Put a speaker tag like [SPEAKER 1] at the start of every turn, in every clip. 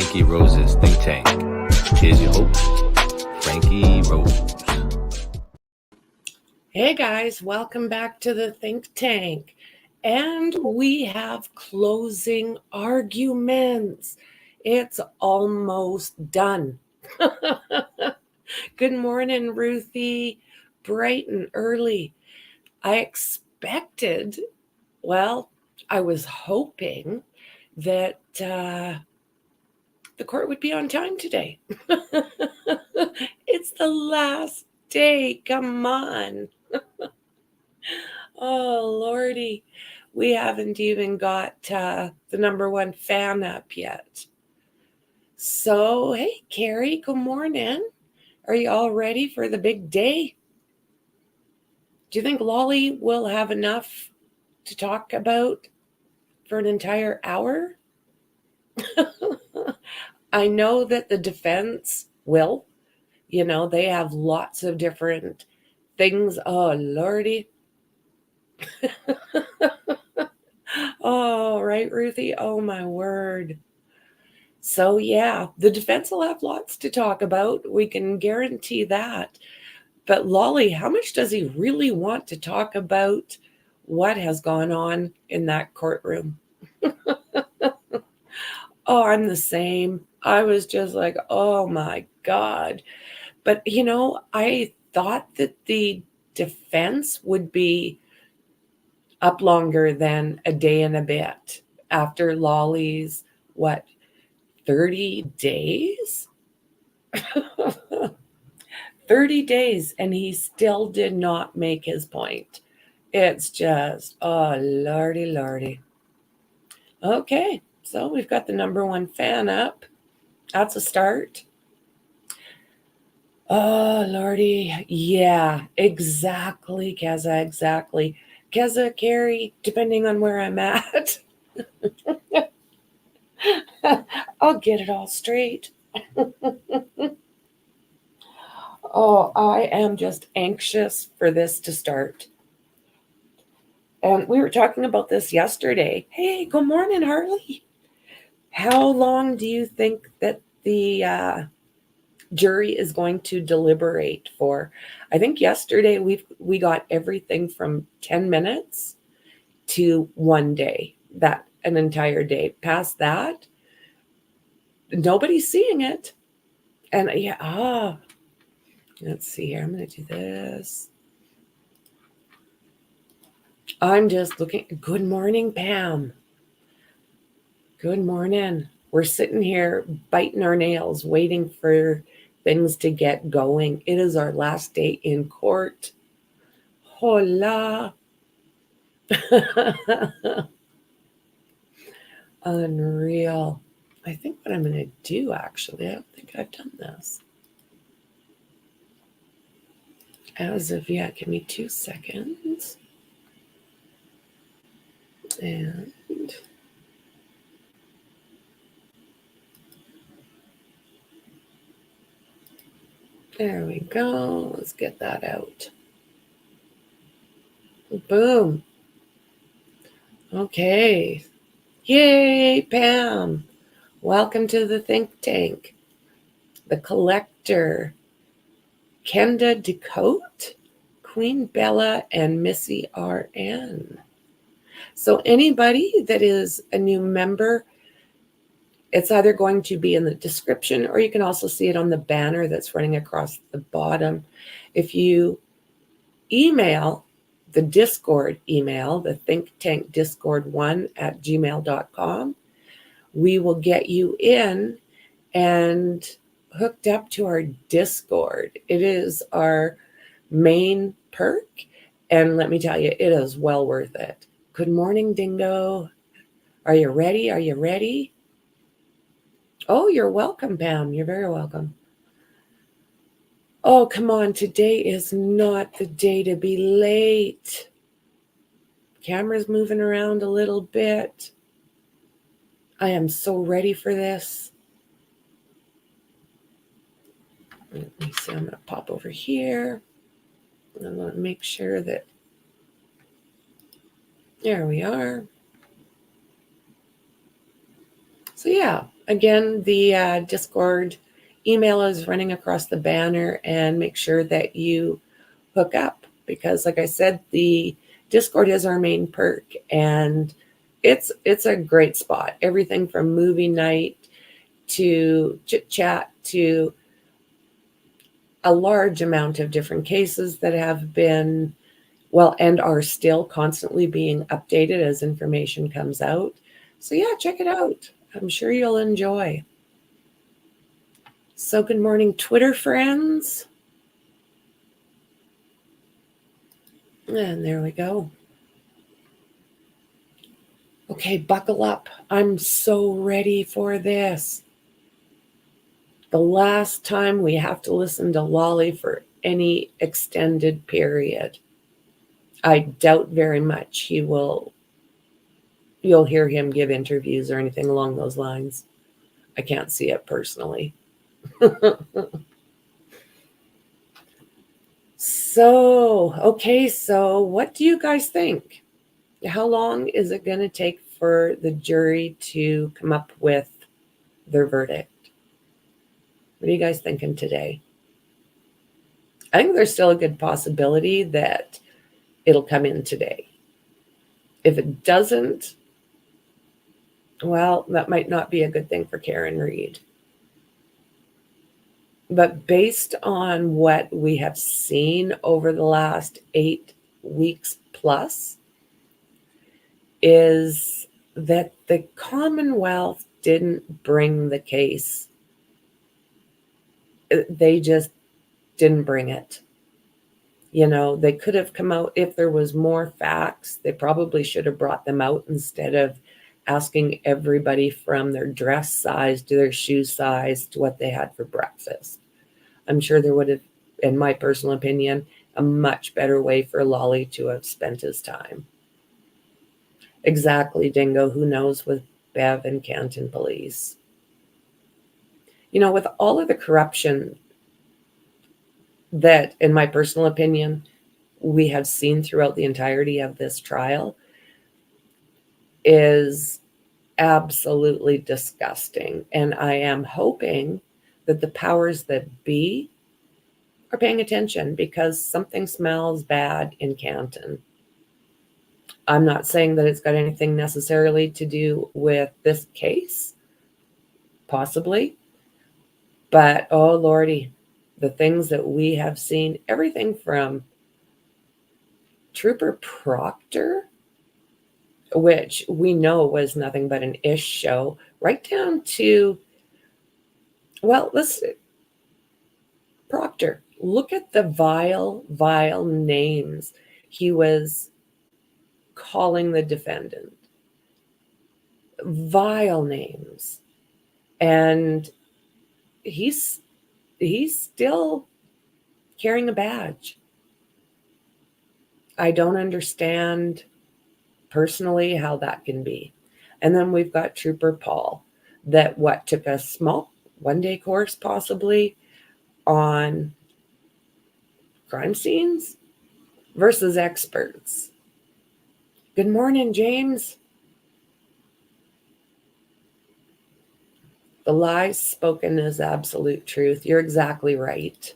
[SPEAKER 1] Franky Rose's Think Tank. Here's your host, Franky Rose.
[SPEAKER 2] Hey guys, welcome back to the Think Tank. And we have closing arguments. It's almost done. Good morning, Ruthie. Bright and early. I was hoping that the court would be on time today. It's the last day. Come on. Oh, Lordy. We haven't even got the number one fan up yet. So, hey, Carrie, good morning. Are you all ready for the big day? Do you think Lally will have enough to talk about for an entire hour? I know that the defense will. You know, they have lots of different things. Oh, Lordy. Oh, right, Ruthie? Oh, my word. So, yeah, the defense will have lots to talk about. We can guarantee that. But Lolly, how much does he really want to talk about what has gone on in that courtroom? Oh, I'm the same. I was just like, oh, my God. But, you know, I thought that the defense would be up longer than a day and a bit after Lolly's, 30 days? 30 days, and he still did not make his point. It's just, oh, lordy. Okay, so we've got the number one fan up. That's a start. Oh, lordy. Yeah, exactly, Keza, exactly. Keza, Carrie, depending on where I'm at. I'll get it all straight. Oh, I am just anxious for this to start. And we were talking about this yesterday. Hey, good morning, Harley. How long do you think that the jury is going to deliberate for? I think yesterday we got everything from 10 minutes to 1 day, an entire day. Past that, nobody's seeing it. And let's see here. I'm going to do this. I'm just looking. Good morning, Pam. Good morning. We're sitting here biting our nails, waiting for things to get going. It is our last day in court. Hola. Unreal. I think what I'm going to do, actually, I don't think I've done this. As of yet, give me 2 seconds. And there we go. Let's get that out. Boom. Okay. Yay, Pam. Welcome to the Think Tank. The Collector, Kenda Decote, Queen Bella, and Missy RN. So anybody that is a new member, it's either going to be in the description or you can also see it on the banner that's running across the bottom. If you email the Discord email, the Think Tank Discord 1@gmail.com, we will get you in and hooked up to our Discord. It is our main perk, and let me tell you, it is well worth it. Good morning, Dingo. Are you ready? Are you ready? Oh, you're welcome, Pam. You're very welcome. Oh, come on. Today is not the day to be late. Camera's moving around a little bit. I am so ready for this. Let me see. I'm going to pop over here. I'm going to make sure that. There we are. So yeah, again, the Discord email is running across the banner, and make sure that you hook up, because like I said, the Discord is our main perk, and it's a great spot. Everything from movie night to chit chat to a large amount of different cases that have been, well, and are still constantly being updated as information comes out. So yeah, check it out. I'm sure you'll enjoy. So good morning, Twitter friends. And there we go. Okay, buckle up. I'm so ready for this. The last time we have to listen to Lally for any extended period. I doubt very much you'll hear him give interviews or anything along those lines. I can't see it personally. So what do you guys think? How long is it going to take for the jury to come up with their verdict? What are you guys thinking today? I think there's still a good possibility that it'll come in today. If it doesn't, well, that might not be a good thing for Karen Reid. But based on what we have seen over the last 8 weeks plus, is that the Commonwealth didn't bring the case. They just didn't bring it. You know, they could have come out if there was more facts. They probably should have brought them out instead of asking everybody from their dress size to their shoe size to what they had for breakfast. I'm sure there would have, in my personal opinion, a much better way for Lally to have spent his time. Exactly, Dingo. Who knows with Bev and Canton Police? You know, with all of the corruption that, in my personal opinion, we have seen throughout the entirety of this trial, is absolutely disgusting. And I am hoping that the powers that be are paying attention, because something smells bad in Canton. I'm not saying that it's got anything necessarily to do with this case, possibly, but oh lordy, the things that we have seen, everything from Trooper Proctor, which we know was nothing but an ish show, right down to, well, listen, Proctor, look at the vile names he was calling the defendant. Vile names. And he's still carrying a badge. I don't understand personally how that can be. And then we've got Trooper Paul, that took a small 1-day course possibly on crime scenes versus experts. Good morning, James. The lies spoken is absolute truth. You're exactly right.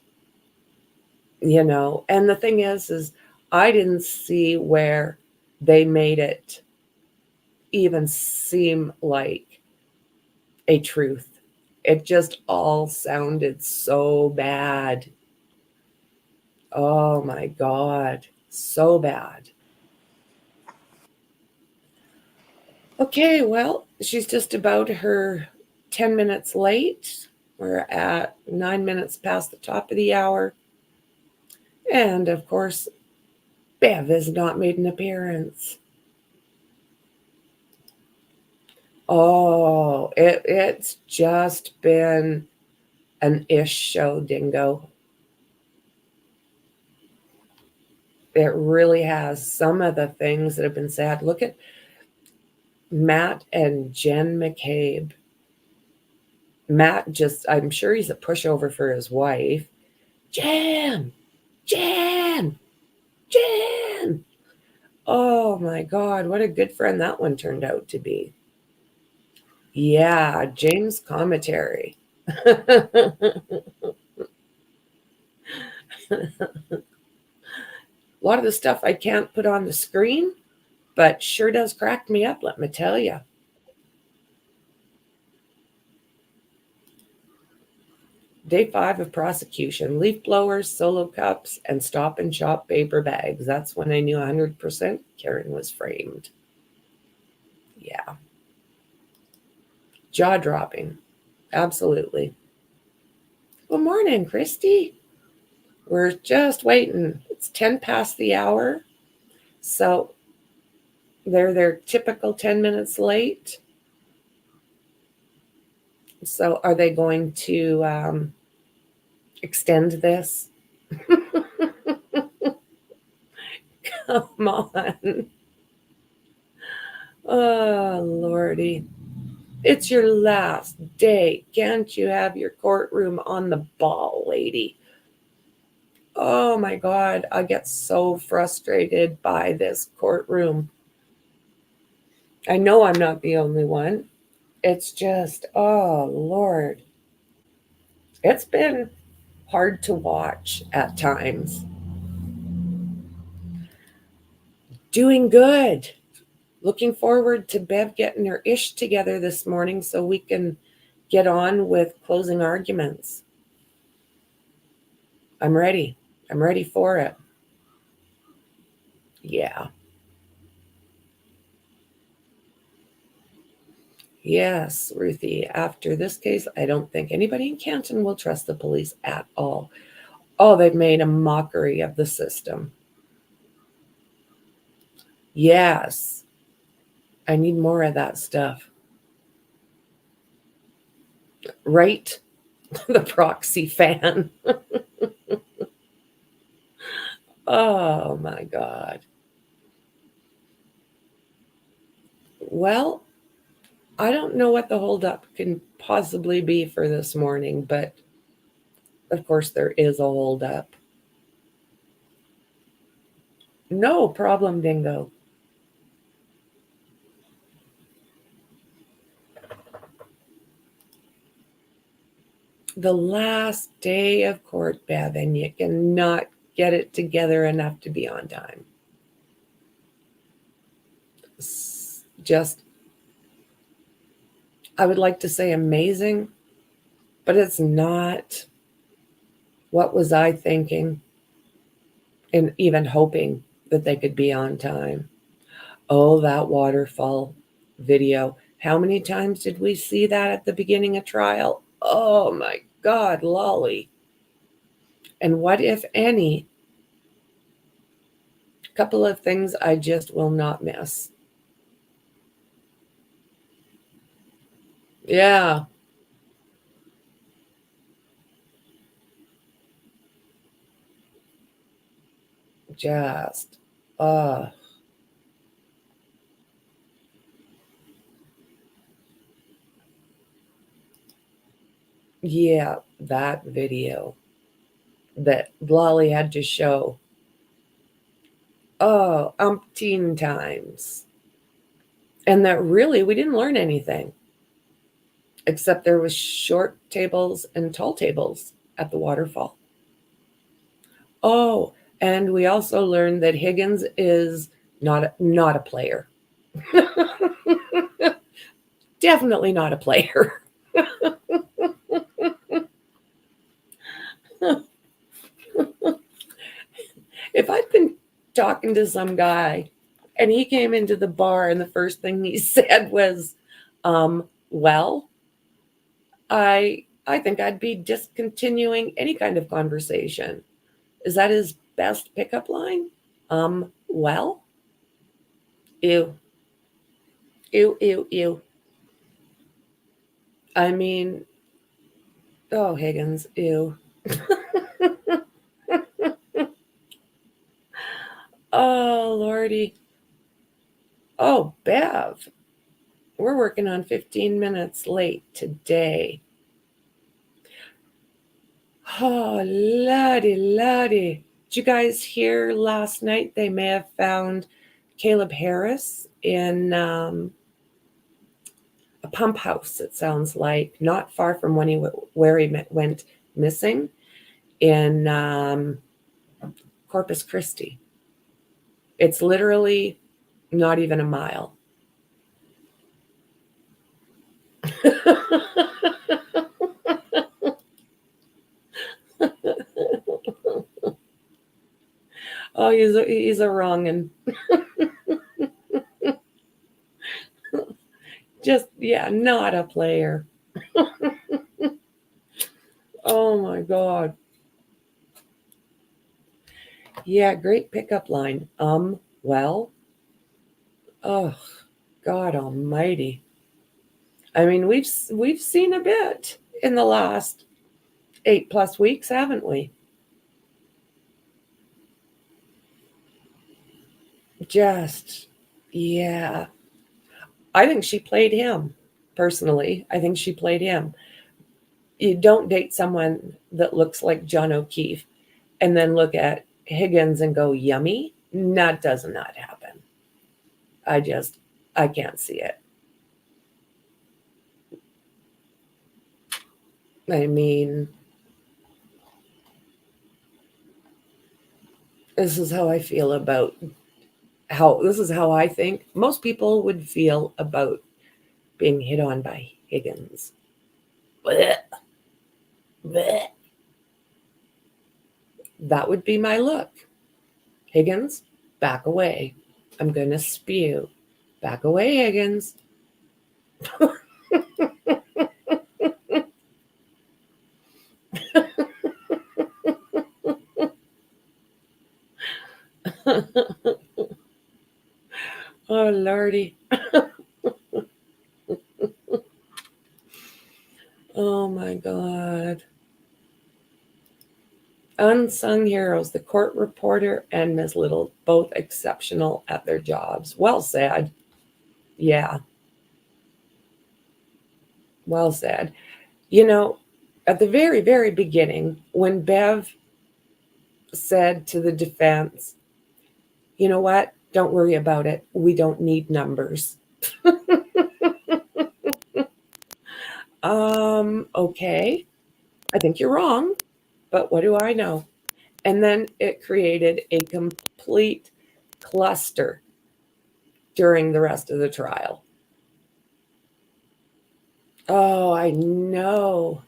[SPEAKER 2] You know, and the thing is I didn't see where they made it even seem like a truth. It just all sounded so bad. Oh my God, so bad. Okay, well, she's just about her 10 minutes late. We're at 9 minutes past the top of the hour. And of course, Bev has not made an appearance. Oh, it's just been an ish show, Dingo. It really has. Some of the things that have been said. Look at Matt and Jen McCabe. Matt I'm sure he's a pushover for his wife. Jen! Jen! Jen! Oh my God, what a good friend that one turned out to be. Yeah, James commentary. A lot of the stuff I can't put on the screen, but sure does crack me up, let me tell you. Day 5 of prosecution. Leaf blowers, solo cups, and stop and shop paper bags. That's when I knew 100% Karen was framed. Yeah. Jaw dropping. Absolutely. Good morning, Christy. We're just waiting. It's 10 past the hour. So they're their typical 10 minutes late. So are they going to extend this? Come on. Oh, Lordy. It's your last day. Can't you have your courtroom on the ball, lady? Oh my God. I get so frustrated by this courtroom. I know I'm not the only one. It's just, oh Lord. It's been hard to watch at times. Doing good. Looking forward to Bev getting her ish together this morning so we can get on with closing arguments. I'm ready. I'm ready for it. Yeah. Yes, Ruthie. After this case, I don't think anybody in Canton will trust the police at all. Oh, they've made a mockery of the system. Yes. I need more of that stuff. Right? The proxy fan. Oh my God. Well, I don't know what the holdup can possibly be for this morning, but of course there is a holdup. No problem, Dingo. The last day of court, Bev, and you cannot get it together enough to be on time. Just, I would like to say amazing, but it's not. What was I thinking? And even hoping that they could be on time. Oh, that waterfall video. How many times did we see that at the beginning of trial? Oh my God, Lally. And what, if any, couple of things I just will not miss. Yeah. Just, uh, yeah, that video that Lally had to show. Oh, umpteen times. And that really, we didn't learn anything, except there was short tables and tall tables at the waterfall. Oh, and we also learned that Higgins is not a player. Definitely not a player. If I'd been talking to some guy and he came into the bar and the first thing he said was, well, I think I'd be discontinuing any kind of conversation. Is that his best pickup line? Well, ew, ew, ew, ew. I mean, oh, Higgins, ew. Oh, Lordy. Oh, Bev, we're working on 15 minutes late today. Oh, Lordy, Lordy. Did you guys hear last night they may have found Caleb Harris in a pump house, it sounds like, not far from where he went missing in Corpus Christi. It's literally not even a mile. Oh, he's a wrong'un. Just, yeah, not a player. Oh my God. Yeah, great pickup line. Well, oh, God almighty. I mean, we've seen a bit in the last 8+ weeks, haven't we? Just, yeah. I think she played him, personally. I think she played him. You don't date someone that looks like John O'Keefe and then look at Higgins and go, yummy. That does not happen. I can't see it. I mean, this is how I feel about this is how I think most people would feel about being hit on by Higgins. Blech. Blech. That would be my look. Higgins, back away. I'm going to spew. Back away, Higgins. Oh, Lordy. Oh, my God. Unsung heroes, the court reporter and Ms. Little, both exceptional at their jobs. Well said. Yeah. Well said. You know, at the very, very beginning, when Bev said to the defense, you know what? Don't worry about it. We don't need numbers. Okay. I think you're wrong, but what do I know? And then it created a complete cluster during the rest of the trial. Oh, I know.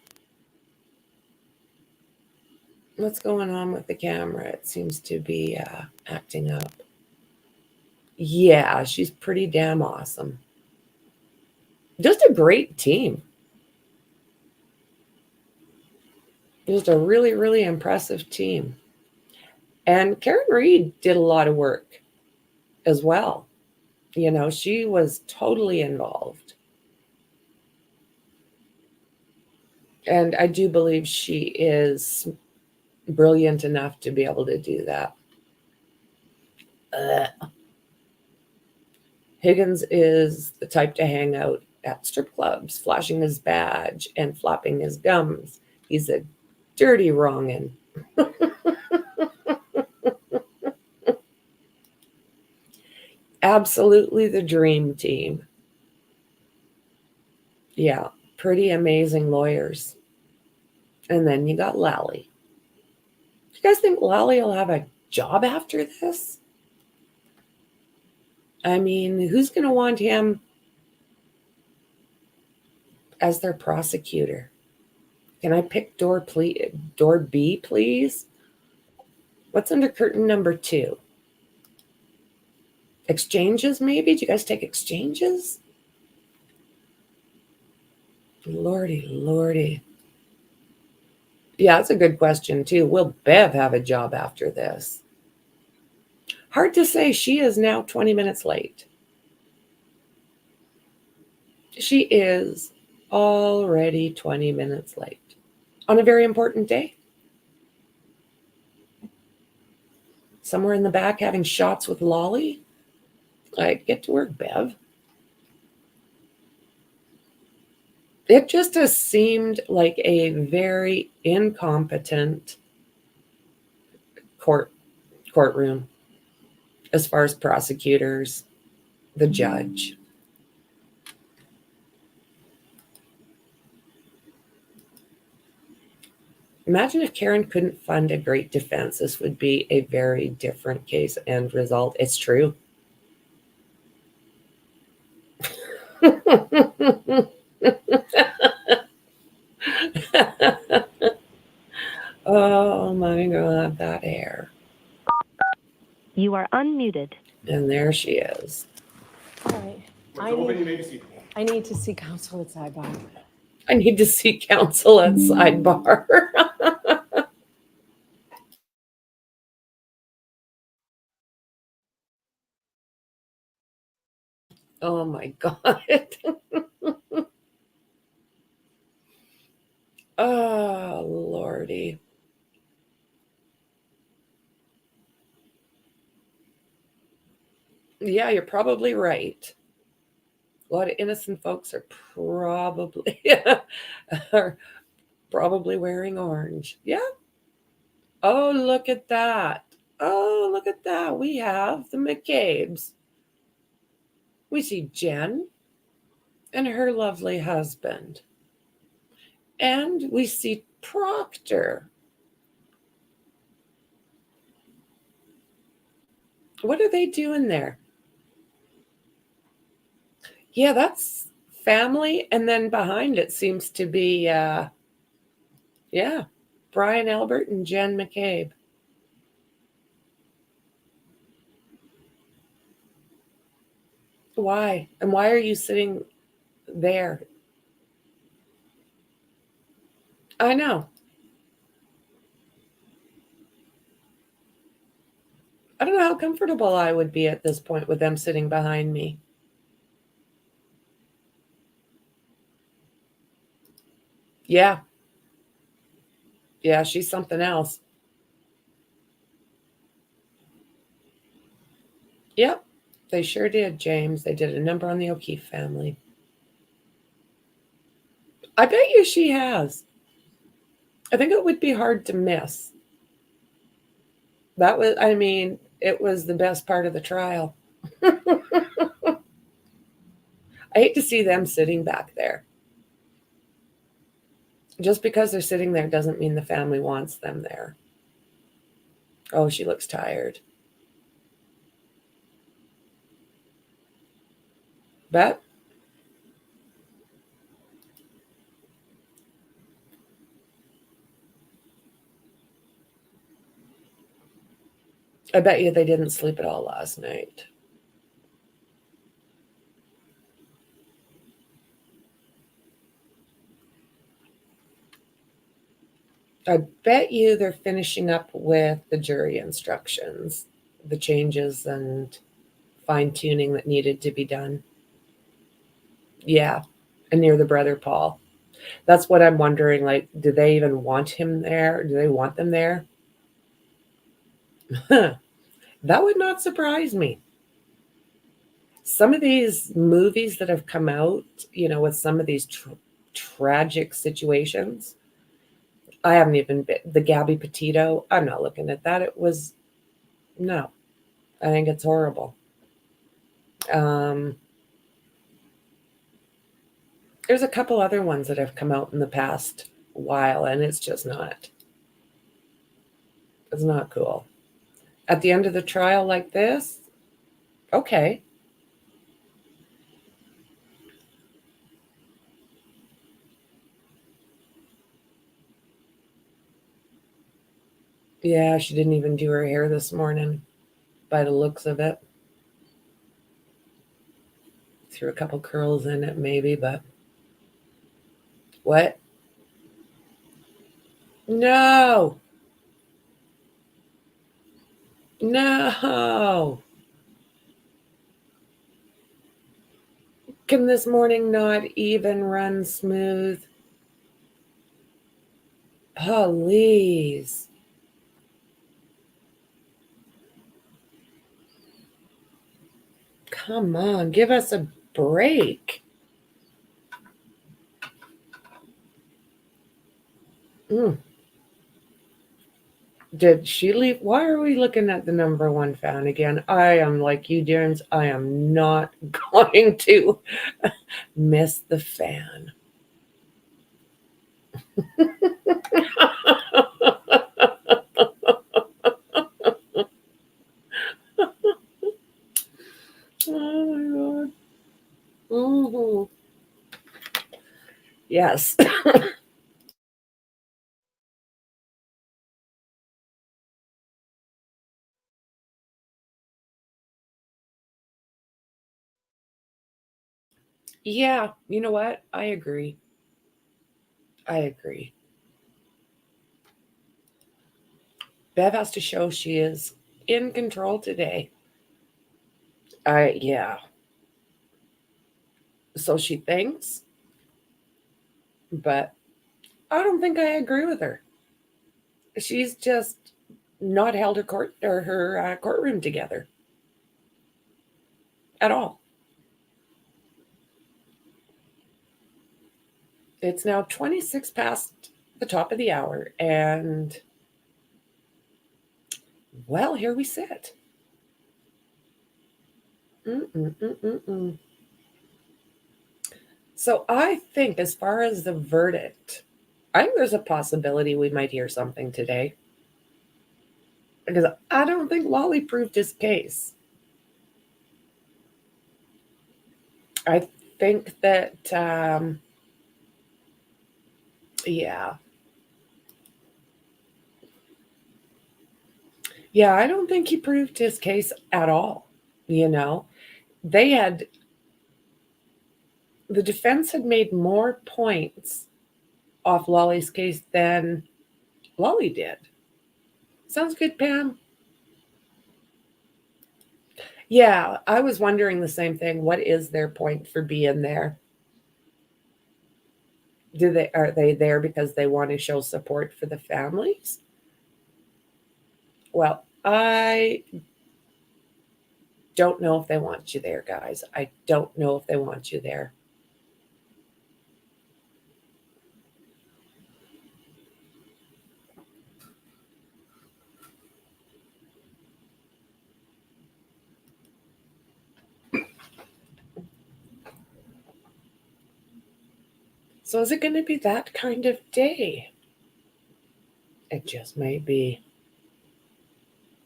[SPEAKER 2] What's going on with the camera? It seems to be acting up. Yeah, she's pretty damn awesome. Just a great team. Just a really, really impressive team. And Karen Reed did a lot of work as well. You know, she was totally involved. And I do believe she is brilliant enough to be able to do that. Higgins is the type to hang out at strip clubs, flashing his badge and flopping his gums. He's a dirty wrong'un. Absolutely the dream team. Yeah, pretty amazing lawyers. And then you got Lally. Do you guys think Lally will have a job after this? I mean, who's going to want him as their prosecutor? Can I pick door B, please? What's under curtain number 2? Exchanges, maybe? Do you guys take exchanges? Lordy, lordy. Yeah, that's a good question, too. Will Bev have a job after this? Hard to say. She is now 20 minutes late. She is already 20 minutes late on a very important day. Somewhere in the back having shots with Lally. Like, get to work, Bev. It just has seemed like a very incompetent courtroom as far as prosecutors, the judge. Imagine if Karen couldn't fund a great defense. This would be a very different case and result. It's true. Oh my God, that hair.
[SPEAKER 3] You are unmuted.
[SPEAKER 2] And there she is.
[SPEAKER 4] All right. I need to see counsel at sidebar.
[SPEAKER 2] I need to see counsel at sidebar. Oh my God. Oh, Lordy. Yeah, you're probably right. A lot of innocent folks are probably are probably wearing orange. Yeah. Oh, look at that. Oh, look at that. We have the McCabe's. We see Jen and her lovely husband. And we see Proctor. What are they doing there? Yeah, that's family. And then behind it seems to be, yeah, Brian Albert and Jen McCabe. Why? And why are you sitting there? I know. I don't know how comfortable I would be at this point with them sitting behind me. Yeah. Yeah, she's something else. Yep, they sure did, James. They did a number on the O'Keefe family. I bet you she has. I think it would be hard to miss. That was, I mean, it was the best part of the trial. I hate to see them sitting back there. Just because they're sitting there doesn't mean the family wants them there. Oh, she looks tired. Bet. I bet you they didn't sleep at all last night. I bet you they're finishing up with the jury instructions, the changes and fine tuning that needed to be done. Yeah, and near the brother Paul. That's what I'm wondering. Like, do they even want him there? Do they want them there? That would not surprise me. Some of these movies that have come out, with some of these tragic situations, I haven't even been, the Gabby Petito, I'm not looking at that. No, I think it's horrible. There's a couple other ones that have come out in the past while, and it's not cool. At the end of the trial like this, okay. Yeah, she didn't even do her hair this morning, by the looks of it. Threw a couple curls in it, maybe, but what? No. No. Can this morning not even run smooth? Please. Come on, give us a break. Did she leave? Why are we looking at the number one fan again? I am like you, Darren's. I am not going to miss the fan. Yes. Yeah, you know what? I agree. I agree. Bev has to show she is in control today. Yeah. So she thinks, but I don't think I agree with her. She's just not held her courtroom together at all. It's now 26 past the top of the hour, and well, here we sit. Mm-mm-mm-mm-mm. So I think, as far as the verdict, I think there's a possibility we might hear something today, because I don't think Lally proved his case. I think that, yeah. Yeah, I don't think he proved his case at all. You know, they had, the defense had made more points off Lally's case than Lally did. Sounds good, Pam? Yeah, I was wondering the same thing. What is their point for being there? Are they there because they want to show support for the families? Well, I don't know if they want you there, guys. I don't know if they want you there. So is it going to be that kind of day? It just may be.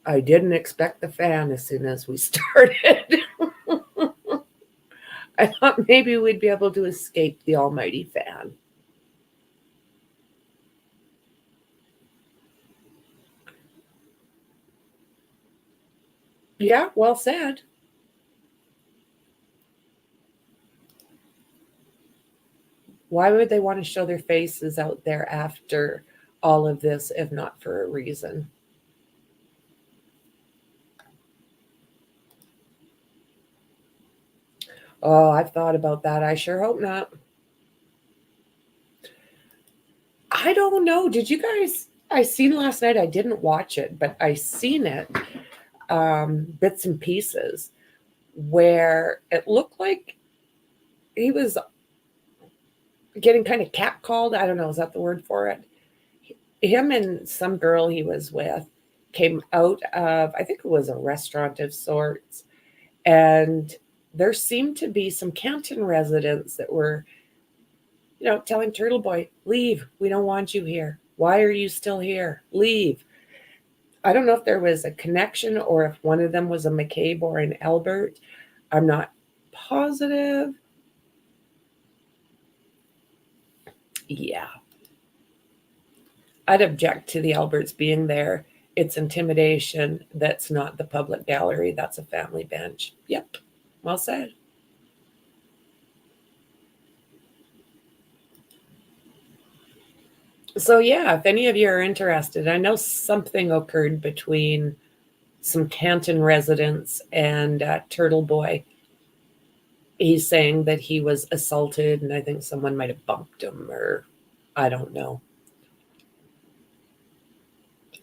[SPEAKER 2] I didn't expect the fan as soon as we started. I thought maybe we'd be able to escape the almighty fan. Yeah, well said. Why would they want to show their faces out there after all of this, if not for a reason? Oh, I've thought about that. I sure hope not. I don't know. Did you guys? I seen last night. I didn't watch it, but I seen it, bits and pieces, where it looked like he was getting kind of catcalled. I don't know. Is that the word for it? Him and some girl he was with came out of, I think it was a restaurant of sorts, and there seemed to be some Canton residents that were, telling Turtle Boy, leave. We don't want you here. Why are you still here? Leave. I don't know if there was a connection or if one of them was a McCabe or an Albert. I'm not positive. Yeah. I'd object to the Alberts being there. It's intimidation. That's not the public gallery. That's a family bench. Yep. Well said. So, yeah, if any of you are interested, I know something occurred between some Canton residents and Turtle Boy. He's saying that he was assaulted, and I think someone might have bumped him, or I don't know.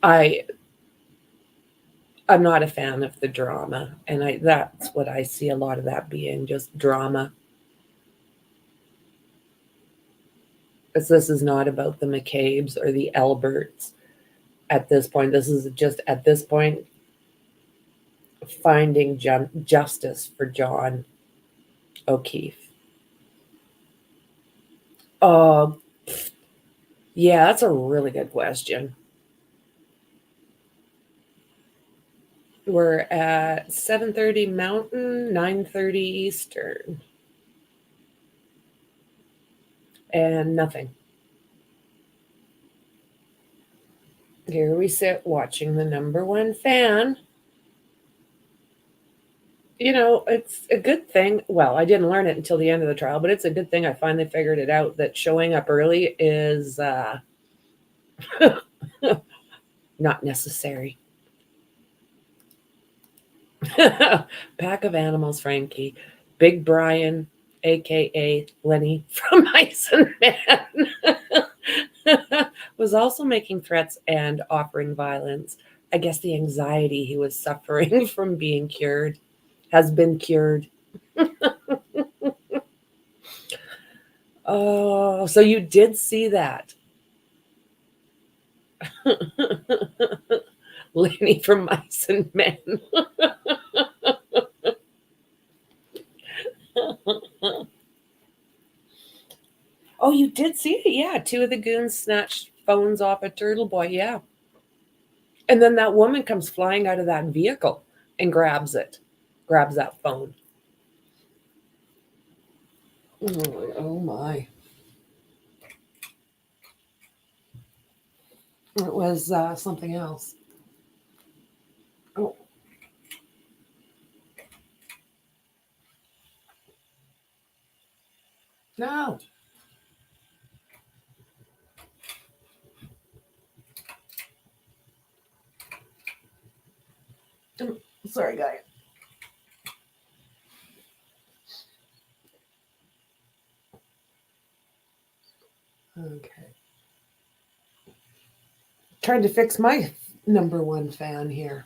[SPEAKER 2] I'm not a fan of the drama, and that's what I see a lot of that being, just drama. Because this is not about the McCabes or the Alberts at this point. This is just, at this point, finding justice for John O'Keefe. Yeah, that's a really good question. We're at 7:30 Mountain, 9:30 Eastern. and nothing. Here we sit watching the number one fan. You know, it's a good thing. Well, I didn't learn it until the end of the trial, but it's a good thing I finally figured it out that showing up early is not necessary. Pack of animals, Franky. Big Brian, aka Lenny from Ice and Man, was also making threats and offering violence. I guess the anxiety he was suffering from being cured has been cured. Oh, so you did see that. Lenny from Mice and Men. Oh, you did see it? Yeah. Two of the goons snatched phones off a Turtle Boy. Yeah. And then that woman comes flying out of that vehicle and grabs that phone. Oh my. It was something else. Oh. No. Sorry, guys. Okay. Trying to fix my number one fan here.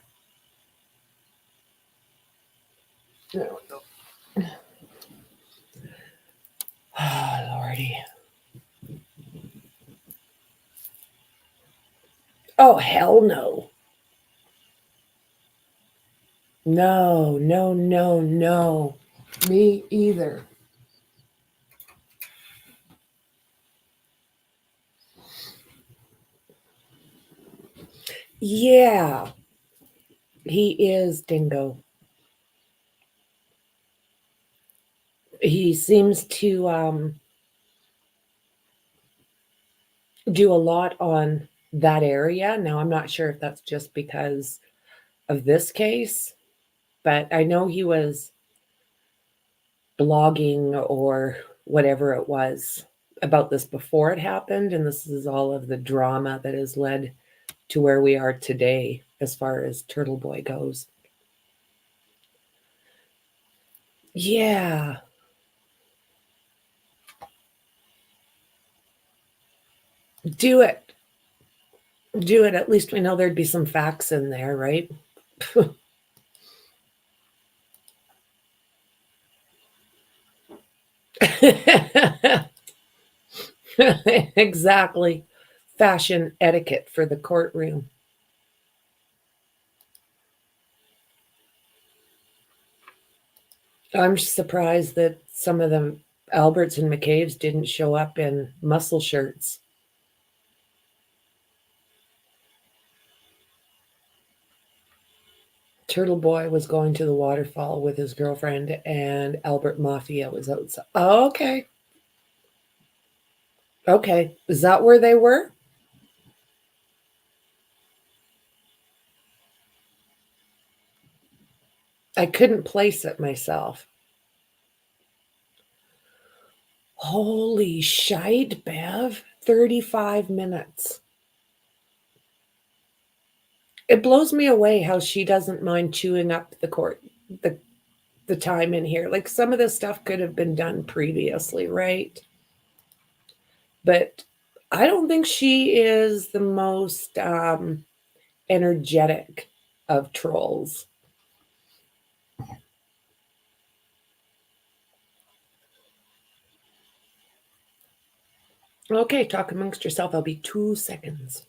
[SPEAKER 2] There we go. Oh, Lordy. Oh, hell no. No, no, no, no. Me either. Yeah, he is Dingo. He seems to do a lot on that area. Now, I'm not sure if that's just because of this case, but I know he was blogging or whatever it was about this before it happened. And this is all of the drama that has led to where we are today as far as Turtle Boy goes. Yeah. Do it. Do it. At least we know there'd be some facts in there, right? Exactly. Fashion etiquette for the courtroom. I'm surprised that some of the Alberts and McCabe's didn't show up in muscle shirts. Turtle Boy was going to the waterfall with his girlfriend, and Albert Mafia was outside. Oh, okay. Okay. Is that where they were? I couldn't place it myself. Holy shite, Bev. 35 minutes. It blows me away how she doesn't mind chewing up the time in here. Like some of this stuff could have been done previously, right? But I don't think she is the most energetic of trolls. Okay, talk amongst yourself. I'll be 2 seconds.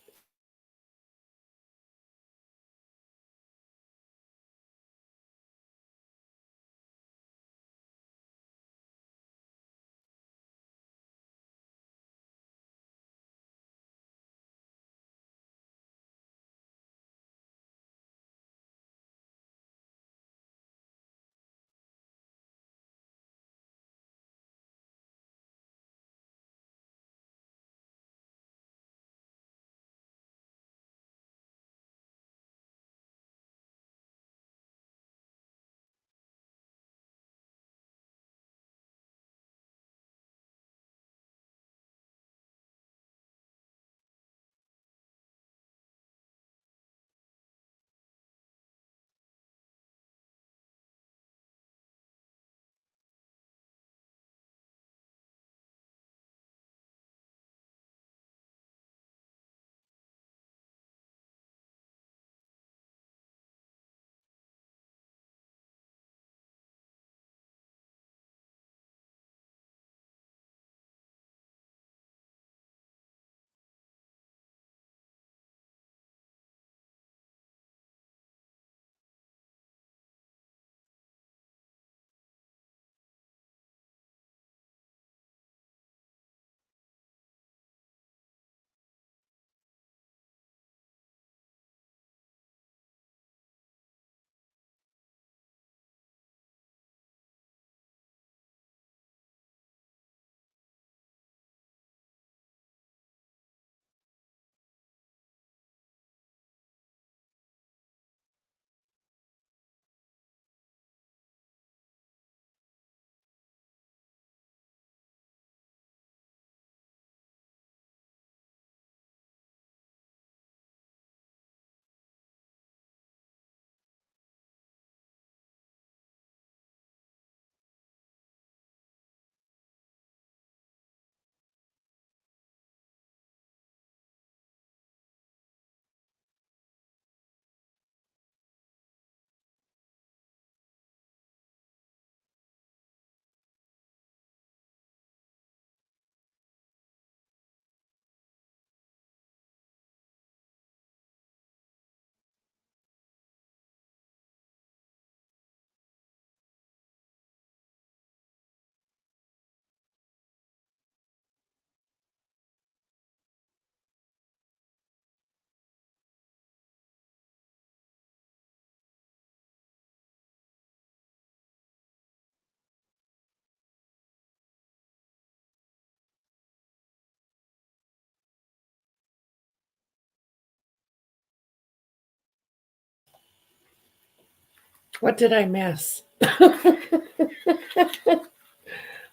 [SPEAKER 2] What did I miss?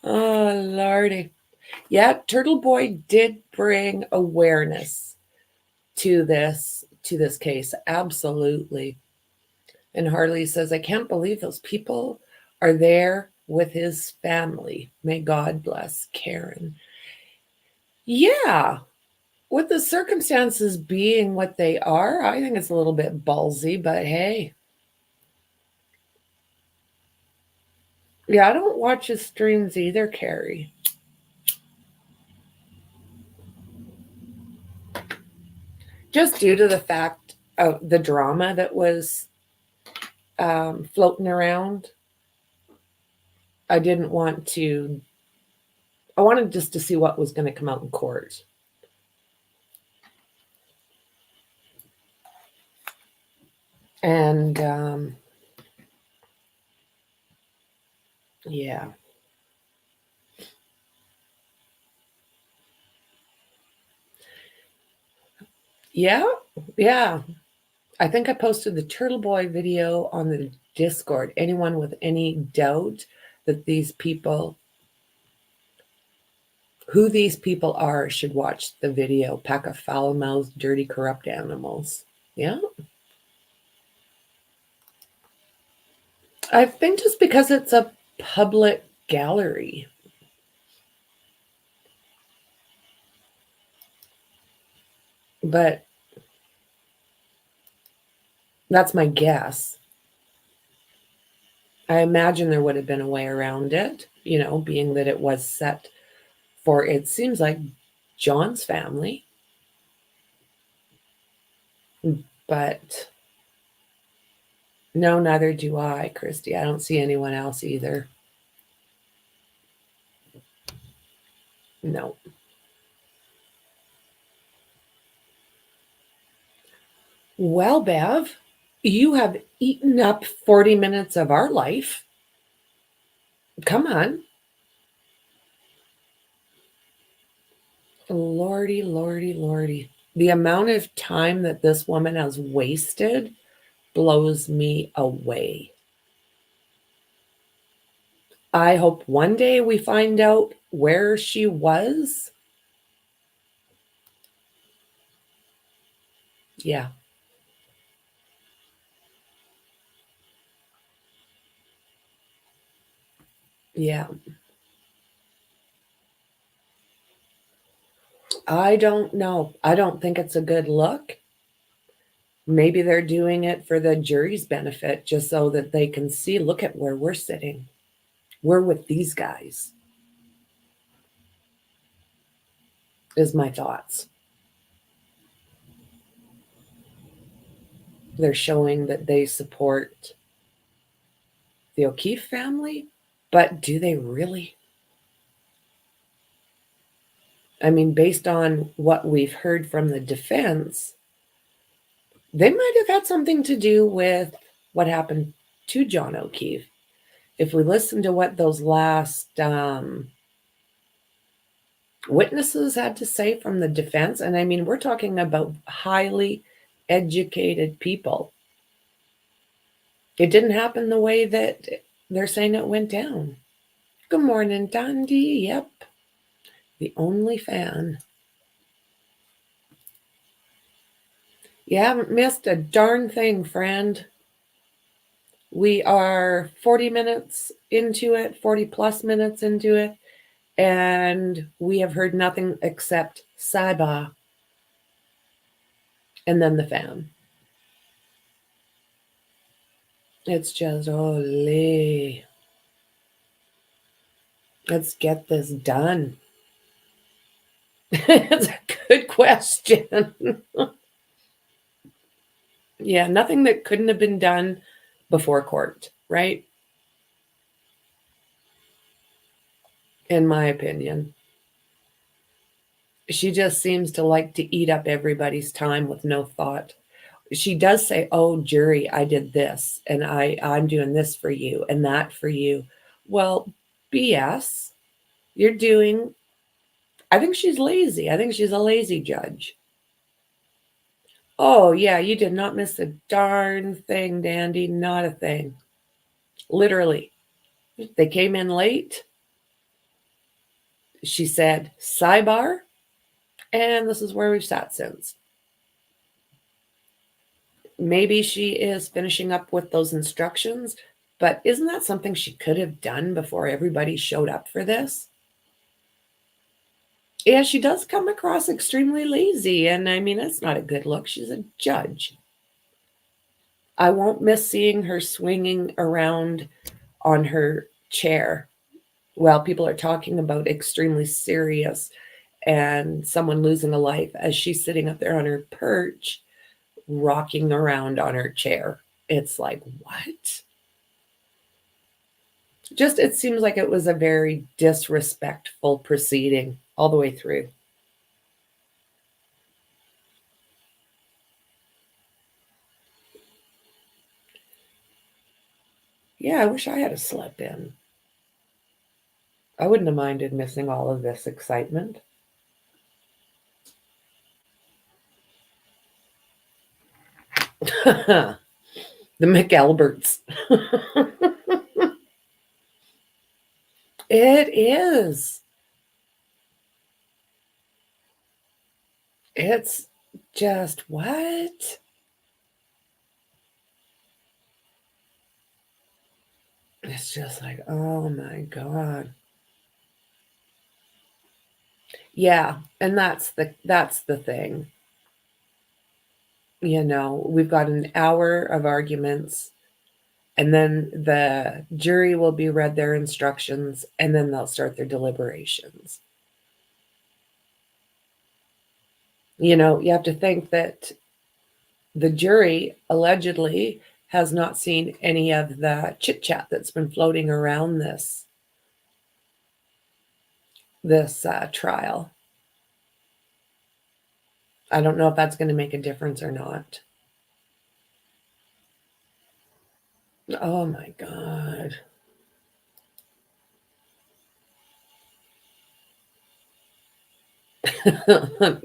[SPEAKER 2] Oh, Lordy. Yeah, Turtle Boy did bring awareness to this case. Absolutely. And Harley says, I can't believe those people are there with his family. May God bless Karen. Yeah, with the circumstances being what they are, I think it's a little bit ballsy, but hey. Yeah, I don't watch his streams either, Carrie. Just due to the fact of the drama that was floating around. I didn't want to, I wanted just to see what was going to come out in court. And yeah. Yeah. I think I posted the Turtle Boy video on the Discord. Anyone with any doubt that these people, who these people are, should watch the video. Pack of foul-mouthed, dirty, corrupt animals. Yeah. I think just because it's a public gallery. But that's my guess. I imagine there would have been a way around it, being that it was set for, it seems like, John's family. But no, neither do I, Christy. I don't see anyone else either. No. Well, Bev, you have eaten up 40 minutes of our life. Come on. Lordy, lordy, lordy. The amount of time that this woman has wasted blows me away. I hope one day we find out where she was. Yeah. Yeah. I don't know. I don't think it's a good look. Maybe they're doing it for the jury's benefit, just so that they can see, look at where we're sitting. We're with these guys, is my thoughts. They're showing that they support the O'Keefe family, but do they really? I mean, based on what we've heard from the defense, they might have had something to do with what happened to John O'Keefe. If we listen to what those last witnesses had to say from the defense, and I mean, we're talking about highly educated people. It didn't happen the way that they're saying it went down. Good morning, Dundee. Yep. The only fan. You haven't missed a darn thing, friend. We are 40 minutes into it, 40 plus minutes into it, and we have heard nothing except Saiba and then the fan. It's just, holy. Let's get this done. It's a good question. Yeah, nothing that couldn't have been done before court, right? In my opinion. She just seems to like to eat up everybody's time with no thought. She does say, oh, jury, I did this, and I'm doing this for you and that for you. Well, BS. You're doing, I think she's lazy. I think she's a lazy judge. Oh, yeah, you did not miss a darn thing, Dandy. Not a thing. Literally. They came in late. She said, sidebar, and this is where we've sat since. Maybe she is finishing up with those instructions, but isn't that something she could have done before everybody showed up for this? Yeah, she does come across extremely lazy, and I mean, that's not a good look. She's a judge. I won't miss seeing her swinging around on her chair while people are talking about extremely serious and someone losing a life as she's sitting up there on her perch, rocking around on her chair. It's like, what? Just, it seems like it was a very disrespectful proceeding all the way through. Yeah, I wish I had a slip in. I wouldn't have minded missing all of this excitement. The McAlberts. It is. It's just what? It's just like, oh my God. Yeah, and that's the thing. We've got an hour of arguments, and then the jury will be read their instructions, and then they'll start their deliberations. You have to think that the jury allegedly has not seen any of the chit chat that's been floating around this trial. I don't know if that's going to make a difference or not. Oh my God.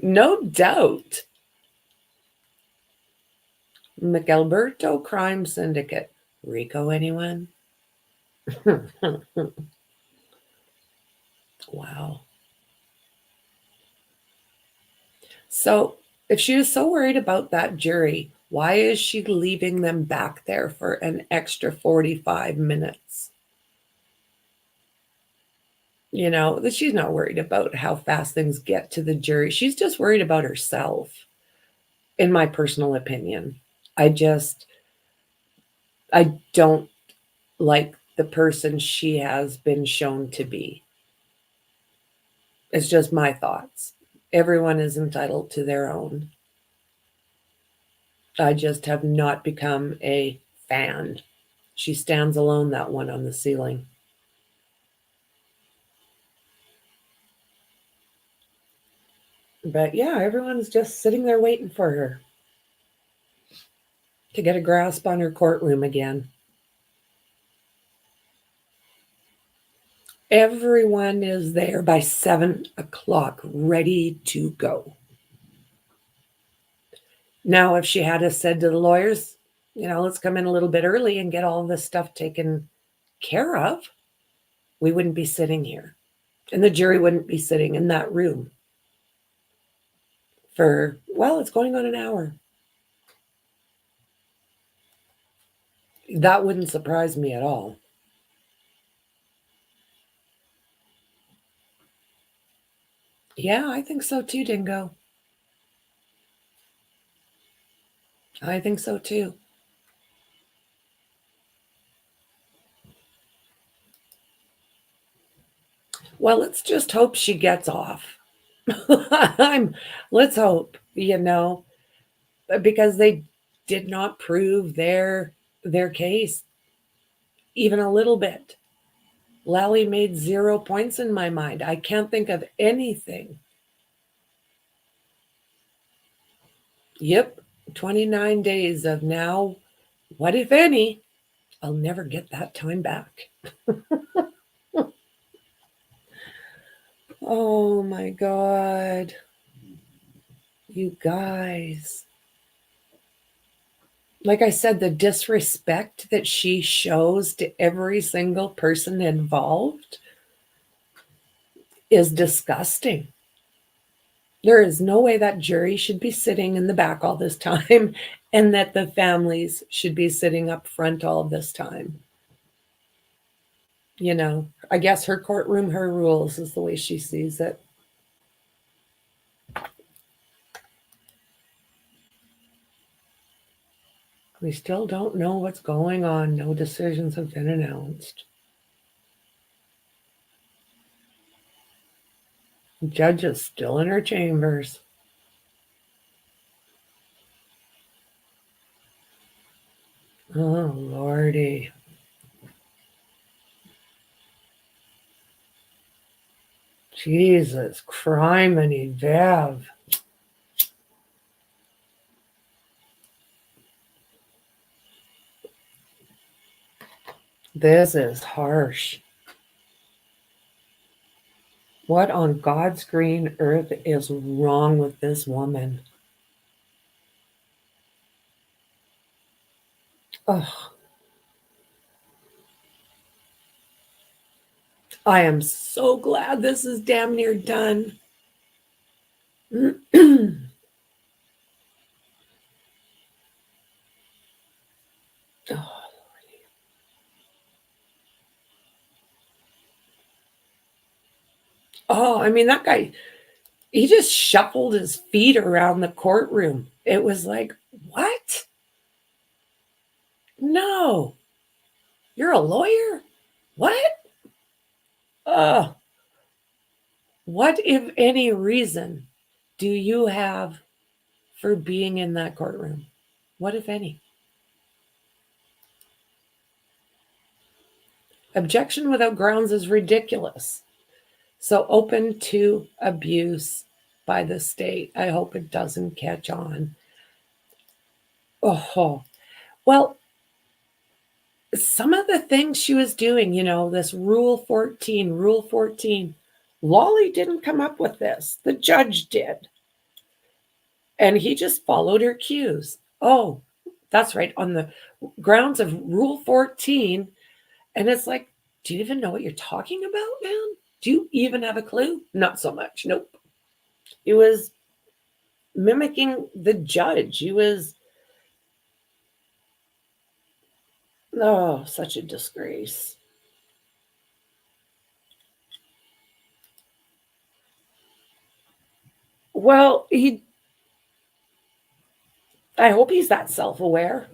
[SPEAKER 2] No doubt. McAlberto Crime Syndicate. Rico, anyone? Wow. So, if she was so worried about that jury, why is she leaving them back there for an extra 45 minutes? That she's not worried about how fast things get to the jury. She's just worried about herself, in my personal opinion. I don't like the person she has been shown to be. It's just my thoughts. Everyone is entitled to their own. I just have not become a fan. She stands alone, that one on the ceiling. But yeah, everyone's just sitting there waiting for her to get a grasp on her courtroom again. Everyone is there by 7 o'clock, ready to go. Now, if she had said to the lawyers, let's come in a little bit early and get all this stuff taken care of, we wouldn't be sitting here. And the jury wouldn't be sitting in that room for, it's going on an hour. That wouldn't surprise me at all. Yeah, I think so too, Dingo. I think so too. Well, let's just hope she gets off. Let's hope, because they did not prove their case even a little bit. Lally made 0 points in my mind. I can't think of anything. Yep, 29 days of now, what if any? I'll never get that time back. Oh my God. You guys. like I said, the disrespect that she shows to every single person involved is disgusting. There is no way that jury should be sitting in the back all this time and that the families should be sitting up front all this time. You know, I guess her courtroom, her rules is the way she sees it. We still don't know what's going on. No decisions have been announced. The judge is still in her chambers. Oh, Lordy. Jesus, criminy Bev. This is harsh. What on God's green earth is wrong with this woman? Oh, I am so glad this is damn near done. Oh, I mean, that guy, he just shuffled his feet around the courtroom. It was like, what? No. You're a lawyer? What? What, if any, reason do you have for being in that courtroom? What, if any? Objection without grounds is ridiculous. So open to abuse by the state. I hope it doesn't catch on. Oh, well, some of the things she was doing, you know, this Rule 14, Lally didn't come up with this. The judge did. And he just followed her cues. Oh, that's right. On the grounds of Rule 14. And it's like, do you even know what you're talking about, man? Do you even have a clue? Not so much. Nope. He was mimicking the judge. He was, oh, such a disgrace. Well, I hope he's that self-aware.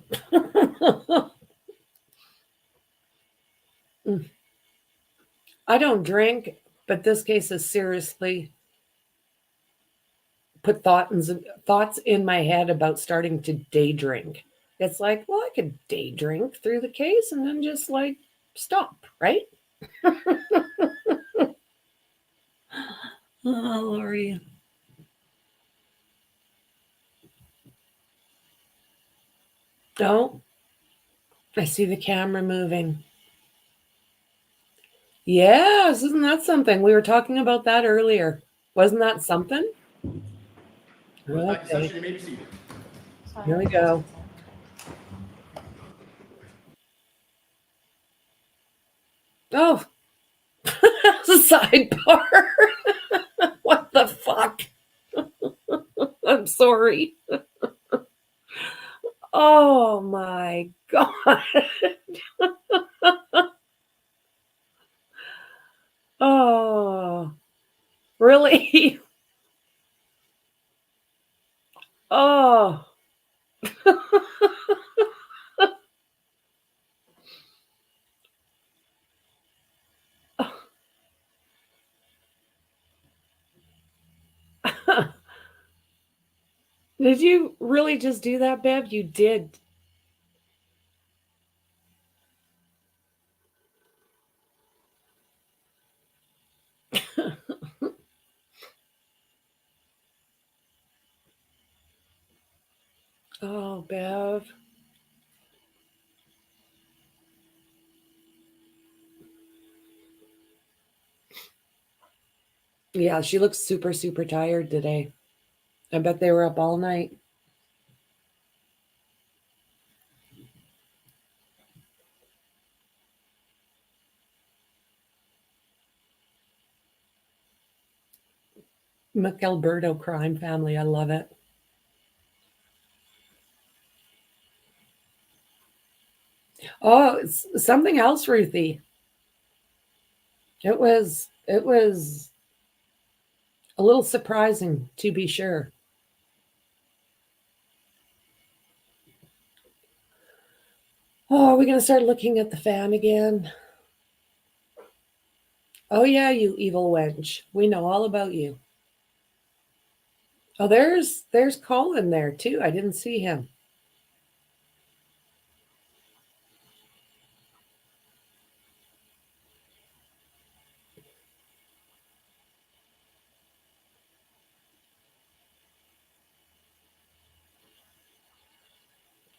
[SPEAKER 2] I don't drink, but this case has seriously put thoughts in my head about starting to day drink. It's like, well, I could day drink through the case and then just like stop, right? Oh, Lordy. Oh, I see the camera moving. Yes, isn't that something? We were talking about that earlier. Wasn't that something? Okay, here we go. Oh, sidebar. What the fuck? I'm sorry. Oh my God. Oh, really? Oh. Did you really just do that, Bev? You did. Oh, Bev. Yeah, she looks super, super tired today. I bet they were up all night. McAlberto crime family. I love it. Oh, it's something else, Ruthie. It was a little surprising, to be sure. Oh, are we going to start looking at the fan again? Oh, yeah, you evil wench. We know all about you. Oh, there's Colin there, too. I didn't see him.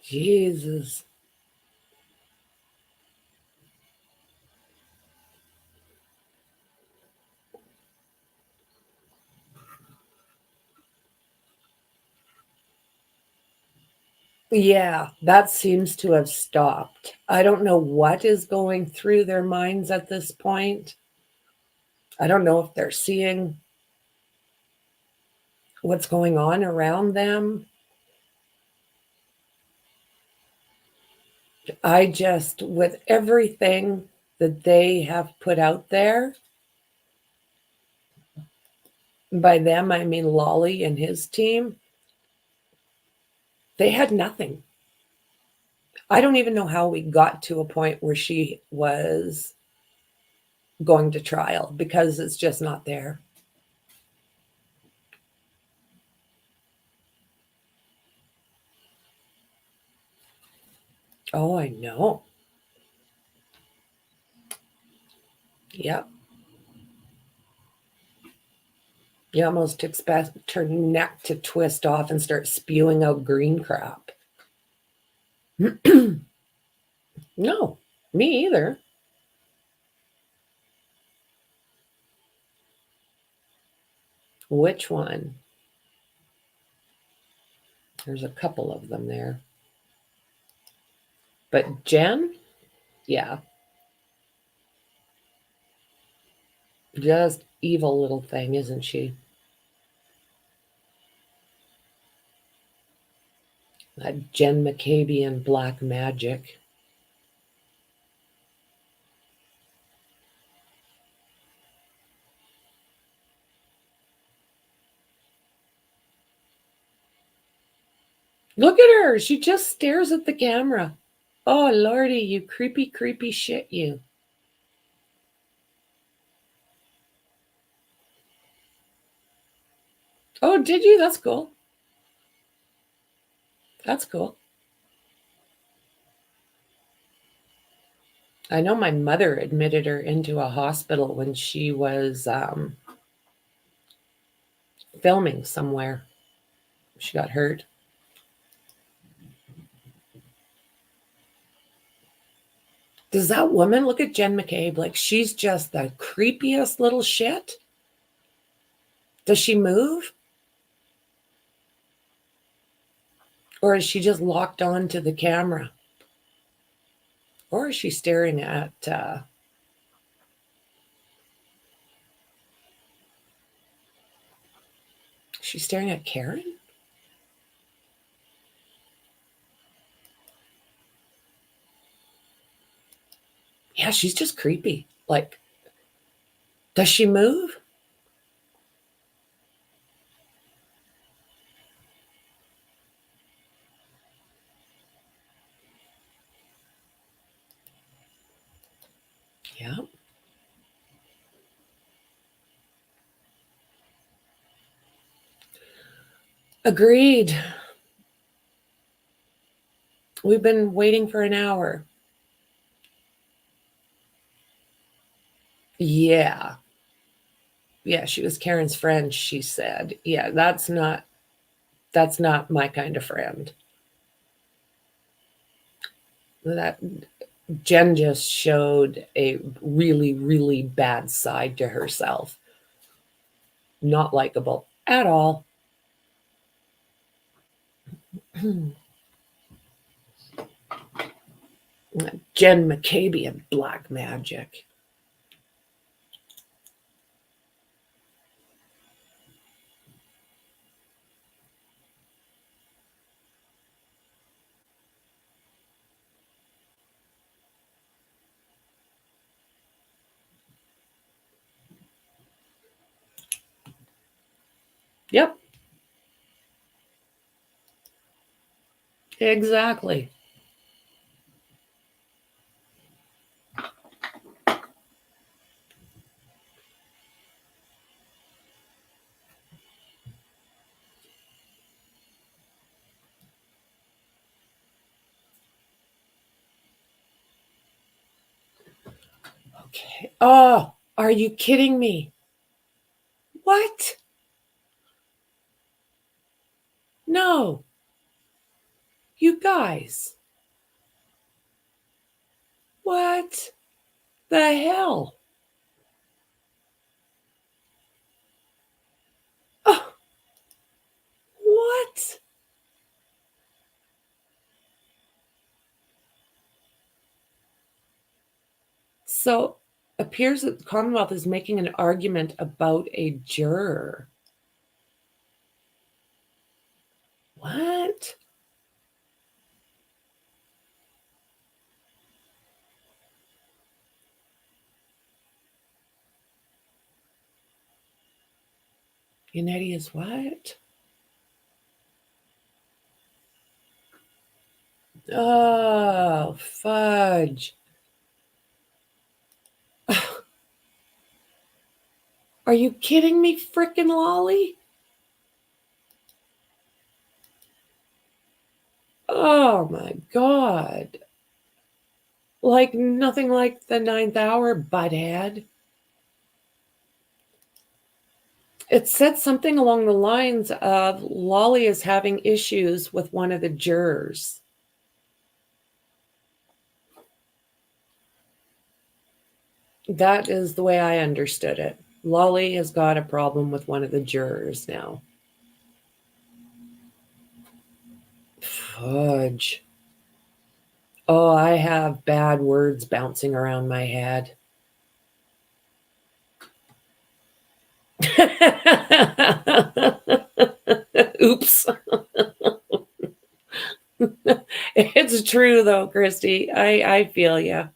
[SPEAKER 2] Jesus. Yeah, that seems to have stopped. I don't know what is going through their minds at this point. I don't know if they're seeing what's going on around them. I just, with everything that they have put out there, by them, I mean Lally and his team, they had nothing. I don't even know how we got to a point where she was going to trial because it's just not there. Oh, I know. Yep. You almost expect her neck to twist off and start spewing out green crap. No, me either. Which one? There's a couple of them there. But Jen? Yeah. Just evil little thing, isn't she? That Jen McCabe black magic. Look at her. She just stares at the camera. Oh, Lordy, you creepy, creepy shit, you. Oh, did you? That's cool. That's cool. I know my mother admitted her into a hospital when she was filming somewhere. She got hurt. Does that woman look at Jen McCabe like she's just the creepiest little shit? Does she move? Or is she just locked on to the camera? Or is she staring at she's staring at Karen? Yeah, she's just creepy. Like, does she move? Yeah. Agreed. We've been waiting for an hour. Yeah. Yeah, she was Karen's friend, she said. Yeah, that's not my kind of friend. That Jen just showed a really, really bad side to herself. Not likable at all. Jen McCabe and black magic. Yep. Exactly. Okay. Oh, are you kidding me? What? No. You guys. What the hell? Oh, what? So appears that the Commonwealth is making an argument about a juror. What? Unetti is what? Oh, fudge. Are you kidding me, frickin' Lally? Oh my God. Like nothing like the ninth hour, butthead. It said something along the lines of Lally is having issues with one of the jurors. That is the way I understood it. Lally has got a problem with one of the jurors now. Fudge. Oh, I have bad words bouncing around my head. Oops. It's true though, Christy. I feel you.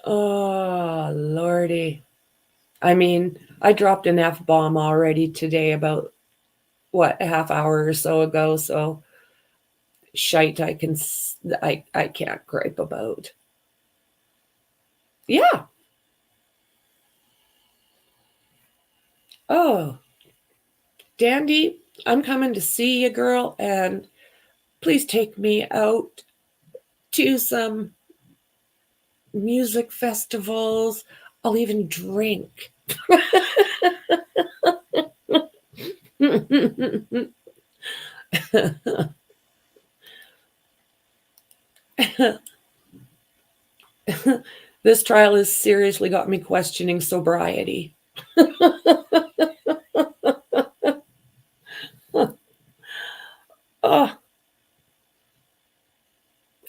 [SPEAKER 2] Oh, Lordy. I mean, I dropped an F-bomb already today about, what, a half hour or so ago, so shite I can't gripe about. Yeah. Oh, Dandy, I'm coming to see you, girl, and please take me out to some music festivals. I'll even drink. This trial has seriously got me questioning sobriety. Oh,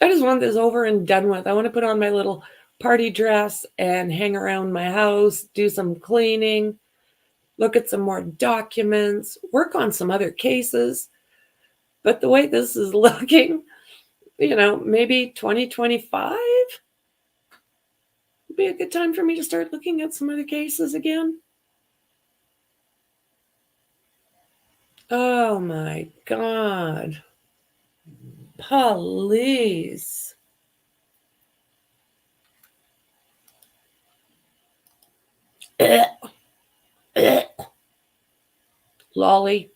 [SPEAKER 2] I just want this over and done with. I want to put on my little party dress and hang around my house, do some cleaning, look at some more documents, work on some other cases. But the way this is looking, maybe 2025 would be a good time for me to start looking at some other cases again. Oh my God. Police. Lolly.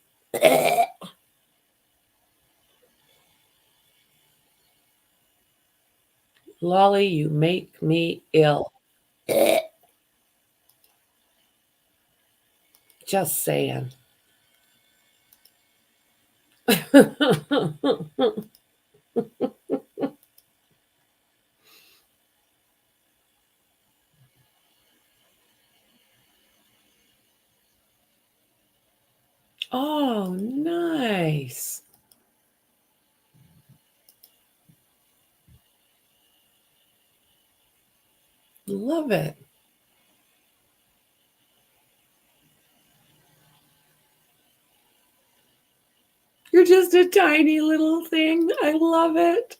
[SPEAKER 2] Lolly, you make me ill. Just saying. Oh, nice. Love it. You're just a tiny little thing. I love it.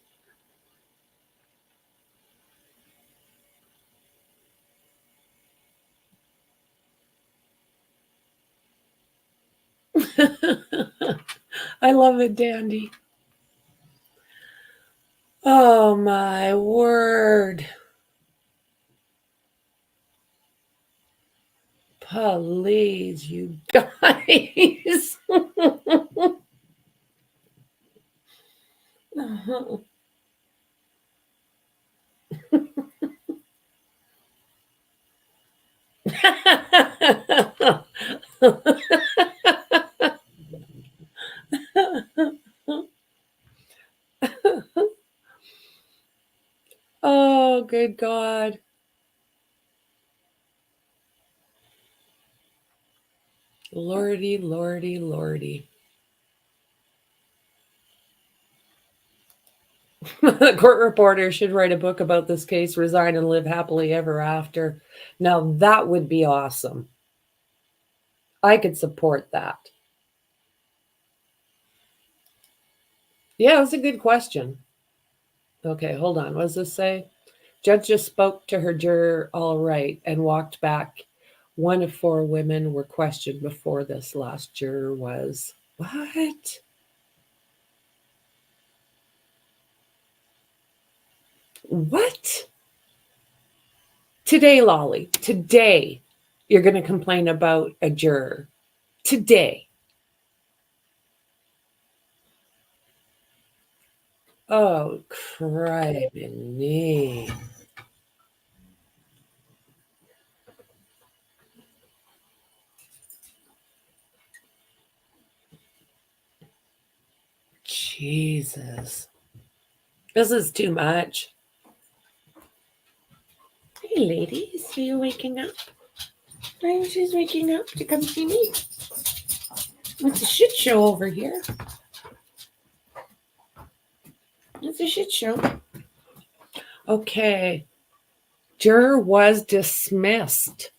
[SPEAKER 2] I love it, Dandy. Oh my word. Please, you guys. Oh, good God. Lordy, lordy, lordy. The court reporter should write a book about this case, resign and live happily ever after. Now, that would be awesome. I could support that. Yeah, that's a good question. Okay, hold on. What does this say? Judge just spoke to her juror all right and walked back. One of 4 women were questioned before this last juror was. What? What? Today, Lally, today, you're going to complain about a juror. Today. Oh, criminy. Jesus. This is too much. Hey, ladies, are you waking up? She's waking up to come see me. It's a shit show over here. It's a shit show. Okay. Juror was dismissed.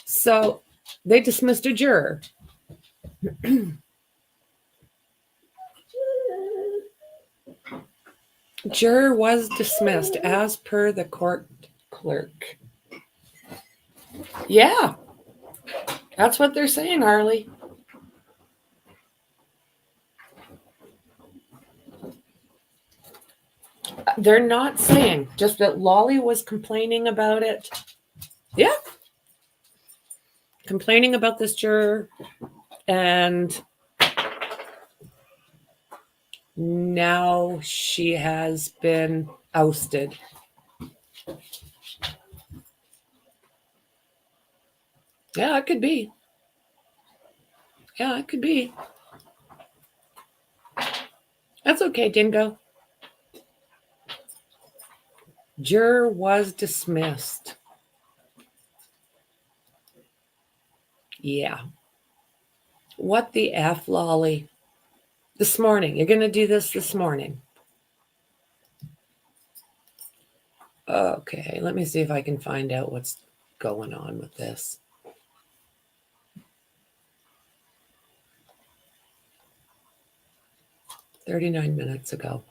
[SPEAKER 2] So they dismissed a juror. Juror was dismissed as per the court clerk. Yeah. That's what they're saying, Harley. They're not saying, just that Lally was complaining about it. Yeah. Complaining about this juror, and now she has been ousted. Yeah, it could be. Yeah, it could be. That's okay, Dingo. Juror was dismissed. Yeah. What the F, Lolly? This morning. You're going to do this morning. Okay, let me see if I can find out what's going on with this. "39 minutes ago.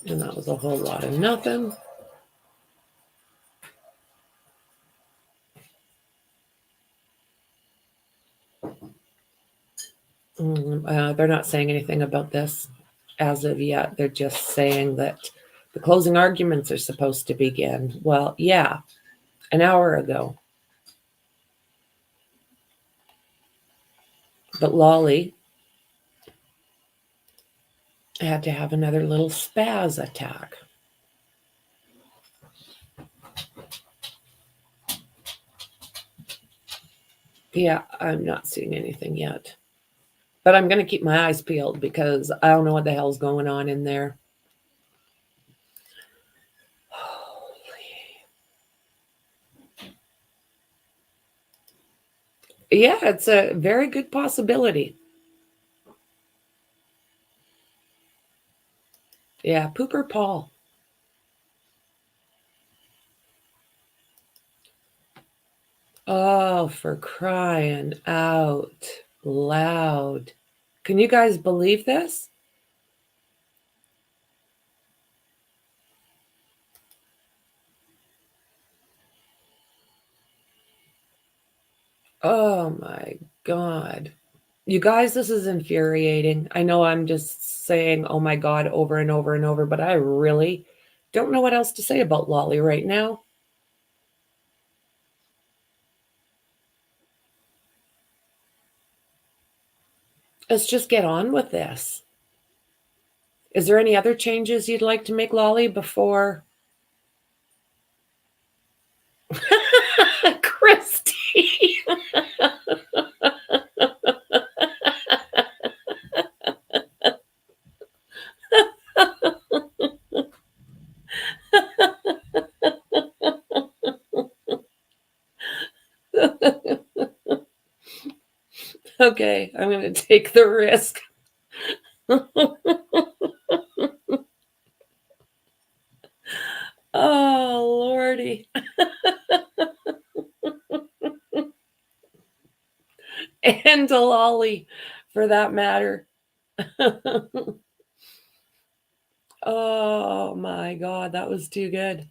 [SPEAKER 2] And that was a whole lot of nothing. They're not saying anything about this as of yet. They're just saying that the closing arguments are supposed to begin. Well, yeah, an hour ago. But Lolly had to have another little spaz attack. Yeah, I'm not seeing anything yet. But I'm going to keep my eyes peeled because I don't know what the hell's going on in there. Yeah, it's a very good possibility. Yeah, Pooper Paul. Oh, for crying out loud. Can you guys believe this? Oh my God. You guys, this is infuriating. I know I'm just saying, oh my God, over and over and over, but I really don't know what else to say about Lally right now. Let's just get on with this. Is there any other changes you'd like to make, Lally, before? Christy. Okay, I'm going to take the risk. Oh, Lordy. And to Lolly, for that matter. Oh, my God, that was too good.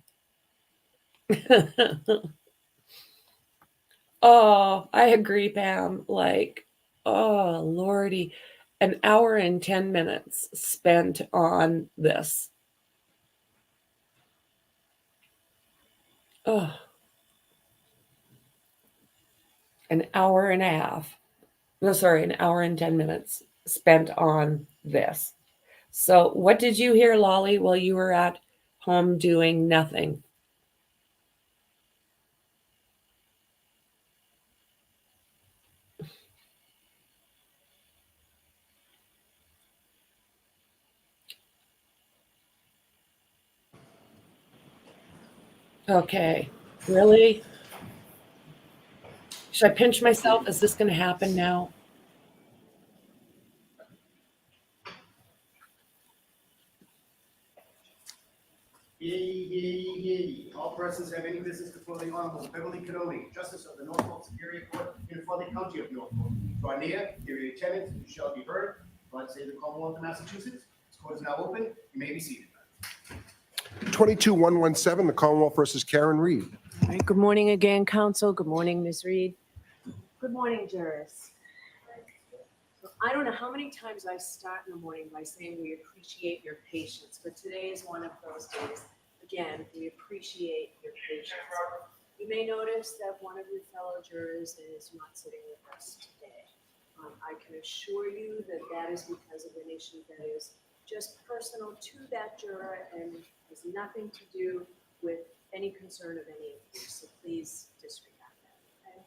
[SPEAKER 2] Oh, I agree, Pam. Like, oh, Lordy. An hour and 10 minutes spent on this. Oh, an hour and a half. No, sorry, an hour and 10 minutes spent on this. So, what did you hear, Lolly, while you were at home doing nothing? Okay, really? Should I pinch myself? Is this going to happen now?
[SPEAKER 5] Yay. All persons have any business before the Honorable Beverly Cannoni, Justice of the Norfolk Superior Court in the County of Norfolk. Draw near, give your attendance, and you shall be heard. God save the Commonwealth of Massachusetts. This court is now open. You may be seated.
[SPEAKER 6] 22-117, the Commonwealth versus Karen Reed.
[SPEAKER 4] All right, good morning again, counsel. Good morning, Ms. Reed. Good morning, jurors. I don't know how many times I start in the morning by saying we appreciate your patience, but today is one of those days. Again, we appreciate your patience. You may notice that one of your fellow jurors is not sitting with us today. I can assure you that that is because of an issue that is just personal to that juror and has nothing to do with any concern of any of you, so please disregard that, okay?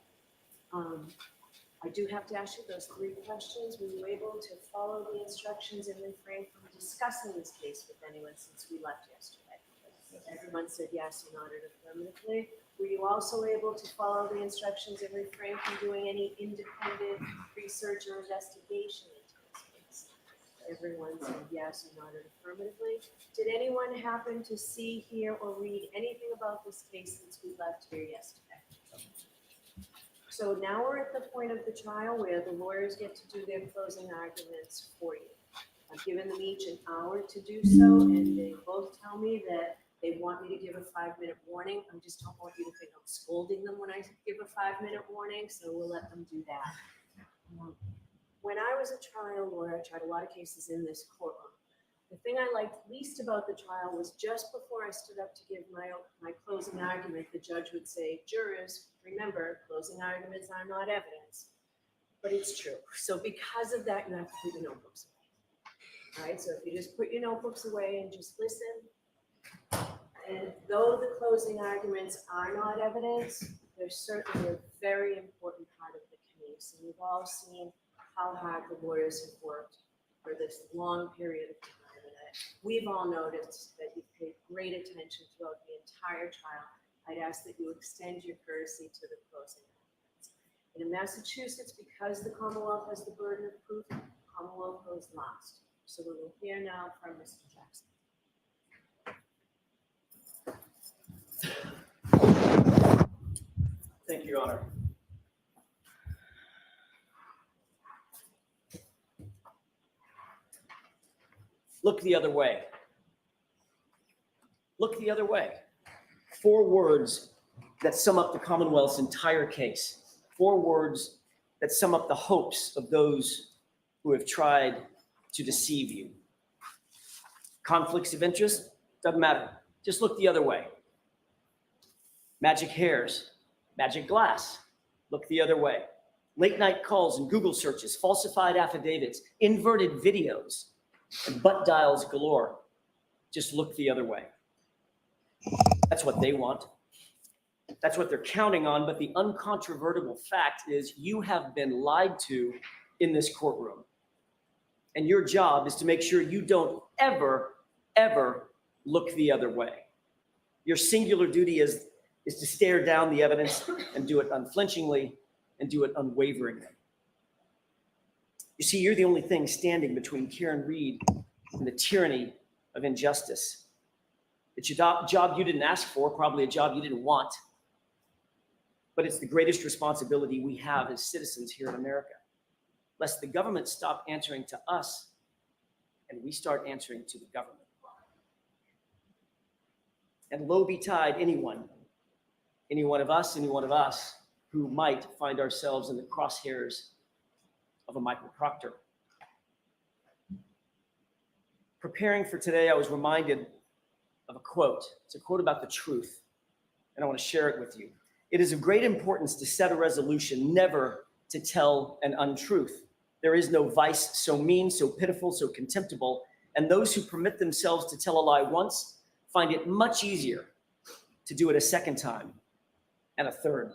[SPEAKER 4] I do have to ask you those 3 questions. Were you able to follow the instructions and refrain from discussing this case with anyone since we left yesterday? Everyone said yes and nodded affirmatively. Were you also able to follow the instructions and refrain from doing any independent research or investigation into this case? Everyone said yes and nodded affirmatively. Did anyone happen to see, hear, or read anything about this case since we left here yesterday? So now we're at the point of the trial where the lawyers get to do their closing arguments for you. I've given them each an hour to do so, and they both tell me that they want me to give a 5-minute warning. I just don't want you to think I'm scolding them when I give a 5-minute warning, so we'll let them do that. When I was a trial lawyer, I tried a lot of cases in this courtroom. The thing I liked least about the trial was just before I stood up to give my closing argument, the judge would say, jurors, remember, closing arguments are not evidence. But it's true. So because of that, you have to put your notebooks away. All right, so if you just put your notebooks away and just listen, and though the closing arguments are not evidence, they're certainly a very important part of the case. And we've all seen how hard the lawyers have worked for this long period of time. We've all noticed that you've paid great attention throughout the entire trial. I'd ask that you extend your courtesy to the closing arguments. And in Massachusetts, because the Commonwealth has the burden of proof, the Commonwealth goes last. So we will hear now from Mr. Jackson.
[SPEAKER 7] Thank you, Your Honor. Look the other way. Look the other way. 4 words that sum up the Commonwealth's entire case. 4 words that sum up the hopes of those who have tried to deceive you. Conflicts of interest? Doesn't matter. Just look the other way. Magic hairs, magic glass, look the other way. Late night calls and Google searches, falsified affidavits, inverted videos, and butt dials galore. Just look the other way. That's what they want. That's what they're counting on, but the uncontrovertible fact is you have been lied to in this courtroom. And your job is to make sure you don't ever, ever look the other way. Your singular duty is to stare down the evidence and do it unflinchingly and do it unwaveringly. You see, you're the only thing standing between Karen Reed and the tyranny of injustice. It's your job you didn't ask for, probably a job you didn't want, but it's the greatest responsibility we have as citizens here in America, lest the government stop answering to us and we start answering to the government. And woe betide any one of us who might find ourselves in the crosshairs of a Michael Proctor. Preparing for today, I was reminded of a quote. It's a quote about the truth, and I want to share it with you. It is of great importance to set a resolution never to tell an untruth. There is no vice so mean, so pitiful, so contemptible, and those who permit themselves to tell a lie once find it much easier to do it a second time and a third.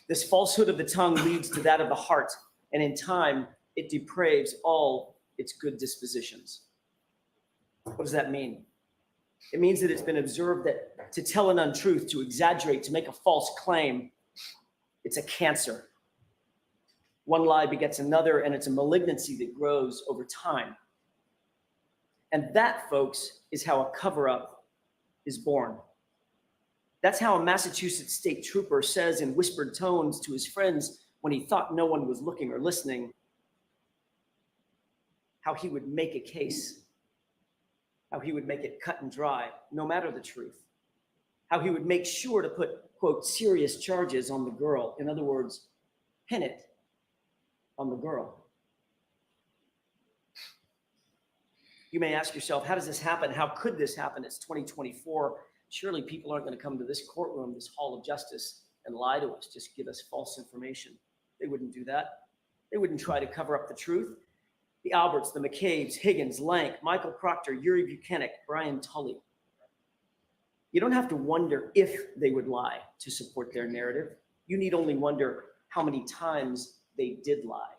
[SPEAKER 7] This falsehood of the tongue leads to that of the heart, and in time, it depraves all its good dispositions. What does that mean? It means that it's been observed that to tell an untruth, to exaggerate, to make a false claim, it's a cancer. One lie begets another, and it's a malignancy that grows over time. And that, folks, is how a cover-up is born. That's how a Massachusetts state trooper says in whispered tones to his friends when he thought no one was looking or listening, how he would make a case, how he would make it cut and dry, no matter the truth, how he would make sure to put, quote, serious charges on the girl. In other words, pin it on the girl. You may ask yourself, how does this happen? How could this happen? It's 2024. Surely people aren't going to come to this courtroom, this hall of justice, and lie to us, just give us false information. They wouldn't do that. They wouldn't try to cover up the truth. The Alberts, the McCabe's, Higgins, Lank, Michael Proctor, Yuri Buchanan, Brian Tully. You don't have to wonder if they would lie to support their narrative. You need only wonder how many times they did lie.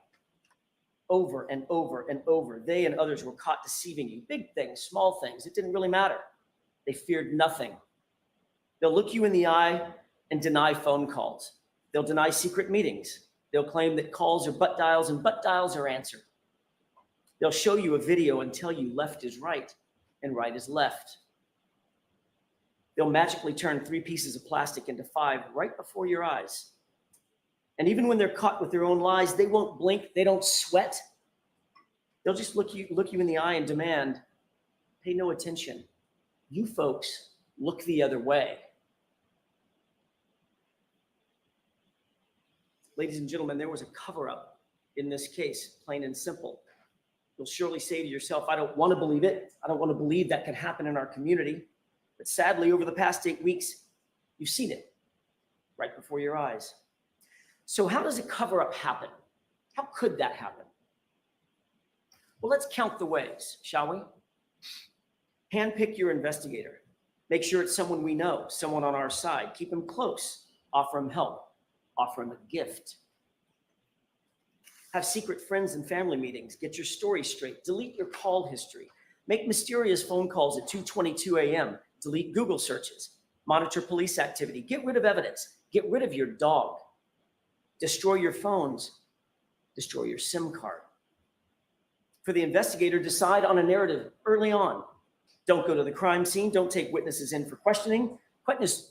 [SPEAKER 7] Over and over and over, they and others were caught deceiving you. Big things, small things, it didn't really matter. They feared nothing. They'll look you in the eye and deny phone calls. They'll deny secret meetings. They'll claim that calls are butt dials and butt dials are answered. They'll show you a video and tell you left is right and right is left. They'll magically turn 3 pieces of plastic into 5 right before your eyes. And even when they're caught with their own lies, they won't blink, they don't sweat. They'll just look you in the eye and demand, pay no attention. You folks look the other way. Ladies and gentlemen, there was a cover-up in this case, plain and simple. You'll surely say to yourself, I don't want to believe it. I don't want to believe that can happen in our community. But sadly, over the past 8 weeks, you've seen it right before your eyes. So how does a cover-up happen? How could that happen? Well, let's count the ways, shall we? Handpick your investigator. Make sure it's someone we know, someone on our side. Keep him close. Offer him help. Offer him a gift. Have secret friends and family meetings. Get your story straight. Delete your call history. Make mysterious phone calls at 2:22 a.m. Delete Google searches. Monitor police activity. Get rid of evidence. Get rid of your dog. Destroy your phones. Destroy your SIM card. For the investigator, decide on a narrative early on. Don't go to the crime scene. Don't take witnesses in for questioning.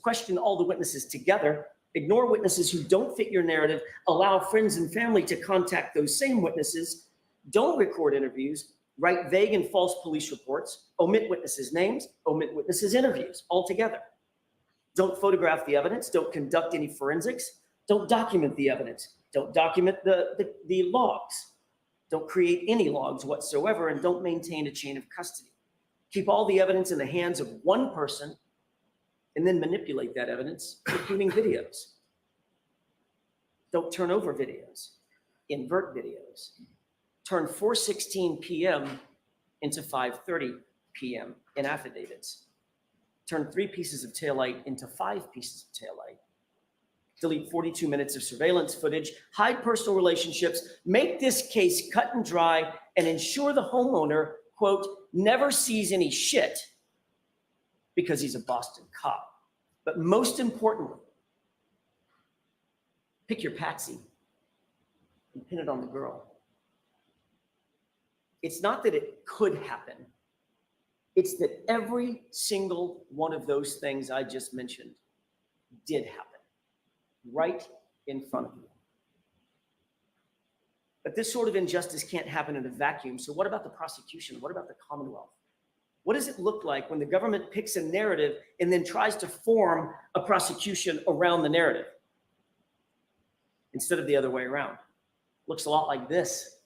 [SPEAKER 7] Question all the witnesses together. Ignore witnesses who don't fit your narrative. Allow friends and family to contact those same witnesses. Don't record interviews. Write vague and false police reports. Omit witnesses' names. Omit witnesses' interviews altogether. Don't photograph the evidence. Don't conduct any forensics. Don't document the evidence. Don't document the logs. Don't create any logs whatsoever, and don't maintain a chain of custody. Keep all the evidence in the hands of one person and then manipulate that evidence, including videos. Don't turn over videos. Invert videos. Turn 4:16 p.m. into 5:30 p.m. in affidavits. Turn 3 pieces of taillight into 5 pieces of taillight. Delete 42 minutes of surveillance footage, hide personal relationships, make this case cut and dry, and ensure the homeowner, quote, never sees any shit because he's a Boston cop. But most importantly, pick your patsy and pin it on the girl. It's not that it could happen. It's that every single one of those things I just mentioned did happen right in front of you. But this sort of injustice can't happen in a vacuum. So what about the prosecution? What about the Commonwealth? What does it look like when the government picks a narrative and then tries to form a prosecution around the narrative instead of the other way around? Looks a lot like this.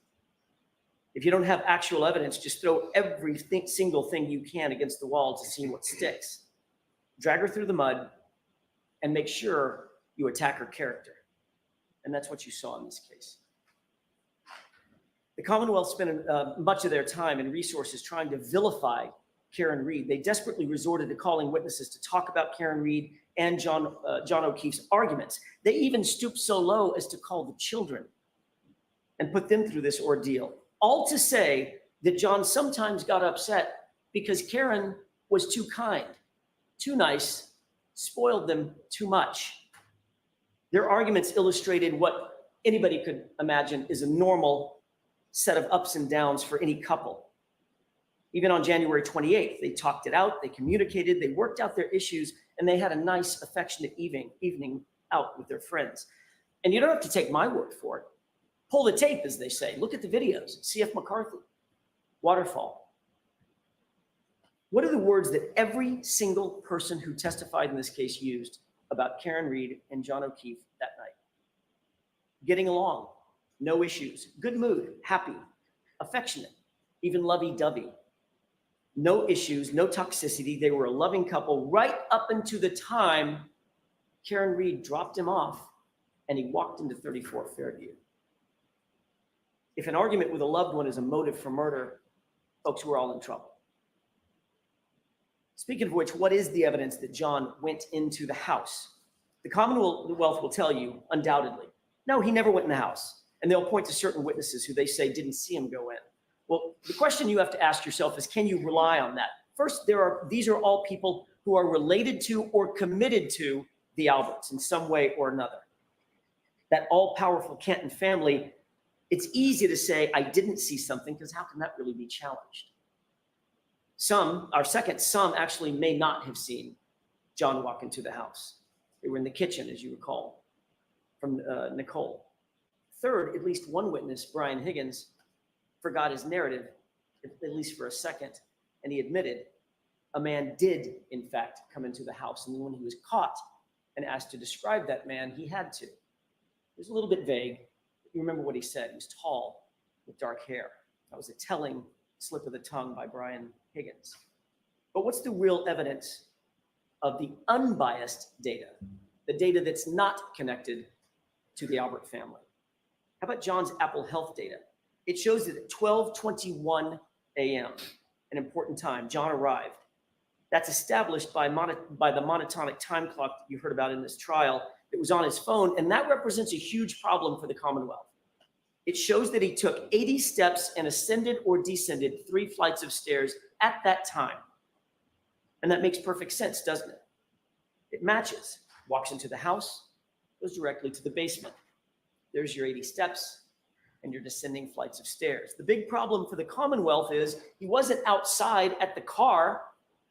[SPEAKER 7] If you don't have actual evidence, just throw every single thing you can against the wall to see what sticks. Drag her through the mud and make sure you attack her character. And that's what you saw in this case. The Commonwealth spent much of their time and resources trying to vilify Karen Read. They desperately resorted to calling witnesses to talk about Karen Read and John O'Keefe's arguments. They even stooped so low as to call the children and put them through this ordeal. All to say that John sometimes got upset because Karen was too kind, too nice, spoiled them too much. Their arguments illustrated what anybody could imagine is a normal set of ups and downs for any couple. Even on January 28th, they talked it out, they communicated, they worked out their issues, and they had a nice, affectionate evening out with their friends. And you don't have to take my word for it. Pull the tape, as they say. Look at the videos. C.F. McCarthy, Waterfall. What are the words that every single person who testified in this case used about Karen Read and John O'Keefe that night? Getting along, no issues, good mood, happy, affectionate, even lovey-dovey. No issues, no toxicity. They were a loving couple right up into the time Karen Read dropped him off and he walked into 34 Fairview. If an argument with a loved one is a motive for murder, folks, we're all in trouble. Speaking of which, what is the evidence that John went into the house? The Commonwealth will tell you, undoubtedly, no, he never went in the house. And they'll point to certain witnesses who they say didn't see him go in. Well, the question you have to ask yourself is, can you rely on that? First, these are all people who are related to or committed to the Alberts in some way or another. That all-powerful Canton family, it's easy to say, I didn't see something, because how can that really be challenged? Some actually may not have seen John walk into the house. They were in the kitchen, as you recall, from Nicole. Third, at least one witness, Brian Higgins, forgot his narrative, at least for a second, and he admitted a man did, in fact, come into the house. And when he was caught and asked to describe that man, he had to. It was a little bit vague. You remember what he said. He was tall with dark hair. That was a telling slip of the tongue by Brian Higgins. But what's the real evidence of the unbiased data, the data that's not connected to the Albert family? How about John's Apple Health data? It shows that at 12:21 a.m., an important time, John arrived. That's established by the monotonic time clock that you heard about in this trial that was on his phone, and that represents a huge problem for the Commonwealth. It shows that he took 80 steps and ascended or descended 3 flights of stairs at that time. And that makes perfect sense, doesn't it? It matches. Walks into the house, goes directly to the basement. There's your 80 steps and your descending flights of stairs. The big problem for the Commonwealth is he wasn't outside at the car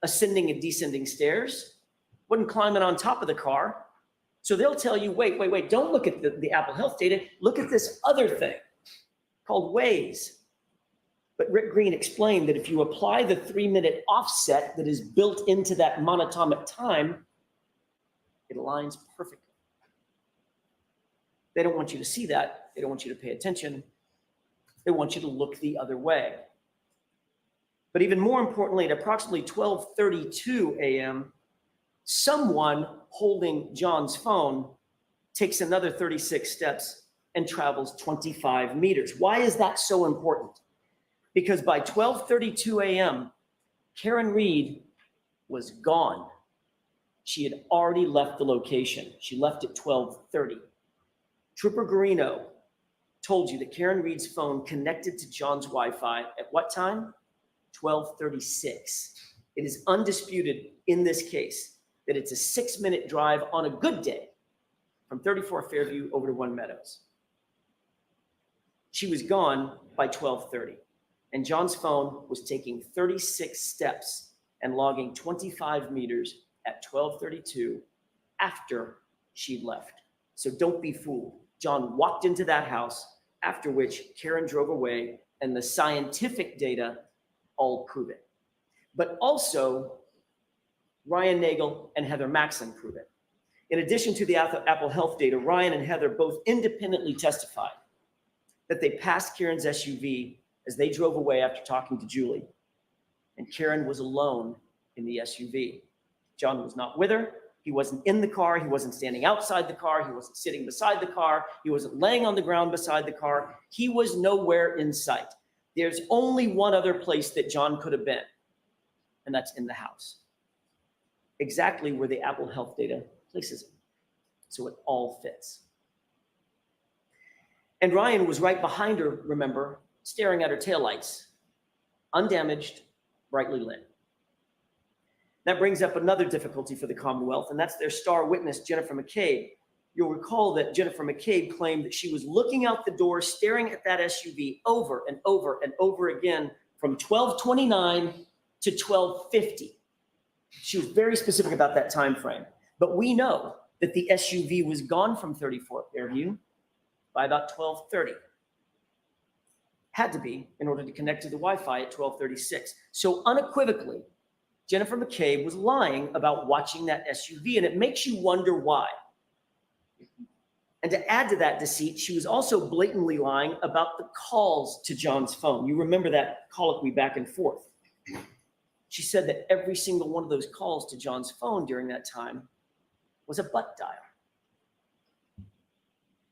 [SPEAKER 7] ascending and descending stairs, wasn't climbing on top of the car. So they'll tell you, wait, don't look at the Apple Health data, look at this other thing called Waze. But Rick Green explained that if you apply the 3-minute offset that is built into that monotonic time, it aligns perfectly. They don't want you to see that. They don't want you to pay attention. They want you to look the other way. But even more importantly, at approximately 12:32 a.m., someone holding John's phone takes another 36 steps and travels 25 meters. Why is that so important? Because by 12:32 a.m., Karen Reed was gone. She had already left the location. She left at 12:30. Trooper Garino told you that Karen Reed's phone connected to John's Wi-Fi at what time? 12:36. It is undisputed in this case that it's a 6-minute drive on a good day from 34 Fairview over to One Meadows. She was gone by 12:30, and John's phone was taking 36 steps and logging 25 meters at 12:32 after she'd left. So don't be fooled. John walked into that house, after which Karen drove away, and the scientific data all prove it. But also, Ryan Nagel and Heather Maxson prove it. In addition to the Apple Health data, Ryan and Heather both independently testified that they passed Karen's SUV as they drove away after talking to Julie, and Karen was alone in the SUV. John was not with her. He wasn't in the car. He wasn't standing outside the car. He wasn't sitting beside the car. He wasn't laying on the ground beside the car. He was nowhere in sight. There's only one other place that John could have been, and that's in the house. Exactly where the Apple Health data places him. So it all fits. And Ryan was right behind her, remember, staring at her taillights, undamaged, brightly lit. That brings up another difficulty for the Commonwealth, and that's their star witness, Jennifer McCabe. You'll recall that Jennifer McCabe claimed that she was looking out the door, staring at that SUV over and over and over again from 12:29 to 12:50. She was very specific about that time frame. But we know that the SUV was gone from 34 Fairview by about 12:30. Had to be in order to connect to the Wi-Fi at 12:36. So unequivocally, Jennifer McCabe was lying about watching that SUV, and it makes you wonder why. And to add to that deceit, she was also blatantly lying about the calls to John's phone. You remember that colloquy back and forth. She said that every single one of those calls to John's phone during that time was a butt dial.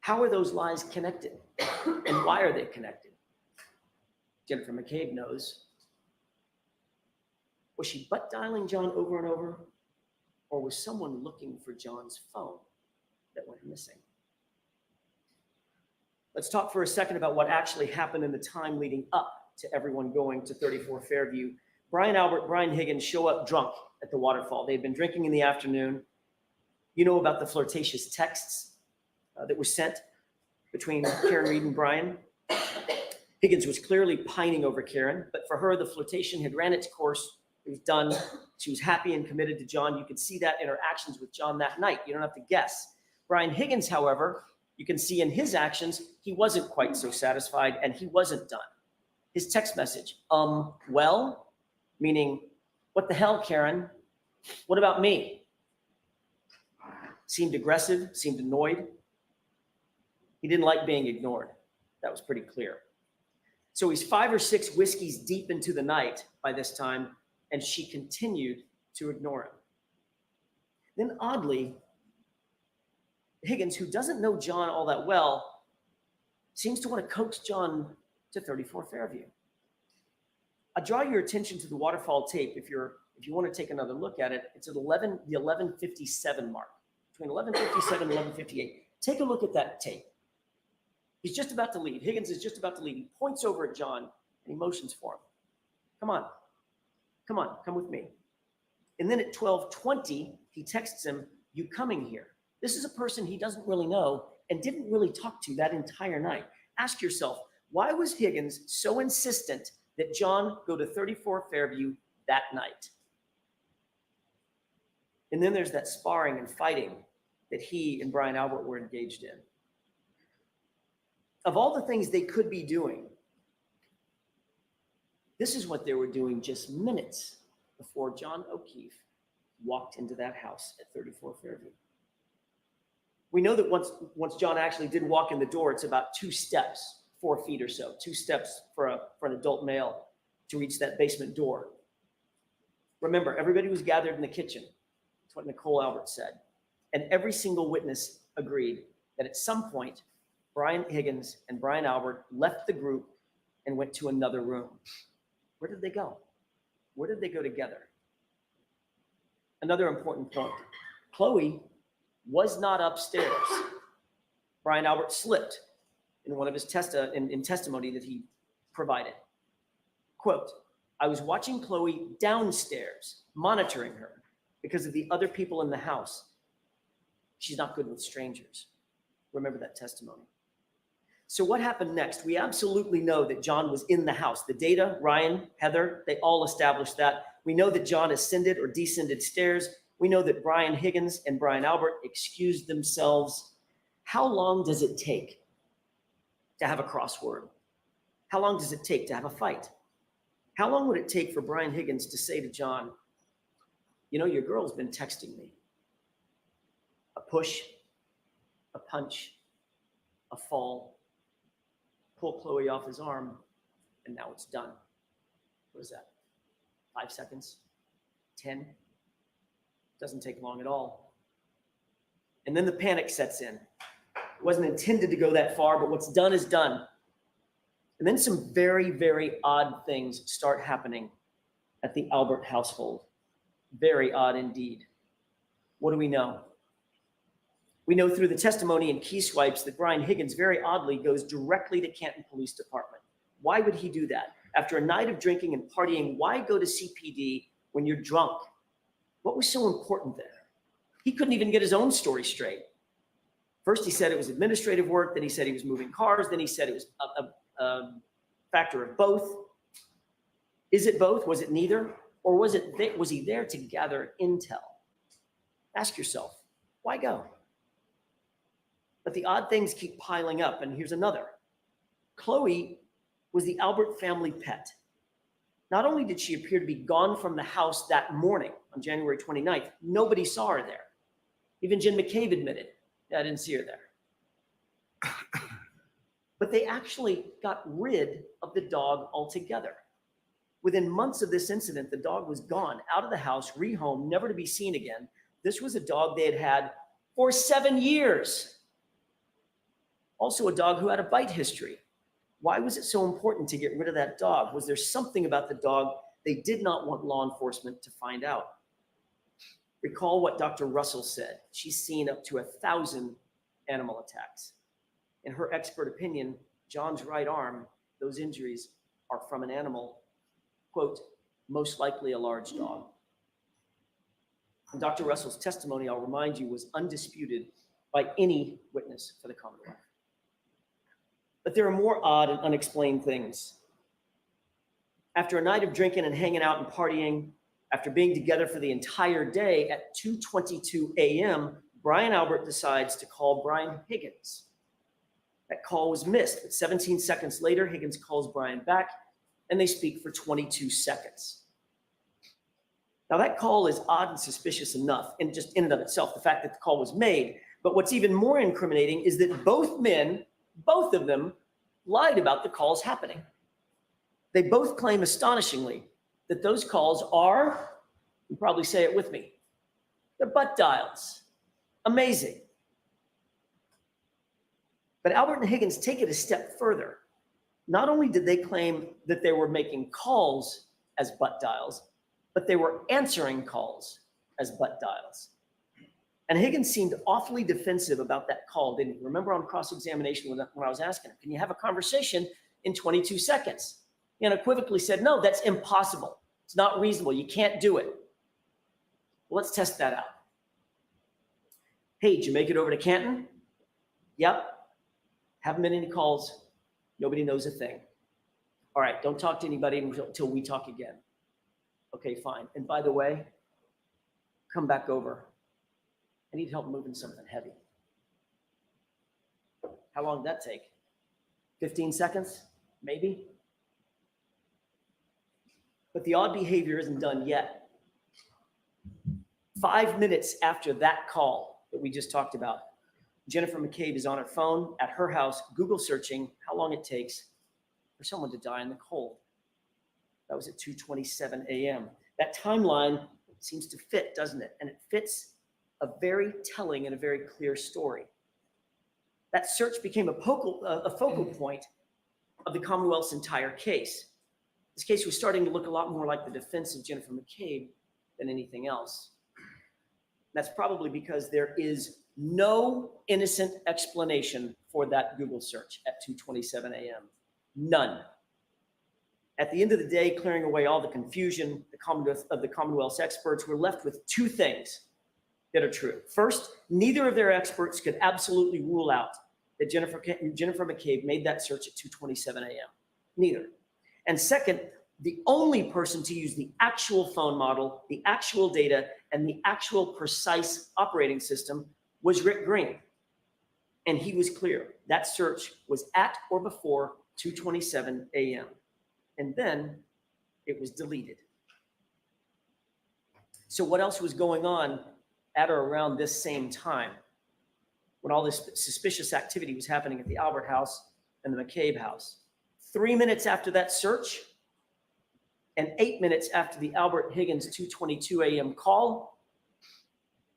[SPEAKER 7] How are those lies connected? And why are they connected? Jennifer McCabe knows. Was she butt dialing John over and over? Or was someone looking for John's phone that went missing? Let's talk for a second about what actually happened in the time leading up to everyone going to 34 Fairview. Brian Albert, Brian Higgins show up drunk at the waterfall. They'd been drinking in the afternoon. You know about the flirtatious texts that were sent between Karen Reed and Brian. Higgins was clearly pining over Karen, but for her, the flirtation had ran its course. It was done. She was happy and committed to John. You could see that in her actions with John that night. You don't have to guess. Brian Higgins, however, you can see in his actions, he wasn't quite so satisfied and he wasn't done. His text message, well, meaning, what the hell, Karen? What about me? Seemed aggressive, seemed annoyed. He didn't like being ignored. That was pretty clear. So he's 5 or 6 whiskeys deep into the night by this time, and she continued to ignore him. Then oddly, Higgins, who doesn't know John all that well, seems to want to coax John to 34 Fairview. I draw your attention to the waterfall tape if you want to take another look at it. It's at the 11:57 mark, between 11:57 and 11:58. Take a look at that tape. He's just about to leave. Higgins is just about to leave. He points over at John and he motions for him. Come on, come with me. And then at 12:20, he texts him, you coming here? This is a person he doesn't really know and didn't really talk to that entire night. Ask yourself, why was Higgins so insistent that John go to 34 Fairview that night? And then there's that sparring and fighting that he and Brian Albert were engaged in. Of all the things they could be doing, this is what they were doing just minutes before John O'Keefe walked into that house at 34 Fairview. We know that once John actually did walk in the door, it's about 2 steps, 4 feet or so, 2 steps for an adult male to reach that basement door. Remember, everybody was gathered in the kitchen. That's what Nicole Albert said. And every single witness agreed that at some point, Brian Higgins and Brian Albert left the group and went to another room. Where did they go? Where did they go together? Another important point. Chloe was not upstairs. Brian Albert slipped in one of his testimony that he provided. Quote, I was watching Chloe downstairs, monitoring her because of the other people in the house. She's not good with strangers. Remember that testimony. So what happened next? We absolutely know that John was in the house. The data, Ryan, Heather, they all established that. We know that John ascended or descended stairs. We know that Brian Higgins and Brian Albert excused themselves. How long does it take to have a crossword? How long does it take to have a fight? How long would it take for Brian Higgins to say to John, you know, your girl's been texting me. A push, a punch, a fall, pull Chloe off his arm, and now it's done. What is that? 5 seconds? 10? Doesn't take long at all. And then the panic sets in. It wasn't intended to go that far, but what's done is done. And then some very, very odd things start happening at the Albert household. Very odd indeed. What do we know? We know through the testimony and key swipes that Brian Higgins very oddly goes directly to Canton Police Department. Why would he do that? After a night of drinking and partying, why go to CPD when you're drunk? What was so important there? He couldn't even get his own story straight. First, he said it was administrative work. Then he said he was moving cars. Then he said it was a factor of both. Is it both? Was it neither? Or was he there to gather intel? Ask yourself, why go? But the odd things keep piling up, and here's another. Chloe was the Albert family pet. Not only did she appear to be gone from the house that morning on January 29th, nobody saw her there. Even Jen McCabe admitted, yeah, I didn't see her there. But they actually got rid of the dog altogether. Within months of this incident, the dog was gone, out of the house, rehomed, never to be seen again. This was a dog they had had for 7 years. Also a dog who had a bite history. Why was it so important to get rid of that dog? Was there something about the dog they did not want law enforcement to find out? Recall what Dr. Russell said. She's seen up to 1,000 animal attacks. In her expert opinion, John's right arm, those injuries are from an animal, quote, most likely a large dog. And Dr. Russell's testimony, I'll remind you, was undisputed by any witness for the Commonwealth. But there are more odd and unexplained things. After a night of drinking and hanging out and partying, after being together for the entire day at 2:22 a.m., Brian Albert decides to call Brian Higgins. That call was missed, but 17 seconds later, Higgins calls Brian back, and they speak for 22 seconds. Now, that call is odd and suspicious enough, and just in and of itself, the fact that the call was made. But what's even more incriminating is that both men, both of them, lied about the calls happening. They both claim astonishingly that those calls are, you probably say it with me, they're butt dials. Amazing. But Albert and Higgins take it a step further. Not only did they claim that they were making calls as butt dials, but they were answering calls as butt dials. And Higgins seemed awfully defensive about that call, didn't he? Remember on cross-examination when I was asking him, can you have a conversation in 22 seconds? He unequivocally said, no, that's impossible. It's not reasonable. You can't do it. Well, let's test that out. Hey, did you make it over to Canton? Yep. Haven't been any calls. Nobody knows a thing. All right, don't talk to anybody until we talk again. Okay, fine. And by the way, come back over. I need help moving something heavy. How long did that take? 15 seconds? Maybe? But the odd behavior isn't done yet. 5 minutes after that call that we just talked about, Jennifer McCabe is on her phone at her house, Google searching how long it takes for someone to die in the cold. That was at 2:27 a.m. That timeline seems to fit, doesn't it? And it fits a very telling and a very clear story. That search became a focal point of the Commonwealth's entire case. This case was starting to look a lot more like the defense of Jennifer McCabe than anything else. That's probably because there is no innocent explanation for that Google search at 2:27 a.m. None. At the end of the day, clearing away all the confusion, the Commonwealth's experts were left with two things that are true. First, neither of their experts could absolutely rule out that Jennifer McCabe made that search at 2:27 a.m. Neither. And second, the only person to use the actual phone model, the actual data, and the actual precise operating system was Rick Green. And he was clear. That search was at or before 2:27 a.m. And then it was deleted. So what else was going on at or around this same time when all this suspicious activity was happening at the Albert house and the McCabe house? 3 minutes after that search and 8 minutes after the Albert Higgins 2:22 a.m. call,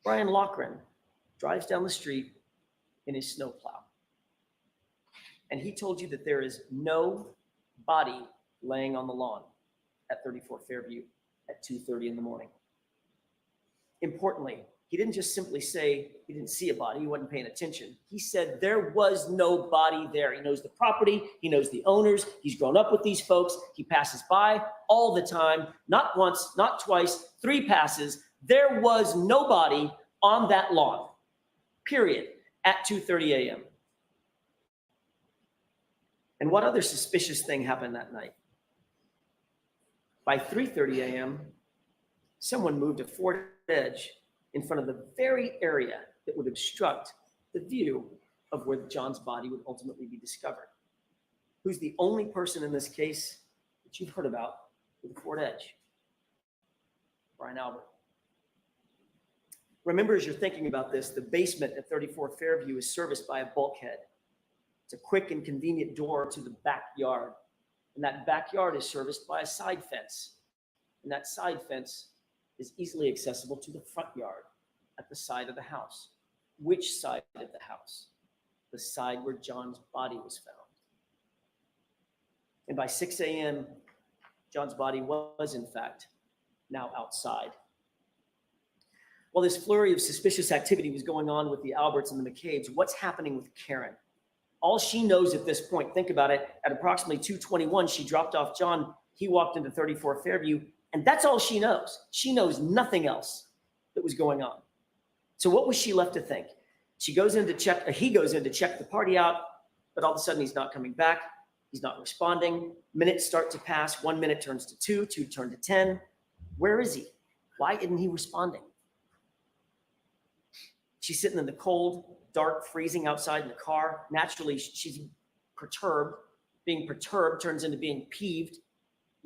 [SPEAKER 7] Brian Loughran drives down the street in his snowplow. And he told you that there is no body laying on the lawn at 34 Fairview at 2:30 in the morning. Importantly, he didn't just simply say he didn't see a body, he wasn't paying attention. He said there was no body there. He knows the property, he knows the owners, he's grown up with these folks, he passes by all the time, not once, not twice, 3 passes. There was nobody on that lawn, period, at 2:30 a.m. And what other suspicious thing happened that night? By 3:30 a.m., someone moved a Ford Edge in front of the very area that would obstruct the view of where John's body would ultimately be discovered. Who's the only person in this case that you've heard about with a Ford Edge? Brian Albert. Remember, as you're thinking about this, the basement at 34 Fairview is serviced by a bulkhead. It's a quick and convenient door to the backyard. And that backyard is serviced by a side fence. And that side fence is easily accessible to the front yard at the side of the house. Which side of the house? The side where John's body was found. And by 6 a.m., John's body was, in fact, now outside. While this flurry of suspicious activity was going on with the Alberts and the McCabes, what's happening with Karen? All she knows at this point, think about it, at approximately 2:21, she dropped off John. He walked into 34 Fairview, and that's all she knows. She knows nothing else that was going on. So what was she left to think? He goes in to check the party out, but all of a sudden he's not coming back. He's not responding. Minutes start to pass. 1 minute turns to 2, 2 turn to 10. Where is he? Why isn't he responding? She's sitting in the cold, dark, freezing outside in the car. Naturally, she's perturbed. Being perturbed turns into being peeved.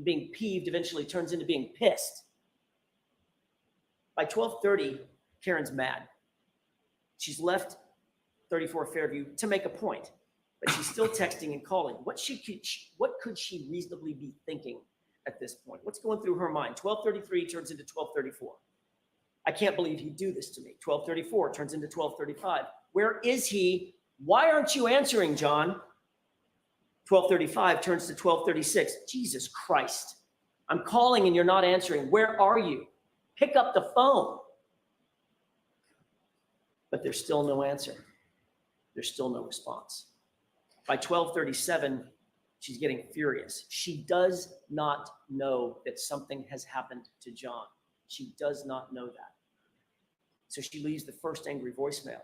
[SPEAKER 7] Being peeved eventually turns into being pissed. By 12:30, Karen's mad. She's left 34 Fairview to make a point, but she's still texting and calling. What could she reasonably be thinking at this point? What's going through her mind? 12:33 turns into 12:34. I can't believe he'd do this to me. 12:34 turns into 12:35. Where is he? Why aren't you answering, John? 12:35 turns to 12:36. Jesus Christ. I'm calling and you're not answering. Where are you? Pick up the phone. But there's still no answer. There's still no response. By 12:37, she's getting furious. She does not know that something has happened to John. She does not know that. So she leaves the first angry voicemail.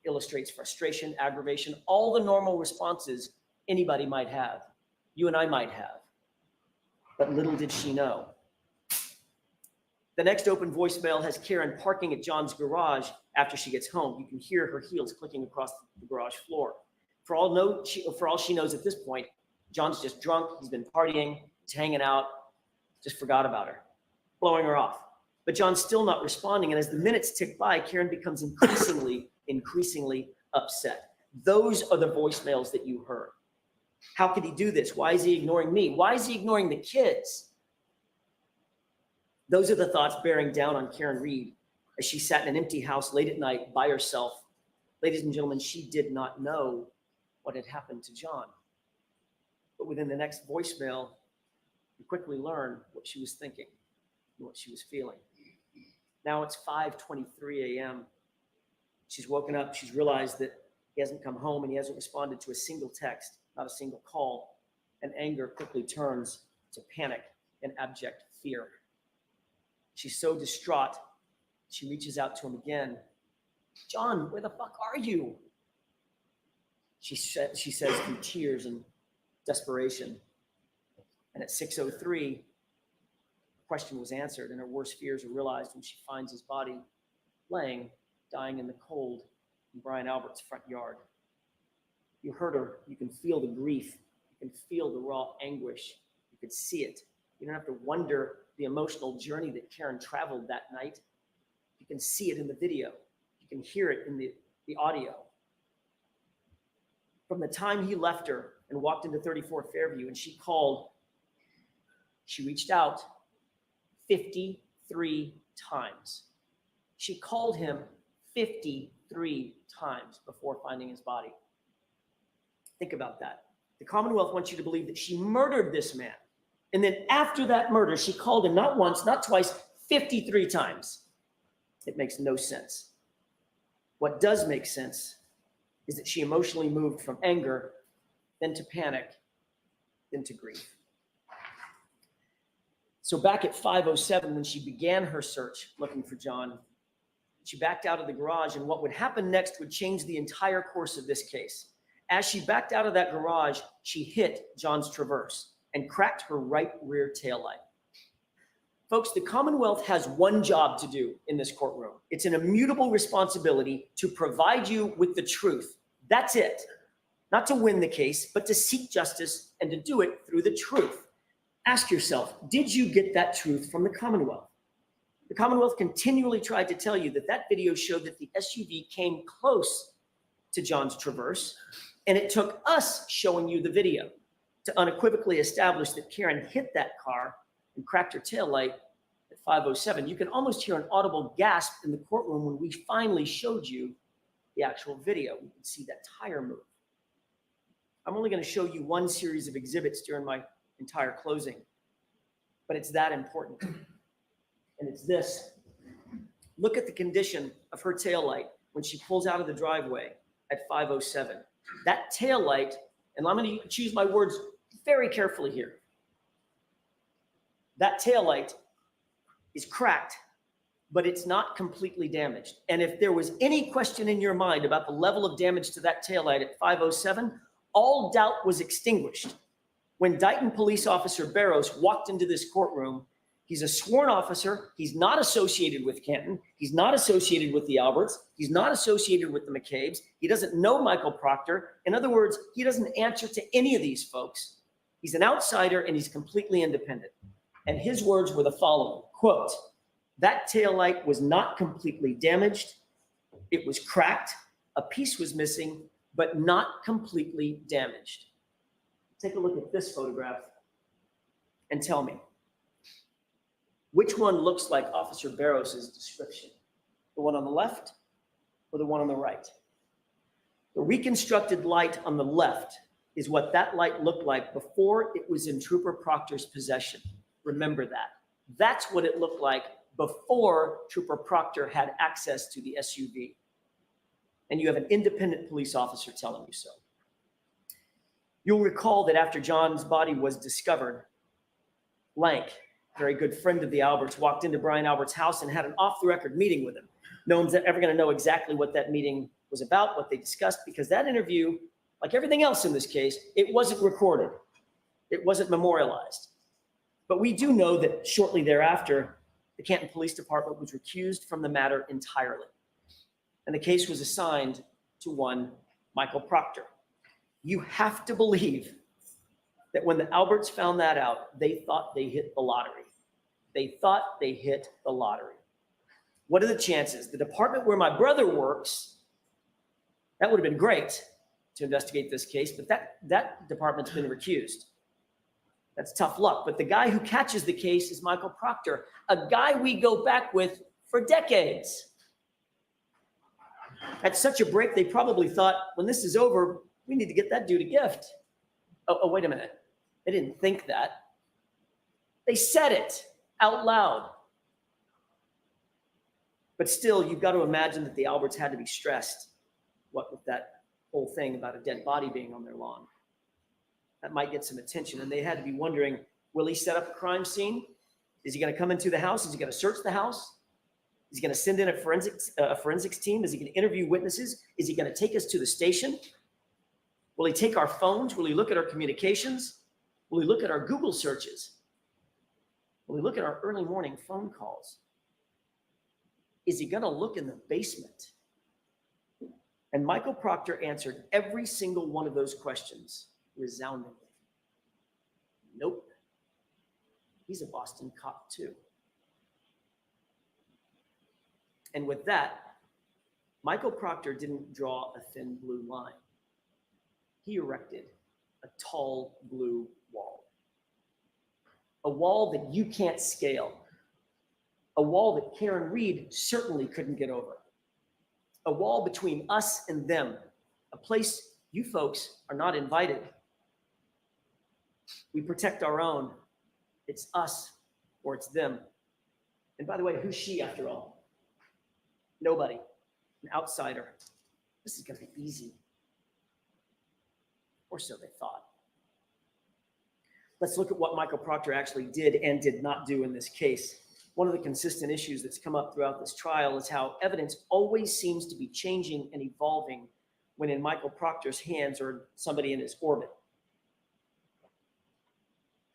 [SPEAKER 7] Illustrates frustration, aggravation, all the normal responses anybody might have, you and I might have. But little did she know. The next open voicemail has Karen parking at John's garage after she gets home. You can hear her heels clicking across the garage floor. For all she knows at this point, John's just drunk, he's been partying, he's hanging out, just forgot about her, blowing her off. But John's still not responding, and as the minutes tick by, Karen becomes increasingly increasingly upset. Those are the voicemails that you heard. How could he do this? Why is he ignoring me? Why is he ignoring the kids? Those are the thoughts bearing down on Karen Reed as she sat in an empty house late at night by herself. Ladies and gentlemen, she did not know what had happened to John. But within the next voicemail, you quickly learn what she was thinking and what she was feeling. Now it's 5:23 a.m. She's woken up. She's realized that he hasn't come home and he hasn't responded to a single text, not a single call. And anger quickly turns to panic and abject fear. She's so distraught, she reaches out to him again. John, where the fuck are you? She says through tears and desperation. And at 6:03, the question was answered and her worst fears are realized when she finds his body laying, dying in the cold in Brian Albert's front yard. You heard her. You can feel the grief. You can feel the raw anguish. You could see it. You don't have to wonder the emotional journey that Karen traveled that night. You can see it in the video. You can hear it in the audio. From the time he left her and walked into 34 Fairview and she called, she reached out 53 times. She called him 53 times before finding his body. Think about that. The Commonwealth wants you to believe that she murdered this man. And then after that murder, she called him not once, not twice, 53 times. It makes no sense. What does make sense is that she emotionally moved from anger, then to panic, then to grief. So back at 5:07, when she began her search looking for John, she backed out of the garage, and what would happen next would change the entire course of this case. As she backed out of that garage, she hit John's Traverse and cracked her right rear taillight. Folks, the Commonwealth has one job to do in this courtroom. It's an immutable responsibility to provide you with the truth. That's it. Not to win the case, but to seek justice and to do it through the truth. Ask yourself, did you get that truth from the Commonwealth? The Commonwealth continually tried to tell you that that video showed that the SUV came close to John's Traverse, and it took us showing you the video to unequivocally establish that Karen hit that car and cracked her taillight at 5:07. You can almost hear an audible gasp in the courtroom when we finally showed you the actual video. We could see that tire move. I'm only going to show you one series of exhibits during my entire closing, but it's that important. And it's this. Look at the condition of her taillight when she pulls out of the driveway at 5:07. That taillight, and I'm going to choose my words very carefully here. That taillight is cracked, but it's not completely damaged. And if there was any question in your mind about the level of damage to that taillight at 5:07, all doubt was extinguished when Dighton Police Officer Barrows walked into this courtroom. He's a sworn officer. He's not associated with Canton. He's not associated with the Alberts. He's not associated with the McCabe's. He doesn't know Michael Proctor. In other words, he doesn't answer to any of these folks. He's an outsider and he's completely independent. And his words were the following, quote, "That taillight was not completely damaged. It was cracked. A piece was missing, but not completely damaged." Take a look at this photograph and tell me, which one looks like Officer Barrows' description? The one on the left or the one on the right? The reconstructed light on the left is what that light looked like before it was in Trooper Proctor's possession. Remember that. That's what it looked like before Trooper Proctor had access to the SUV. And you have an independent police officer telling you so. You'll recall that after John's body was discovered, Lank, a very good friend of the Alberts, walked into Brian Albert's house and had an off-the-record meeting with him. No one's ever going to know exactly what that meeting was about, what they discussed, because that interview, like everything else in this case, it wasn't recorded. It wasn't memorialized. But we do know that shortly thereafter, the Canton Police Department was recused from the matter entirely. And the case was assigned to one Michael Proctor. You have to believe that when the Alberts found that out, they thought they hit the lottery. They thought they hit the lottery. What are the chances? The department where my brother works That would have been great to investigate this case, but that department's been recused. That's tough luck. But the guy who catches the case is Michael Proctor, a guy we go back with for decades. At such a break, they probably thought, when this is over, we need to get that dude a gift. Oh, wait a minute. They didn't think that. They said it out loud. But still, you've got to imagine that the Alberts had to be stressed, what with that whole thing about a dead body being on their lawn. That might get some attention. And they had to be wondering, will he set up a crime scene? Is he going to come into the house? Is he going to search the house? Is he going to send in a forensics team? Is he going to interview witnesses? Is he going to take us to the station? Will he take our phones? Will he look at our communications? Will he look at our Google searches? Will he look at our early morning phone calls? Is he going to look in the basement? And Michael Proctor answered every single one of those questions resoundingly. Nope. He's a Boston cop too. And with that, Michael Proctor didn't draw a thin blue line. He erected a tall blue wall. A wall that you can't scale. A wall that Karen Reed certainly couldn't get over. A wall between us and them. A place you folks are not invited. We protect our own. It's us or it's them. And by the way, who's she after all? Nobody. An outsider. This is going to be easy. Or so they thought. Let's look at what Michael Proctor actually did and did not do in this case. One of the consistent issues that's come up throughout this trial is how evidence always seems to be changing and evolving when in Michael Proctor's hands or somebody in his orbit.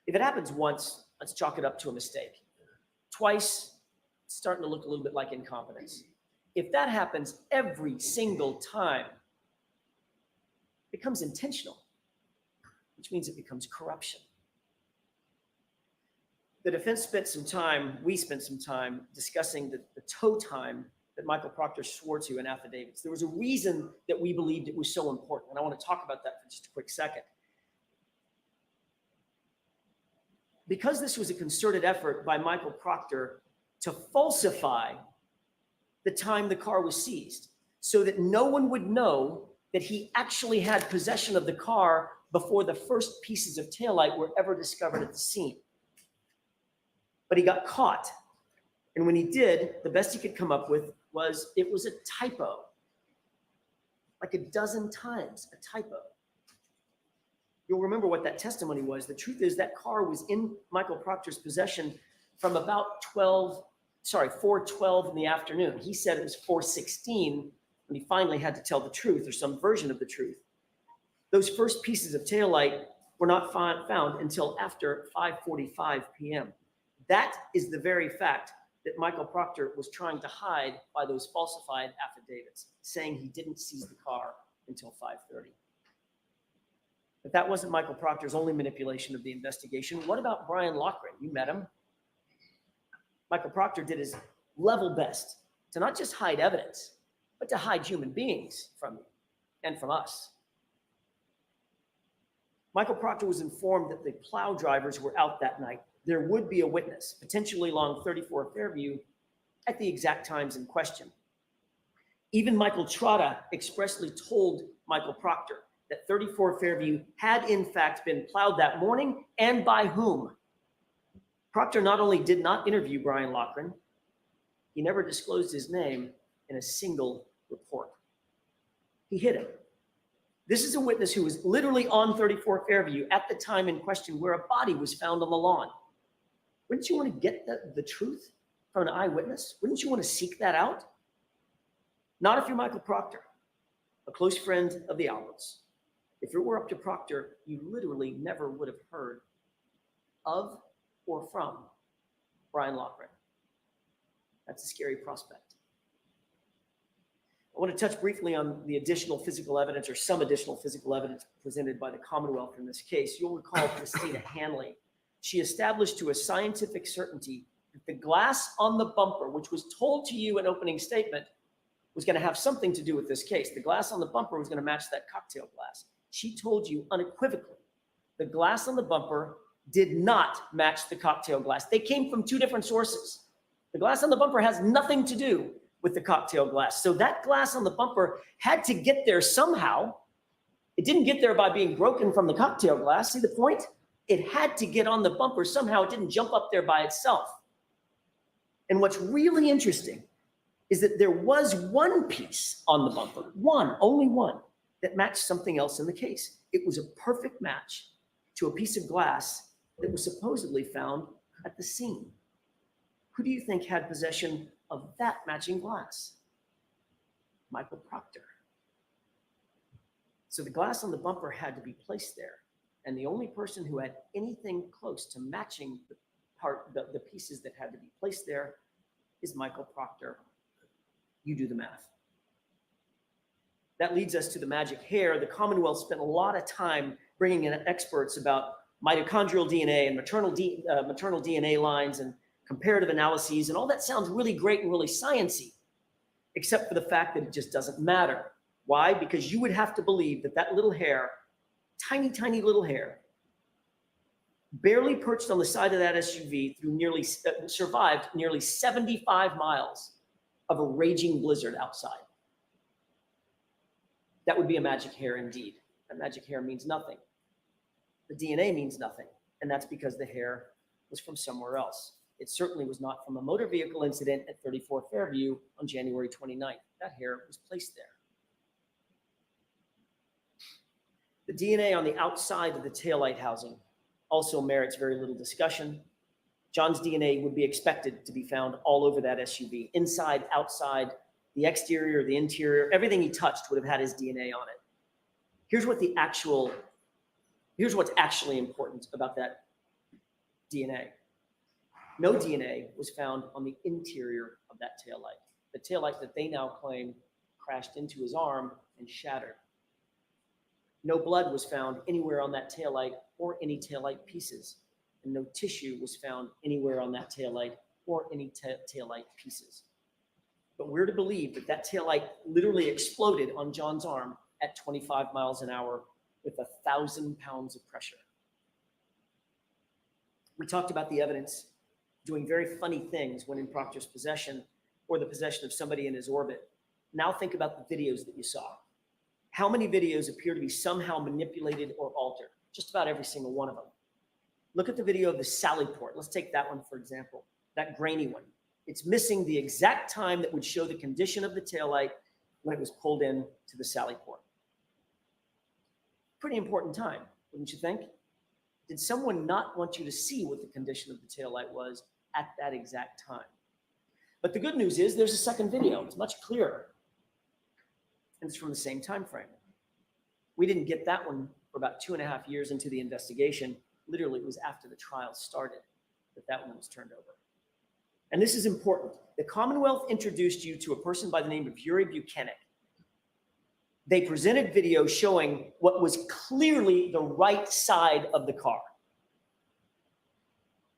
[SPEAKER 7] If it happens once, let's chalk it up to a mistake. Twice, it's starting to look a little bit like incompetence. If that happens every single time, it becomes intentional, which means it becomes corruption. The defense spent some time, we spent some time discussing the tow time that Michael Proctor swore to in affidavits. There was a reason that we believed it was so important, and I want to talk about that for just a quick second. Because this was a concerted effort by Michael Proctor to falsify the time the car was seized, so that no one would know that he actually had possession of the car before the first pieces of taillight were ever discovered at the scene. But he got caught. And when he did, the best he could come up with was it was a typo. Like a dozen times, a typo. You'll remember what that testimony was. The truth is that car was in Michael Proctor's possession from about 4:12 in the afternoon. He said it was 4:16 when he finally had to tell the truth or some version of the truth. Those first pieces of taillight were not found until after 5:45 p.m. That is the very fact that Michael Proctor was trying to hide by those falsified affidavits, saying he didn't seize the car until 5:30. But that wasn't Michael Proctor's only manipulation of the investigation. What about Brian Loughran? You met him. Michael Proctor did his level best to not just hide evidence, but to hide human beings from you and from us. Michael Proctor was informed that the plow drivers were out that night. There would be a witness, potentially along 34 Fairview, at the exact times in question. Even Michael Trotta expressly told Michael Proctor that 34 Fairview had in fact been plowed that morning, and by whom. Proctor not only did not interview Brian Loughran, he never disclosed his name in a single report. He hid him. This is a witness who was literally on 34 Fairview at the time in question where a body was found on the lawn. Wouldn't you want to get the truth from an eyewitness? Wouldn't you want to seek that out? Not if you're Michael Proctor, a close friend of the Alberts. If it were up to Proctor, you literally never would have heard of or from Brian Loughran. That's a scary prospect. I want to touch briefly on the additional physical evidence, or some additional physical evidence presented by the Commonwealth in this case. You'll recall Christina Hanley. She established to a scientific certainty that the glass on the bumper, which was told to you in opening statement, was going to have something to do with this case. The glass on the bumper was going to match that cocktail glass. She told you unequivocally the glass on the bumper did not match the cocktail glass. They came from two different sources. The glass on the bumper has nothing to do with the cocktail glass. So that glass on the bumper had to get there somehow. It didn't get there by being broken from the cocktail glass. See the point? It had to get on the bumper somehow. It didn't jump up there by itself. And what's really interesting is that there was one piece on the bumper, only one, that matched something else in the case. It was a perfect match to a piece of glass that was supposedly found at the scene. Who do you think had possession of that matching glass? Michael Proctor. So the glass on the bumper had to be placed there. And the only person who had anything close to matching the pieces that had to be placed there is Michael Proctor. You do the math. That leads us to the magic hair. The Commonwealth spent a lot of time bringing in experts about mitochondrial DNA and maternal DNA lines and comparative analyses, and all that sounds really great and really sciencey, except for the fact that it just doesn't matter. Why? Because you would have to believe that that little hair, tiny, tiny little hair, barely perched on the side of that SUV through survived nearly 75 miles of a raging blizzard outside. That would be a magic hair indeed. That magic hair means nothing. The DNA means nothing, and that's because the hair was from somewhere else. It certainly was not from a motor vehicle incident at 34 Fairview on January 29th. That hair was placed there. The DNA on the outside of the taillight housing also merits very little discussion. John's DNA would be expected to be found all over that SUV, inside, outside, the exterior, the interior, everything he touched would have had his DNA on it. Here's what's actually important about that DNA. No DNA was found on the interior of that taillight. The taillight that they now claim crashed into his arm and shattered. No blood was found anywhere on that taillight or any taillight pieces. And no tissue was found anywhere on that taillight or any taillight pieces. But we're to believe that that taillight literally exploded on John's arm at 25 miles an hour with 1,000 pounds of pressure. We talked about the evidence doing very funny things when in Proctor's possession or the possession of somebody in his orbit. Now think about the videos that you saw. How many videos appear to be somehow manipulated or altered? Just about every single one of them. Look at the video of the Sally port. Let's take that one, for example, that grainy one. It's missing the exact time that would show the condition of the taillight when it was pulled in to the Sally port. Pretty important time, wouldn't you think? Did someone not want you to see what the condition of the taillight was at that exact time? But the good news is there's a second video. It's much clearer. And it's from the same time frame. We didn't get that one for about 2.5 years into the investigation. Literally, it was after the trial started that one was turned over. And this is important. The Commonwealth introduced you to a person by the name of Yuri Buchanan. They presented video showing what was clearly the right side of the car.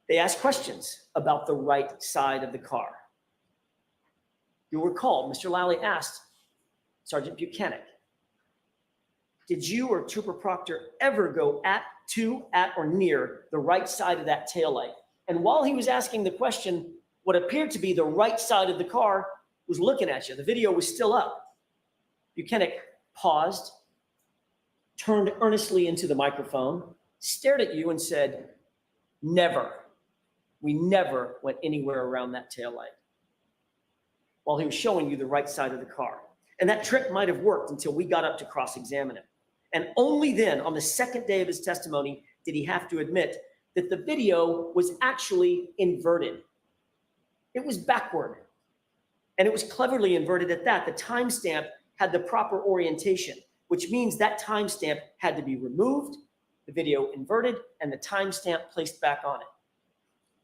[SPEAKER 7] They asked questions about the right side of the car. You'll recall, Mr. Lally asked Sergeant Buchanan, did you or Trooper Proctor ever go at or near the right side of that taillight? And while he was asking the question, what appeared to be the right side of the car was looking at you. The video was still up. Buchanan paused, turned earnestly into the microphone, stared at you and said, never. We never went anywhere around that taillight. While he was showing you the right side of the car. And that trick might have worked until we got up to cross-examine him. And only then, on the second day of his testimony, did he have to admit that the video was actually inverted. It was backward. And it was cleverly inverted at that. The timestamp had the proper orientation, which means that timestamp had to be removed, the video inverted, and the timestamp placed back on it.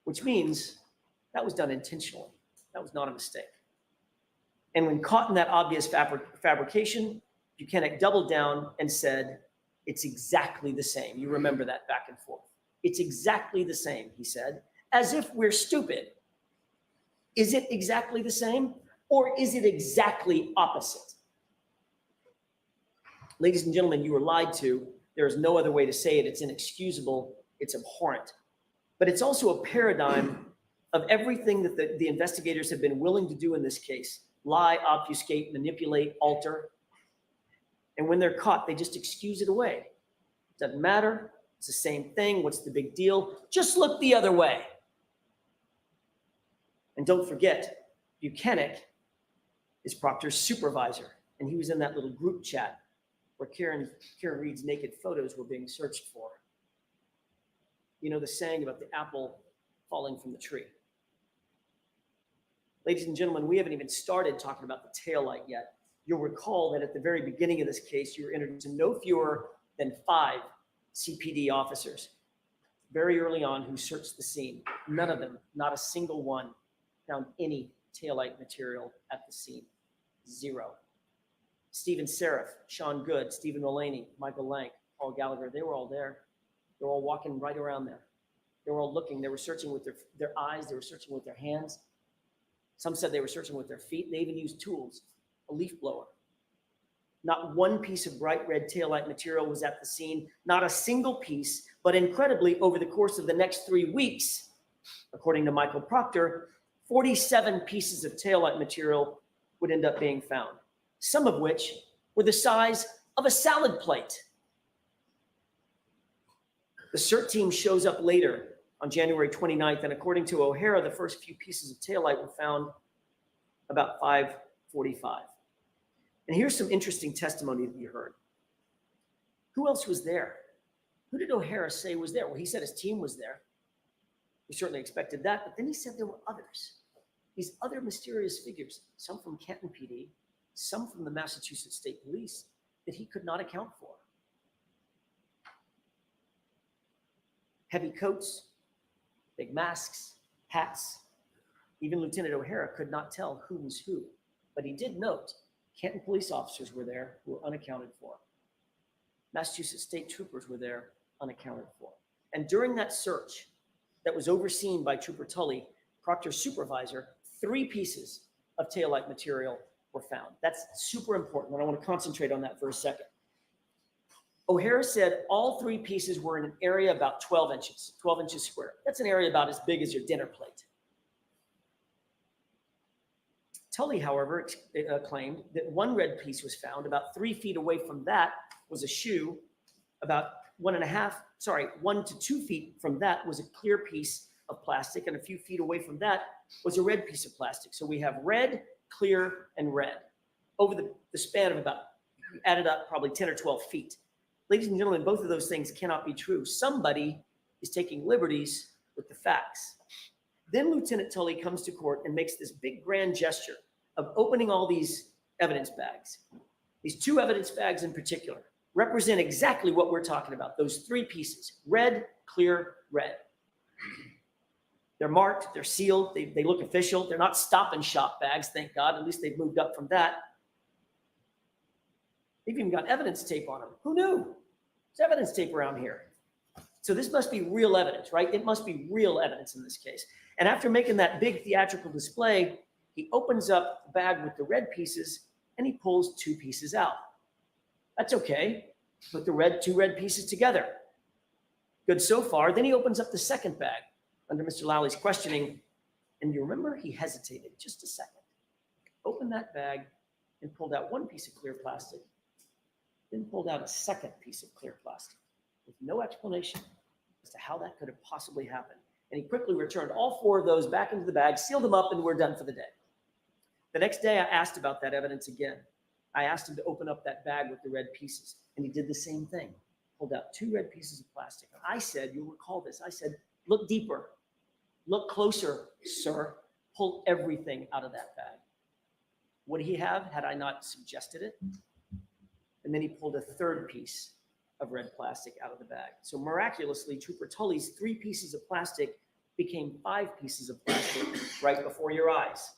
[SPEAKER 7] Which means that was done intentionally. That was not a mistake. And when caught in that obvious fabrication, Buchanan doubled down and said, it's exactly the same. You remember that back and forth. It's exactly the same, he said, as if we're stupid. Is it exactly the same? Or is it exactly opposite? Ladies and gentlemen, you were lied to. There is no other way to say it. It's inexcusable. It's abhorrent. But it's also a paradigm of everything that the investigators have been willing to do in this case. Lie, obfuscate, manipulate, alter. And when they're caught, they just excuse it away. Doesn't matter. It's the same thing. What's the big deal? Just look the other way. And don't forget, Buchanan is Proctor's supervisor. And he was in that little group chat where Karen Reed's naked photos were being searched for. You know the saying about the apple falling from the tree. Ladies and gentlemen, we haven't even started talking about the taillight yet. You'll recall that at the very beginning of this case, you were introduced to no fewer than 5 CPD officers very early on who searched the scene. None of them, not a single one, found any taillight material at the scene. 0. Stephen Seraph, Sean Good, Stephen Mullaney, Michael Lank, Paul Gallagher, they were all there. They were all walking right around there. They were all looking. They were searching with their eyes. They were searching with their hands. Some said they were searching with their feet. They even used tools, a leaf blower. Not one piece of bright red taillight material was at the scene, not a single piece, but incredibly, over the course of the next 3 weeks, according to Michael Proctor, 47 pieces of taillight material would end up being found, some of which were the size of a salad plate. The CERT team shows up later on January 29th, and according to O'Hara, the first few pieces of taillight were found about 5:45. And here's some interesting testimony that you heard. Who else was there? Who did O'Hara say was there? Well, he said his team was there. We certainly expected that, but then he said there were others. These other mysterious figures, some from Canton PD, some from the Massachusetts State Police, that he could not account for. Heavy coats, big masks, hats. Even Lieutenant O'Hara could not tell who was who, but he did note Canton police officers were there who were unaccounted for. Massachusetts state troopers were there unaccounted for. And during that search that was overseen by Trooper Tully, Proctor's supervisor, 3 pieces of taillight material were found. That's super important, and I want to concentrate on that for a second. O'Hara said all 3 pieces were in an area about 12 inches square. That's an area about as big as your dinner plate. Tully, however, claimed that 1 red piece was found. About 3 feet away from that was a shoe. About 1 to 2 feet from that was a clear piece of plastic, and a few feet away from that was a red piece of plastic. So we have red, clear, and red over the span of about, added up, probably 10 or 12 feet. Ladies and gentlemen, both of those things cannot be true. Somebody is taking liberties with the facts. Then Lieutenant Tully comes to court and makes this big grand gesture of opening all these evidence bags. These 2 evidence bags in particular represent exactly what we're talking about, those 3 pieces, red, clear, red. They're marked, they're sealed, they look official. They're not stop and shop bags, thank God. At least they've moved up from that. They've even got evidence tape on them. Who knew? There's evidence tape around here. So this must be real evidence, right? It must be real evidence in this case. And after making that big theatrical display, he opens up the bag with the red pieces and he pulls 2 pieces out. That's okay. Put the 2 red pieces together. Good so far. Then he opens up the second bag under Mr. Lally's questioning. And you remember he hesitated just a second. Opened that bag and pulled out 1 piece of clear plastic. Then pulled out a second piece of clear plastic with no explanation as to how that could have possibly happened. And he quickly returned all 4 of those back into the bag, sealed them up, and we're done for the day. The next day, I asked about that evidence again. I asked him to open up that bag with the red pieces, and he did the same thing. Pulled out 2 red pieces of plastic. And I said, you'll recall this, I said, look deeper. Look closer, sir. Pull everything out of that bag. Would he have had I not suggested it? And then he pulled a 3rd piece of red plastic out of the bag. So miraculously, Trooper Tully's 3 pieces of plastic became 5 pieces of plastic right before your eyes.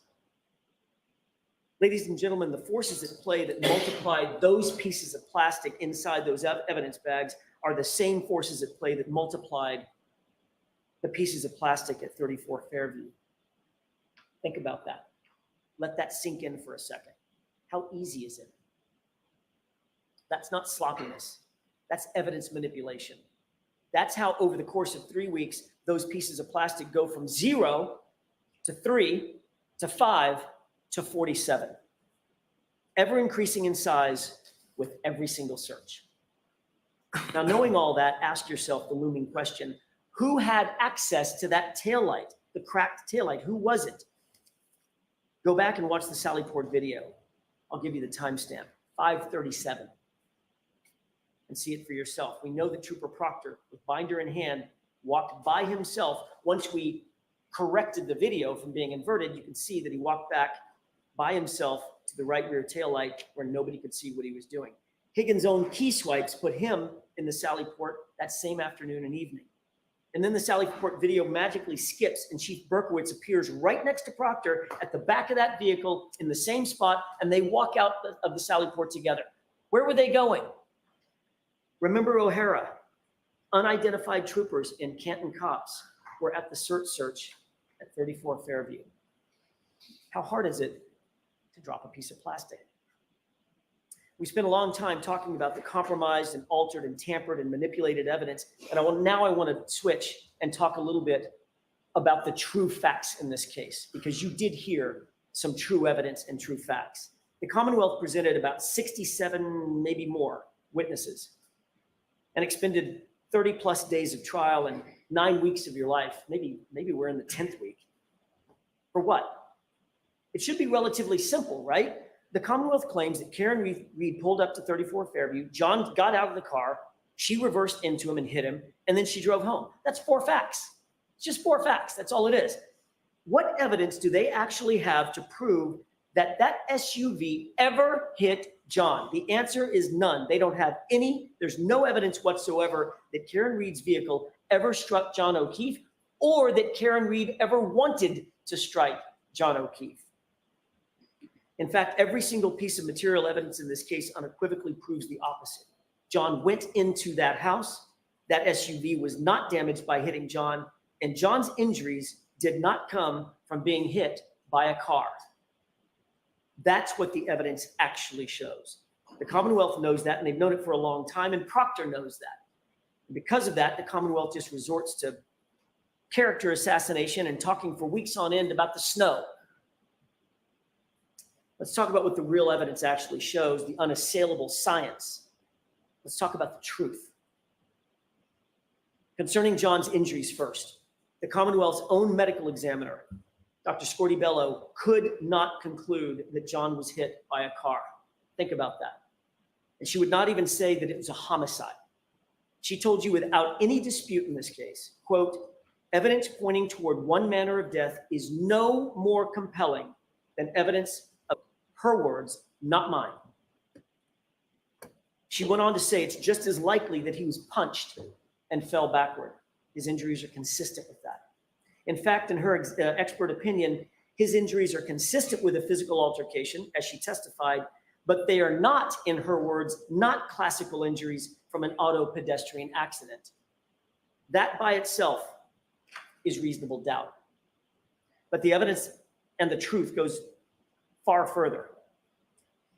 [SPEAKER 7] Ladies and gentlemen, the forces at play that multiplied those pieces of plastic inside those evidence bags are the same forces at play that multiplied the pieces of plastic at 34 Fairview. Think about that. Let that sink in for a second. How easy is it? That's not sloppiness. That's evidence manipulation. That's how over the course of 3 weeks, those pieces of plastic go from 0 to 3 to 5 to 47. Ever increasing in size with every single search. Now, knowing all that, ask yourself the looming question, who had access to that taillight, the cracked taillight? Who was it? Go back and watch the Sally Port video. I'll give you the timestamp, 5:37. And see it for yourself. We know that Trooper Proctor, with binder in hand, walked by himself. Once we corrected the video from being inverted, you can see that he walked back by himself to the right rear taillight where nobody could see what he was doing. Higgins' own key swipes put him in the Sally Port that same afternoon and evening. And then the Sally Port video magically skips and Chief Berkowitz appears right next to Proctor at the back of that vehicle in the same spot, and they walk out of the Sally Port together. Where were they going? Remember O'Hara? Unidentified troopers in Canton Cops were at the search at 34 Fairview. How hard is it to drop a piece of plastic? We spent a long time talking about the compromised and altered and tampered and manipulated evidence. And now I want to switch and talk a little bit about the true facts in this case, because you did hear some true evidence and true facts. The Commonwealth presented about 67, maybe more, witnesses and expended 30 plus days of trial and 9 weeks of your life. Maybe we're in the 10th week. For what? It should be relatively simple, right? The Commonwealth claims that Karen Reed pulled up to 34 Fairview, John got out of the car, she reversed into him and hit him, and then she drove home. That's 4 facts. It's just 4 facts. That's all it is. What evidence do they actually have to prove that that SUV ever hit John? The answer is none. They don't have any. There's no evidence whatsoever that Karen Reed's vehicle ever struck John O'Keefe or that Karen Reed ever wanted to strike John O'Keefe. In fact, every single piece of material evidence in this case unequivocally proves the opposite. John went into that house. That SUV was not damaged by hitting John, and John's injuries did not come from being hit by a car. That's what the evidence actually shows. The Commonwealth knows that, and they've known it for a long time, and Proctor knows that. And because of that, the Commonwealth just resorts to character assassination and talking for weeks on end about the snow. Let's talk about what the real evidence actually shows, the unassailable science. Let's talk about the truth. Concerning John's injuries first, the Commonwealth's own medical examiner, Dr. Scortibello, could not conclude that John was hit by a car. Think about that. And she would not even say that it was a homicide. She told you without any dispute in this case, quote, evidence pointing toward one manner of death is no more compelling than evidence of her words, not mine. She went on to say it's just as likely that he was punched and fell backward. His injuries are consistent with that. In fact, in her expert opinion, his injuries are consistent with a physical altercation, as she testified, but they are not, in her words, not classical injuries from an auto pedestrian accident. That by itself is reasonable doubt. But the evidence and the truth goes far further.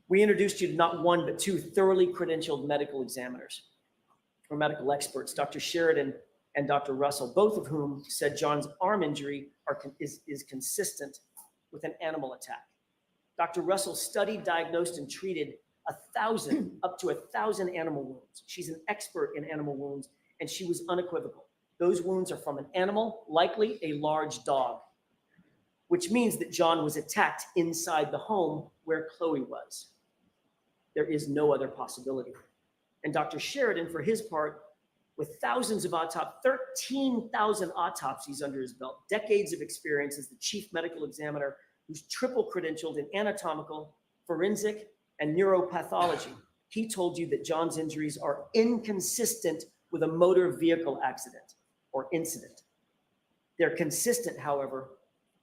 [SPEAKER 7] We introduced you to not one, but 2 thoroughly credentialed medical examiners or medical experts, Dr. Sheridan and Dr. Russell, both of whom said John's arm injury is consistent with an animal attack. Dr. Russell studied, diagnosed, and treated 1,000, up to 1,000 animal wounds. She's an expert in animal wounds, and she was unequivocal. Those wounds are from an animal, likely a large dog, which means that John was attacked inside the home where Chloe was. There is no other possibility. And Dr. Sheridan, for his part, with thousands of 13,000 autopsies under his belt, decades of experience as the chief medical examiner, who's triple credentialed in anatomical, forensic, and neuropathology, he told you that John's injuries are inconsistent with a motor vehicle accident or incident. They're consistent, however,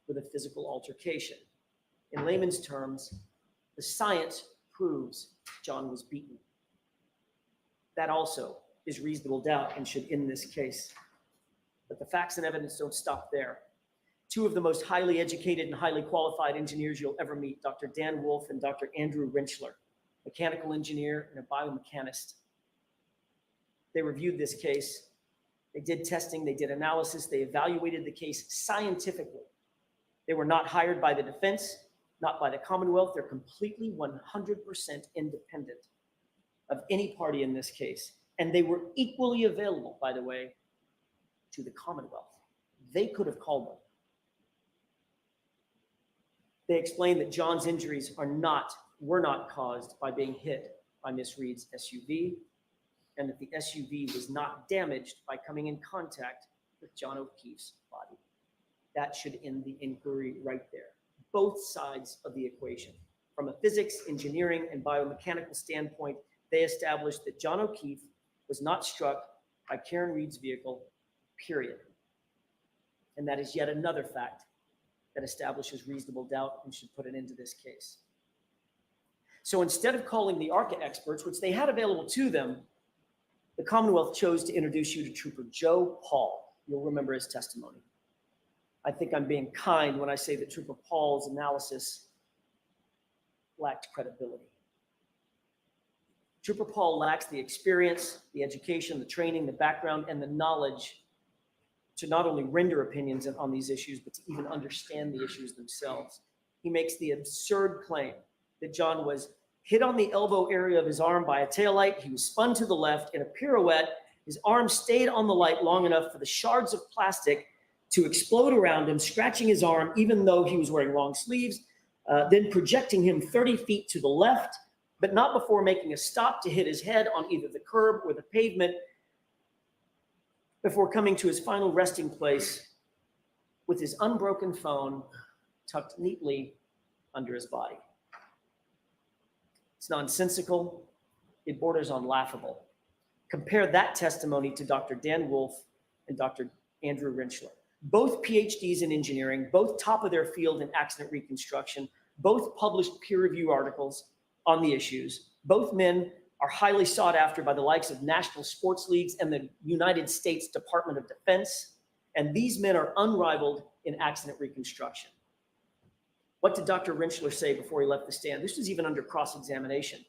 [SPEAKER 7] with a physical altercation. In layman's terms, the science proves John was beaten. That also is reasonable doubt and should end this case. But the facts and evidence don't stop there. two of the most highly educated and highly qualified engineers you'll ever meet, Dr. Dan Wolf and Dr. Andrew Rinchler, mechanical engineer and a biomechanist. They reviewed this case. They did testing, they did analysis, they evaluated the case scientifically. They were not hired by the defense, not by the Commonwealth. They're completely 100% independent of any party in this case. And they were equally available, by the way, to the Commonwealth. They could have called them. They explained that John's injuries were not caused by being hit by Miss Reed's SUV, and that the SUV was not damaged by coming in contact with John O'Keefe's body. That should end the inquiry right there. Both sides of the equation. From a physics, engineering, and biomechanical standpoint, they established that John O'Keefe was not struck by Karen Reed's vehicle, period. And that is yet another fact that establishes reasonable doubt and should put an end to this case. So instead of calling the ARCA experts, which they had available to them, the Commonwealth chose to introduce you to Trooper Joe Paul. You'll remember his testimony. I think I'm being kind when I say that Trooper Paul's analysis lacked credibility. Trooper Paul lacks the experience, the education, the training, the background, and the knowledge to not only render opinions on these issues, but to even understand the issues themselves. He makes the absurd claim that John was hit on the elbow area of his arm by a taillight. He was spun to the left in a pirouette. His arm stayed on the light long enough for the shards of plastic to explode around him, scratching his arm, even though he was wearing long sleeves, then projecting him 30 feet to the left, but not before making a stop to hit his head on either the curb or the pavement, before coming to his final resting place with his unbroken phone tucked neatly under his body. It's nonsensical. It borders on laughable. Compare that testimony to Dr. Dan Wolf and Dr. Andrew Rinchler. Both PhDs in engineering, both top of their field in accident reconstruction, both published peer-review articles on the issues. Both men are highly sought after by the likes of national sports leagues and the United States Department of Defense. And these men are unrivaled in accident reconstruction. What did Dr. Rinchler say before he left the stand? This was even under cross-examination.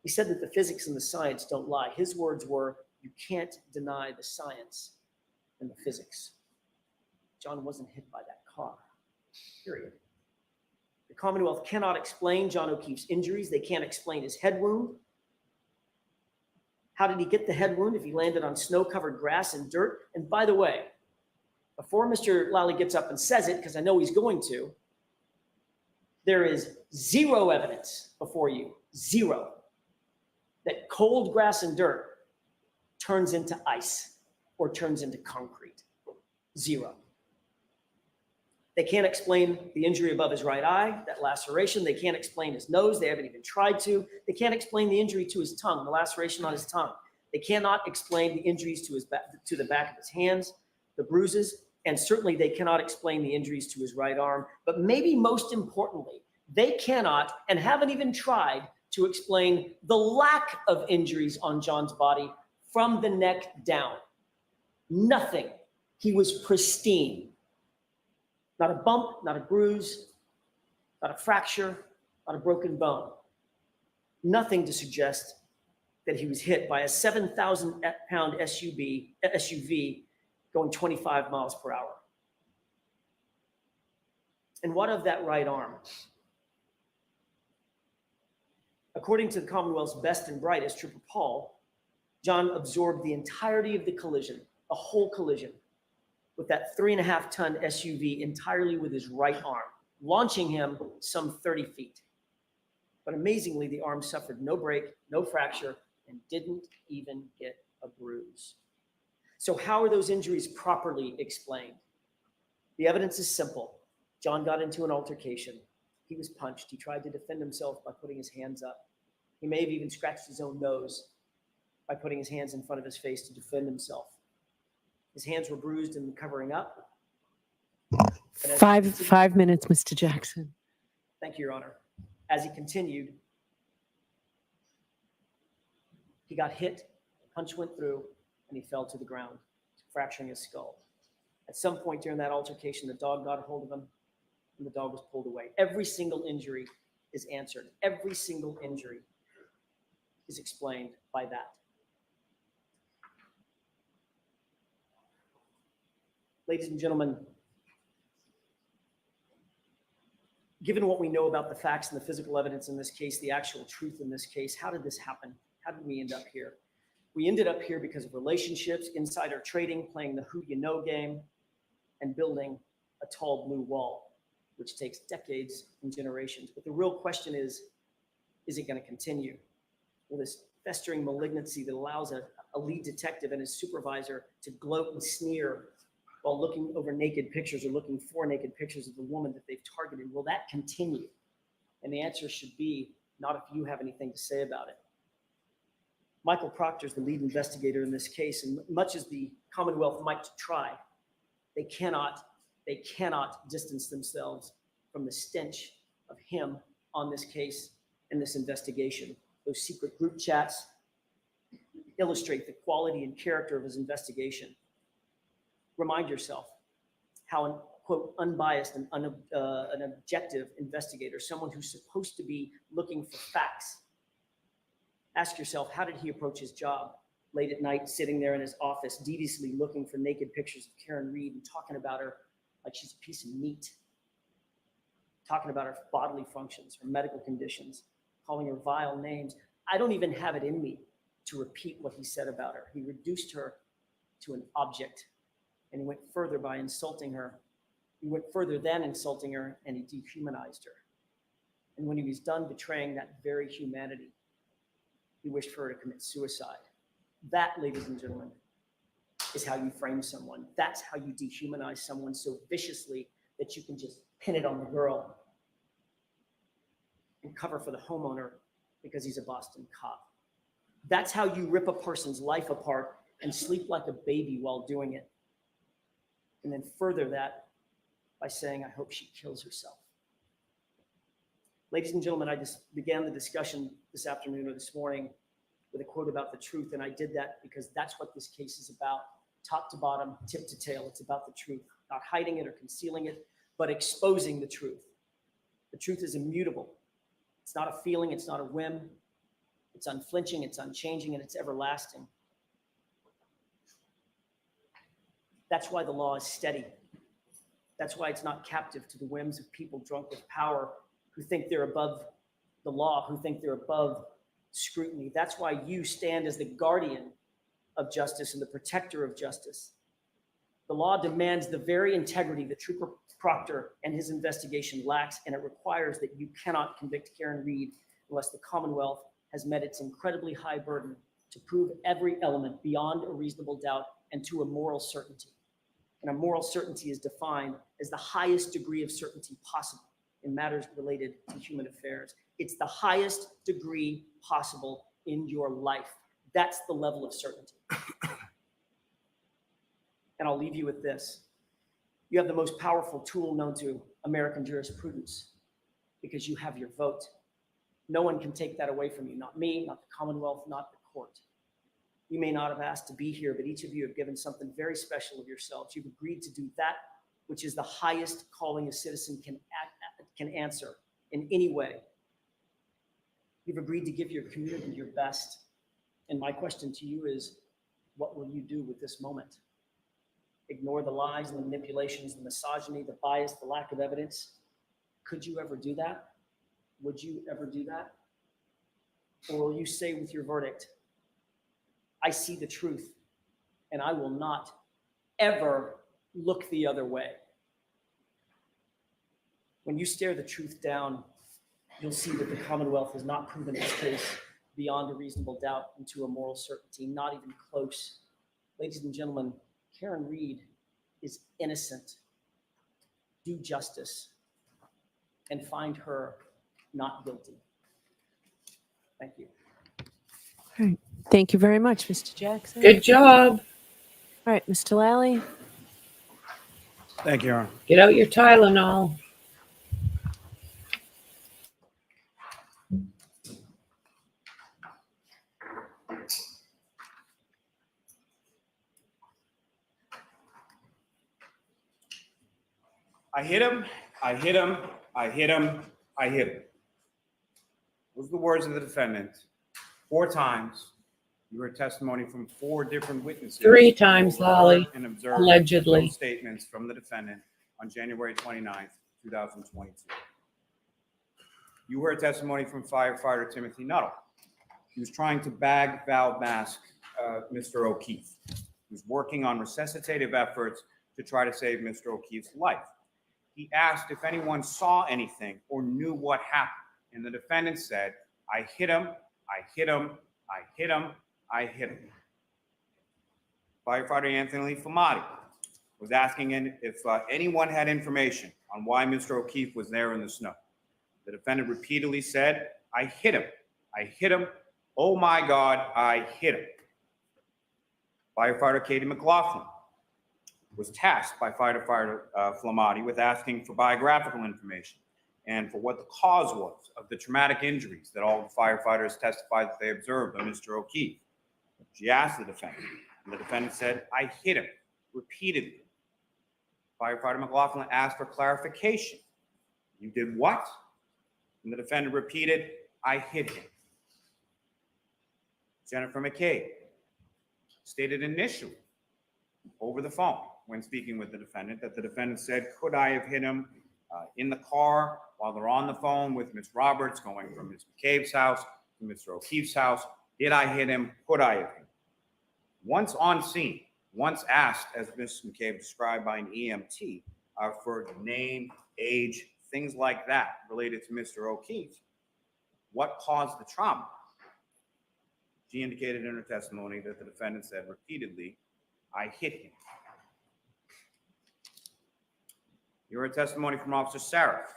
[SPEAKER 7] He said that the physics and the science don't lie. His words were, you can't deny the science and the physics. John wasn't hit by that car, period. The Commonwealth cannot explain John O'Keefe's injuries. They can't explain his head wound. How did he get the head wound if he landed on snow-covered grass and dirt? And by the way, before Mr. Lally gets up and says it, because I know he's going to, there is zero evidence before you, zero, that cold grass and dirt turns into ice or turns into concrete. Zero. They can't explain the injury above his right eye, that laceration. They can't explain his nose. They haven't even tried to. They can't explain the injury to his tongue, the laceration on his tongue. They cannot explain the injuries to his back, to the back of his hands, the bruises, and certainly they cannot explain the injuries to his right arm. But maybe most importantly, they cannot and haven't even tried to explain the lack of injuries on John's body from the neck down. Nothing. He was pristine. Not a bump, not a bruise, not a fracture, not a broken bone. Nothing to suggest that he was hit by a 7,000-pound SUV going 25 miles per hour. And what of that right arm? According to the Commonwealth's best and brightest, Trooper Paul, John absorbed the entirety of the collision, the whole collision, with that 3.5-ton SUV entirely with his right arm, launching him some 30 feet. But amazingly, the arm suffered no break, no fracture, and didn't even get a bruise. So how are those injuries properly explained? The evidence is simple. John got into an altercation. He was punched. He tried to defend himself by putting his hands up. He may have even scratched his own nose by putting his hands in front of his face to defend himself. His hands were bruised and covering up.
[SPEAKER 2] 5 minutes, Mr. Jackson.
[SPEAKER 7] Thank you, Your Honor. As he continued, he got hit, a punch went through, and he fell to the ground, fracturing his skull. At some point during that altercation, the dog got a hold of him and the dog was pulled away. Every single injury is answered. Every single injury is explained by that. Ladies and gentlemen, given what we know about the facts and the physical evidence in this case, the actual truth in this case, how did this happen? How did we end up here? We ended up here because of relationships, insider trading, playing the who you know game, and building a tall blue wall, which takes decades and generations. But the real question is it going to continue? Will this festering malignancy that allows a lead detective and his supervisor to gloat and sneer while looking over naked pictures or looking for naked pictures of the woman that they've targeted, will that continue? And the answer should be, not if you have anything to say about it. Michael Proctor is the lead investigator in this case, and much as the Commonwealth might try, they cannot distance themselves from the stench of him on this case and this investigation. Those secret group chats illustrate the quality and character of his investigation. Remind yourself how an, quote, unbiased and an objective investigator, someone who's supposed to be looking for facts. Ask yourself, how did he approach his job? Late at night, sitting there in his office, deviously looking for naked pictures of Karen Reed and talking about her like she's a piece of meat. Talking about her bodily functions, her medical conditions, calling her vile names. I don't even have it in me to repeat what he said about her. He reduced her to an object, and he went further by insulting her. He went further than insulting her, and he dehumanized her. And when he was done betraying that very humanity, he wished for her to commit suicide. That, ladies and gentlemen, is how you frame someone. That's how you dehumanize someone so viciously that you can just pin it on the girl and cover for the homeowner because he's a Boston cop. That's how you rip a person's life apart and sleep like a baby while doing it. And then further that by saying, I hope she kills herself. Ladies and gentlemen, I just began the discussion this afternoon or this morning with a quote about the truth, and I did that because that's what this case is about, top to bottom, tip to tail. It's about the truth, not hiding it or concealing it, but exposing the truth. The truth is immutable. It's not a feeling, it's not a whim. It's unflinching, it's unchanging, and it's everlasting. That's why the law is steady. That's why it's not captive to the whims of people drunk with power who think they're above the law, who think they're above scrutiny. That's why you stand as the guardian of justice and the protector of justice. The law demands the very integrity that Trooper Proctor and his investigation lacks, and it requires that you cannot convict Karen Reed unless the Commonwealth has met its incredibly high burden to prove every element beyond a reasonable doubt and to a moral certainty. And a moral certainty is defined as the highest degree of certainty possible in matters related to human affairs. It's the highest degree possible in your life. That's the level of certainty. And I'll leave you with this. You have the most powerful tool known to American jurisprudence because you have your vote. No one can take that away from you. Not me, not the Commonwealth, not the court. You may not have asked to be here, but each of you have given something very special of yourselves. You've agreed to do that which is the highest calling a citizen can answer in any way. You've agreed to give your community your best. And my question to you is, what will you do with this moment? Ignore the lies and the manipulations, the misogyny, the bias, the lack of evidence? Could you ever do that? Would you ever do that? Or will you say with your verdict, I see the truth and I will not ever look the other way? When you stare the truth down, you'll see that the Commonwealth has not proven its case beyond a reasonable doubt and to a moral certainty, not even close. Ladies and gentlemen, Karen Reed is innocent. Do justice and find her not guilty. Thank you.
[SPEAKER 8] All right. Thank you very much, Mr. Jackson.
[SPEAKER 2] Good job.
[SPEAKER 8] All right, Mr. Lally.
[SPEAKER 9] Thank you, Your Honor.
[SPEAKER 2] Get out your Tylenol.
[SPEAKER 9] I hit him, I hit him, I hit him, I hit him. Those are the words of the defendant 4 times. You heard testimony from 4 different witnesses.
[SPEAKER 2] 3 times,
[SPEAKER 9] who overheard
[SPEAKER 2] Lally,
[SPEAKER 9] and observed
[SPEAKER 2] allegedly.
[SPEAKER 9] those statements from the defendant on January 29th, 2022. You heard testimony from firefighter Timothy Nuttall. He was trying to bag valve mask Mr. O'Keefe. He was working on resuscitative efforts to try to save Mr. O'Keefe's life. He asked if anyone saw anything or knew what happened, and the defendant said, I hit him, I hit him, I hit him, I hit him. Firefighter Anthony Flamati was asking if anyone had information on why Mr. O'Keefe was there in the snow. The defendant repeatedly said, I hit him, I hit him, oh my God, I hit him. Firefighter Katie McLaughlin was tasked by firefighter Flamati with asking for biographical information and for what the cause was of the traumatic injuries that all the firefighters testified that they observed on Mr. O'Keefe. She asked the defendant, and the defendant said, I hit him, repeatedly. Firefighter McLaughlin asked for clarification. You did what? And the defendant repeated, I hit him. Jennifer McCabe stated initially over the phone when speaking with the defendant that the defendant said, could I have hit him in the car while they're on the phone with Ms. Roberts going from Ms. McCabe's house to Mr. O'Keefe's house? Did I hit him? Could I have hit him? Once on scene, once asked, as Ms. McCabe described by an EMT, for name, age, things like that related to Mr. O'Keefe, what caused the trauma? She indicated in her testimony that the defendant said repeatedly, I hit him. You heard testimony from Officer Sarif,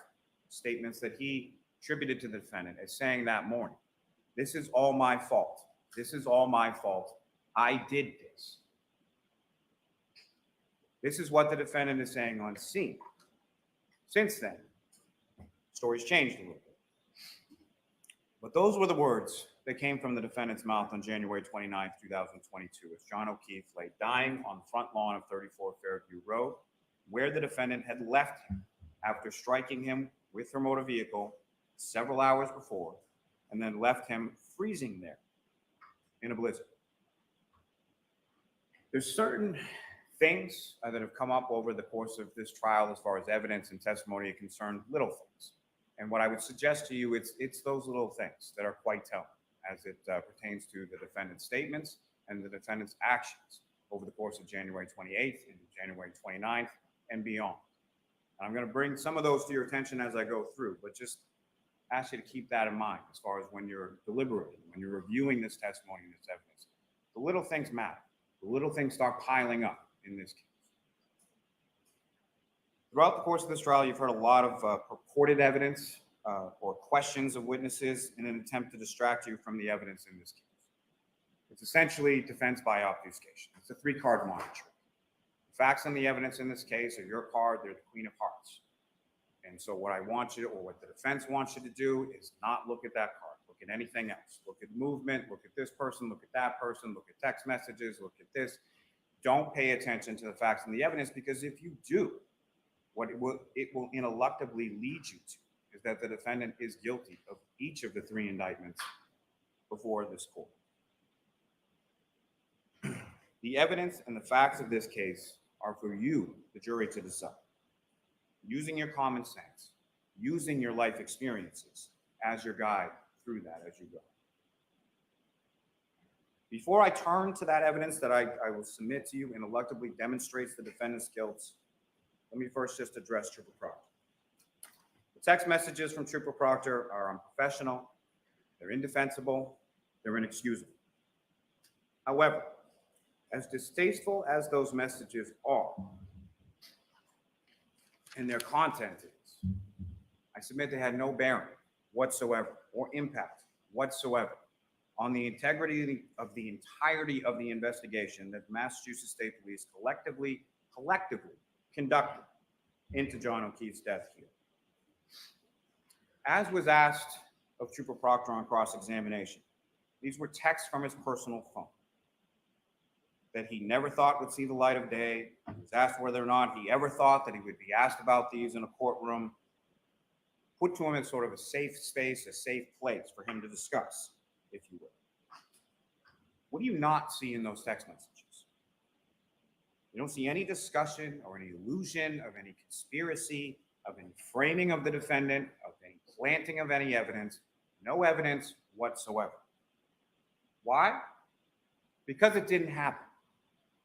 [SPEAKER 9] statements that he attributed to the defendant as saying that morning, this is all my fault. This is all my fault. I did this. This is what the defendant is saying on scene. Since then, stories changed a little bit. But those were the words that came from the defendant's mouth on January 29th, 2022, as John O'Keefe lay dying on the front lawn of 34 Fairview Road, where the defendant had left him after striking him with her motor vehicle several hours before, and then left him freezing there in a blizzard. There's certain things that have come up over the course of this trial as far as evidence and testimony are concerned, little things. And what I would suggest to you, it's those little things that are quite telling as it pertains to the defendant's statements and the defendant's actions over the course of January 28th and January 29th and beyond. And I'm going to bring some of those to your attention as I go through, but just ask you to keep that in mind as far as when you're deliberating, when you're reviewing this testimony and this evidence. The little things matter. The little things start piling up in this case. Throughout the course of this trial, you've heard a lot of purported evidence or questions of witnesses in an attempt to distract you from the evidence in this case. It's essentially defense by obfuscation. It's a 3-card money trick. The facts and the evidence in this case are your card, they're the Queen of Hearts. And so what I want you to, or what the defense wants you to do is not look at that card. Look at anything else. Look at movement, look at this person, look at that person, look at text messages, look at this. Don't pay attention to the facts and the evidence, because if you do, what it will ineluctably lead you to is that the defendant is guilty of each of the 3 indictments before this court. The evidence and the facts of this case are for you, the jury, to decide. Using your common sense, using your life experiences as your guide through that as you go. Before I turn to that evidence that I will submit to you ineluctably demonstrates the defendant's guilt, let me first just address Trooper Proctor. The text messages from Trooper Proctor are unprofessional, they're indefensible, they're inexcusable. However, as distasteful as those messages are, and their content is, I submit they had no bearing whatsoever or impact whatsoever on the integrity of the entirety of the investigation that the Massachusetts State Police collectively conducted into John O'Keefe's death here. As was asked of Trooper Proctor on cross-examination, these were texts from his personal phone. that he never thought would see the light of day. He was asked whether or not he ever thought that he would be asked about these in a courtroom, put to him in sort of a safe space, a safe place for him to discuss, if you will. What do you not see in those text messages? You don't see any discussion or any illusion of any conspiracy, of any framing of the defendant, of any planting of any evidence, no evidence whatsoever. Why? Because it didn't happen.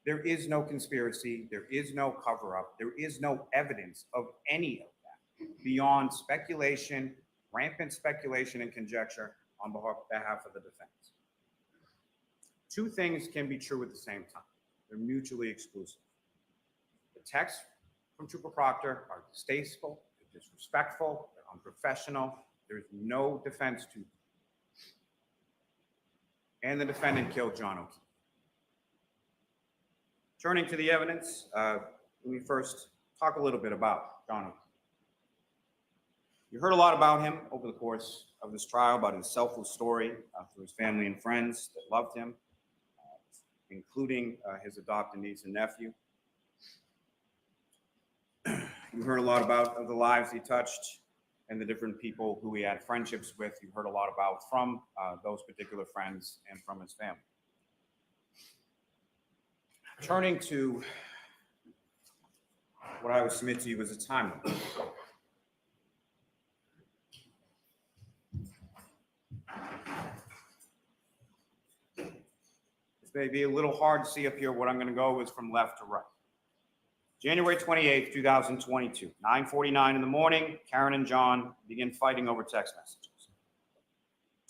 [SPEAKER 9] There is no conspiracy, there is no cover-up, there is no evidence of any of that beyond speculation, rampant speculation and conjecture on behalf of the defense. Two things can be true at the same time. They're mutually exclusive. The texts from Trooper Proctor are distasteful, they're disrespectful, they're unprofessional. There's no defense to them. And the defendant killed John O'Keefe. Turning to the evidence, let me first talk a little bit about John O'Keefe. You heard a lot about him over the course of this trial, about his selfless story through his family and friends that loved him, including his adopted niece and nephew. You heard a lot about the lives he touched and the different people who he had friendships with. You heard a lot about from those particular friends and from his family. Turning to what I would submit to you as a timeline. This may be a little hard to see up here. What I'm going to go is from left to right. January 28th, 2022, 9:49 in the morning, Karen and John begin fighting over text messages.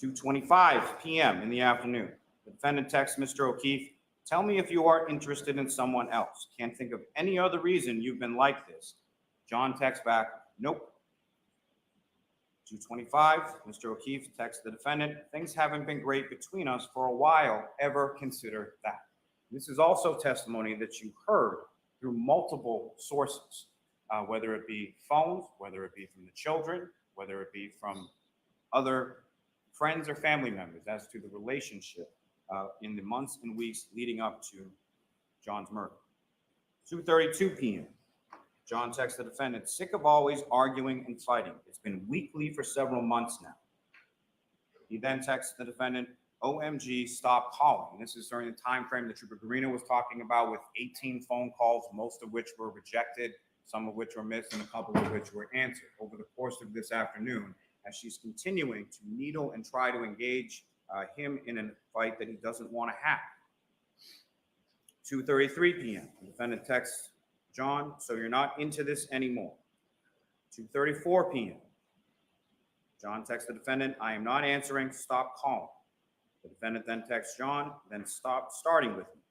[SPEAKER 9] 2:25 p.m. in the afternoon, the defendant texts Mr. O'Keefe, "Tell me if you are interested in someone else. Can't think of any other reason you've been like this." John texts back, "Nope." 2:25, Mr. O'Keefe texts the defendant, "Things haven't been great between us for a while. Ever consider that?" This is also testimony that you heard through multiple sources, whether it be phones, whether it be from the children, whether it be from other friends or family members as to the relationship in the months and weeks leading up to John's murder. 2:32 p.m. John texts the defendant, "Sick of always arguing and fighting. It's been weekly for several months now." He then texts the defendant, "OMG, stop calling." This is during the time frame that Trooper Garino was talking about, with 18 phone calls, most of which were rejected, some of which were missed, and a couple of which were answered over the course of this afternoon, as she's continuing to needle and try to engage him in a fight that he doesn't want to have. 2:33 p.m. The defendant texts John, "So you're not into this anymore." 2:34 p.m. John texts the defendant, "I am not answering. Stop calling." The defendant then texts John, "Then stop starting with me."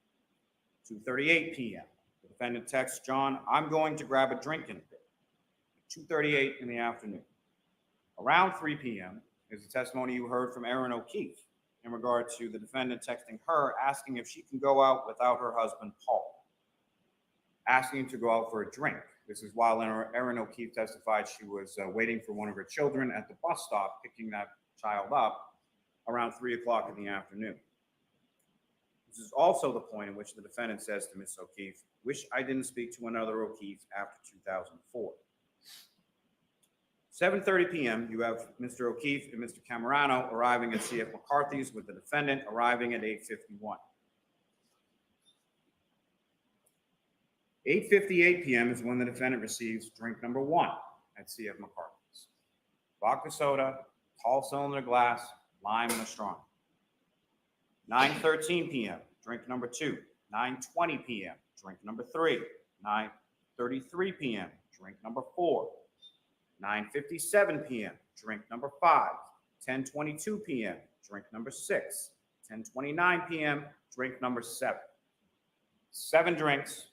[SPEAKER 9] 2:38 p.m. The defendant texts John, "I'm going to grab a drink in a bit." 2:38 in the afternoon. Around 3 p.m. is the testimony you heard from Erin O'Keefe in regard to the defendant texting her, asking if she can go out without her husband, Paul, asking him to go out for a drink. This is while Erin O'Keefe testified she was waiting for one of her children at the bus stop, picking that child up around 3 o'clock in the afternoon. This is also the point in which the defendant says to Ms. O'Keefe, "Wish I didn't speak to another O'Keefe after 2004. 7:30 p.m., you have Mr. O'Keefe and Mr. Camerano arriving at C.F. McCarthy's, with the defendant arriving at 8:51. 8:58 p.m. is when the defendant receives drink number 1 at C.F. McCarthy's. Vodka soda, tall cylinder glass, lime, and a straw. 9:13 p.m., drink number 2. 9:20 p.m., drink number 3. 9:33 p.m., drink number 4. 9:57 p.m., drink number 5. 10:22 p.m., drink number 6. 10:29 p.m., drink number 7. 7 drinks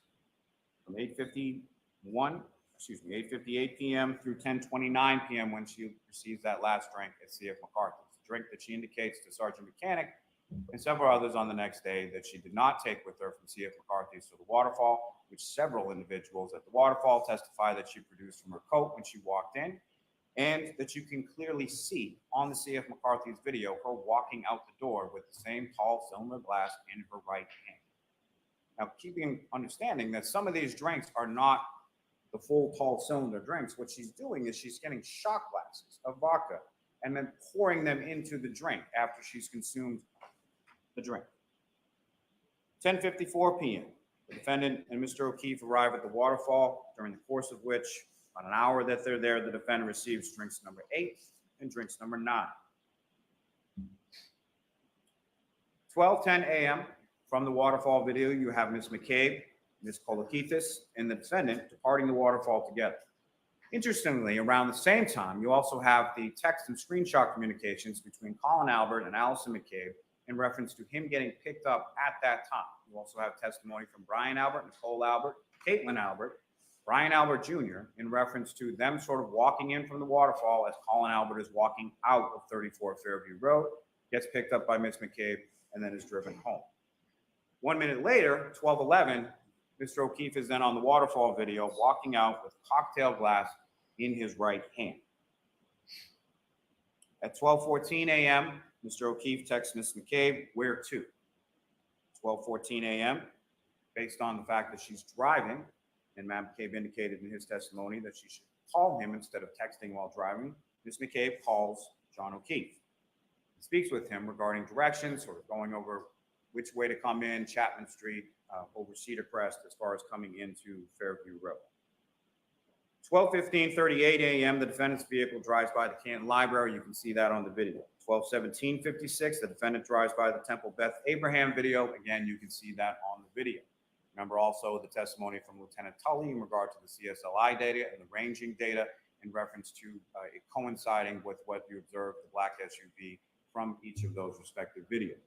[SPEAKER 9] from 8:58 p.m. through 10:29 p.m. when she receives that last drink at C.F. McCarthy's. The drink that she indicates to Sergeant Mechanic and several others on the next day that she did not take with her from C.F. McCarthy's to the waterfall, which several individuals at the waterfall testify that she produced from her coat when she walked in, and that you can clearly see on the C.F. McCarthy's video her walking out the door with the same tall cylinder glass in her right hand. Now, understanding that some of these drinks are not the full tall cylinder drinks. What she's doing is she's getting shot glasses of vodka and then pouring them into the drink after she's consumed the drink. 10:54 p.m. The defendant and Mr. O'Keefe arrive at the waterfall, during the course of which, about an hour that they're there, the defendant receives drinks number 8 and drinks number 9. 12:10 a.m. From the waterfall video, you have Ms. McCabe, Ms. Kolakithis, and the defendant departing the waterfall together. Interestingly, around the same time, you also have the text and screenshot communications between Colin Albert and Allison McCabe in reference to him getting picked up at that time. You also have testimony from Brian Albert, Nicole Albert, Caitlin Albert, Brian Albert Jr. in reference to them sort of walking in from the waterfall as Colin Albert is walking out of 34 Fairview Road, gets picked up by Ms. McCabe, and then is driven home. 1 minute later, 12:11, Mr. O'Keefe is then on the waterfall video walking out with cocktail glass in his right hand. At 12:14 a.m., Mr. O'Keefe texts Ms. McCabe, "Where to?" 12:14 a.m., based on the fact that she's driving, and Ms. McCabe indicated in his testimony that she should call him instead of texting while driving, Ms. McCabe calls John O'Keefe. Speaks with him regarding directions, or going over which way to come in Chapman Street, over Cedar Crest, as far as coming into Fairview Road. 12:15:38 a.m., the defendant's vehicle drives by the Canton Library. You can see that on the video. 12:17:56, the defendant drives by the Temple Beth Abraham video. Again, you can see that on the video. Remember also the testimony from Lieutenant Tully in regard to the CSLI data and the ranging data in reference to it coinciding with what you observed, the black SUV, from each of those respective videos.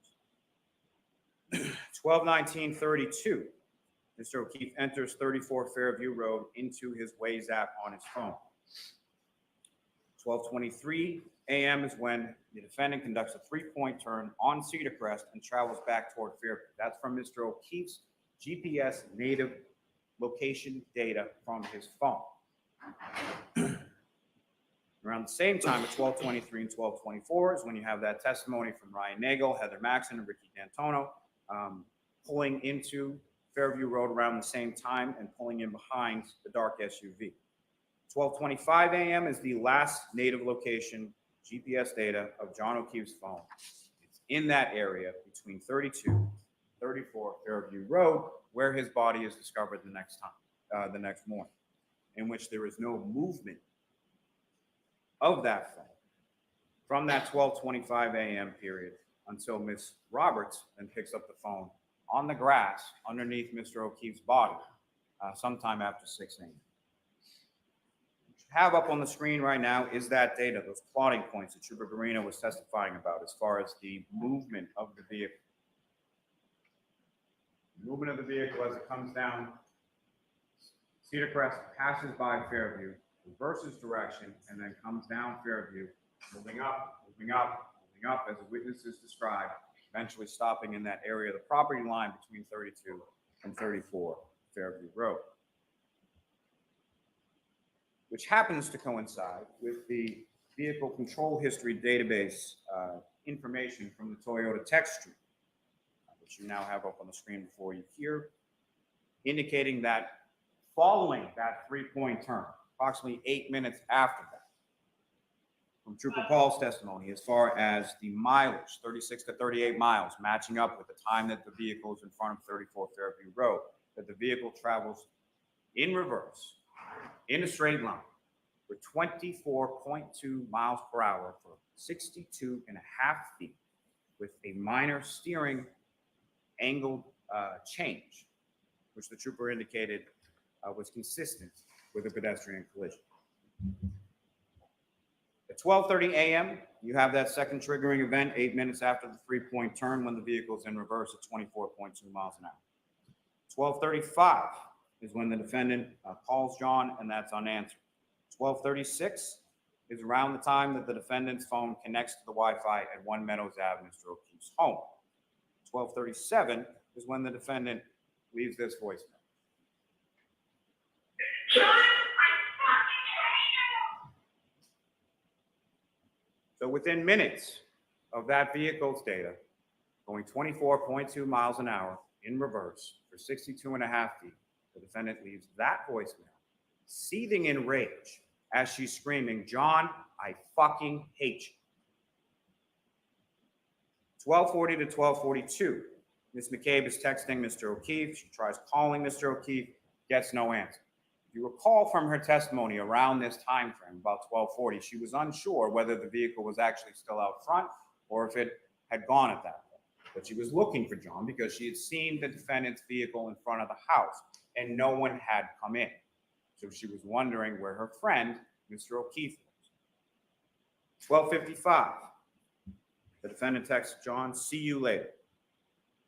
[SPEAKER 9] 12:19:32, Mr. O'Keefe enters 34 Fairview Road into his Waze app on his phone. 12:23 a.m. is when the defendant conducts a 3-point turn on Cedar Crest and travels back toward Fairview. That's from Mr. O'Keefe's GPS native location data from his phone. Around the same time at 12:23 and 12:24 is when you have that testimony from Ryan Nagel, Heather Maxon, and Ricky D'Antono pulling into Fairview Road around the same time and pulling in behind the dark SUV. 12:25 a.m. is the last native location GPS data of John O'Keefe's phone. It's in that area between 32 and 34 Fairview Road, where his body is discovered the next morning, in which there is no movement of that phone from that 12:25 a.m. period until Miss Roberts then picks up the phone on the grass underneath Mr. O'Keefe's body sometime after 6 a.m. What you have up on the screen right now is that data, those plotting points that Trooper Garino was testifying about as far as the movement of the vehicle. The movement of the vehicle as it comes down Cedar Crest, passes by Fairview, reverses direction, and then comes down Fairview, moving up, moving up, moving up, as the witnesses described, eventually stopping in that area of the property line between 32 and 34 Fairview Road, which happens to coincide with the vehicle control history database information from the Toyota text stream, which you now have up on the screen before you here, indicating that following that 3-point turn, approximately 8 minutes after that, from Trooper Paul's testimony, as far as the mileage, 36 to 38 miles, matching up with the time that the vehicle is in front of 34 Fairview Road, that the vehicle travels in reverse, in a straight line, with 24.2 miles per hour for 62.5 feet, with a minor steering angle change, which the trooper indicated was consistent with a pedestrian collision. At 12:30 a.m., you have that second triggering event 8 minutes after the 3-point turn when the vehicle is in reverse at 24.2 miles an hour. 12:35 is when the defendant calls John, and that's unanswered. 12:36 is around the time that the defendant's phone connects to the Wi-Fi at 1 Meadows Ave, Mr. O'Keefe's home. 12:37 is when the defendant leaves this voicemail. So within minutes of that vehicle's data, going 24.2 miles an hour in reverse, for 62.5 feet. The defendant leaves that voicemail, seething in rage as she's screaming, "John, I fucking hate you." 12:40 to 12:42. Ms. McCabe is texting Mr. O'Keefe. She tries calling Mr. O'Keefe, gets no answer. If you recall from her testimony around this time frame, about 12:40, she was unsure whether the vehicle was actually still out front or if it had gone at that point. But she was looking for John because she had seen the defendant's vehicle in front of the house and no one had come in. So she was wondering where her friend, Mr. O'Keefe, was. 12:55. The defendant texts John, "See you later."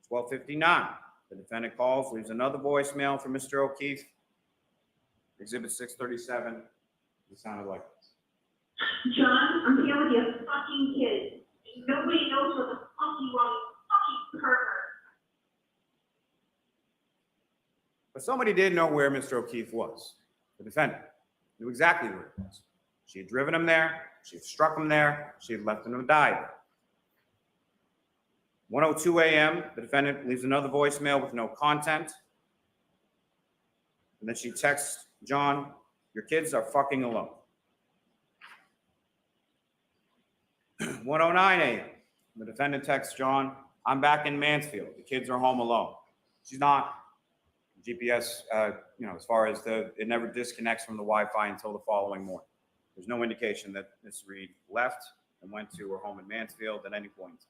[SPEAKER 9] 12:59. The defendant calls, leaves another voicemail for Mr. O'Keefe. Exhibit 637. It sounded like this.
[SPEAKER 10] "John, I'm here with your fucking kids. Nobody knows what the fuck you are, you fucking pervert."
[SPEAKER 9] But somebody did know where Mr. O'Keefe was. The defendant knew exactly where it was. She had driven him there. She had struck him there. She had left him to die there. 1:02 a.m., the defendant leaves another voicemail with no content. And then she texts John, "Your kids are fucking alone." 1:09 a.m., the defendant texts John, "I'm back in Mansfield. The kids are home alone." She's not. GPS, as far as it never disconnects from the Wi-Fi until the following morning. There's no indication that Ms. Reed left and went to her home in Mansfield at any point.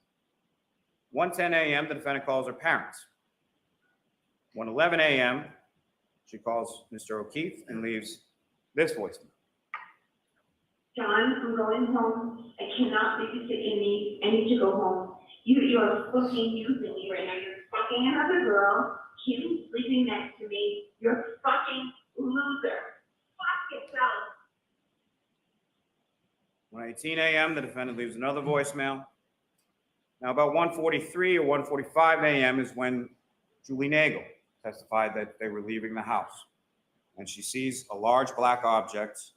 [SPEAKER 9] 1:10 a.m., the defendant calls her parents. 1:11 a.m., she calls Mr. O'Keefe and leaves this voicemail.
[SPEAKER 10] "John, I'm going home. I cannot babysit Amy. I need to go home. You are fucking using me right now. You're fucking another girl. Kim's sleeping next to me. You're a fucking loser. Fuck yourself."
[SPEAKER 9] 1:18 a.m., the defendant leaves another voicemail. Now, about 1:43 or 1:45 a.m. is when Julie Nagel testified that they were leaving the house. And she sees a large black object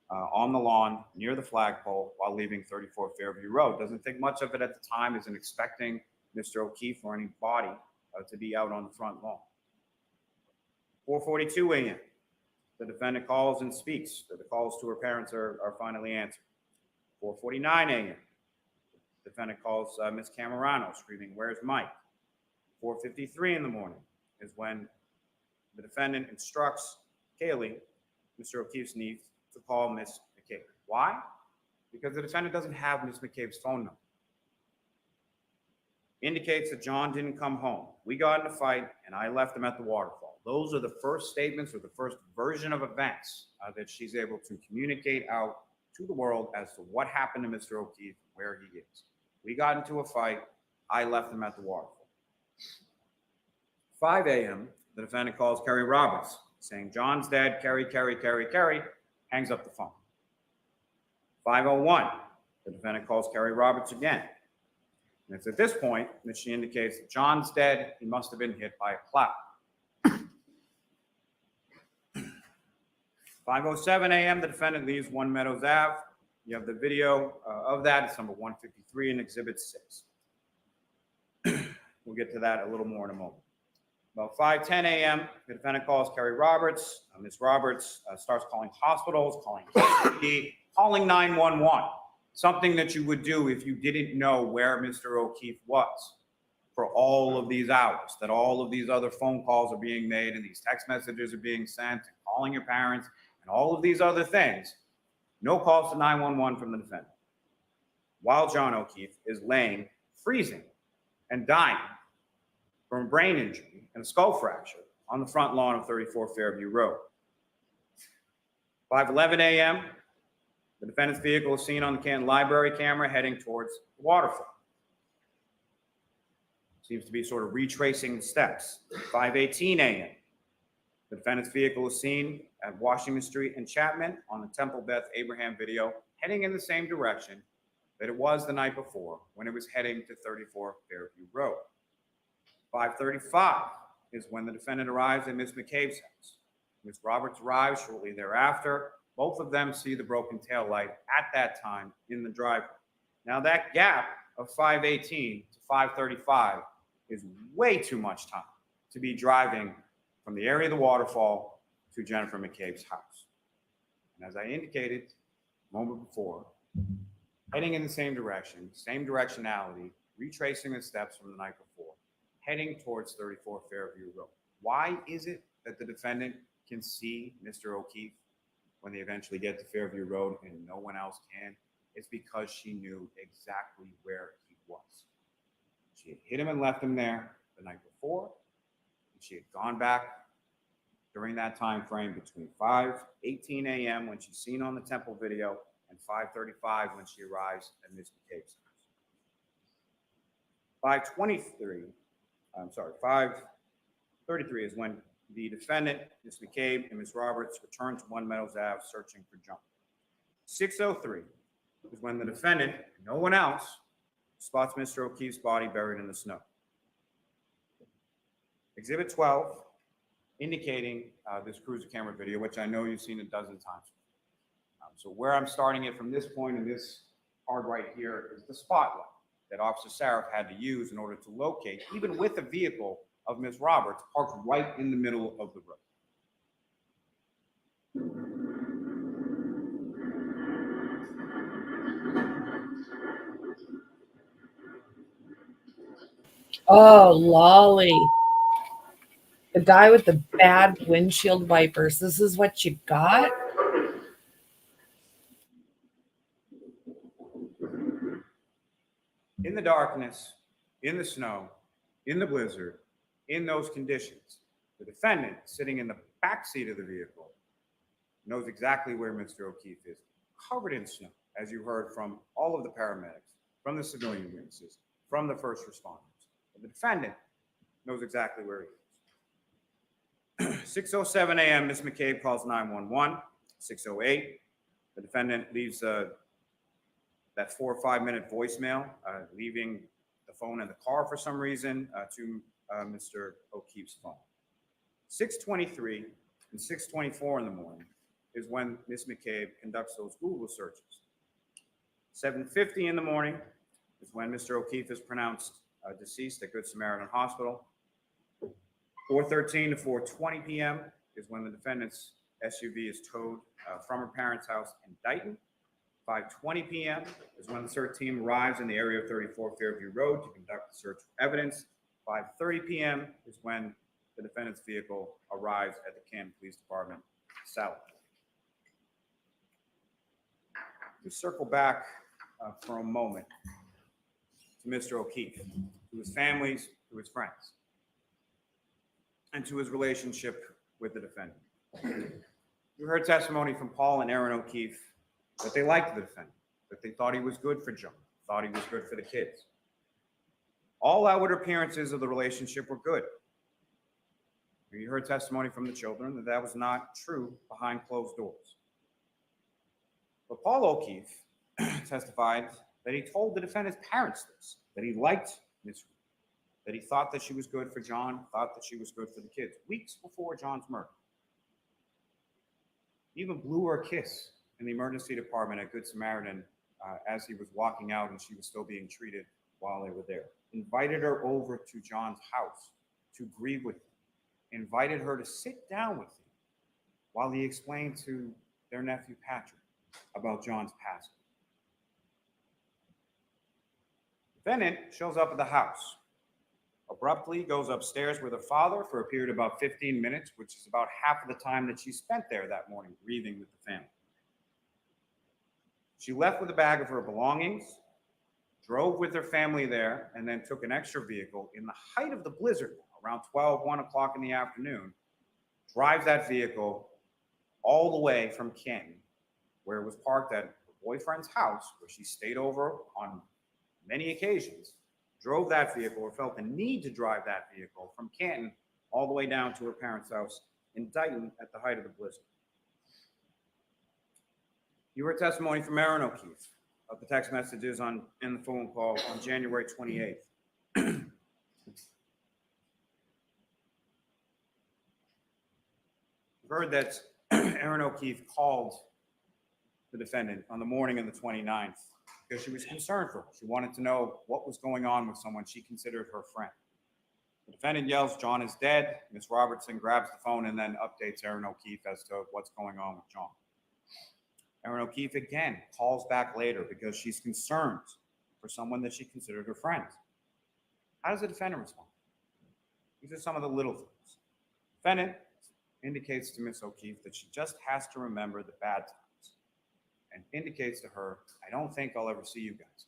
[SPEAKER 9] on the lawn near the flagpole while leaving 34 Fairview Road. Doesn't think much of it at the time, isn't expecting Mr. O'Keefe or any body to be out on the front lawn. 4:42 a.m., the defendant calls and speaks. The calls to her parents are finally answered. 4:49 a.m., the defendant calls Ms. Camerano, screaming, "Where's Mike?" 4:53 in the morning is when the defendant instructs Kaylee, Mr. O'Keefe's niece, to call Ms. McCabe. Why? Because the defendant doesn't have Ms. McCabe's phone number. Indicates that John didn't come home. We got in a fight and I left him at the waterfall. Those are the first statements or the first version of events that she's able to communicate out to the world as to what happened to Mr. O'Keefe, where he is. We got into a fight. I left him at the waterfall. 5 a.m., the defendant calls Kerry Roberts, saying, "John's dead, Kerry, hangs up the phone. 5:01, the defendant calls Kerry Roberts again. And it's at this point that she indicates that John's dead, he must have been hit by a plow. 5:07 a.m., the defendant leaves One Meadows Ave. You have the video of that. It's number 153 in Exhibit 6. We'll get to that a little more in a moment. About 5:10 a.m., the defendant calls Kerry Roberts. Ms. Roberts starts calling hospitals, calling KCP, calling 911, something that you would do if you didn't know where Mr. O'Keefe was for all of these hours, that all of these other phone calls are being made and these text messages are being sent, and calling your parents, and all of these other things. No calls to 911 from the defendant. While John O'Keefe is laying, freezing, and dying from a brain injury and a skull fracture on the front lawn of 34 Fairview Road. 5:11 a.m., the defendant's vehicle is seen on the Canton Library camera heading towards the waterfall. Seems to be sort of retracing the steps. 5:18 a.m., the defendant's vehicle is seen at Washington Street and Chapman on the Temple Beth Abraham video, heading in the same direction that it was the night before when it was heading to 34 Fairview Road. 5:35 is when the defendant arrives at Ms. McCabe's house. Ms. Roberts arrives shortly thereafter. Both of them see the broken taillight at that time in the driveway. Now that gap of 5:18 to 5:35 is way too much time to be driving from the area of the waterfall to Jennifer McCabe's house. And as I indicated a moment before, heading in the same direction, same directionality, retracing the steps from the night before, heading towards 34 Fairview Road. Why is it that the defendant can see Mr. O'Keefe when they eventually get to Fairview Road and no one else can? It's because she knew exactly where he was. She had hit him and left him there the night before, and she had gone back during that time frame between 5:18 a.m. when she's seen on the Temple video and 5:35 when she arrives at Ms. McCabe's house. 5:33 is when the defendant, Ms. McCabe, and Ms. Roberts return to One Meadows Ave searching for John. 6:03 is when the defendant, no one else, spots Mr. O'Keefe's body buried in the snow. Exhibit 12, indicating this cruiser camera video, which I know you've seen a dozen times. So where I'm starting it from this point in this card right here is the spotlight that Officer Saraf had to use in order to locate, even with the vehicle of Ms. Roberts parked right in the middle of the road.
[SPEAKER 2] Oh, Lally. The guy with the bad windshield wipers. This is what you got?
[SPEAKER 9] In the darkness, in the snow, in the blizzard, in those conditions, the defendant sitting in the back seat of the vehicle knows exactly where Mr. O'Keefe is, covered in snow, as you heard from all of the paramedics, from the civilian witnesses, from the first responders. The defendant knows exactly where he is. 6:07 a.m., Ms. McCabe calls 911. 6:08, the defendant leaves that 4 or 5 minute voicemail, leaving the phone in the car for some reason to Mr. O'Keefe's phone. 6:23 and 6:24 in the morning is when Ms. McCabe conducts those Google searches. 7:50 in the morning is when Mr. O'Keefe is pronounced deceased at Good Samaritan Hospital. 4:13 to 4:20 p.m. is when the defendant's SUV is towed from her parents' house in Dighton. 5:20 p.m. is when the search team arrives in the area of 34 Fairview Road to conduct the search for evidence. 5:30 p.m. is when the defendant's vehicle arrives at the Canton Police Department south. We circle back for a moment to Mr. O'Keefe, to his families, to his friends, and to his relationship with the defendant. You heard testimony from Paul and Aaron O'Keefe that they liked the defendant, that they thought he was good for John, thought he was good for the kids. All outward appearances of the relationship were good. You heard testimony from the children that that was not true behind closed doors. But Paul O'Keefe testified that he told the defendant's parents this, that he liked Miss Reed, that he thought that she was good for John, thought that she was good for the kids, weeks before John's murder. He even blew her a kiss in the emergency department at Good Samaritan as he was walking out and she was still being treated while they were there. Invited her over to John's house to grieve with him. Invited her to sit down with him while he explained to their nephew Patrick about John's passing. Defendant shows up at the house, abruptly goes upstairs with her father for a period of about 15 minutes, which is about half of the time that she spent there that morning grieving with the family. She left with a bag of her belongings, drove with her family there, and then took an extra vehicle in the height of the blizzard, around 1 o'clock in the afternoon, drives that vehicle all the way from Canton, where it was parked at her boyfriend's house, where she stayed over on many occasions, drove that vehicle or felt the need to drive that vehicle from Canton all the way down to her parents' house in Dighton at the height of the blizzard. You heard testimony from Aaron O'Keefe of the text messages in the phone call on January 28th. Heard that Aaron O'Keefe called the defendant on the morning of the 29th because she was concerned for her. She wanted to know what was going on with someone she considered her friend. The defendant yells, "John is dead." Ms. Robertson grabs the phone and then updates Aaron O'Keefe as to what's going on with John. Aaron O'Keefe again calls back later because she's concerned for someone that she considered her friend. How does the defendant respond? These are some of the little things. The defendant indicates to Ms. O'Keefe that she just has to remember the bad times and indicates to her, "I don't think I'll ever see you guys."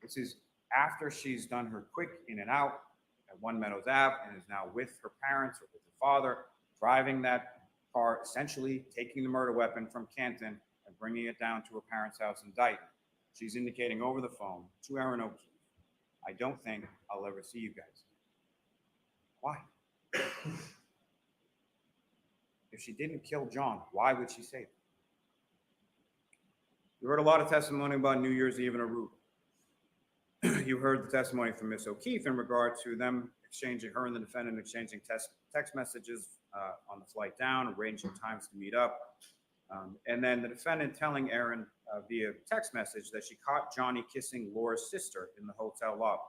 [SPEAKER 9] This is after she's done her quick in and out at One Meadows Ave and is now with her parents or with her father, driving that car, essentially taking the murder weapon from Canton and bringing it down to her parents' house in Dayton. She's indicating over the phone to Aaron O'Keefe, "I don't think I'll ever see you guys." Why? If she didn't kill John, why would she say that? You heard a lot of testimony about New Year's Eve in Aruba. You heard the testimony from Ms. O'Keefe in regard to them exchanging, her and the defendant exchanging text messages on the flight down, arranging times to meet up. And then the defendant telling Aaron via text message that she caught Johnny kissing Laura's sister in the hotel lobby.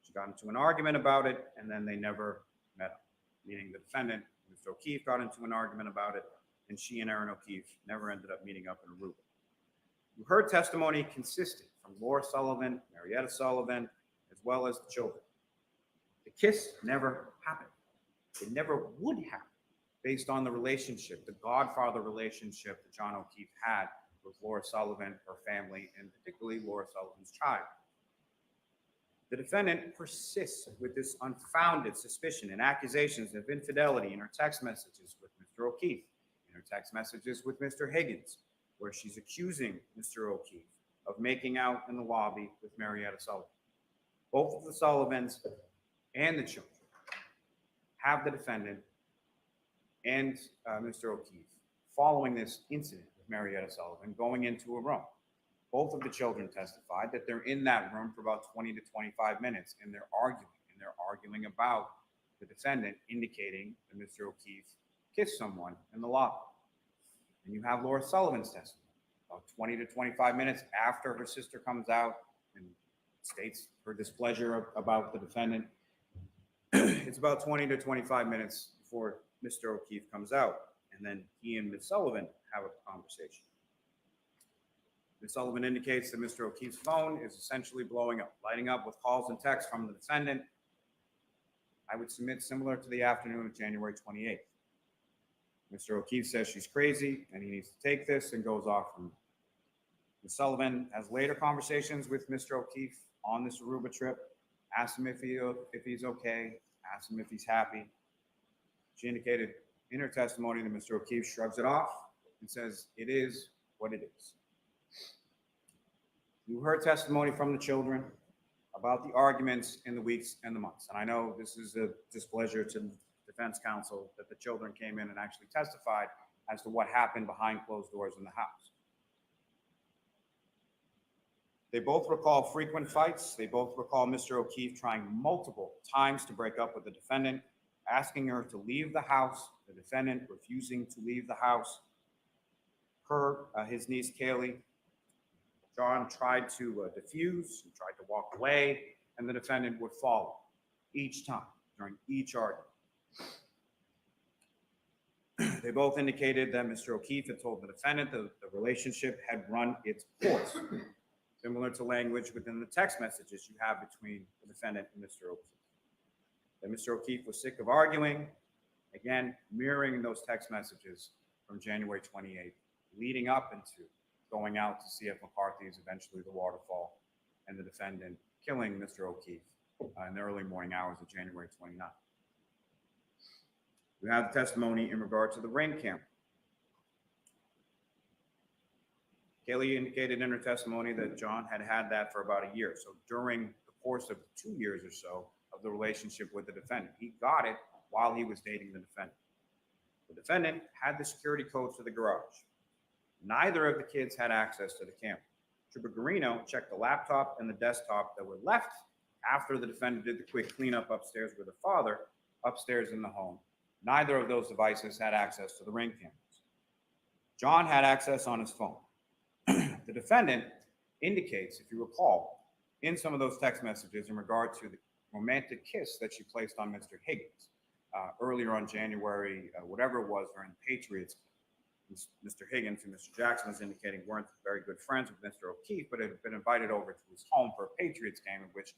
[SPEAKER 9] She got into an argument about it, and then they never met up, meaning the defendant, Mr. O'Keefe, got into an argument about it, and she and Aaron O'Keefe never ended up meeting up in Aruba. You heard testimony consistent from Laura Sullivan, Marietta Sullivan, as well as the children. The kiss never happened. It never would happen based on the relationship, the godfather relationship that John O'Keefe had with Laura Sullivan, her family, and particularly Laura Sullivan's child. The defendant persists with this unfounded suspicion and accusations of infidelity in her text messages with Mr. O'Keefe, in her text messages with Mr. Higgins, where she's accusing Mr. O'Keefe of making out in the lobby with Marietta Sullivan. Both of the Sullivans and the children have the defendant and Mr. O'Keefe following this incident with Marietta Sullivan going into a room. Both of the children testified that they're in that room for about 20 to 25 minutes and they're arguing about the defendant indicating that Mr. O'Keefe kissed someone in the lobby. And you have Laura Sullivan's testimony about 20 to 25 minutes after her sister comes out and states her displeasure about the defendant. It's about 20 to 25 minutes before Mr. O'Keefe comes out, and then he and Ms. Sullivan have a conversation. Ms. Sullivan indicates that Mr. O'Keefe's phone is essentially blowing up, lighting up with calls and texts from the defendant. I would submit similar to the afternoon of January 28th. Mr. O'Keefe says she's crazy and he needs to take this and goes off from her. Ms. Sullivan has later conversations with Mr. O'Keefe on this Aruba trip, asks him if he's okay, asks him if he's happy. She indicated in her testimony that Mr. O'Keefe shrugs it off and says it is what it is. You heard testimony from the children about the arguments in the weeks and the months. And I know this is a displeasure to the defense counsel that the children came in and actually testified as to what happened behind closed doors in the house. They both recall frequent fights. They both recall Mr. O'Keefe trying multiple times to break up with the defendant, asking her to leave the house, the defendant refusing to leave the house. His niece, Kaylee, John tried to diffuse, he tried to walk away, and the defendant would follow each time during each argument. They both indicated that Mr. O'Keefe had told the defendant that the relationship had run its course, similar to language within the text messages you have between the defendant and Mr. O'Keefe. That Mr. O'Keefe was sick of arguing, again, mirroring those text messages from January 28th, leading up into going out to see if McCarthy's, eventually the waterfall, and the defendant killing Mr. O'Keefe in the early morning hours of January 29th. We have the testimony in regard to the ring camera. Kaylee indicated in her testimony that John had had that for about a year. So during the course of 2 years or so of the relationship with the defendant, he got it while he was dating the defendant. The defendant had the security codes to the garage. Neither of the kids had access to the camera. Trooper Garino checked the laptop and the desktop that were left after the defendant did the quick cleanup upstairs with her father, upstairs in the home. Neither of those devices had access to the ring cameras. John had access on his phone. The defendant indicates, if you recall, in some of those text messages in regard to the romantic kiss that she placed on Mr. Higgins earlier on January, whatever it was, during the Patriots game. Mr. Higgins and Mr. Jackson was indicating weren't very good friends with Mr. O'Keefe, but had been invited over to his home for a Patriots game, in which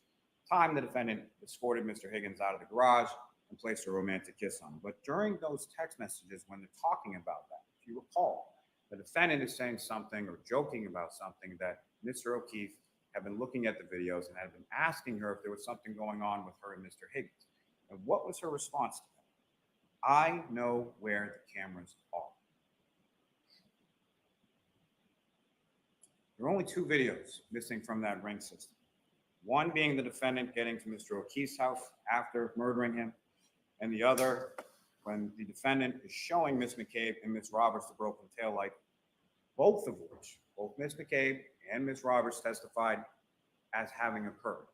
[SPEAKER 9] time the defendant escorted Mr. Higgins out of the garage and placed a romantic kiss on him. But during those text messages, when they're talking about that, if you recall, the defendant is saying something or joking about something that Mr. O'Keefe had been looking at the videos and had been asking her if there was something going on with her and Mr. Higgins. And what was her response to that? I know where the cameras are. There are only two videos missing from that ring system. One being the defendant getting to Mr. O'Keefe's house after murdering him, and the other when the defendant is showing Ms. McCabe and Ms. Roberts the broken taillight, both of which, both Ms. McCabe and Ms. Roberts testified as having occurred.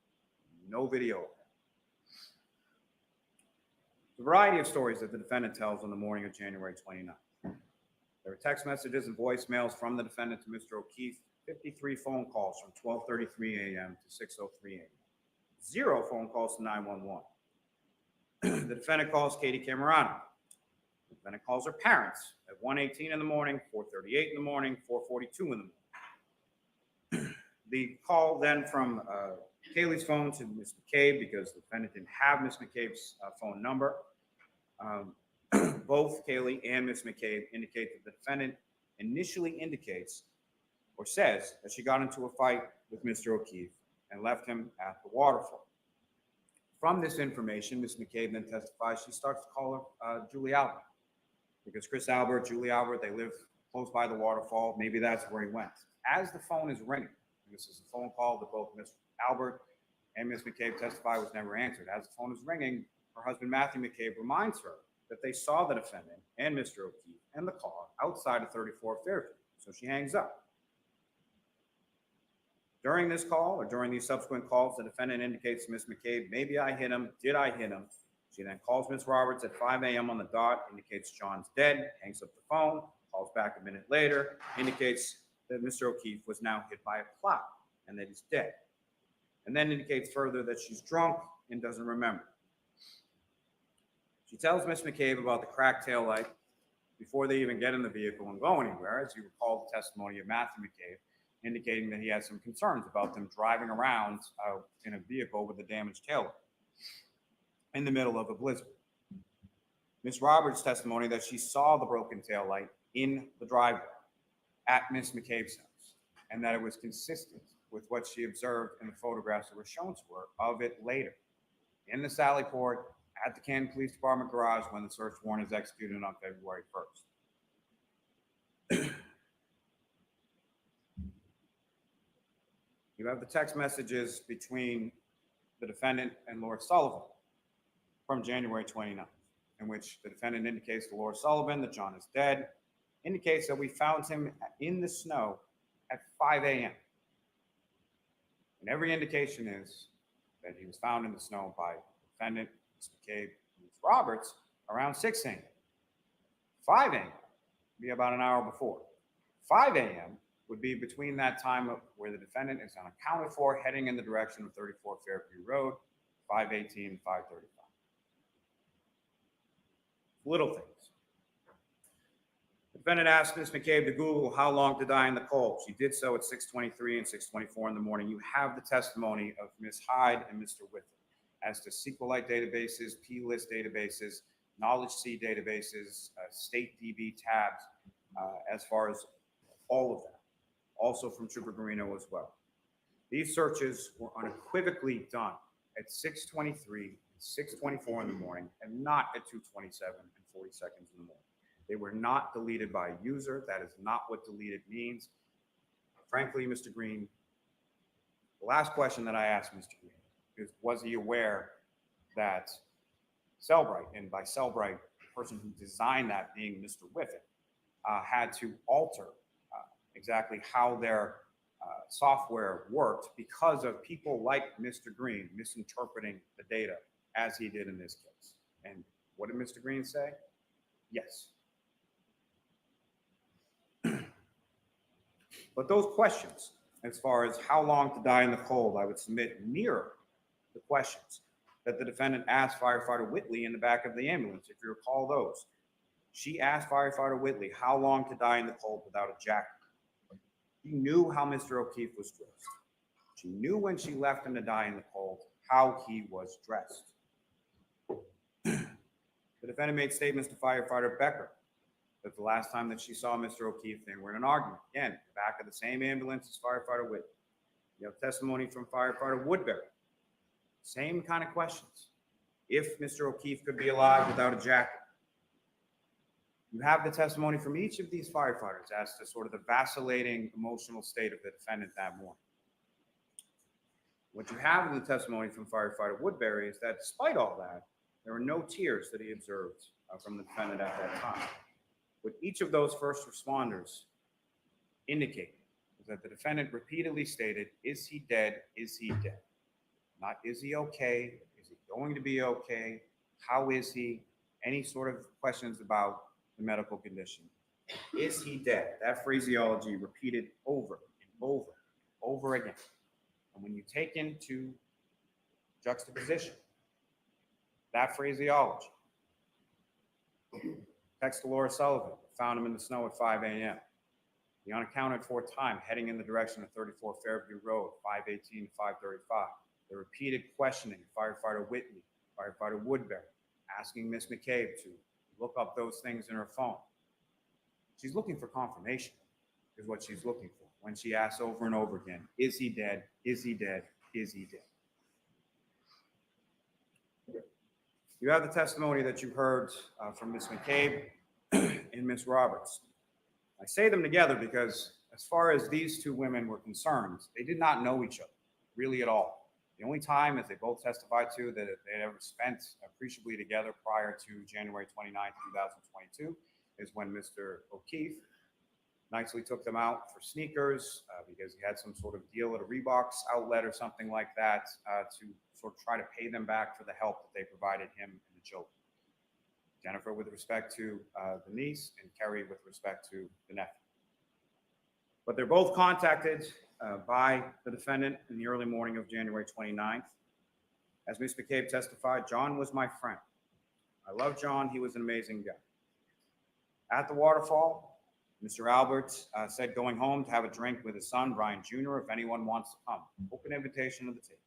[SPEAKER 9] No video of that. The variety of stories that the defendant tells on the morning of January 29th. There are text messages and voicemails from the defendant to Mr. O'Keefe, 53 phone calls from 12:33 a.m. to 6:03 a.m. 0 phone calls to 911. The defendant calls Katie Camerano. The defendant calls her parents at 1:18 in the morning, 4:38 in the morning, 4:42 in the morning. The call then from Kaylee's phone to Ms. McCabe, because the defendant didn't have Ms. McCabe's phone number. Both Kaylee and Ms. McCabe indicate that the defendant initially indicates or says that she got into a fight with Mr. O'Keefe and left him at the waterfall. From this information, Ms. McCabe then testifies she starts to call her Julie Albert, because Chris Albert, Julie Albert, they live close by the waterfall. Maybe that's where he went. As the phone is ringing, this is a phone call that both Ms. Albert and Ms. McCabe testify was never answered. As the phone is ringing, her husband Matthew McCabe reminds her that they saw the defendant and Mr. O'Keefe and the car outside of 34 Fairview, so she hangs up. During this call, or during these subsequent calls, the defendant indicates to Ms. McCabe, maybe I hit him, did I hit him? She then calls Ms. Roberts at 5 a.m. on the dot, indicates John's dead, hangs up the phone, calls back a minute later, indicates that Mr. O'Keefe was now hit by a plow and that he's dead, and then indicates further that she's drunk and doesn't remember. She tells Ms. McCabe about the cracked taillight before they even get in the vehicle and go anywhere, as you recall the testimony of Matthew McCabe, indicating that he has some concerns about them driving around in a vehicle with a damaged taillight in the middle of a blizzard. Ms. Roberts' testimony that she saw the broken taillight in the driveway at Ms. McCabe's house, and that it was consistent with what she observed in the photographs that were shown to her of it later in the Sally Port at the Canton Police Department garage when the search warrant is executed on February 1st. You have the text messages between the defendant and Laura Sullivan from January 29th, in which the defendant indicates to Laura Sullivan that John is dead, indicates that we found him in the snow at 5 a.m. And every indication is that he was found in the snow by the defendant, Ms. McCabe, and Ms. Roberts around 6 a.m. 5 a.m. would be about an hour before. 5 a.m. would be between that time of where the defendant is unaccounted for, heading in the direction of 34 Fairview Road, 5:18 and 5:35. Little things. The defendant asked Ms. McCabe to Google how long to die in the cold. She did so at 6:23 and 6:24 in the morning. You have the testimony of Ms. Hyde and Mr. Whitford as to SQLite databases, P-list databases, Knowledge C databases, state DB tabs, as far as all of that. Also from Trooper Garino as well. These searches were unequivocally done at 6:23 and 6:24 in the morning, and not at 2:27 and 40 seconds in the morning. They were not deleted by a user. That is not what deleted means. Frankly, Mr. Green, the last question that I asked Mr. Green is, was he aware that Cellbrite, and by Cellbrite, the person who designed that being Mr. Whitford, had to alter exactly how their software worked because of people like Mr. Green misinterpreting the data as he did in this case. And what did Mr. Green say? Yes. But those questions, as far as how long to die in the cold, I would submit mirror the questions that the defendant asked firefighter Whitley in the back of the ambulance, if you recall those. She asked firefighter Whitley how long to die in the cold without a jacket. She knew how Mr. O'Keefe was dressed. She knew when she left him to die in the cold how he was dressed. The defendant made statements to firefighter Becker that the last time that she saw Mr. O'Keefe, they were in an argument. Again, in the back of the same ambulance as firefighter Whitley. You have testimony from firefighter Woodbury. Same kind of questions. If Mr. O'Keefe could be alive without a jacket. You have the testimony from each of these firefighters as to sort of the vacillating emotional state of the defendant that morning. What you have in the testimony from firefighter Woodbury is that despite all that, there were no tears that he observed from the defendant at that time. What each of those first responders indicate is that the defendant repeatedly stated, is he dead? Is he dead? Not, is he okay? Is he going to be okay? How is he? Any sort of questions about the medical condition. Is he dead? That phraseology repeated over and over again. And when you take into juxtaposition that phraseology, text to Laura Sullivan, found him in the snow at 5 a.m. The unaccounted for time heading in the direction of 34 Fairview Road, 5:18 to 5:35. The repeated questioning, firefighter Whitley, firefighter Woodbury, asking Miss McCabe to look up those things in her phone. She's looking for confirmation, is what she's looking for when she asks over and over again, is he dead? Is he dead? Is he dead? You have the testimony that you heard from Miss McCabe and Miss Roberts. I say them together because as far as these two women were concerned, they did not know each other really at all. The only time, as they both testified to, that they had ever spent appreciably together prior to January 29, 2022, is when Mr. O'Keefe nicely took them out for sneakers because he had some sort of deal at a Reeboks outlet or something like that to sort of try to pay them back for the help that they provided him and the children. Jennifer with respect to the niece, and Kerry with respect to the nephew. But they're both contacted by the defendant in the early morning of January 29th. As Ms. McCabe testified, John was my friend. I love John. He was an amazing guy. At the waterfall, Mr. Albert said going home to have a drink with his son, Brian Jr., if anyone wants to come. Open invitation to the table.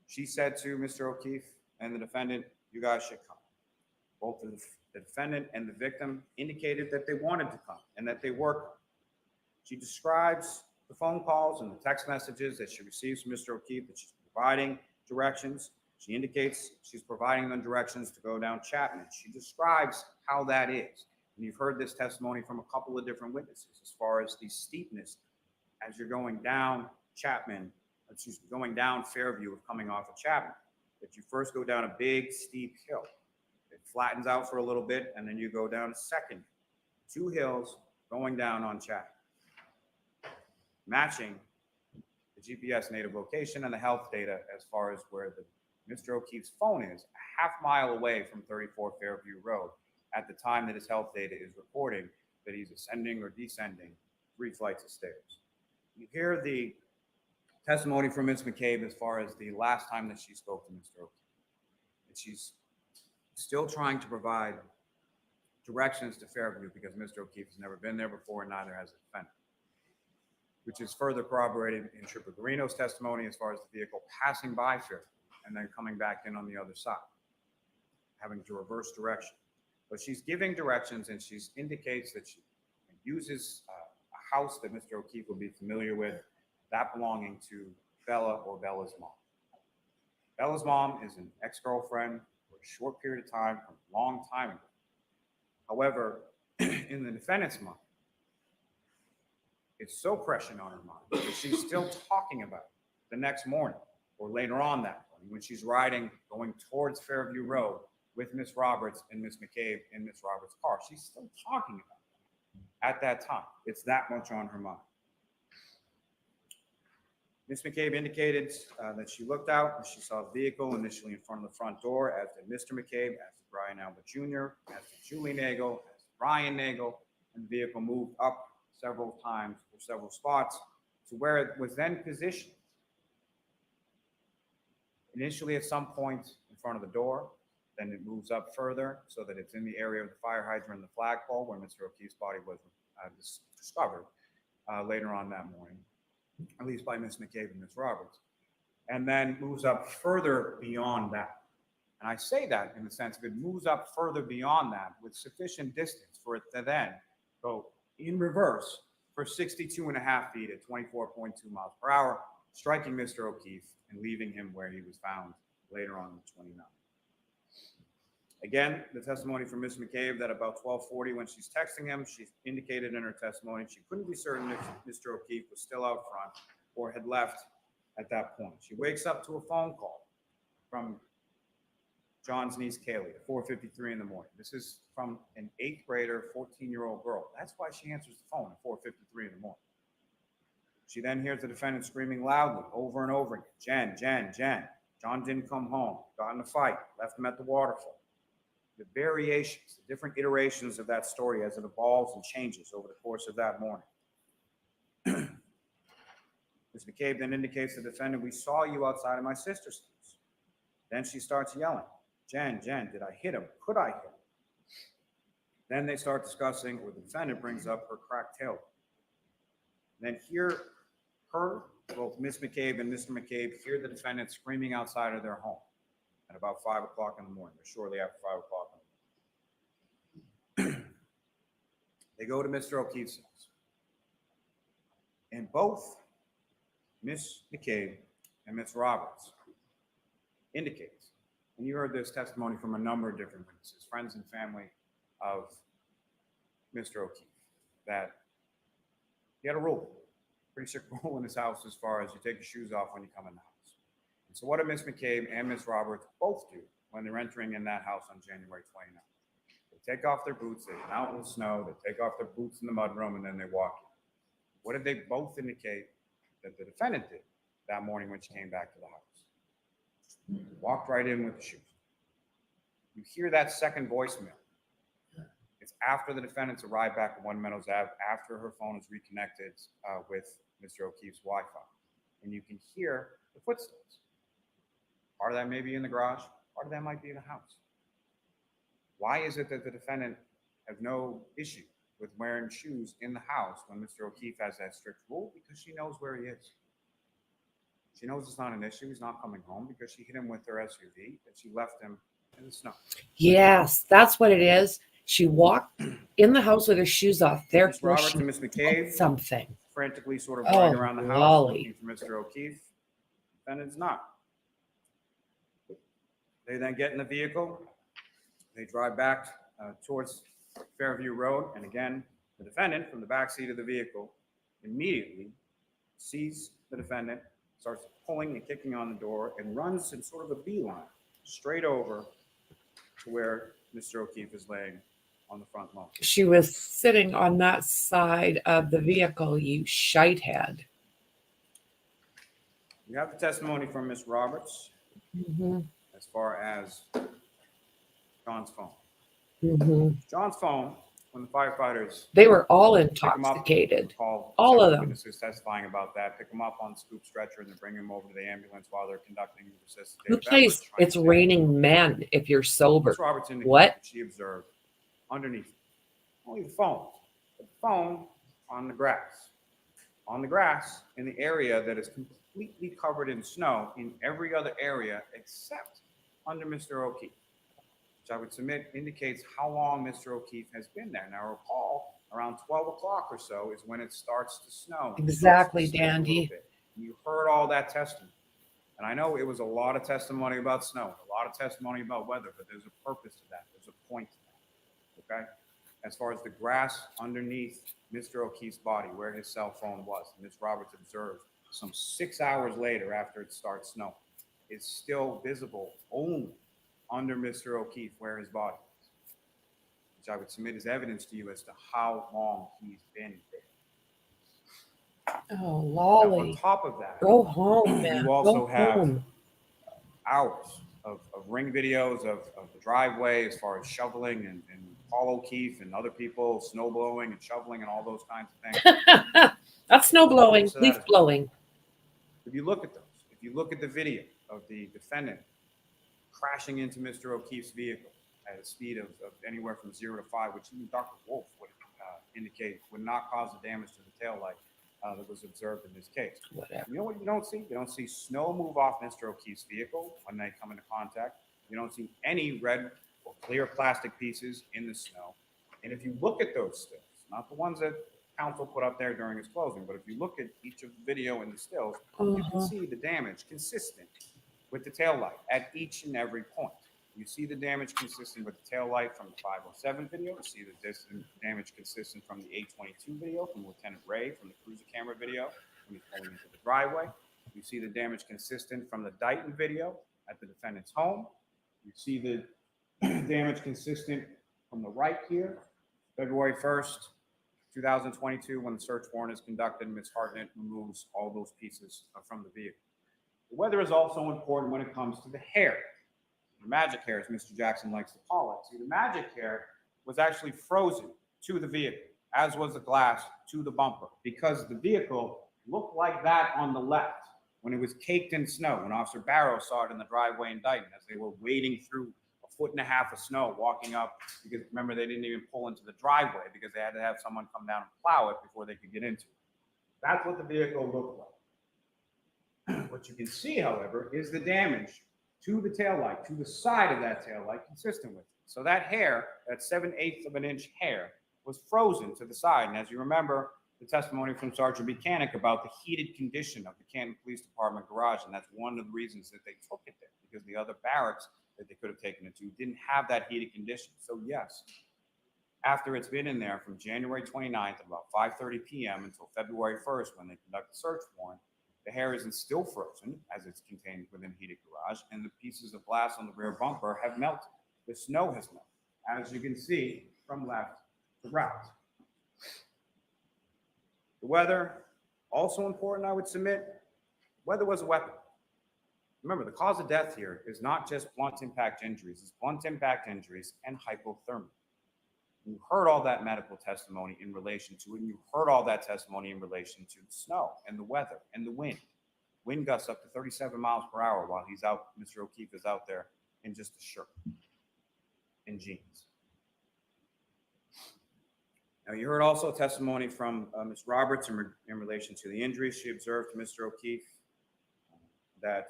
[SPEAKER 9] She said to Mr. O'Keefe and the defendant, you guys should come. Both the defendant and the victim indicated that they wanted to come and that they were coming. She describes the phone calls and the text messages that she receives from Mr. O'Keefe, that she's providing directions. She indicates she's providing them directions to go down Chapman. She describes how that is. And you've heard this testimony from a couple of different witnesses as far as the steepness as you're going down Chapman, going down Fairview of coming off of Chapman, that you first go down a big steep hill. It flattens out for a little bit, and then you go down a second, 2 hills going down on Chapman, matching the GPS native location and the health data as far as where Mr. O'Keefe's phone is, a half mile away from 34 Fairview Road at the time that his health data is reporting that he's ascending or descending 3 flights of stairs. You hear the testimony from Ms. McCabe as far as the last time that she spoke to Mr. O'Keefe. And she's still trying to provide directions to Fairview because Mr. O'Keefe has never been there before, and neither has the defendant, which is further corroborated in Trooper Garino's testimony as far as the vehicle passing by Fairview and then coming back in on the other side, having to reverse direction. But she's giving directions, and she indicates that she uses a house that Mr. O'Keefe will be familiar with, that belonging to Bella or Bella's mom. Bella's mom is an ex-girlfriend for a short period of time, from a long time ago. However, in the defendant's mind, it's so prescient on her mind that she's still talking about it the next morning or later on that morning when she's riding, going towards Fairview Road with Miss Roberts and Miss McCabe in Miss Roberts' car. She's still talking about it at that time. It's that much on her mind. Miss McCabe indicated that she looked out and she saw the vehicle initially in front of the front door, as did Mr. McCabe, as did Brian Albert Jr., as did Julie Nagel, as did Brian Nagel, and the vehicle moved up several times or several spots to where it was then positioned initially at some point in front of the door. Then it moves up further so that it's in the area of the fire hydrant and the flagpole where Mr. O'Keefe's body was discovered later on that morning, at least by Ms. McCabe and Ms. Roberts, and then moves up further beyond that. And I say that in the sense of it moves up further beyond that with sufficient distance for it to then go in reverse for 62.5 feet at 24.2 miles per hour, striking Mr. O'Keefe and leaving him where he was found later on the 29th. Again, the testimony from Ms. McCabe that about 12:40 when she's texting him, she indicated in her testimony she couldn't be certain if Mr. O'Keefe was still out front or had left at that point. She wakes up to a phone call from John's niece, Kaylee, at 4:53 in the morning. This is from an 8th grader, 14-year-old girl. That's why she answers the phone at 4:53 in the morning. She then hears the defendant screaming loudly over and over again, Jen, Jen, Jen. John didn't come home, got in a fight, left him at the waterfall. The variations, the different iterations of that story as it evolves and changes over the course of that morning. Ms. McCabe then indicates to the defendant, we saw you outside of my sister's house. Then she starts yelling, Jen, Jen, did I hit him? Could I hit him? Then they start discussing, or the defendant brings up her cracked tailbone. Then both Ms. McCabe and Mr. McCabe hear the defendant screaming outside of their home at about 5 o'clock in the morning, or shortly after 5 o'clock in the morning. They go to Mr. O'Keefe's house. And both Ms. McCabe and Ms. Roberts indicates, and you heard this testimony from a number of different witnesses, friends and family of Mr. O'Keefe, that he had a rule, pretty strict rule in his house as far as you take your shoes off when you come in the house. And so what did Ms. McCabe and Ms. Roberts both do when they're entering in that house on January 29th? They take off their boots, they get out in the snow, they take off their boots in the mudroom, and then they walk in. What did they both indicate that the defendant did that morning when she came back to the house? Walked right in with the shoes. You hear that second voicemail. It's after the defendants arrived back at One Meadows Ave, after her phone is reconnected with Mr. O'Keefe's Wi-Fi. And you can hear the footsteps. Part of that may be in the garage, part of that might be in the house. Why is it that the defendant has no issue with wearing shoes in the house when Mr. O'Keefe has that strict rule? Because she knows where he is. She knows it's not an issue. He's not coming home because she hit him with her SUV and she left him in the snow.
[SPEAKER 2] Yes, that's what it is. She walked in the house with her shoes off.
[SPEAKER 9] Ms.
[SPEAKER 2] Therefore,
[SPEAKER 9] Roberts
[SPEAKER 2] she
[SPEAKER 9] and Ms. McCabe
[SPEAKER 2] something.
[SPEAKER 9] frantically sort of
[SPEAKER 2] Oh,
[SPEAKER 9] running around the house
[SPEAKER 2] Lally.
[SPEAKER 9] looking for Mr. O'Keefe. Defendant's not. They then get in the vehicle. They drive back towards Fairview Road. And again, the defendant from the back seat of the vehicle immediately sees the defendant, starts pulling and kicking on the door, and runs in sort of a beeline straight over to where Mr. O'Keefe is laying on the front lawn.
[SPEAKER 2] She was sitting on that side of the vehicle, you shite head.
[SPEAKER 9] We have the testimony from Ms. Roberts
[SPEAKER 2] Mm-hmm.
[SPEAKER 9] as far as John's phone.
[SPEAKER 2] Mm-hmm.
[SPEAKER 9] John's phone, when the firefighters
[SPEAKER 2] They were all
[SPEAKER 9] pick him up,
[SPEAKER 2] intoxicated.
[SPEAKER 9] call
[SPEAKER 2] All of
[SPEAKER 9] several
[SPEAKER 2] them.
[SPEAKER 9] witnesses testifying about that, pick him up on the scoop stretcher and then bring him over to the ambulance while they're conducting the resuscitation.
[SPEAKER 2] Who plays It's Raining Men if you're sober?
[SPEAKER 9] Ms. Roberts indicated
[SPEAKER 2] What?
[SPEAKER 9] that she observed underneath only the phone, but the phone on the grass. On the grass in the area that is completely covered in snow in every other area except under Mr. O'Keefe, which I would submit indicates how long Mr. O'Keefe has been there. Now recall, around 12 o'clock or so is when it starts to snow.
[SPEAKER 2] Exactly,
[SPEAKER 9] It starts to snow a little
[SPEAKER 2] Dandy.
[SPEAKER 9] bit. You heard all that testimony. And I know it was a lot of testimony about snow, a lot of testimony about weather, but there's a purpose to that. There's a point to that, okay? As far as the grass underneath Mr. O'Keefe's body, where his cell phone was, Ms. Roberts observed some 6 hours later after it starts snowing, it's still visible only under Mr. O'Keefe where his body is, which I would submit as evidence to you as to how long he's been there.
[SPEAKER 2] Oh,
[SPEAKER 9] Now,
[SPEAKER 2] Lolly.
[SPEAKER 9] on top of that,
[SPEAKER 2] Go home, man.
[SPEAKER 9] you also
[SPEAKER 2] Go
[SPEAKER 9] have
[SPEAKER 2] home.
[SPEAKER 9] hours of ring videos of the driveway as far as shoveling and Paul O'Keefe and other people snow blowing and shoveling and all those kinds of things.
[SPEAKER 2] That's snow blowing,
[SPEAKER 9] So that
[SPEAKER 2] leaf
[SPEAKER 9] is-
[SPEAKER 2] blowing.
[SPEAKER 9] If you look at those, if you look at the video, of the defendant crashing into Mr. O'Keefe's vehicle at a speed of anywhere from 0 to 5, which even Dr. Wolf would indicate would not cause the damage to the taillight that was observed in this case.
[SPEAKER 2] Whatever.
[SPEAKER 9] You know what you don't see? You don't see snow move off Mr. O'Keefe's vehicle when they come into contact. You don't see any red or clear plastic pieces in the snow. And if you look at those stills, not the ones that counsel put up there during his closing, but if you look at each of the video and the stills, you can see the damage consistent with the taillight at each and every point. You see the damage consistent with the taillight from the 507 video. You see the damage consistent from the 822 video from Lieutenant Ray from the cruiser camera video when he's pulling into the driveway. You see the damage consistent from the Dighton video at the defendant's home. You see the damage consistent from the right here, February 1st, 2022, when the search warrant is conducted and Ms. Hartnett removes all those pieces from the vehicle. The weather is also important when it comes to the hair. The magic hair, as Mr. Jackson likes to call it. See, the magic hair was actually frozen to the vehicle, as was the glass to the bumper, because the vehicle looked like that on the left when it was caked in snow, when Officer Barrow saw it in the driveway in Dighton as they were wading through 1.5 feet of snow, walking up, because remember, they didn't even pull into the driveway because they had to have someone come down and plow it before they could get into it. That's what the vehicle looked like. What you can see, however, is the damage to the taillight, to the side of that taillight, consistent with it. So that hair, that 7/8 of an inch hair, was frozen to the side. And as you remember, the testimony from Sergeant Buchanan about the heated condition of the Canton Police Department garage, and that's one of the reasons that they took it there, because the other barracks that they could have taken it to didn't have that heated condition. So yes, after it's been in there from January 29th at about 5:30 p.m. until February 1st when they conduct the search warrant, the hair isn't still frozen as it's contained within a heated garage, and the pieces of glass on the rear bumper have melted. The snow has melted, as you can see from left to right. The weather, also important, I would submit, weather was a weapon. Remember, the cause of death here is not just blunt impact injuries, it's blunt impact injuries and hypothermia. You heard all that medical testimony in relation to it, and you heard all that testimony in relation to the snow and the weather and the wind. Wind gusts up to 37 miles per hour while he's out, Mr. O'Keefe is out there in just a shirt and jeans. Now, you heard also testimony from Ms. Roberts in relation to the injuries she observed to Mr. O'Keefe, that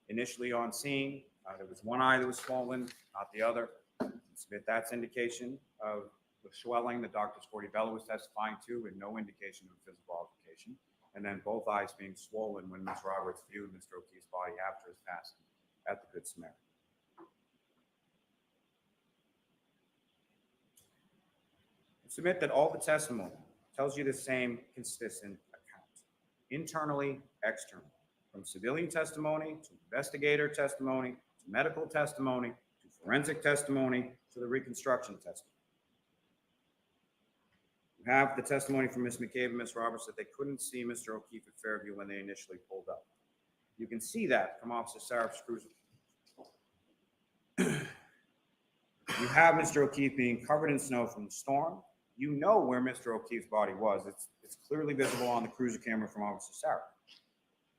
[SPEAKER 9] initially on scene, there was one eye that was swollen, not the other. That's indication of the swelling that Dr. Scortibella was testifying to, and no indication of physical altercation. And then both eyes being swollen when Ms. Roberts viewed Mr. O'Keefe's body after his passing at the Good Samaritan. Submit that all the testimony tells you the same consistent account, internally, externally, from civilian testimony to investigator testimony to medical testimony to forensic testimony to the reconstruction testimony. You have the testimony from Ms. McCabe and Ms. Roberts that they couldn't see Mr. O'Keefe at Fairview when they initially pulled up. You can see that from Officer Saraf's cruiser. You have Mr. O'Keefe being covered in snow from the storm. You know where Mr. O'Keefe's body was. It's clearly visible on the cruiser camera from Officer Saraf.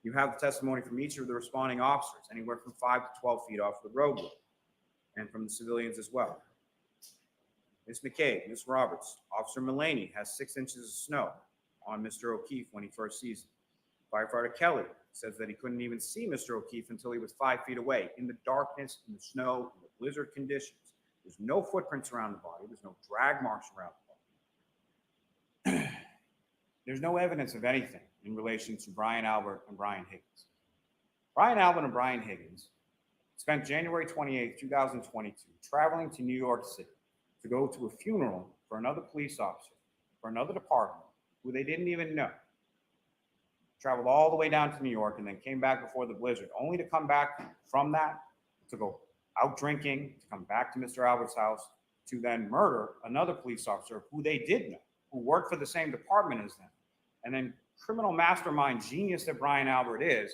[SPEAKER 9] You have the testimony from each of the responding officers, anywhere from 5 to 12 feet off the roadway, and from the civilians as well. Ms. McCabe, Ms. Roberts, Officer Mullaney has 6 inches of snow on Mr. O'Keefe when he first sees him. Firefighter Kelly says that he couldn't even see Mr. O'Keefe until he was 5 feet away in the darkness, in the snow, in the blizzard conditions. There's no footprints around the body. There's no drag marks around the body. There's no evidence of anything in relation to Brian Albert and Brian Higgins. Brian Albert and Brian Higgins spent January 28, 2022, traveling to New York City to go to a funeral for another police officer, for another department, who they didn't even know. Traveled all the way down to New York and then came back before the blizzard, only to come back from that to go out drinking, to come back to Mr. Albert's house, to then murder another police officer who they did know, who worked for the same department as them. And then criminal mastermind genius that Brian Albert is,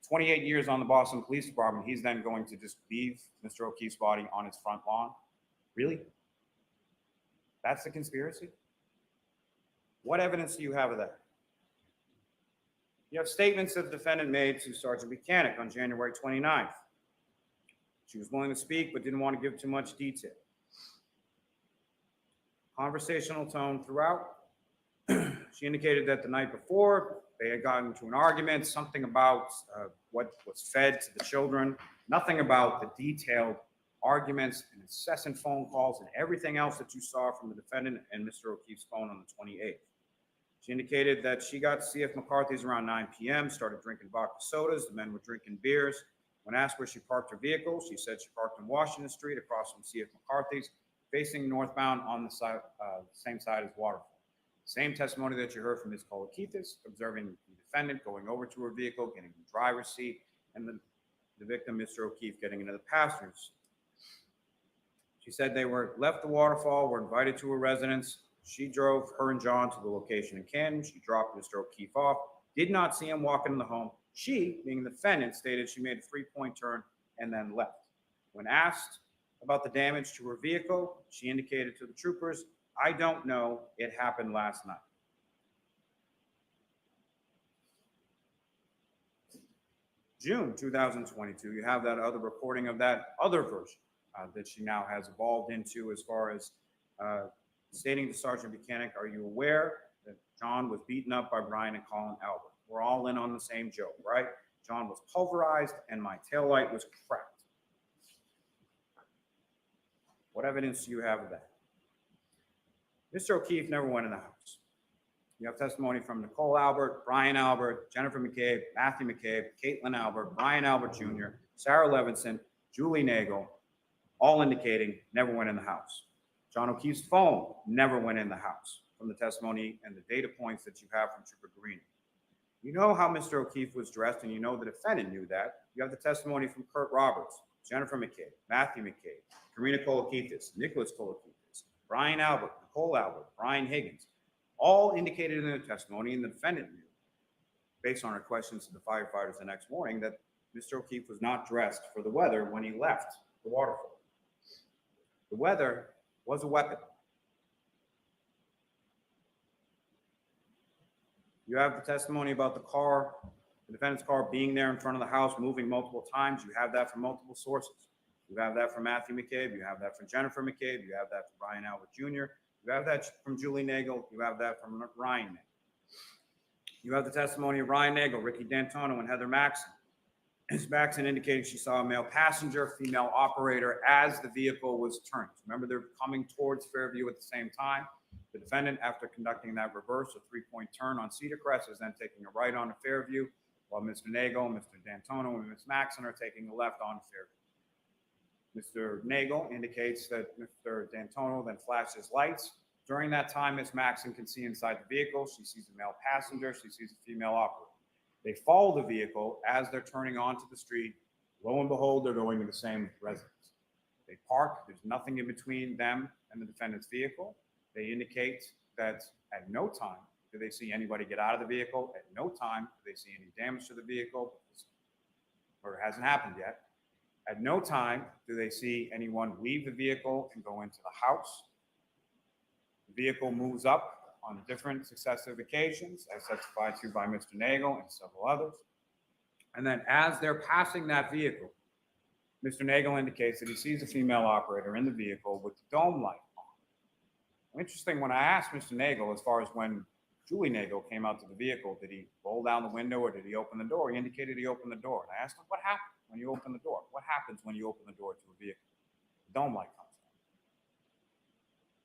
[SPEAKER 9] 28 years on the Boston Police Department, he's then going to just leave Mr. O'Keefe's body on his front lawn? Really? That's the conspiracy? What evidence do you have of that? You have statements that the defendant made to Sergeant Buchanan on January 29th. She was willing to speak, but didn't want to give too much detail. Conversational tone throughout. She indicated that the night before, they had gotten into an argument, something about what was fed to the children, nothing about the detailed arguments and incessant phone calls and everything else that you saw from the defendant and Mr. O'Keefe's phone on the 28th. She indicated that she got to C.F. McCarthy's around 9 p.m., started drinking vodka sodas. The men were drinking beers. When asked where she parked her vehicle, she said she parked on Washington Street across from C.F. McCarthy's, facing northbound on the side, same side as Waterfall. Same testimony that you heard from Ms. Kolakithis, observing the defendant going over to her vehicle, getting in the driver's seat, and the victim, Mr. O'Keefe, getting into the passenger seat. She said they were left the Waterfall, were invited to her residence. She drove her and John to the location in Canton. She dropped Mr. O'Keefe off, did not see him walk into the home. She, being the defendant, stated she made a three-point turn and then left. When asked about the damage to her vehicle, she indicated to the troopers, "I don't know, it happened last night." June 2022, you have that other recording of that other version that she now has evolved into, as far as stating to Sergeant Buchanan, "Are you aware that John was beaten up by Brian and Colin Albert? We're all in on the same joke, right? John was pulverized and my taillight was cracked." What evidence do you have of that? Mr. O'Keefe never went in the house. You have testimony from Nicole Albert, Brian Albert, Jennifer McCabe, Matthew McCabe, Caitlin Albert, Brian Albert Jr., Sarah Levinson, Julie Nagel, all indicating never went in the house. John O'Keefe's phone never went in the house, from the testimony and the data points that you have from Trooper Green. You know how Mr. O'Keefe was dressed, and you know the defendant knew that. You have the testimony from Kurt Roberts, Jennifer McCabe, Matthew McCabe, Karina Kolakithis, Nicholas Kolakithis, Brian Albert, Nicole Albert, Brian Higgins, all indicated in their testimony, and the defendant knew, based on her questions to the firefighters the next morning, that Mr. O'Keefe was not dressed for the weather when he left the Waterfall. The weather was a weapon. You have the testimony about the car, the defendant's car being there in front of the house, moving multiple times. You have that from multiple sources. You have that from Matthew McCabe. You have that from Jennifer McCabe. You have that from Brian Albert Jr. You have that from Julie Nagel. You have that from Ryan Nagel. You have the testimony of Ryan Nagel, Ricky D'Antonio, and Heather Maxon. Ms. Maxon indicated she saw a male passenger, female operator, as the vehicle was turned. Remember, they're coming towards Fairview at the same time. The defendant, after conducting that reverse, a three-point turn on Cedar Crest, is then taking a right onto Fairview, while Mr. Nagel, Mr. D'Antonio, and Ms. Maxon are taking a left onto Fairview. Mr. Nagel indicates that Mr. D'Antonio then flashes lights. During that time, Ms. Maxon can see inside the vehicle. She sees a male passenger. She sees a female operator. They follow the vehicle as they're turning onto the street. Lo and behold, they're going to the same residence. They park. There's nothing in between them and the defendant's vehicle. They indicate that at no time do they see anybody get out of the vehicle. At no time do they see any damage to the vehicle, or it hasn't happened yet. At no time do they see anyone leave the vehicle and go into the house. The vehicle moves up on different successive occasions, as testified to by Mr. Nagel and several others. And then as they're passing that vehicle, Mr. Nagel indicates that he sees a female operator in the vehicle with the dome light on. Interesting, when I asked Mr. Nagel, as far as when Julie Nagel came out to the vehicle, did he roll down the window or did he open the door? He indicated he opened the door. And I asked him, what happened when you open the door? What happens when you open the door to a vehicle? The dome light comes on.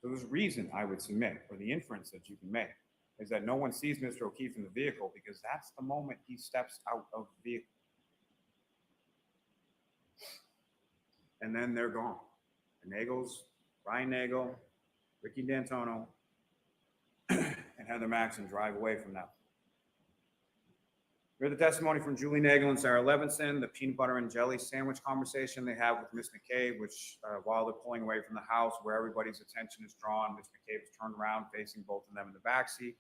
[SPEAKER 9] So there's a reason I would submit, or the inference that you can make, is that no one sees Mr. O'Keefe in the vehicle because that's the moment he steps out of the vehicle. And then they're gone. The Nagels, Ryan Nagel, Ricky D'Antonio, and Heather Maxon drive away from that. We heard the testimony from Julie Nagel and Sarah Levinson, the peanut butter and jelly sandwich conversation they have with Ms. McCabe, which while they're pulling away from the house, where everybody's attention is drawn, Ms. McCabe is turned around facing both of them in the backseat.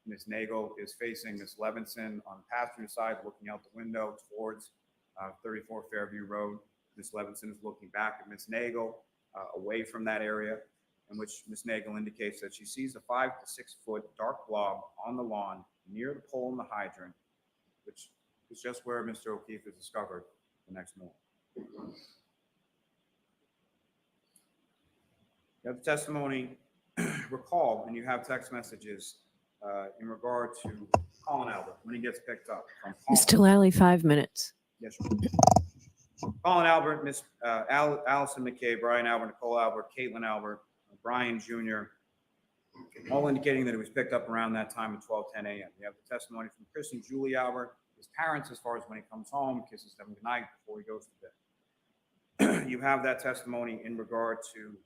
[SPEAKER 9] Ms. Nagel is facing Ms. Levinson on the passenger side, looking out the window towards 34 Fairview Road. Ms. Levinson is looking back at Ms. Nagel away from that area. in which Ms. Nagel indicates that she sees a 5 to 6 foot dark blob on the lawn near the pole in the hydrant, which is just where Mr. O'Keefe is discovered the next morning. You have the testimony recalled, and you have text messages in regard to Colin Albert when he gets picked up. From
[SPEAKER 8] Mr. Lally, 5 minutes.
[SPEAKER 9] Yes, sir. Colin Albert, Miss Allison McKay, Brian Albert, Nicole Albert, Caitlin Albert, Brian Jr., all indicating that he was picked up around that time at 12:10 a.m. You have the testimony from Chris and Julie Albert, his parents, as far as when he comes home, kisses them goodnight before he goes to bed. You have that testimony in regard to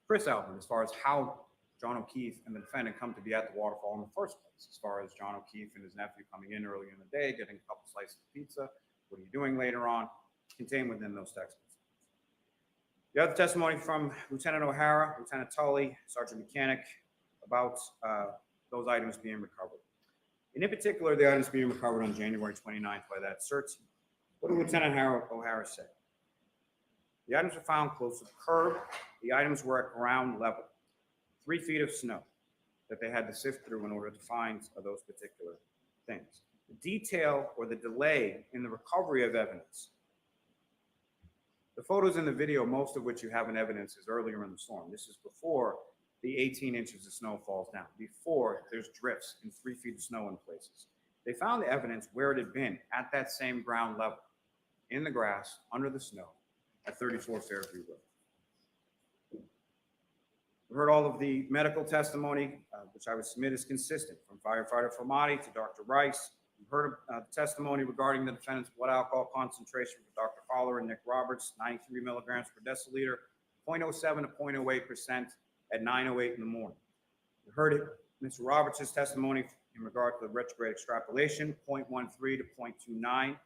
[SPEAKER 9] Chris Albert, as far as how John O'Keefe and the defendant come to be at the waterfall in the first place, as far as John O'Keefe and his nephew coming in early in the day, getting a couple slices of pizza. What are you doing later on? Contained within those text messages. You have the testimony from Lieutenant O'Hara, Lieutenant Tully, Sergeant Mechanic about those items being recovered. And in particular, the items being recovered on January 29th by that search team. What did Lieutenant O'Hara say? The items were found close to the curb. The items were at ground level, 3 feet of snow that they had to sift through in order to find those particular things. The detail or the delay in the recovery of evidence. The photos in the video, most of which you have in evidence, is earlier in the storm. This is before the 18 inches of snow falls down, before there's drifts and 3 feet of snow in places. They found the evidence where it had been at that same ground level, in the grass, under the snow, at 34 Fairview Road. We heard all of the medical testimony, which I would submit is consistent, from firefighter Formati to Dr. Rice. We heard the testimony regarding the defendant's blood alcohol concentration from Dr. Fowler and Nick Roberts, 93 milligrams per deciliter, 0.07 to 0.08% at 9:08 in the morning. We heard it, Mr. Roberts' testimony in regard to the retrograde extrapolation, 0.13 to 0.29,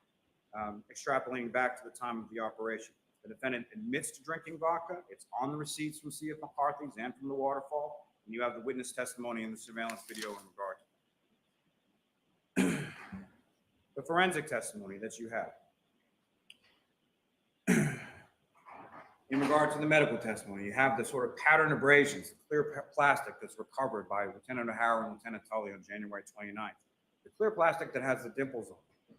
[SPEAKER 9] extrapolating back to the time of the operation. The defendant admits to drinking vodka. It's on the receipts from C.F. McCarthy's and from the waterfall. And you have the witness testimony in the surveillance video in regard to that. The forensic testimony that you have. In regard to the medical testimony, you have the sort of pattern abrasions, the clear plastic that's recovered by Lieutenant O'Hara and Lieutenant Tully on January 29th. The clear plastic that has the dimples on it.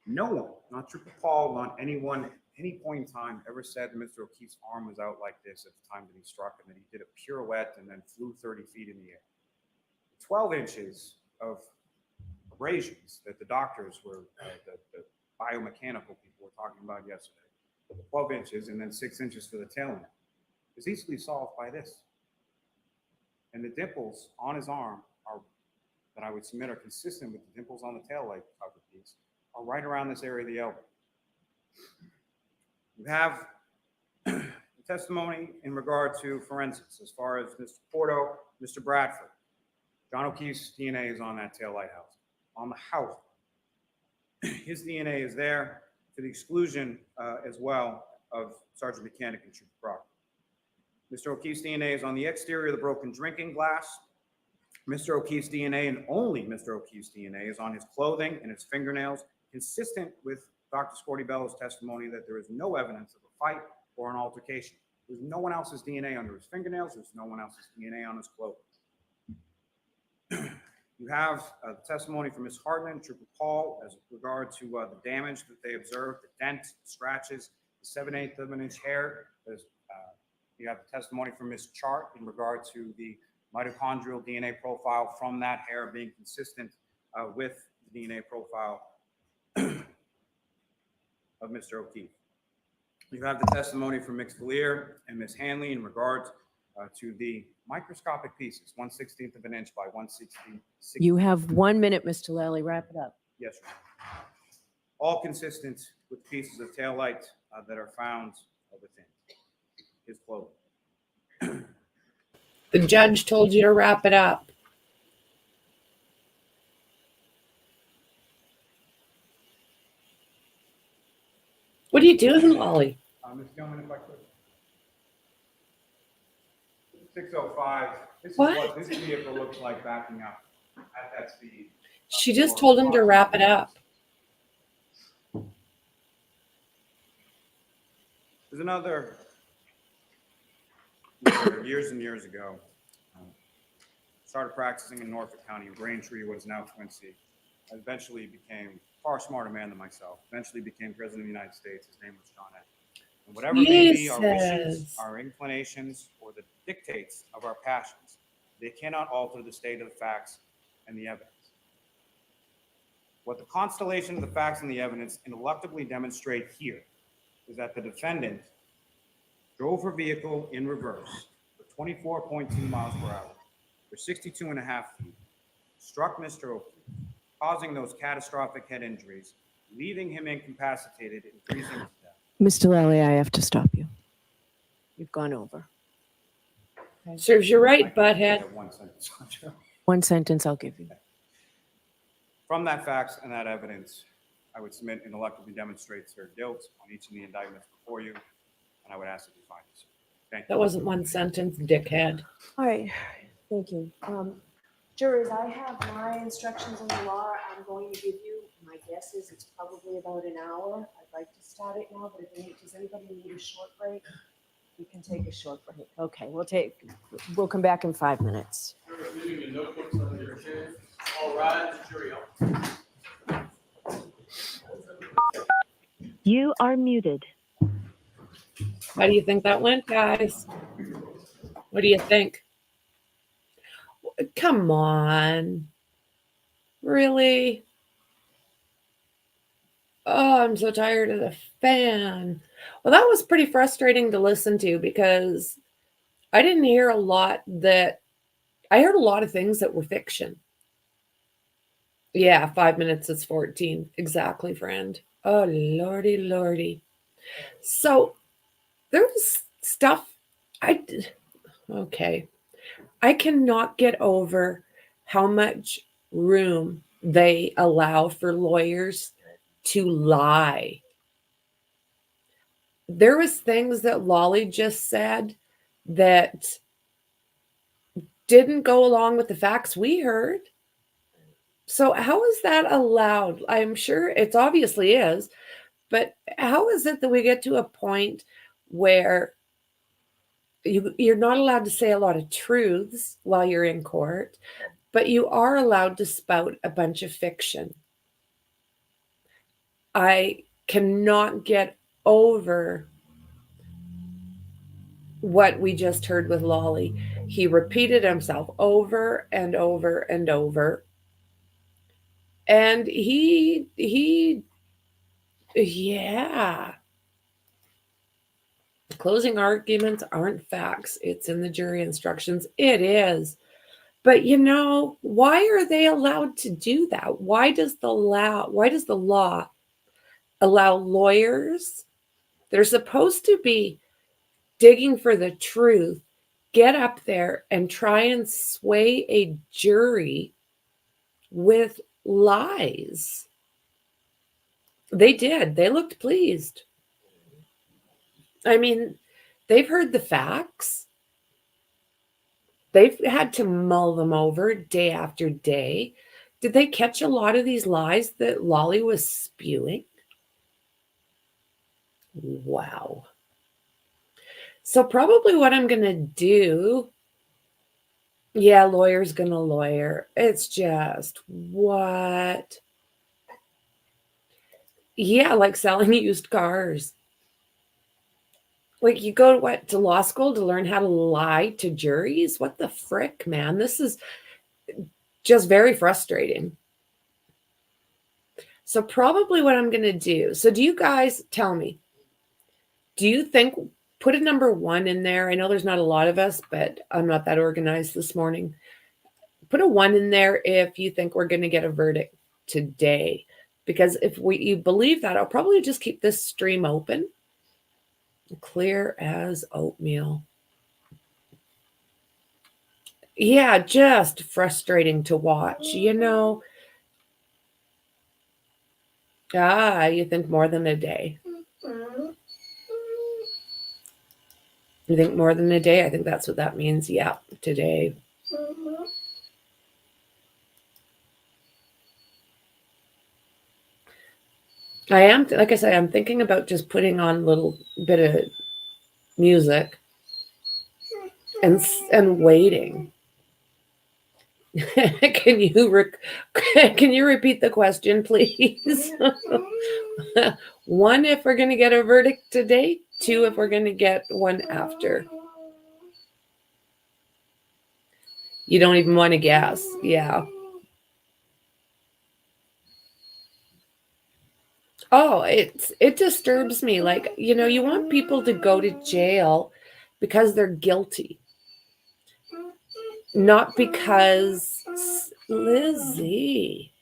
[SPEAKER 9] No one, not Trooper Paul, not anyone, at any point in time ever said that Mr. O'Keefe's arm was out like this at the time that he struck and that he did a pirouette and then flew 30 feet in the air. 12 inches of abrasions that the doctors were, the biomechanical people were talking about yesterday, 12 inches and then 6 inches for the tail end, is easily solved by this. And the dimples on his arm are, that I would submit are consistent with the dimples on the tail light cover piece, are right around this area of the elbow. You have the testimony in regard to forensics as far as Mr. Porto, Mr. Bradford. John O'Keefe's DNA is on that tail light house, on the house. His DNA is there to the exclusion as well of Sergeant Mechanic and Trooper Crocker. Mr. O'Keefe's DNA is on the exterior of the broken drinking glass. Mr. O'Keefe's DNA and only Mr. O'Keefe's DNA is on his clothing and his fingernails, consistent with Dr. Scortibello's testimony that there is no evidence of a fight or an altercation. There's no one else's DNA under his fingernails. There's no one else's DNA on his clothing. You have the testimony from Ms. Hartman, Trooper Paul, as regard to the damage that they observed, the dent, scratches, the 7/8 of an inch hair. You have the testimony from Ms. Chart in regard to the mitochondrial DNA profile from that hair being consistent with the DNA profile of Mr. O'Keefe. You have the testimony from Ms. Valier and Ms. Hanley in regard to the microscopic pieces, 1/16 of an inch by 1/16.
[SPEAKER 8] You have 1 minute, Mr. Lally. Wrap it up.
[SPEAKER 9] Yes, sir. All consistent with pieces of taillight that are found within his clothing.
[SPEAKER 2] The judge told you to wrap it up. What are you doing, Lally?
[SPEAKER 9] Ms. Gilman, if I could. 6:05. This is
[SPEAKER 2] What?
[SPEAKER 9] what this vehicle looks like backing up at that speed.
[SPEAKER 2] She just told him to wrap it up.
[SPEAKER 9] There's another years and years ago. Started practicing in Norfolk County, Braintree, what is now Quincy. I eventually became a far smarter man than myself. Eventually became president of the United States. His name was John F. And whatever may be our wishes,
[SPEAKER 2] Jesus.
[SPEAKER 9] our inclinations, or the dictates of our passions, they cannot alter the state of the facts and the evidence. What the constellation of the facts and the evidence ineluctably demonstrate here is that the defendant drove her vehicle in reverse for 24.2 miles per hour for 62 and a half feet, struck Mr. O'Keefe, causing those catastrophic head injuries, leaving him incapacitated and freezing to death.
[SPEAKER 8] Mr. Lally, I have to stop you. You've gone over.
[SPEAKER 2] Serves you
[SPEAKER 9] I
[SPEAKER 2] right,
[SPEAKER 9] can
[SPEAKER 2] butthead.
[SPEAKER 9] get one sentence.
[SPEAKER 8] One sentence I'll give you.
[SPEAKER 9] From that facts and that evidence, I would submit ineluctably demonstrates her guilt on each of the indictments before you, and I would ask that you find this. Thank you.
[SPEAKER 2] That wasn't one sentence, dickhead.
[SPEAKER 11] All right, thank you. Jurors, I have my instructions on the law I'm going to give you. My guess is it's probably about an hour. I'd like to start it now, but does anybody need a short break? We can take a short break. Okay, we'll come back in 5 minutes.
[SPEAKER 12] Leaving your notebooks under your chair. All rise, jury out.
[SPEAKER 3] You are muted.
[SPEAKER 2] How do you think that went, guys? What do you think? Come on. Really? Oh, I'm so tired of the fan. Well, that was pretty frustrating to listen to because I didn't hear a lot I heard a lot of things that were fiction. Yeah, 5 minutes is 14. Exactly, friend. Oh, lordy, lordy. So there was stuff okay. I cannot get over how much room they allow for lawyers to lie. There was things that Lally just said that didn't go along with the facts we heard. So how is that allowed? I'm sure it's obviously is, but how is it that we get to a point where you're not allowed to say a lot of truths while you're in court, but you are allowed to spout a bunch of fiction? I cannot get over what we just heard with Lally. He repeated himself over and over and over. And yeah. Closing arguments aren't facts. It's in the jury instructions. It is. But why are they allowed to do that? Why does the law allow lawyers that are supposed to be digging for the truth get up there and try and sway a jury with lies? They did. They looked pleased. I mean, they've heard the facts. They've had to mull them over day after day. Did they catch a lot of these lies that Lally was spewing? Wow. So probably what I'm going to do, yeah, lawyer's going to lawyer. It's just, what? Yeah, like selling used cars. Like, you go to law school to learn how to lie to juries? What the frick, man? This is just very frustrating. So probably what I'm going to do. So do you guys tell me, do you think, put a number 1 in there. I know there's not a lot of us, but I'm not that organized this morning. Put a 1 in there if you think we're going to get a verdict today. Because if you believe that, I'll probably just keep this stream open. Clear as oatmeal. Yeah, just frustrating to watch, you think more than a day. You think more than a day? I think that's what that means. Yeah, today. I am, like I said, I'm thinking about just putting on a little bit of music. and waiting. Can you repeat the question, please? 1, if we're going to get a verdict today. 2, if we're going to get one after. You don't even want to guess. Yeah. Oh, it disturbs me. Like, you want people to go to jail because they're guilty. Not because Lizzie.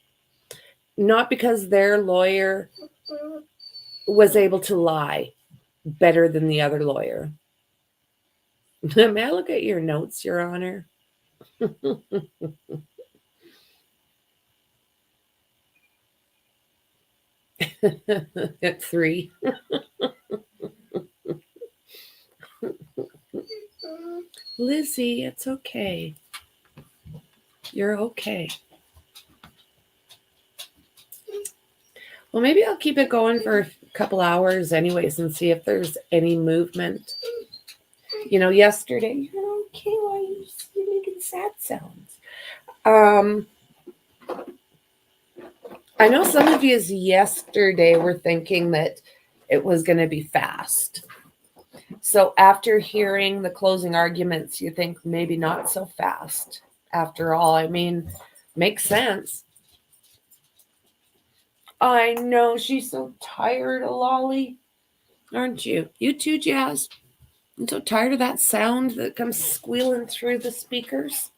[SPEAKER 2] Not because their lawyer was able to lie better than the other lawyer. May I look at your notes, Your Honor? At 3. Lizzie, it's okay. You're okay. Well, maybe I'll keep it going for a couple hours anyways and see if there's any movement. Yesterday, you're okay, why are you making sad sounds? I know some of you yesterday were thinking that it was going to be fast. So after hearing the closing arguments, you think maybe not so fast. After all, I mean, makes sense. I know, she's so tired, Lally. Aren't you? You too, Jazz? I'm so tired of that sound that comes squealing through the speakers.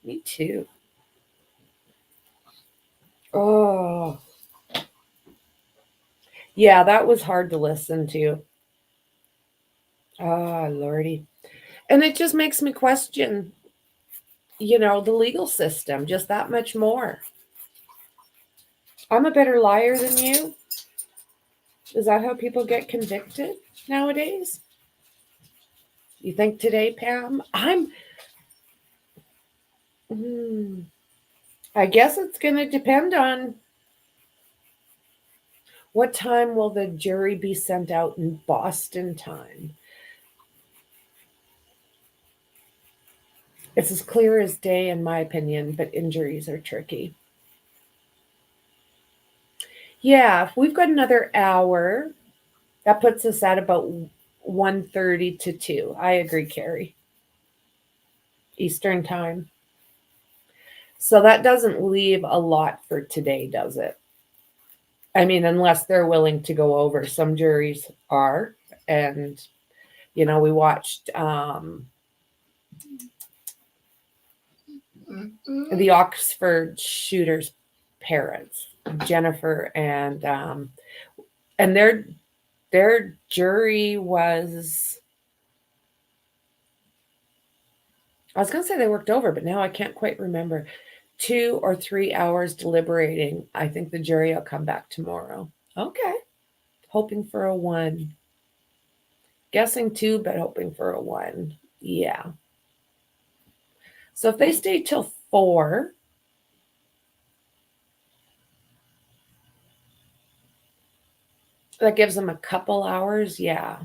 [SPEAKER 2] Me too. Oh. Yeah, that was hard to listen to. Oh, Lordy. And it just makes me question, the legal system just that much more. I'm a better liar than you. Is that how people get convicted nowadays? You think today, Pam? I guess it's going to depend on what time will the jury be sent out in Boston time. It's as clear as day, in my opinion, but injuries are tricky. Yeah, if we've got another hour, that puts us at about 1:30 to 2. I agree, Carrie. Eastern time. So that doesn't leave a lot for today, does it? I mean, unless they're willing to go over. Some juries are. And, we watched the Oxford shooters' parents, Jennifer, and their jury was, I was going to say they worked over, but now I can't quite remember. 2 or 3 hours deliberating. I think the jury will come back tomorrow. Okay. Hoping for a 1. Guessing 2, but hoping for a 1. Yeah. So if they stay till 4, that gives them a couple hours. Yeah.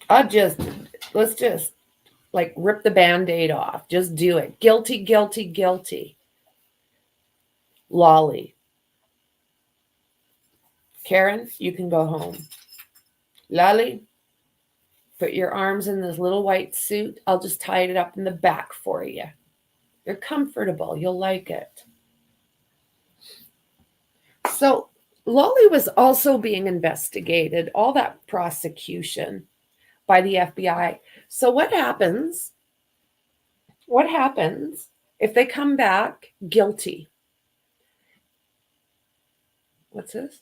[SPEAKER 2] Let's just like rip the Band-Aid off. Just do it. Guilty, guilty, guilty. Lally. Karen, you can go home. Lally, put your arms in this little white suit. I'll just tie it up in the back for you. They're comfortable. You'll like it. So Lally was also being investigated, all that prosecution by the FBI. So what happens? What happens if they come back guilty? What's this?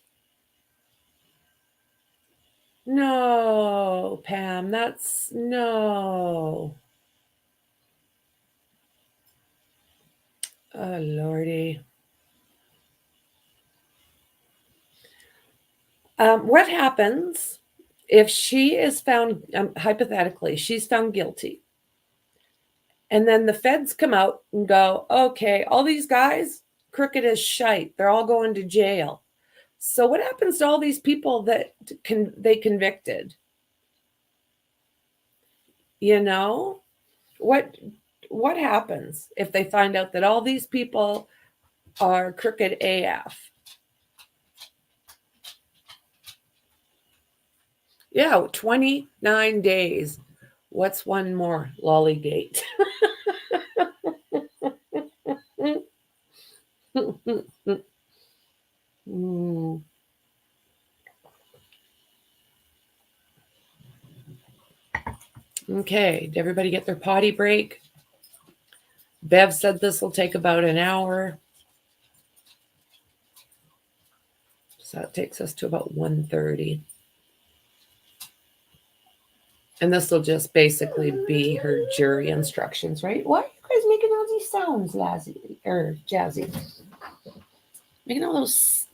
[SPEAKER 2] No, Pam, that's no. Oh, Lordy. What happens if she is found, hypothetically, she's found guilty? And then the feds come out and go, okay, all these guys, crooked as shite. They're all going to jail. So what happens to all these people that they convicted? You know, what happens if they find out that all these people are crooked AF? Yeah, 29 days. What's one more? Lollygate. Mm. Okay, did everybody get their potty break? Bev said this will take about an hour. So that takes us to about 1:30. And this will just basically be her jury instructions, right? Why are you guys making all these sounds, Lazzy or Jazzy? Making all those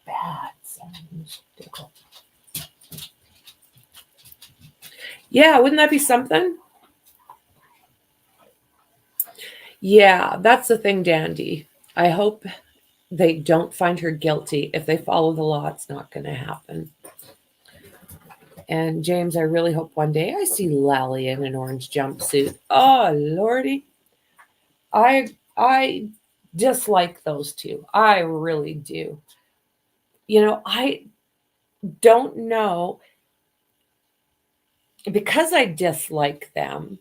[SPEAKER 2] bad sounds. Yeah, wouldn't that be something? Yeah, that's the thing, Dandy. I hope they don't find her guilty. If they follow the law, it's not going to happen. And James, I really hope one day I see Lally in an orange jumpsuit. Oh, Lordy. I dislike those two. I really do. You know, I don't know, because I dislike them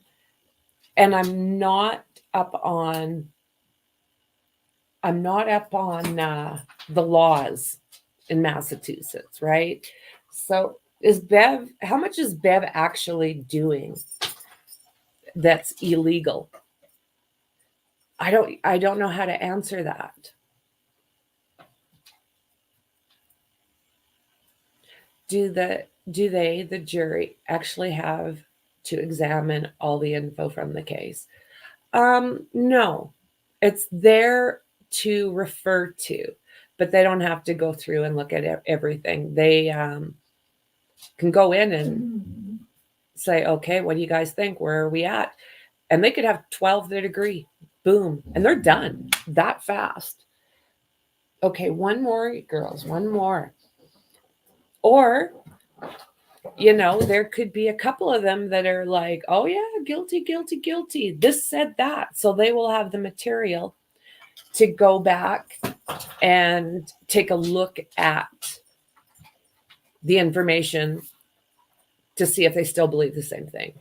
[SPEAKER 2] and I'm not up on the laws in Massachusetts, right? So how much is Bev actually doing that's illegal? I don't know how to answer that. Do the jury actually have to examine all the info from the case? No. It's there to refer to, but they don't have to go through and look at everything. They can go in and say, okay, what do you guys think? Where are we at? And they could have 12 that agree. Boom. And they're done that fast. Okay, one more, girls, one more. Or, you know, there could be a couple of them that are like, oh yeah, guilty, guilty, guilty. This said that. So they will have the material to go back and take a look at the information to see if they still believe the same thing.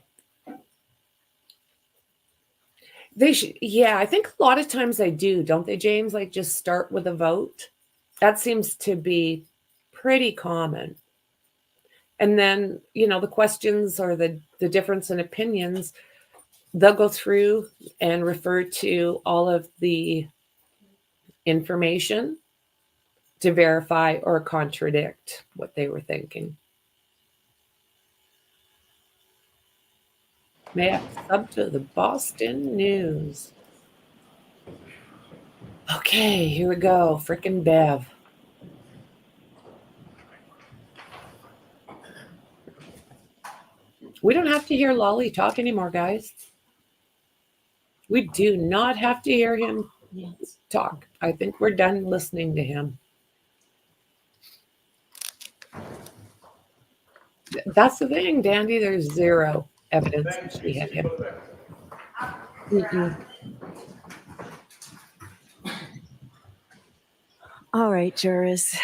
[SPEAKER 2] They should, yeah, I think a lot of times they do, don't they, James? Like just start with a vote. That seems to be pretty common. And then, you know, the questions or the difference in opinions, they'll go through and refer to all of the information to verify or contradict what they were thinking. May I sub to the Boston News? Okay, here we go. Frickin' Bev. We don't have to hear Lally talk anymore, guys. We do not have to hear him talk. I think we're done listening to him. That's the thing, Dandy. There's zero evidence that she hit him.
[SPEAKER 8] All right, jurors.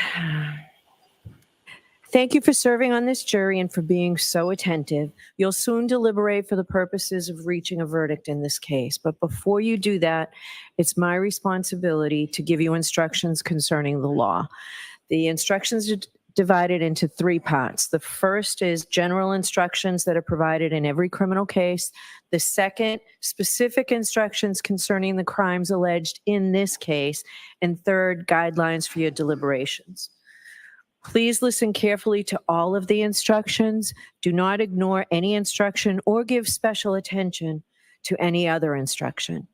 [SPEAKER 8] Thank you for serving on this jury and for being so attentive. You'll soon deliberate for the purposes of reaching a verdict in this case. But before you do that, it's my responsibility to give you instructions concerning the law. The instructions are divided into three parts. The first is general instructions that are provided in every criminal case. The second, specific instructions concerning the crimes alleged in this case. And third, guidelines for your deliberations. Please listen carefully to all of the instructions. Do not ignore any instruction or give special attention to any other instruction.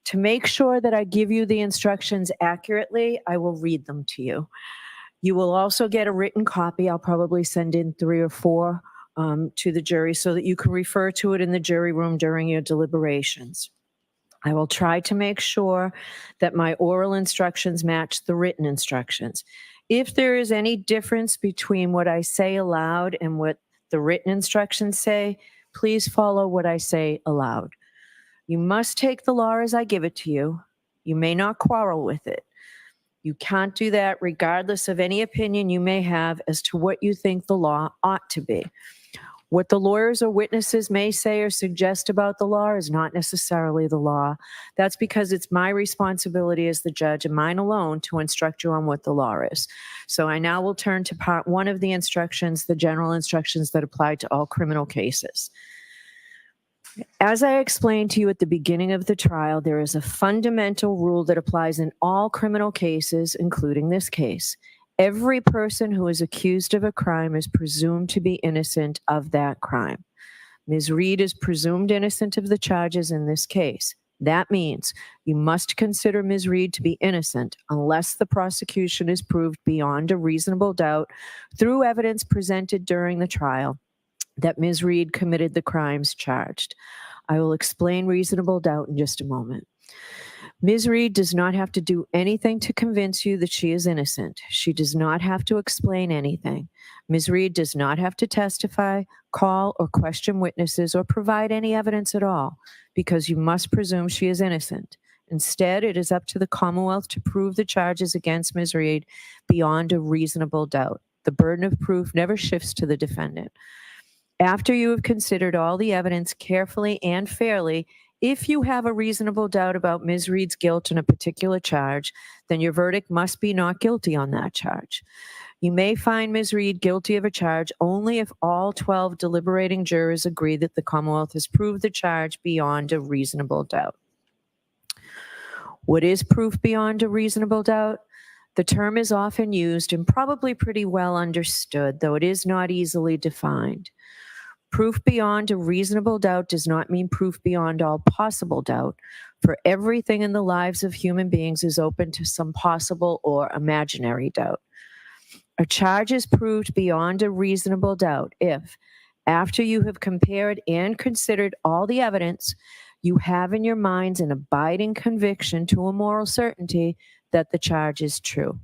[SPEAKER 8] To make sure that I give you the instructions accurately, I will read them to you. You will also get a written copy. I'll probably send in 3 or 4 to the jury so that you can refer to it in the jury room during your deliberations. I will try to make sure that my oral instructions match the written instructions. If there is any difference between what I say aloud and what the written instructions say, please follow what I say aloud. You must take the law as I give it to you. You may not quarrel with it. You can't do that regardless of any opinion you may have as to what you think the law ought to be. What the lawyers or witnesses may say or suggest about the law is not necessarily the law. That's because it's my responsibility as the judge and mine alone to instruct you on what the law is. So I now will turn to part one of the instructions, the general instructions that apply to all criminal cases. As I explained to you at the beginning of the trial, there is a fundamental rule that applies in all criminal cases, including this case. Every person who is accused of a crime is presumed to be innocent of that crime. Ms. Reed is presumed innocent of the charges in this case. That means you must consider Ms. Reed to be innocent unless the prosecution is proved beyond a reasonable doubt through evidence presented during the trial that Ms. Reed committed the crimes charged. I will explain reasonable doubt in just a moment. Ms. Reed does not have to do anything to convince you that she is innocent. She does not have to explain anything. Ms. Reed does not have to testify, call, or question witnesses, or provide any evidence at all, because you must presume she is innocent. Instead, it is up to the Commonwealth to prove the charges against Ms. Reed beyond a reasonable doubt. The burden of proof never shifts to the defendant. After you have considered all the evidence carefully and fairly, if you have a reasonable doubt about Ms. Reed's guilt in a particular charge, then your verdict must be not guilty on that charge. You may find Ms. Reed guilty of a charge only if all 12 deliberating jurors agree that the Commonwealth has proved the charge beyond a reasonable doubt. What is proof beyond a reasonable doubt? The term is often used and probably pretty well understood, though it is not easily defined. Proof beyond a reasonable doubt does not mean proof beyond all possible doubt, for everything in the lives of human beings is open to some possible or imaginary doubt. A charge is proved beyond a reasonable doubt if, after you have compared and considered all the evidence, you have in your minds an abiding conviction to a moral certainty that the charge is true.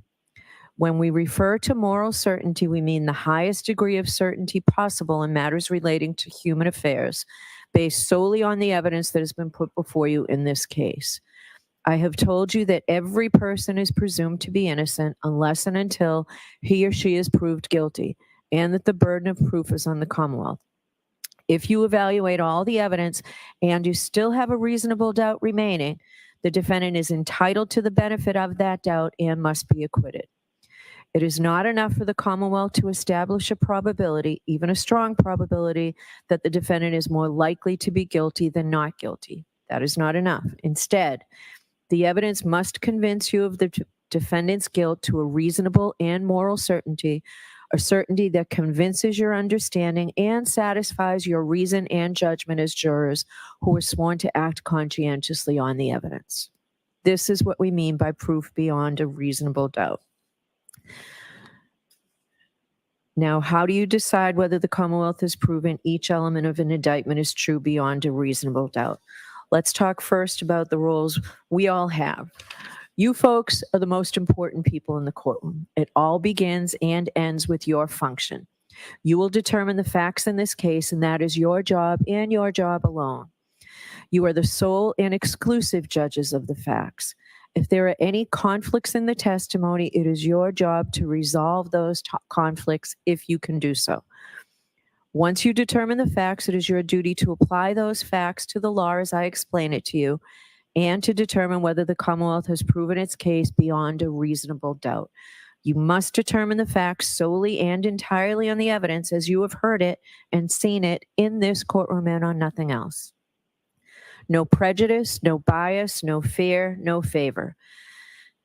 [SPEAKER 8] When we refer to moral certainty, we mean the highest degree of certainty possible in matters relating to human affairs, based solely on the evidence that has been put before you in this case. I have told you that every person is presumed to be innocent unless and until he or she is proved guilty, and that the burden of proof is on the Commonwealth. If you evaluate all the evidence and you still have a reasonable doubt remaining, the defendant is entitled to the benefit of that doubt and must be acquitted. It is not enough for the Commonwealth to establish a probability, even a strong probability, that the defendant is more likely to be guilty than not guilty. That is not enough. Instead, the evidence must convince you of the defendant's guilt to a reasonable and moral certainty, a certainty that convinces your understanding and satisfies your reason and judgment as jurors who are sworn to act conscientiously on the evidence. This is what we mean by proof beyond a reasonable doubt. Now, how do you decide whether the Commonwealth has proven each element of an indictment is true beyond a reasonable doubt? Let's talk first about the roles we all have. You folks are the most important people in the courtroom. It all begins and ends with your function. You will determine the facts in this case, and that is your job and your job alone. You are the sole and exclusive judges of the facts. If there are any conflicts in the testimony, it is your job to resolve those conflicts if you can do so. Once you determine the facts, it is your duty to apply those facts to the law as I explain it to you, and to determine whether the Commonwealth has proven its case beyond a reasonable doubt. You must determine the facts solely and entirely on the evidence as you have heard it and seen it in this courtroom and on nothing else. No prejudice, no bias, no fear, no favor.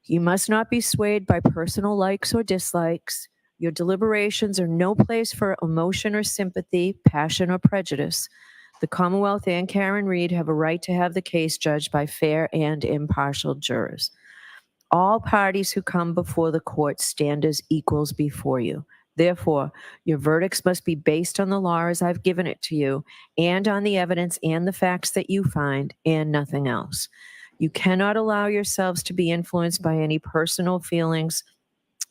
[SPEAKER 8] You must not be swayed by personal likes or dislikes. Your deliberations are no place for emotion or sympathy, passion or prejudice. The Commonwealth and Karen Reed have a right to have the case judged by fair and impartial jurors. All parties who come before the court stand as equals before you. Therefore, your verdicts must be based on the law as I've given it to you, and on the evidence and the facts that you find, and nothing else. You cannot allow yourselves to be influenced by any personal feelings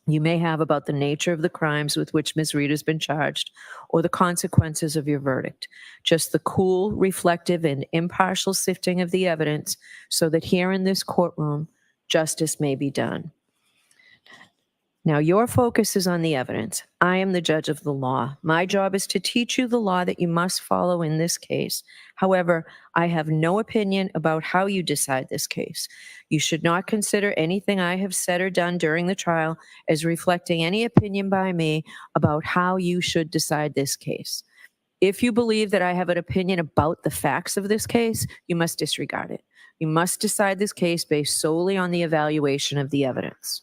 [SPEAKER 8] you may have about the nature of the crimes with which Ms. Reed has been charged or the consequences of your verdict. Just the cool, reflective, and impartial sifting of the evidence so that here in this courtroom, justice may be done. Now, your focus is on the evidence. I am the judge of the law. My job is to teach you the law that you must follow in this case. However, I have no opinion about how you decide this case. You should not consider anything I have said or done during the trial as reflecting any opinion by me about how you should decide this case. If you believe that I have an opinion about the facts of this case, you must disregard it. You must decide this case based solely on the evaluation of the evidence.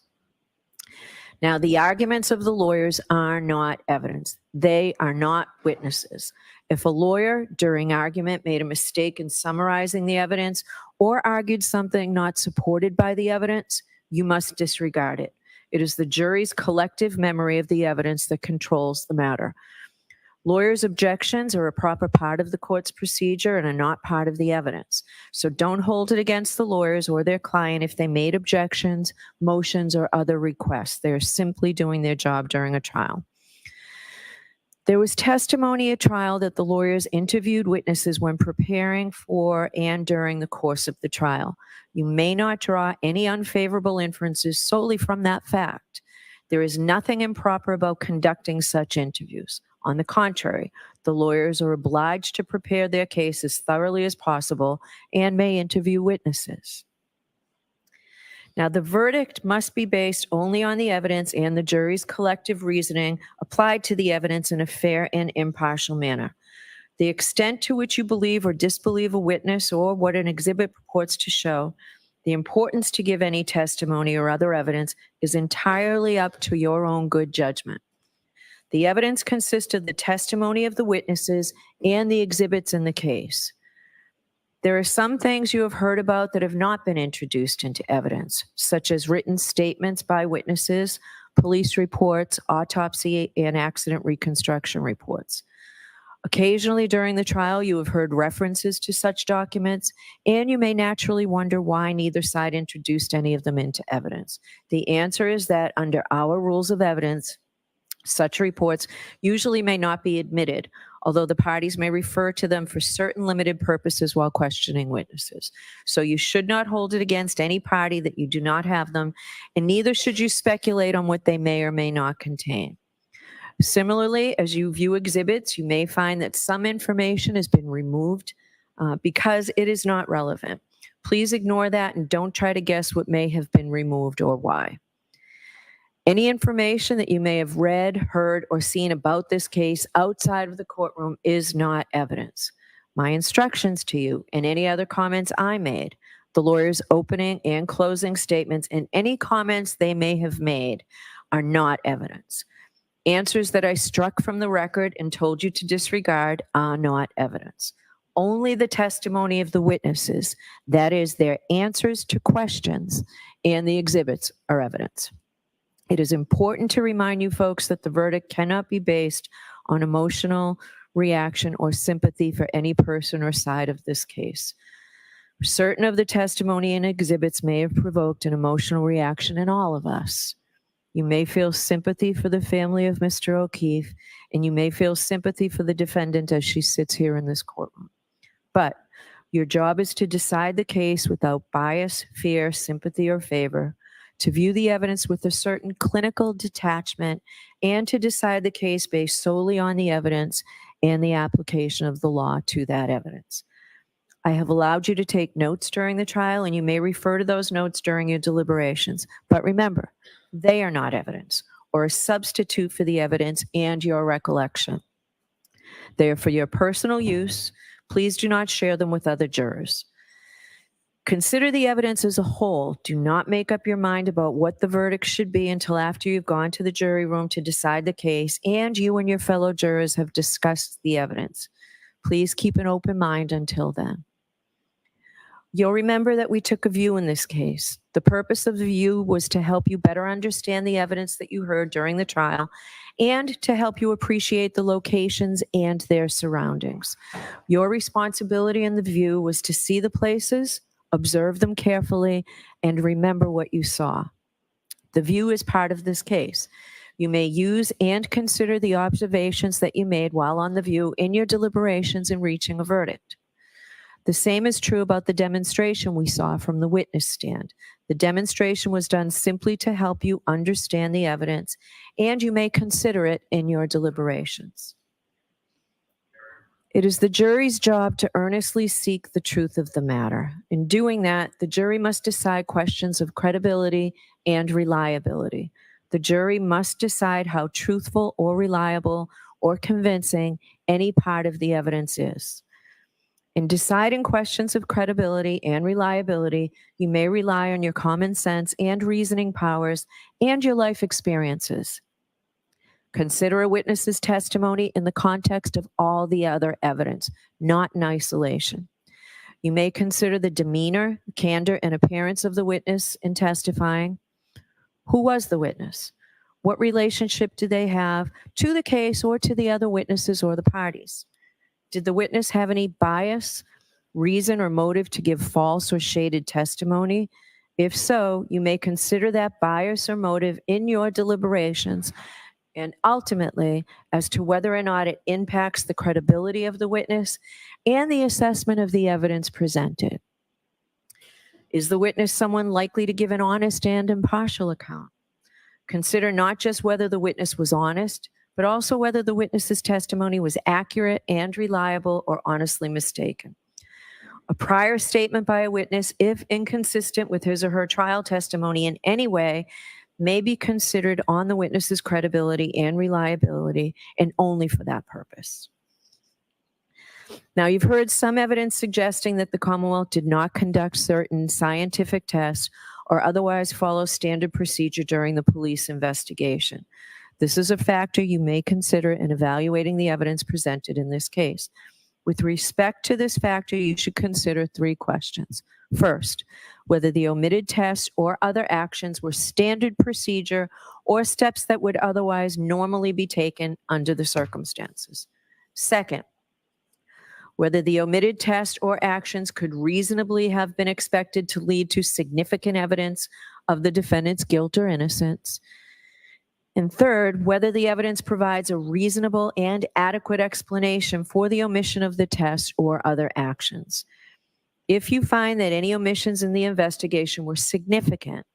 [SPEAKER 8] Now, the arguments of the lawyers are not evidence. They are not witnesses. If a lawyer during argument made a mistake in summarizing the evidence or argued something not supported by the evidence, you must disregard it. It is the jury's collective memory of the evidence that controls the matter. Lawyers' objections are a proper part of the court's procedure and are not part of the evidence. So don't hold it against the lawyers or their client if they made objections, motions, or other requests. They are simply doing their job during a trial. There was testimony at trial that the lawyers interviewed witnesses when preparing for and during the course of the trial. You may not draw any unfavorable inferences solely from that fact. There is nothing improper about conducting such interviews. On the contrary, the lawyers are obliged to prepare their case as thoroughly as possible and may interview witnesses. Now, the verdict must be based only on the evidence and the jury's collective reasoning applied to the evidence in a fair and impartial manner. The extent to which you believe or disbelieve a witness or what an exhibit purports to show, the importance to give any testimony or other evidence is entirely up to your own good judgment. The evidence consists of the testimony of the witnesses and the exhibits in the case. There are some things you have heard about that have not been introduced into evidence, such as written statements by witnesses, police reports, autopsy, and accident reconstruction reports. Occasionally during the trial, you have heard references to such documents, and you may naturally wonder why neither side introduced any of them into evidence. The answer is that under our rules of evidence, such reports usually may not be admitted, although the parties may refer to them for certain limited purposes while questioning witnesses. So you should not hold it against any party that you do not have them, and neither should you speculate on what they may or may not contain. Similarly, as you view exhibits, you may find that some information has been removed because it is not relevant. Please ignore that and don't try to guess what may have been removed or why. Any information that you may have read, heard, or seen about this case outside of the courtroom is not evidence. My instructions to you and any other comments I made, the lawyer's opening and closing statements, and any comments they may have made are not evidence. Answers that I struck from the record and told you to disregard are not evidence. Only the testimony of the witnesses, that is, their answers to questions, and the exhibits are evidence. It is important to remind you folks that the verdict cannot be based on emotional reaction or sympathy for any person or side of this case. Certain of the testimony and exhibits may have provoked an emotional reaction in all of us. You may feel sympathy for the family of Mr. O'Keefe, and you may feel sympathy for the defendant as she sits here in this courtroom. But your job is to decide the case without bias, fear, sympathy, or favor, to view the evidence with a certain clinical detachment, and to decide the case based solely on the evidence and the application of the law to that evidence. I have allowed you to take notes during the trial, and you may refer to those notes during your deliberations. But remember, they are not evidence or a substitute for the evidence and your recollection. They are for your personal use. Please do not share them with other jurors. Consider the evidence as a whole. Do not make up your mind about what the verdict should be until after you've gone to the jury room to decide the case and you and your fellow jurors have discussed the evidence. Please keep an open mind until then. You'll remember that we took a view in this case. The purpose of the view was to help you better understand the evidence that you heard during the trial and to help you appreciate the locations and their surroundings. Your responsibility in the view was to see the places, observe them carefully, and remember what you saw. The view is part of this case. You may use and consider the observations that you made while on the view in your deliberations in reaching a verdict. The same is true about the demonstration we saw from the witness stand. The demonstration was done simply to help you understand the evidence, and you may consider it in your deliberations. It is the jury's job to earnestly seek the truth of the matter. In doing that, the jury must decide questions of credibility and reliability. The jury must decide how truthful or reliable or convincing any part of the evidence is. In deciding questions of credibility and reliability, you may rely on your common sense and reasoning powers and your life experiences. Consider a witness's testimony in the context of all the other evidence, not in isolation. You may consider the demeanor, candor, and appearance of the witness in testifying. Who was the witness? What relationship did they have to the case or to the other witnesses or the parties? Did the witness have any bias, reason, or motive to give false or shaded testimony? If so, you may consider that bias or motive in your deliberations, and ultimately as to whether or not it impacts the credibility of the witness and the assessment of the evidence presented. Is the witness someone likely to give an honest and impartial account? Consider not just whether the witness was honest, but also whether the witness's testimony was accurate and reliable or honestly mistaken. A prior statement by a witness, if inconsistent with his or her trial testimony in any way, may be considered on the witness's credibility and reliability, and only for that purpose. Now, you've heard some evidence suggesting that the Commonwealth did not conduct certain scientific tests or otherwise follow standard procedure during the police investigation. This is a factor you may consider in evaluating the evidence presented in this case. With respect to this factor, you should consider 3 questions. First, whether the omitted tests or other actions were standard procedure or steps that would otherwise normally be taken under the circumstances. Second, whether the omitted test or actions could reasonably have been expected to lead to significant evidence of the defendant's guilt or innocence. And third, whether the evidence provides a reasonable and adequate explanation for the omission of the test or other actions. If you find that any omissions in the investigation were significant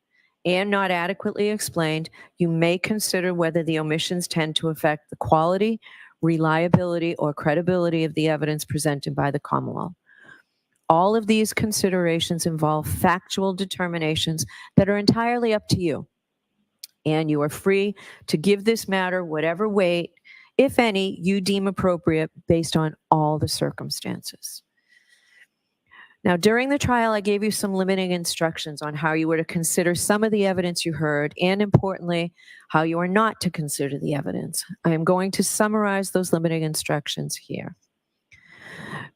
[SPEAKER 8] and not adequately explained, you may consider whether the omissions tend to affect the quality, reliability, or credibility of the evidence presented by the Commonwealth. All of these considerations involve factual determinations that are entirely up to you, and you are free to give this matter whatever weight, if any, you deem appropriate based on all the circumstances. Now, during the trial, I gave you some limiting instructions on how you were to consider some of the evidence you heard, and importantly, how you are not to consider the evidence. I am going to summarize those limiting instructions here.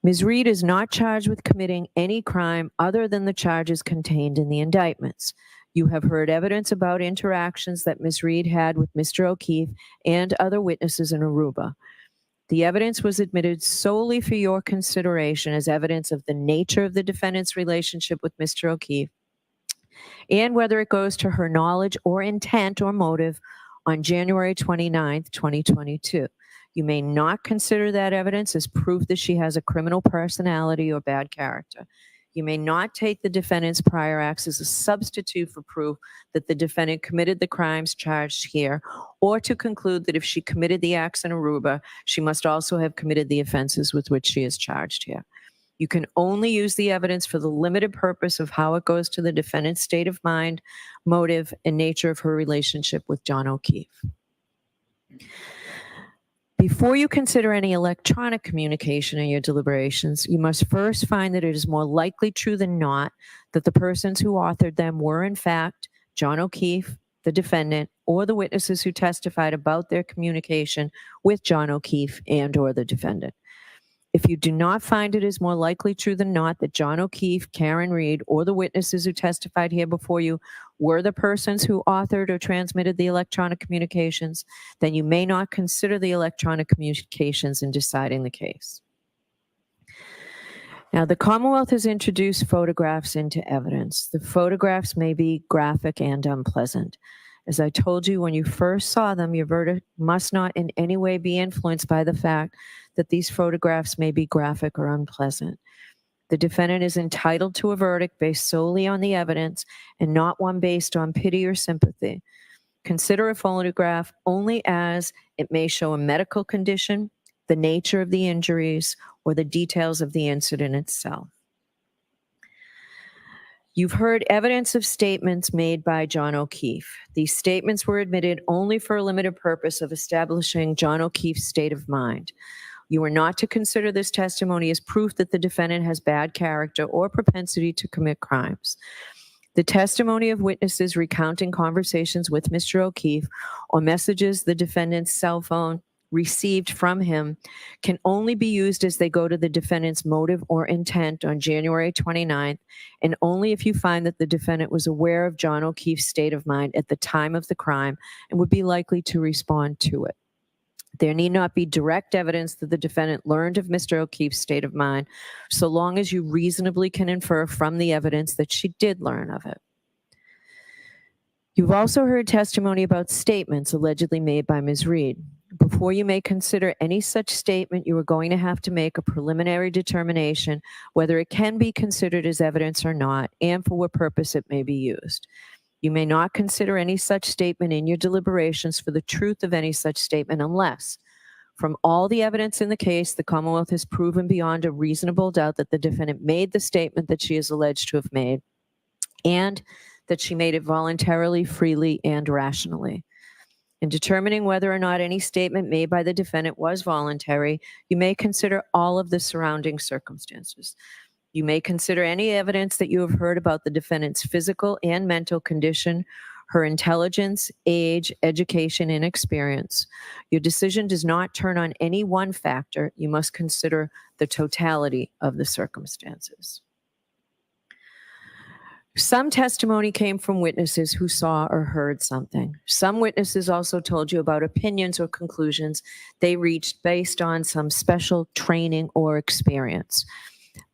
[SPEAKER 8] Ms. Reed is not charged with committing any crime other than the charges contained in the indictments. You have heard evidence about interactions that Ms. Reed had with Mr. O'Keefe and other witnesses in Aruba. The evidence was admitted solely for your consideration as evidence of the nature of the defendant's relationship with Mr. O'Keefe and whether it goes to her knowledge or intent or motive on January 29th, 2022. You may not consider that evidence as proof that she has a criminal personality or bad character. You may not take the defendant's prior acts as a substitute for proof that the defendant committed the crimes charged here, or to conclude that if she committed the acts in Aruba, she must also have committed the offenses with which she is charged here. You can only use the evidence for the limited purpose of how it goes to the defendant's state of mind, motive, and nature of her relationship with John O'Keefe. Before you consider any electronic communication in your deliberations, you must first find that it is more likely true than not that the persons who authored them were in fact John O'Keefe, the defendant, or the witnesses who testified about their communication with John O'Keefe and or the defendant. If you do not find it is more likely true than not that John O'Keefe, Karen Reed, or the witnesses who testified here before you were the persons who authored or transmitted the electronic communications, then you may not consider the electronic communications in deciding the case. Now, the Commonwealth has introduced photographs into evidence. The photographs may be graphic and unpleasant. As I told you when you first saw them, your verdict must not in any way be influenced by the fact that these photographs may be graphic or unpleasant. The defendant is entitled to a verdict based solely on the evidence and not one based on pity or sympathy. Consider a photograph only as it may show a medical condition, the nature of the injuries, or the details of the incident itself. You've heard evidence of statements made by John O'Keefe. These statements were admitted only for a limited purpose of establishing John O'Keefe's state of mind. You are not to consider this testimony as proof that the defendant has bad character or propensity to commit crimes. The testimony of witnesses recounting conversations with Mr. O'Keefe or messages the defendant's cell phone received from him can only be used as they go to the defendant's motive or intent on January 29th, and only if you find that the defendant was aware of John O'Keefe's state of mind at the time of the crime and would be likely to respond to it. There need not be direct evidence that the defendant learned of Mr. O'Keefe's state of mind, so long as you reasonably can infer from the evidence that she did learn of it. You've also heard testimony about statements allegedly made by Ms. Reed. Before you may consider any such statement, you are going to have to make a preliminary determination whether it can be considered as evidence or not, and for what purpose it may be used. You may not consider any such statement in your deliberations for the truth of any such statement unless, from all the evidence in the case, the Commonwealth has proven beyond a reasonable doubt that the defendant made the statement that she is alleged to have made, and that she made it voluntarily, freely, and rationally. In determining whether or not any statement made by the defendant was voluntary, you may consider all of the surrounding circumstances. You may consider any evidence that you have heard about the defendant's physical and mental condition, her intelligence, age, education, and experience. Your decision does not turn on any one factor. You must consider the totality of the circumstances. Some testimony came from witnesses who saw or heard something. Some witnesses also told you about opinions or conclusions they reached based on some special training or experience.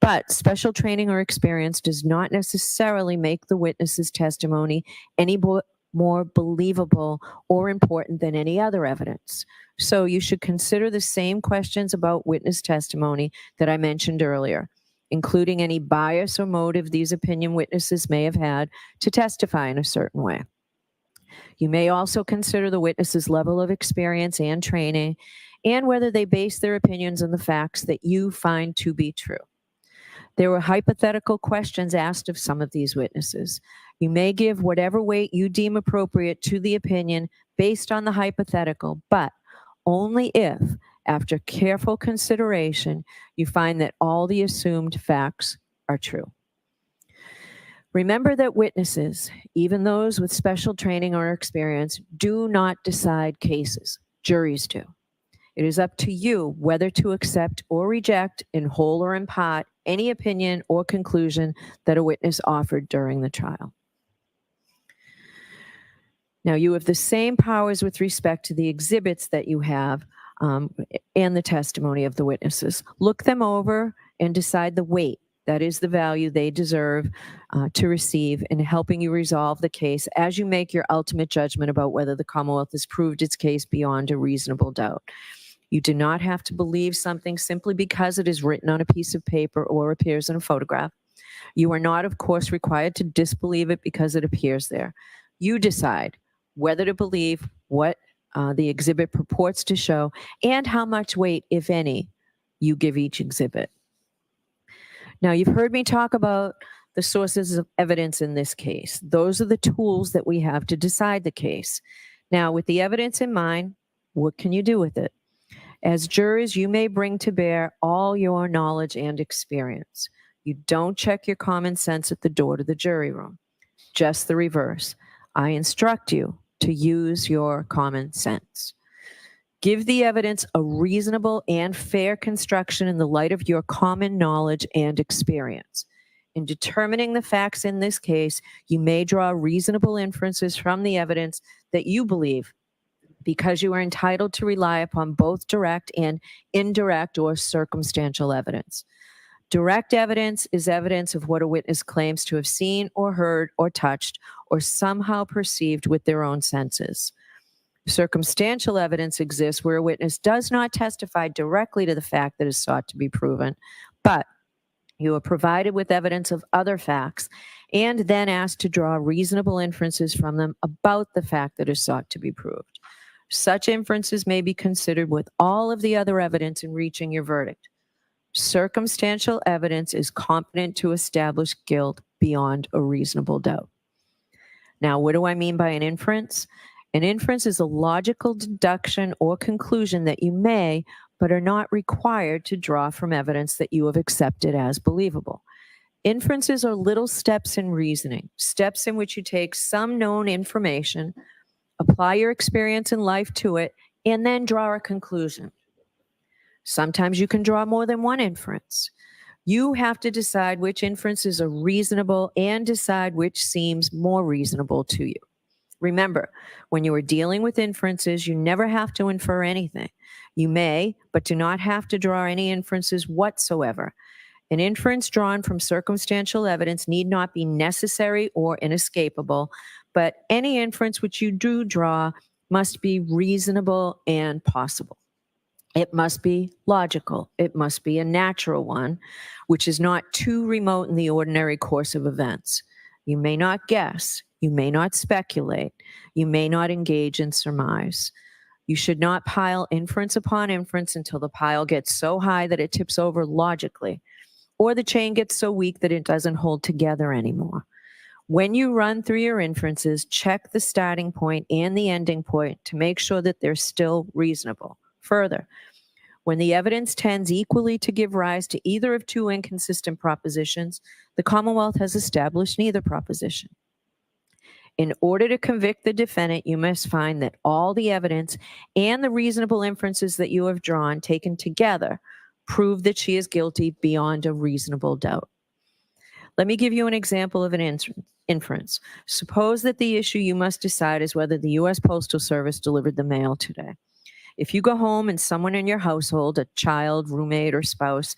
[SPEAKER 8] But special training or experience does not necessarily make the witness's testimony any more believable or important than any other evidence. So you should consider the same questions about witness testimony that I mentioned earlier, including any bias or motive these opinion witnesses may have had to testify in a certain way. You may also consider the witness's level of experience and training, and whether they base their opinions on the facts that you find to be true. There were hypothetical questions asked of some of these witnesses. You may give whatever weight you deem appropriate to the opinion based on the hypothetical, but only if, after careful consideration, you find that all the assumed facts are true. Remember that witnesses, even those with special training or experience, do not decide cases. Juries do. It is up to you whether to accept or reject, in whole or in part, any opinion or conclusion that a witness offered during the trial. Now, you have the same powers with respect to the exhibits that you have and the testimony of the witnesses. Look them over and decide the weight, that is the value they deserve to receive in helping you resolve the case as you make your ultimate judgment about whether the Commonwealth has proved its case beyond a reasonable doubt. You do not have to believe something simply because it is written on a piece of paper or appears in a photograph. You are not, of course, required to disbelieve it because it appears there. You decide whether to believe what the exhibit purports to show and how much weight, if any, you give each exhibit. Now, you've heard me talk about the sources of evidence in this case. Those are the tools that we have to decide the case. Now, with the evidence in mind, what can you do with it? As jurors, you may bring to bear all your knowledge and experience. You don't check your common sense at the door to the jury room. Just the reverse. I instruct you to use your common sense. Give the evidence a reasonable and fair construction in the light of your common knowledge and experience. In determining the facts in this case, you may draw reasonable inferences from the evidence that you believe, because you are entitled to rely upon both direct and indirect or circumstantial evidence. Direct evidence is evidence of what a witness claims to have seen or heard or touched or somehow perceived with their own senses. Circumstantial evidence exists where a witness does not testify directly to the fact that is sought to be proven, but you are provided with evidence of other facts and then asked to draw reasonable inferences from them about the fact that is sought to be proved. Such inferences may be considered with all of the other evidence in reaching your verdict. Circumstantial evidence is competent to establish guilt beyond a reasonable doubt. Now, what do I mean by an inference? An inference is a logical deduction or conclusion that you may, but are not required to draw from evidence that you have accepted as believable. Inferences are little steps in reasoning, steps in which you take some known information, apply your experience in life to it, and then draw a conclusion. Sometimes you can draw more than one inference. You have to decide which inferences are reasonable and decide which seems more reasonable to you. Remember, when you are dealing with inferences, you never have to infer anything. You may, but do not have to draw any inferences whatsoever. An inference drawn from circumstantial evidence need not be necessary or inescapable, but any inference which you do draw must be reasonable and possible. It must be logical. It must be a natural one, which is not too remote in the ordinary course of events. You may not guess. You may not speculate. You may not engage in surmise. You should not pile inference upon inference until the pile gets so high that it tips over logically, or the chain gets so weak that it doesn't hold together anymore. When you run through your inferences, check the starting point and the ending point to make sure that they're still reasonable. Further, when the evidence tends equally to give rise to either of two inconsistent propositions, the Commonwealth has established neither proposition. In order to convict the defendant, you must find that all the evidence and the reasonable inferences that you have drawn, taken together, prove that she is guilty beyond a reasonable doubt. Let me give you an example of an inference. Suppose that the issue you must decide is whether the U.S. Postal Service delivered the mail today. If you go home and someone in your household, a child, roommate, or spouse,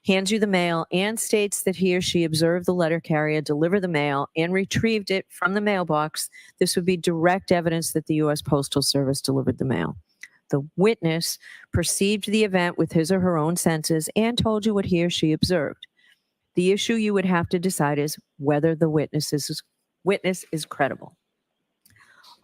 [SPEAKER 8] hands you the mail and states that he or she observed the letter carrier deliver the mail and retrieved it from the mailbox, this would be direct evidence that the U.S. Postal Service delivered the mail. The witness perceived the event with his or her own senses and told you what he or she observed. The issue you would have to decide is whether the witness is credible.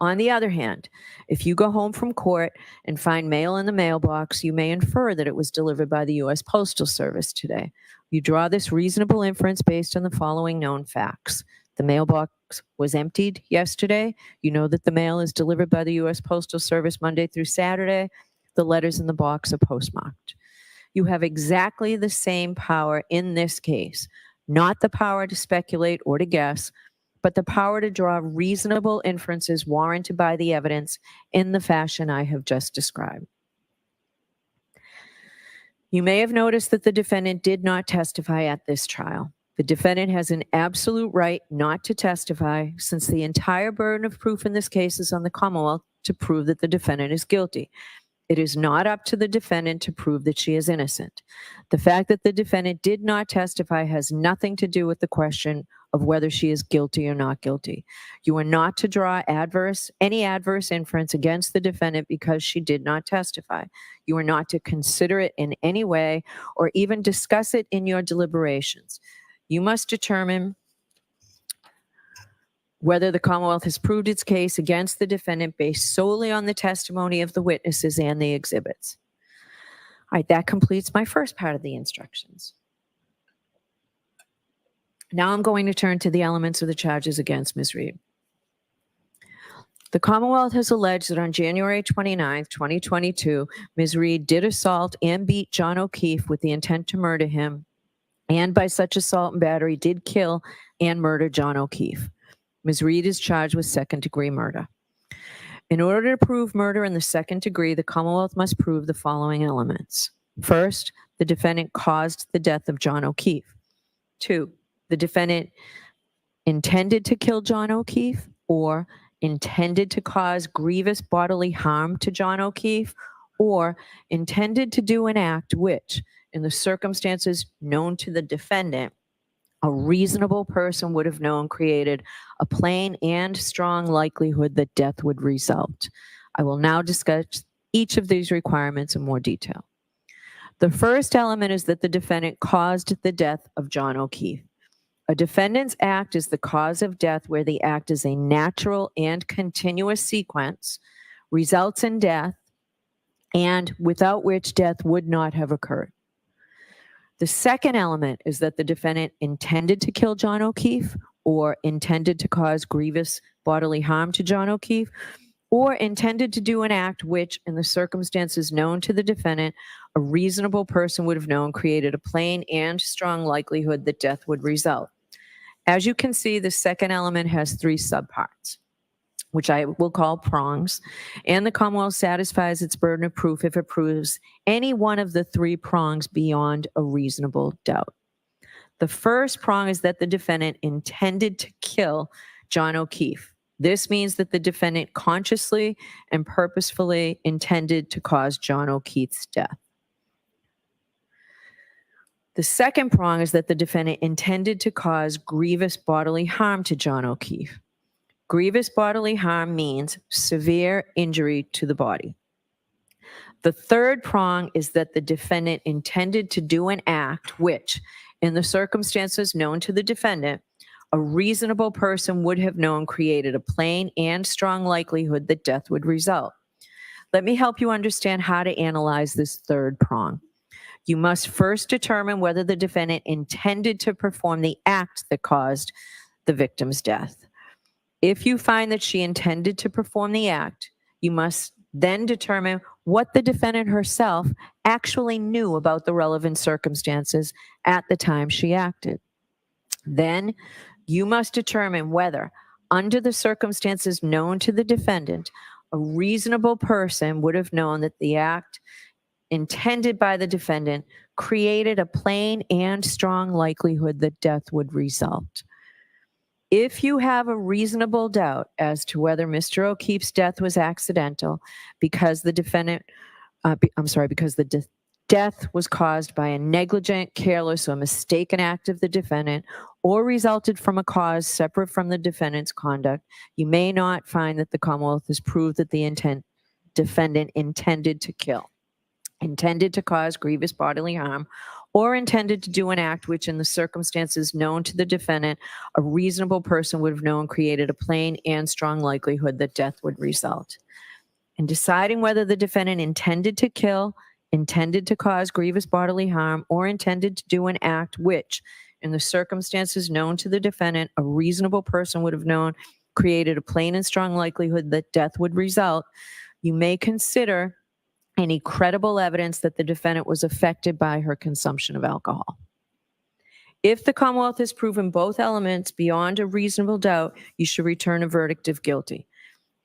[SPEAKER 8] On the other hand, if you go home from court and find mail in the mailbox, you may infer that it was delivered by the U.S. Postal Service today. You draw this reasonable inference based on the following known facts. The mailbox was emptied yesterday. You know that the mail is delivered by the U.S. Postal Service Monday through Saturday. The letters in the box are postmarked. You have exactly the same power in this case, not the power to speculate or to guess, but the power to draw reasonable inferences warranted by the evidence in the fashion I have just described. You may have noticed that the defendant did not testify at this trial. The defendant has an absolute right not to testify, since the entire burden of proof in this case is on the Commonwealth to prove that the defendant is guilty. It is not up to the defendant to prove that she is innocent. The fact that the defendant did not testify has nothing to do with the question of whether she is guilty or not guilty. You are not to draw any adverse inference against the defendant because she did not testify. You are not to consider it in any way or even discuss it in your deliberations. You must determine whether the Commonwealth has proved its case against the defendant based solely on the testimony of the witnesses and the exhibits. All right, that completes my first part of the instructions. Now I'm going to turn to the elements of the charges against Ms. Reed. The Commonwealth has alleged that on January 29, 2022, Ms. Reed did assault and beat John O'Keefe with the intent to murder him, and by such assault and battery did kill and murder John O'Keefe. Ms. Reed is charged with second-degree murder. In order to prove murder in the second degree, the Commonwealth must prove the following elements. First, the defendant caused the death of John O'Keefe. 2, the defendant intended to kill John O'Keefe or intended to cause grievous bodily harm to John O'Keefe or intended to do an act which, in the circumstances known to the defendant, a reasonable person would have known created a plain and strong likelihood that death would result. I will now discuss each of these requirements in more detail. The first element is that the defendant caused the death of John O'Keefe. A defendant's act is the cause of death where the act is a natural and continuous sequence, results in death, and without which death would not have occurred. The second element is that the defendant intended to kill John O'Keefe or intended to cause grievous bodily harm to John O'Keefe or intended to do an act which, in the circumstances known to the defendant, a reasonable person would have known created a plain and strong likelihood that death would result. As you can see, the second element has three subparts, which I will call prongs, and the Commonwealth satisfies its burden of proof if it proves any one of the three prongs beyond a reasonable doubt. The first prong is that the defendant intended to kill John O'Keefe. This means that the defendant consciously and purposefully intended to cause John O'Keefe's death. The second prong is that the defendant intended to cause grievous bodily harm to John O'Keefe. Grievous bodily harm means severe injury to the body. The third prong is that the defendant intended to do an act which, in the circumstances known to the defendant, a reasonable person would have known created a plain and strong likelihood that death would result. Let me help you understand how to analyze this third prong. You must first determine whether the defendant intended to perform the act that caused the victim's death. If you find that she intended to perform the act, you must then determine what the defendant herself actually knew about the relevant circumstances at the time she acted. Then you must determine whether, under the circumstances known to the defendant, a reasonable person would have known that the act intended by the defendant created a plain and strong likelihood that death would result. If you have a reasonable doubt as to whether Mr. O'Keefe's death was accidental because the death was caused by a negligent, careless, or mistaken act of the defendant or resulted from a cause separate from the defendant's conduct, you may not find that the Commonwealth has proved that the defendant intended to kill, intended to cause grievous bodily harm, or intended to do an act which, in the circumstances known to the defendant, a reasonable person would have known created a plain and strong likelihood that death would result. In deciding whether the defendant intended to kill, intended to cause grievous bodily harm, or intended to do an act which, in the circumstances known to the defendant, a reasonable person would have known created a plain and strong likelihood that death would result, you may consider any credible evidence that the defendant was affected by her consumption of alcohol. If the Commonwealth has proven both elements beyond a reasonable doubt, you should return a verdict of guilty.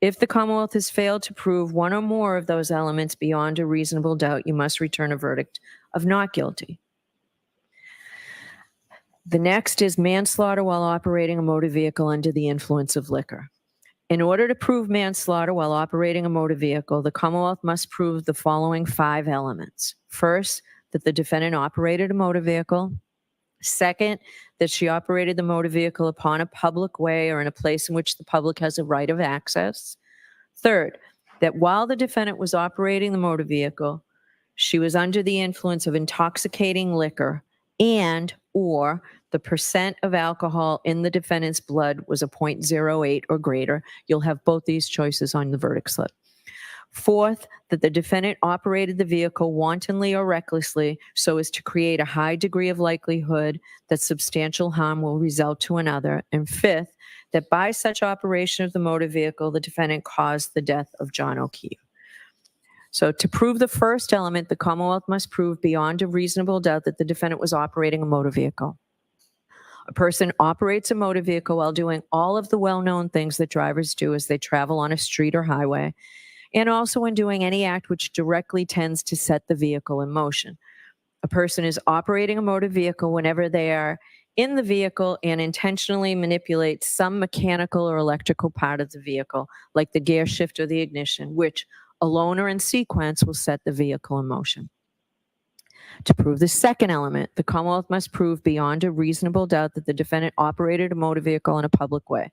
[SPEAKER 8] If the Commonwealth has failed to prove one or more of those elements beyond a reasonable doubt, you must return a verdict of not guilty. The next is manslaughter while operating a motor vehicle under the influence of liquor. In order to prove manslaughter while operating a motor vehicle, the Commonwealth must prove the following 5 elements. First, that the defendant operated a motor vehicle. Second, that she operated the motor vehicle upon a public way or in a place in which the public has a right of access. Third, that while the defendant was operating the motor vehicle, she was under the influence of intoxicating liquor and or the percent of alcohol in the defendant's blood was a 0.08 or greater. You'll have both these choices on the verdict slip. Fourth, that the defendant operated the vehicle wantonly or recklessly so as to create a high degree of likelihood that substantial harm will result to another. And fifth, that by such operation of the motor vehicle, the defendant caused the death of John O'Keefe. So to prove the first element, the Commonwealth must prove beyond a reasonable doubt that the defendant was operating a motor vehicle. A person operates a motor vehicle while doing all of the well-known things that drivers do as they travel on a street or highway, and also when doing any act which directly tends to set the vehicle in motion. A person is operating a motor vehicle whenever they are in the vehicle and intentionally manipulate some mechanical or electrical part of the vehicle, like the gear shift or the ignition, which alone or in sequence will set the vehicle in motion. To prove the second element, the Commonwealth must prove beyond a reasonable doubt that the defendant operated a motor vehicle in a public way.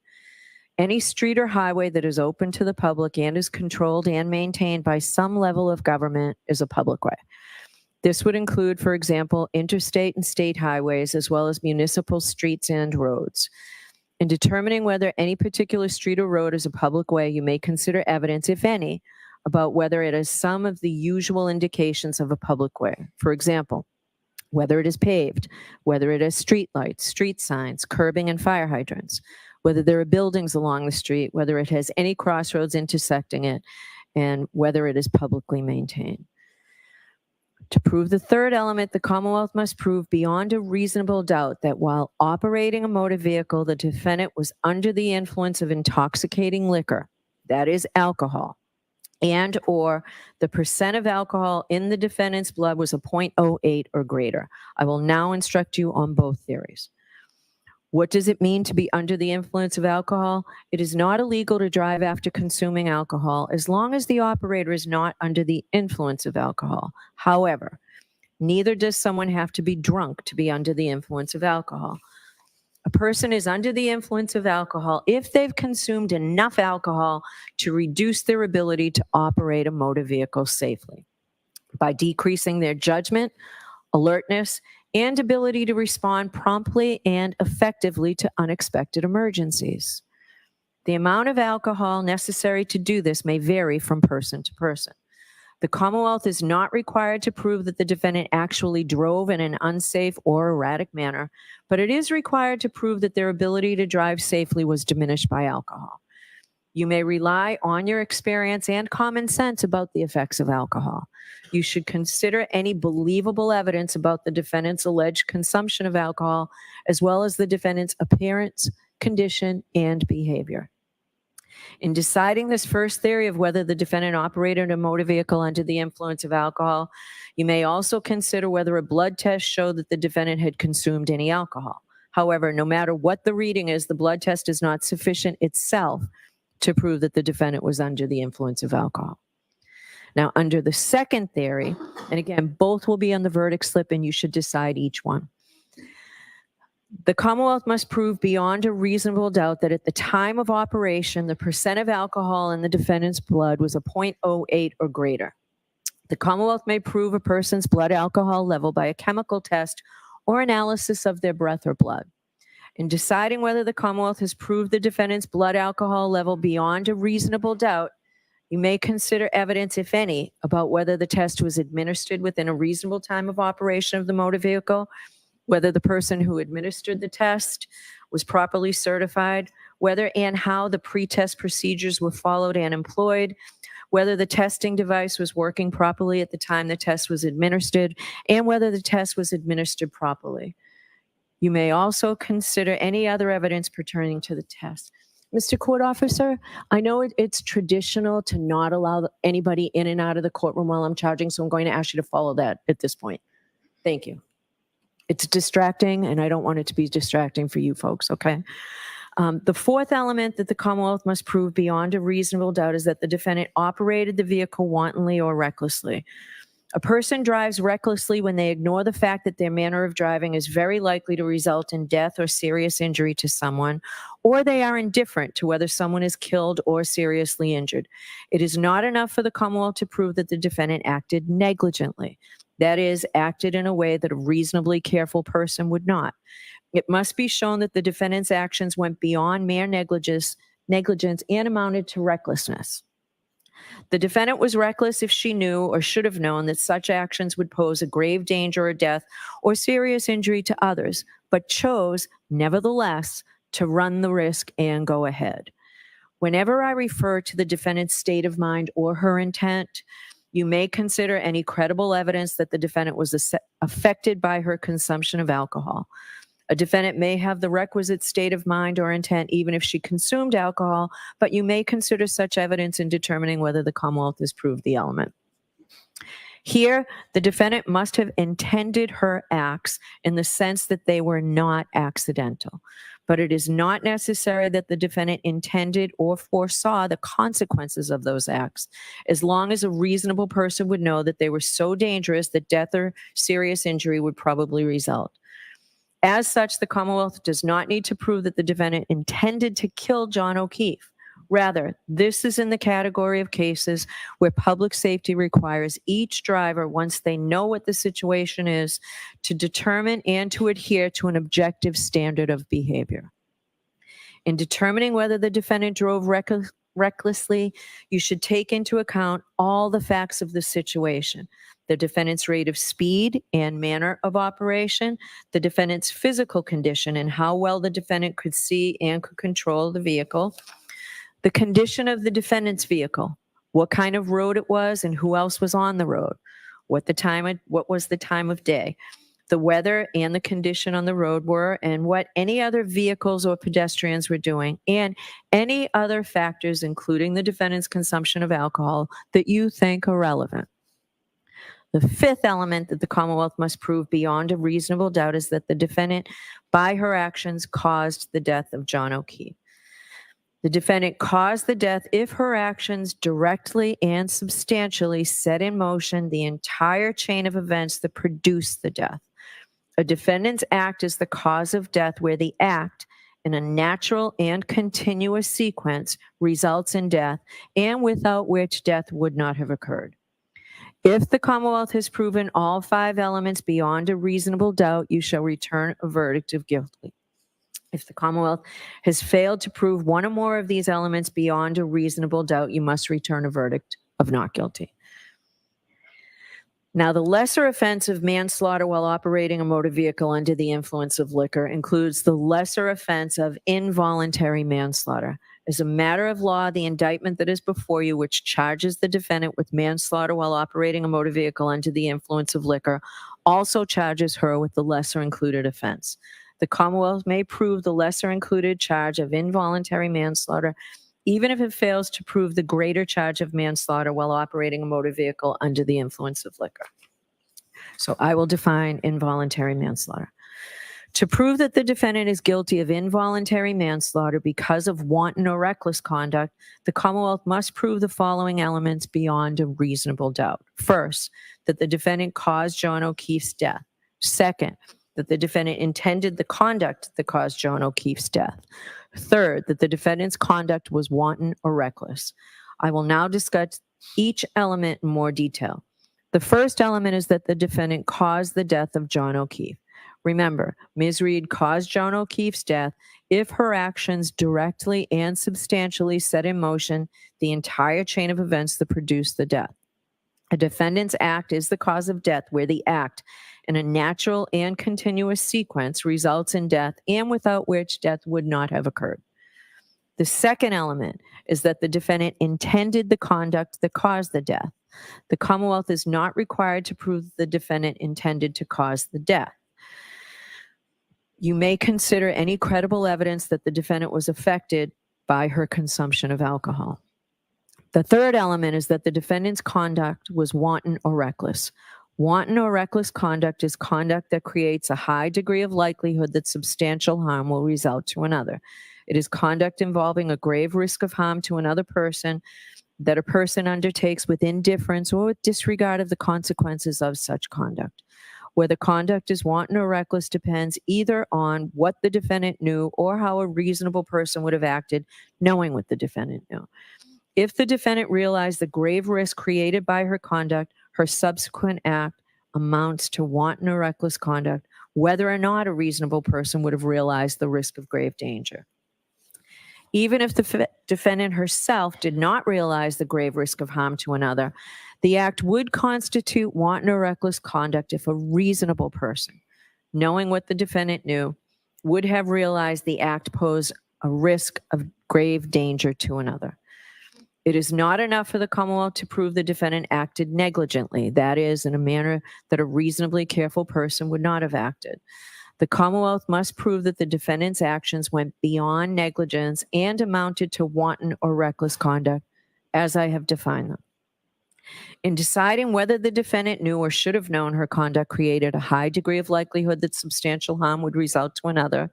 [SPEAKER 8] Any street or highway that is open to the public and is controlled and maintained by some level of government is a public way. This would include, for example, interstate and state highways, as well as municipal streets and roads. In determining whether any particular street or road is a public way, you may consider evidence, if any, about whether it has some of the usual indications of a public way. For example, whether it is paved, whether it has street lights, street signs, curbing, and fire hydrants, whether there are buildings along the street, whether it has any crossroads intersecting it, and whether it is publicly maintained. To prove the third element, the Commonwealth must prove beyond a reasonable doubt that while operating a motor vehicle, the defendant was under the influence of intoxicating liquor, that is alcohol, and or the percent of alcohol in the defendant's blood was a 0.08 or greater. I will now instruct you on both theories. What does it mean to be under the influence of alcohol? It is not illegal to drive after consuming alcohol as long as the operator is not under the influence of alcohol. However, neither does someone have to be drunk to be under the influence of alcohol. A person is under the influence of alcohol if they've consumed enough alcohol to reduce their ability to operate a motor vehicle safely by decreasing their judgment, alertness, and ability to respond promptly and effectively to unexpected emergencies. The amount of alcohol necessary to do this may vary from person to person. The Commonwealth is not required to prove that the defendant actually drove in an unsafe or erratic manner, but it is required to prove that their ability to drive safely was diminished by alcohol. You may rely on your experience and common sense about the effects of alcohol. You should consider any believable evidence about the defendant's alleged consumption of alcohol, as well as the defendant's appearance, condition, and behavior. In deciding this first theory of whether the defendant operated a motor vehicle under the influence of alcohol, you may also consider whether a blood test showed that the defendant had consumed any alcohol. However, no matter what the reading is, the blood test is not sufficient itself to prove that the defendant was under the influence of alcohol. Now, under the second theory, and again, both will be on the verdict slip and you should decide each one. The Commonwealth must prove beyond a reasonable doubt that at the time of operation, the percent of alcohol in the defendant's blood was a 0.08 or greater. The Commonwealth may prove a person's blood alcohol level by a chemical test or analysis of their breath or blood. In deciding whether the Commonwealth has proved the defendant's blood alcohol level beyond a reasonable doubt, you may consider evidence, if any, about whether the test was administered within a reasonable time of operation of the motor vehicle, whether the person who administered the test was properly certified, whether and how the pre-test procedures were followed and employed, whether the testing device was working properly at the time the test was administered, and whether the test was administered properly. You may also consider any other evidence pertaining to the test. Mr. Court Officer, I know it's traditional to not allow anybody in and out of the courtroom while I'm charging, so I'm going to ask you to follow that at this point. Thank you. It's distracting, and I don't want it to be distracting for you folks, okay? The fourth element that the Commonwealth must prove beyond a reasonable doubt is that the defendant operated the vehicle wantonly or recklessly. A person drives recklessly when they ignore the fact that their manner of driving is very likely to result in death or serious injury to someone, or they are indifferent to whether someone is killed or seriously injured. It is not enough for the Commonwealth to prove that the defendant acted negligently. That is, acted in a way that a reasonably careful person would not. It must be shown that the defendant's actions went beyond mere negligence and amounted to recklessness. The defendant was reckless if she knew or should have known that such actions would pose a grave danger or death or serious injury to others, but chose, nevertheless, to run the risk and go ahead. Whenever I refer to the defendant's state of mind or her intent, you may consider any credible evidence that the defendant was affected by her consumption of alcohol. A defendant may have the requisite state of mind or intent even if she consumed alcohol, but you may consider such evidence in determining whether the Commonwealth has proved the element. Here, the defendant must have intended her acts in the sense that they were not accidental. but it is not necessary that the defendant intended or foresaw the consequences of those acts, as long as a reasonable person would know that they were so dangerous that death or serious injury would probably result. As such, the Commonwealth does not need to prove that the defendant intended to kill John O'Keefe. Rather, this is in the category of cases where public safety requires each driver, once they know what the situation is, to determine and to adhere to an objective standard of behavior. In determining whether the defendant drove recklessly, you should take into account all the facts of the situation: the defendant's rate of speed and manner of operation, the defendant's physical condition and how well the defendant could see and could control the vehicle, the condition of the defendant's vehicle, what kind of road it was and who else was on the road, what was the time of day, the weather and the condition on the road were, and what any other vehicles or pedestrians were doing, and any other factors, including the defendant's consumption of alcohol, that you think are relevant. The fifth element that the Commonwealth must prove beyond a reasonable doubt is that the defendant, by her actions, caused the death of John O'Keefe. The defendant caused the death if her actions directly and substantially set in motion the entire chain of events that produced the death. A defendant's act is the cause of death where the act, in a natural and continuous sequence, results in death, and without which death would not have occurred. If the Commonwealth has proven all five elements beyond a reasonable doubt, you shall return a verdict of guilty. If the Commonwealth has failed to prove one or more of these elements beyond a reasonable doubt, you must return a verdict of not guilty. Now, the lesser offense of manslaughter while operating a motor vehicle under the influence of liquor includes the lesser offense of involuntary manslaughter. As a matter of law, the indictment that is before you, which charges the defendant with manslaughter while operating a motor vehicle under the influence of liquor, also charges her with the lesser included offense. The Commonwealth may prove the lesser included charge of involuntary manslaughter, even if it fails to prove the greater charge of manslaughter while operating a motor vehicle under the influence of liquor. So I will define involuntary manslaughter. To prove that the defendant is guilty of involuntary manslaughter because of wanton or reckless conduct, the Commonwealth must prove the following elements beyond a reasonable doubt. First, that the defendant caused John O'Keefe's death. Second, that the defendant intended the conduct that caused John O'Keefe's death. Third, that the defendant's conduct was wanton or reckless. I will now discuss each element in more detail. The first element is that the defendant caused the death of John O'Keefe. Remember, Ms. Reed caused John O'Keefe's death if her actions directly and substantially set in motion the entire chain of events that produced the death. A defendant's act is the cause of death where the act, in a natural and continuous sequence, results in death, and without which death would not have occurred. The second element is that the defendant intended the conduct that caused the death. The Commonwealth is not required to prove the defendant intended to cause the death. You may consider any credible evidence that the defendant was affected by her consumption of alcohol. The third element is that the defendant's conduct was wanton or reckless. Wanton or reckless conduct is conduct that creates a high degree of likelihood that substantial harm will result to another. It is conduct involving a grave risk of harm to another person that a person undertakes with indifference or with disregard of the consequences of such conduct. Whether conduct is wanton or reckless depends either on what the defendant knew or how a reasonable person would have acted knowing what the defendant knew. If the defendant realized the grave risk created by her conduct, her subsequent act amounts to wanton or reckless conduct, whether or not a reasonable person would have realized the risk of grave danger. Even if the defendant herself did not realize the grave risk of harm to another, the act would constitute wanton or reckless conduct if a reasonable person, knowing what the defendant knew, would have realized the act posed a risk of grave danger to another. It is not enough for the Commonwealth to prove the defendant acted negligently, that is, in a manner that a reasonably careful person would not have acted. The Commonwealth must prove that the defendant's actions went beyond negligence and amounted to wanton or reckless conduct, as I have defined them. In deciding whether the defendant knew or should have known her conduct created a high degree of likelihood that substantial harm would result to another,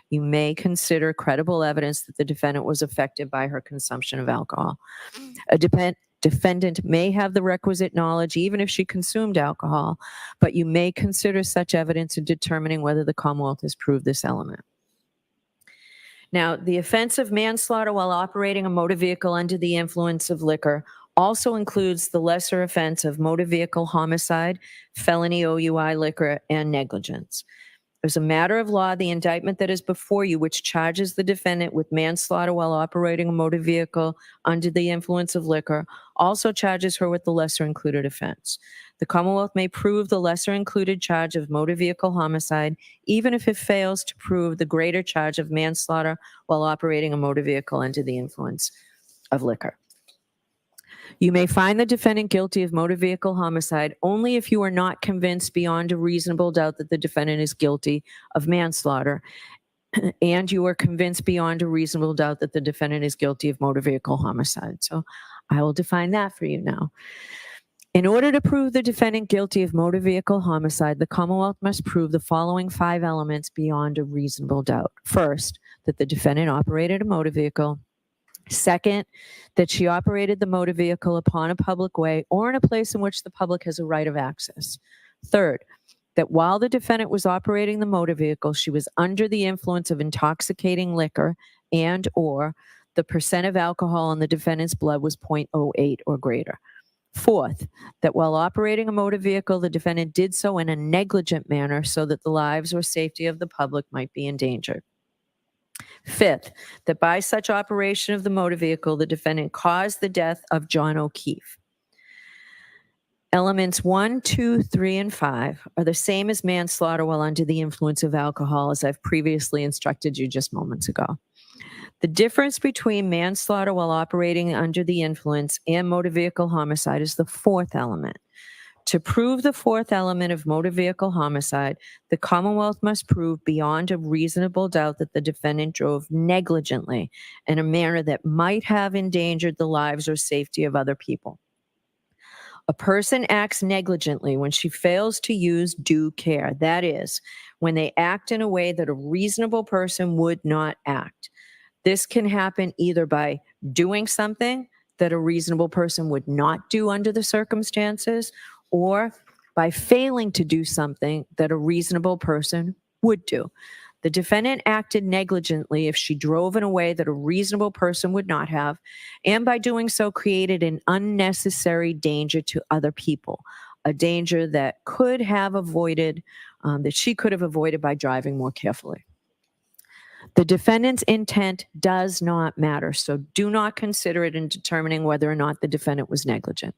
[SPEAKER 8] you may consider credible evidence that the defendant was affected by her consumption of alcohol. A defendant may have the requisite knowledge even if she consumed alcohol, but you may consider such evidence in determining whether the Commonwealth has proved this element. Now, the offense of manslaughter while operating a motor vehicle under the influence of liquor also includes the lesser offense of motor vehicle homicide, felony OUI liquor, and negligence. As a matter of law, the indictment that is before you, which charges the defendant with manslaughter while operating a motor vehicle under the influence of liquor, also charges her with the lesser included offense. The Commonwealth may prove the lesser included charge of motor vehicle homicide, even if it fails to prove the greater charge of manslaughter while operating a motor vehicle under the influence of liquor. You may find the defendant guilty of motor vehicle homicide only if you are not convinced beyond a reasonable doubt that the defendant is guilty of manslaughter, and you are convinced beyond a reasonable doubt that the defendant is guilty of motor vehicle homicide. So I will define that for you now. In order to prove the defendant guilty of motor vehicle homicide, the Commonwealth must prove the following 5 elements beyond a reasonable doubt. First, that the defendant operated a motor vehicle. Second, that she operated the motor vehicle upon a public way or in a place in which the public has a right of access. Third, that while the defendant was operating the motor vehicle, she was under the influence of intoxicating liquor and or the percent of alcohol in the defendant's blood was 0.08 or greater. Fourth, that while operating a motor vehicle, the defendant did so in a negligent manner so that the lives or safety of the public might be endangered. Fifth, that by such operation of the motor vehicle, the defendant caused the death of John O'Keefe. Elements 1, 2, 3, and 5 are the same as manslaughter while under the influence of alcohol, as I've previously instructed you just moments ago. The difference between manslaughter while operating under the influence and motor vehicle homicide is the 4th element. To prove the 4th element of motor vehicle homicide, the Commonwealth must prove beyond a reasonable doubt that the defendant drove negligently in a manner that might have endangered the lives or safety of other people. A person acts negligently when she fails to use due care. That is, when they act in a way that a reasonable person would not act. This can happen either by doing something that a reasonable person would not do under the circumstances, or by failing to do something that a reasonable person would do. The defendant acted negligently if she drove in a way that a reasonable person would not have, and by doing so created an unnecessary danger to other people, a danger that could have avoided, that she could have avoided by driving more carefully. The defendant's intent does not matter, so do not consider it in determining whether or not the defendant was negligent.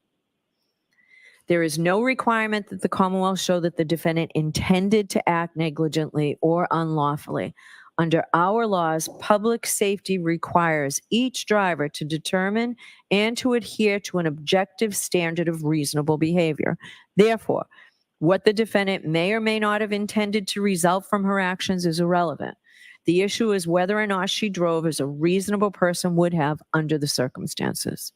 [SPEAKER 8] There is no requirement that the Commonwealth show that the defendant intended to act negligently or unlawfully. Under our laws, public safety requires each driver to determine and to adhere to an objective standard of reasonable behavior. Therefore, what the defendant may or may not have intended to result from her actions is irrelevant. The issue is whether or not she drove as a reasonable person would have under the circumstances.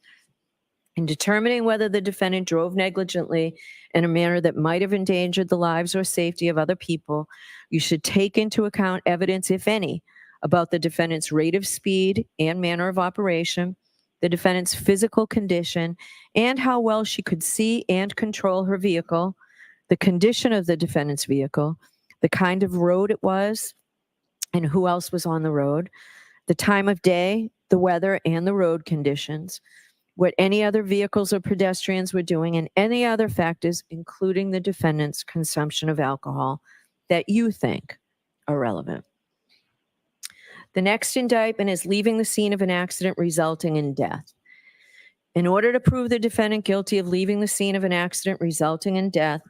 [SPEAKER 8] In determining whether the defendant drove negligently in a manner that might have endangered the lives or safety of other people, you should take into account evidence, if any, about the defendant's rate of speed and manner of operation, the defendant's physical condition, and how well she could see and control her vehicle, the condition of the defendant's vehicle, the kind of road it was, and who else was on the road, the time of day, the weather, and the road conditions, what any other vehicles or pedestrians were doing, and any other factors, including the defendant's consumption of alcohol, that you think are relevant. The next indictment is leaving the scene of an accident resulting in death. In order to prove the defendant guilty of leaving the scene of an accident resulting in death,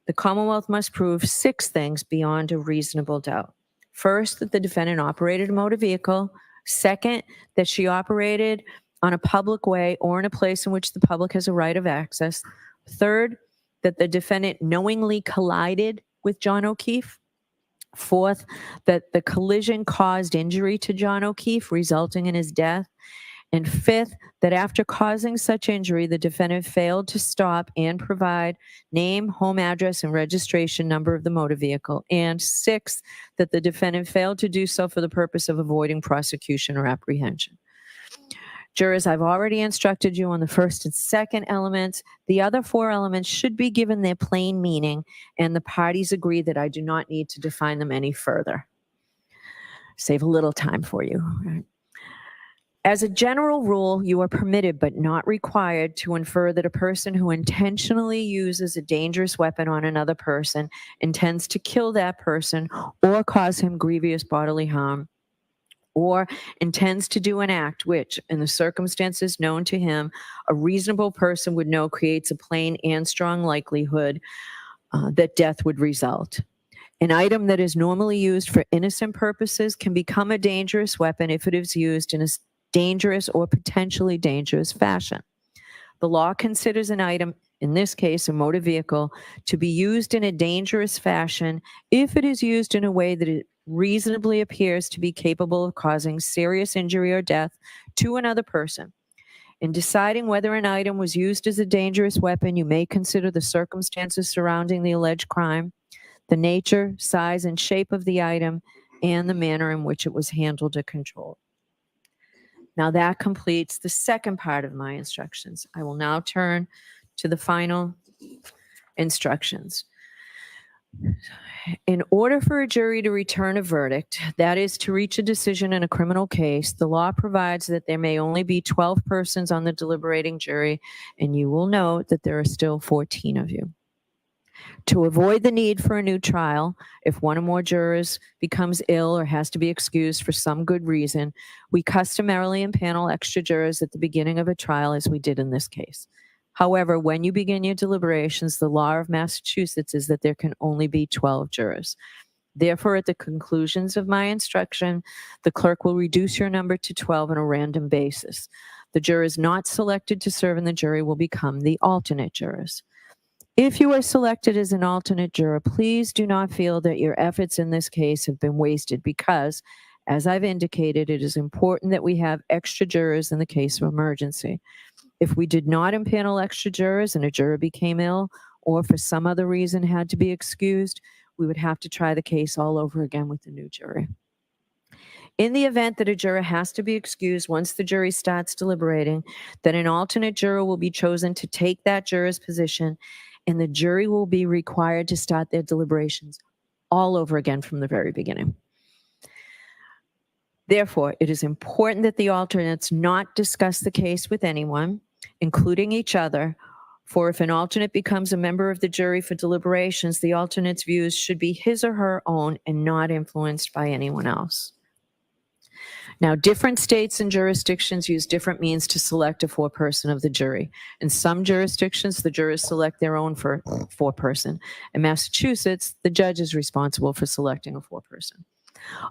[SPEAKER 8] the Commonwealth must prove 6 things beyond a reasonable doubt. First, that the defendant operated a motor vehicle. Second, that she operated on a public way or in a place in which the public has a right of access. Third, that the defendant knowingly collided with John O'Keefe. Fourth, that the collision caused injury to John O'Keefe, resulting in his death. And fifth, that after causing such injury, the defendant failed to stop and provide name, home address, and registration number of the motor vehicle. And sixth, that the defendant failed to do so for the purpose of avoiding prosecution or apprehension. Jurors, I've already instructed you on the first and second elements. The other four elements should be given their plain meaning, and the parties agree that I do not need to define them any further. Save a little time for you. As a general rule, you are permitted but not required to infer that a person who intentionally uses a dangerous weapon on another person intends to kill that person or cause him grievous bodily harm, or intends to do an act which, in the circumstances known to him, a reasonable person would know creates a plain and strong likelihood that death would result. An item that is normally used for innocent purposes can become a dangerous weapon if it is used in a dangerous or potentially dangerous fashion. The law considers an item, in this case a motor vehicle, to be used in a dangerous fashion if it is used in a way that it reasonably appears to be capable of causing serious injury or death to another person. In deciding whether an item was used as a dangerous weapon, you may consider the circumstances surrounding the alleged crime, the nature, size, and shape of the item, and the manner in which it was handled or controlled. Now that completes the second part of my instructions. I will now turn to the final instructions. In order for a jury to return a verdict, that is to reach a decision in a criminal case, the law provides that there may only be 12 persons on the deliberating jury, and you will note that there are still 14 of you. To avoid the need for a new trial, if one or more jurors becomes ill or has to be excused for some good reason, we customarily impanel extra jurors at the beginning of a trial, as we did in this case. However, when you begin your deliberations, the law of Massachusetts is that there can only be 12 jurors. Therefore, at the conclusions of my instruction, the clerk will reduce your number to 12 on a random basis. The jurors not selected to serve in the jury will become the alternate jurors. If you are selected as an alternate juror, please do not feel that your efforts in this case have been wasted because, as I've indicated, it is important that we have extra jurors in the case of emergency. If we did not impanel extra jurors and a juror became ill or for some other reason had to be excused, we would have to try the case all over again with a new jury. In the event that a juror has to be excused once the jury starts deliberating, then an alternate juror will be chosen to take that juror's position, and the jury will be required to start their deliberations all over again from the very beginning. Therefore, it is important that the alternates not discuss the case with anyone, including each other, for if an alternate becomes a member of the jury for deliberations, the alternate's views should be his or her own and not influenced by anyone else. Now, different states and jurisdictions use different means to select a foreperson of the jury. In some jurisdictions, the jurors select their own foreperson. In Massachusetts, the judge is responsible for selecting a foreperson.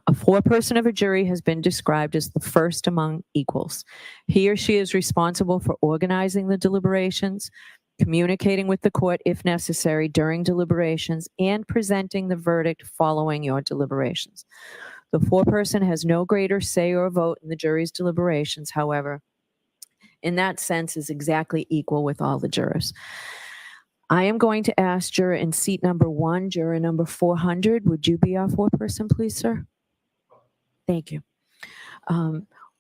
[SPEAKER 8] A foreperson of a jury has been described as the first among equals. He or she is responsible for organizing the deliberations, communicating with the court if necessary during deliberations, and presenting the verdict following your deliberations. The foreperson has no greater say or vote in the jury's deliberations, however, in that sense is exactly equal with all the jurors. I am going to ask juror in seat number 1, juror number 400. Would you be our foreperson, please, sir? Thank you.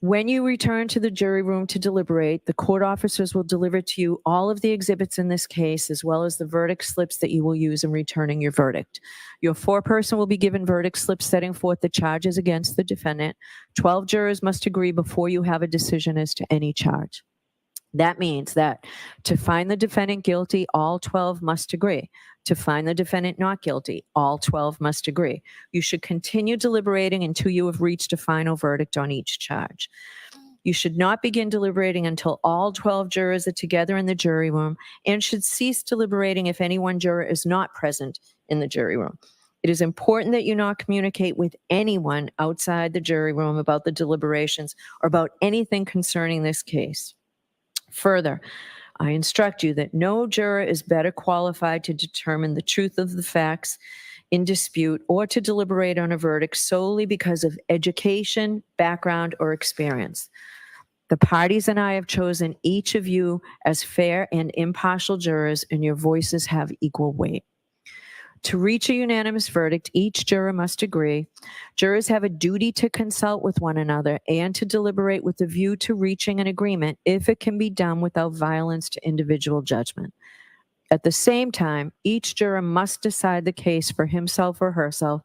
[SPEAKER 8] When you return to the jury room to deliberate, the court officers will deliver to you all of the exhibits in this case, as well as the verdict slips that you will use in returning your verdict. Your foreperson will be given verdict slips setting forth the charges against the defendant. 12 jurors must agree before you have a decision as to any charge. That means that to find the defendant guilty, all 12 must agree. To find the defendant not guilty, all 12 must agree. You should continue deliberating until you have reached a final verdict on each charge. You should not begin deliberating until all 12 jurors are together in the jury room and should cease deliberating if any one juror is not present in the jury room. It is important that you not communicate with anyone outside the jury room about the deliberations or about anything concerning this case. Further, I instruct you that no juror is better qualified to determine the truth of the facts in dispute or to deliberate on a verdict solely because of education, background, or experience. The parties and I have chosen each of you as fair and impartial jurors, and your voices have equal weight. To reach a unanimous verdict, each juror must agree. Jurors have a duty to consult with one another and to deliberate with a view to reaching an agreement if it can be done without violence to individual judgment. At the same time, each juror must decide the case for himself or herself,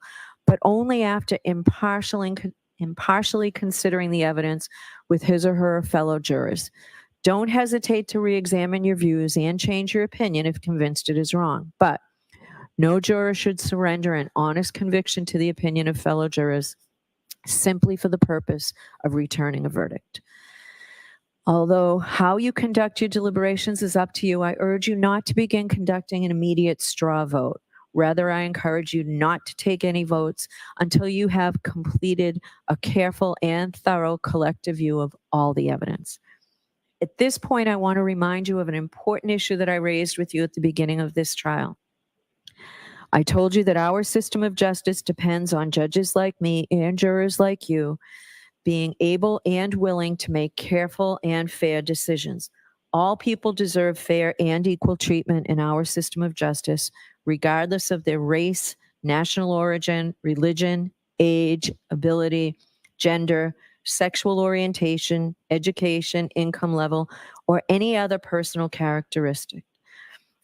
[SPEAKER 8] but only after impartially considering the evidence with his or her fellow jurors. Don't hesitate to re-examine your views and change your opinion if convinced it is wrong. But no juror should surrender an honest conviction to the opinion of fellow jurors simply for the purpose of returning a verdict. Although how you conduct your deliberations is up to you, I urge you not to begin conducting an immediate straw vote. Rather, I encourage you not to take any votes until you have completed a careful and thorough collective view of all the evidence. At this point, I want to remind you of an important issue that I raised with you at the beginning of this trial. I told you that our system of justice depends on judges like me and jurors like you being able and willing to make careful and fair decisions. All people deserve fair and equal treatment in our system of justice, regardless of their race, national origin, religion, age, ability, gender, sexual orientation, education, income level, or any other personal characteristic.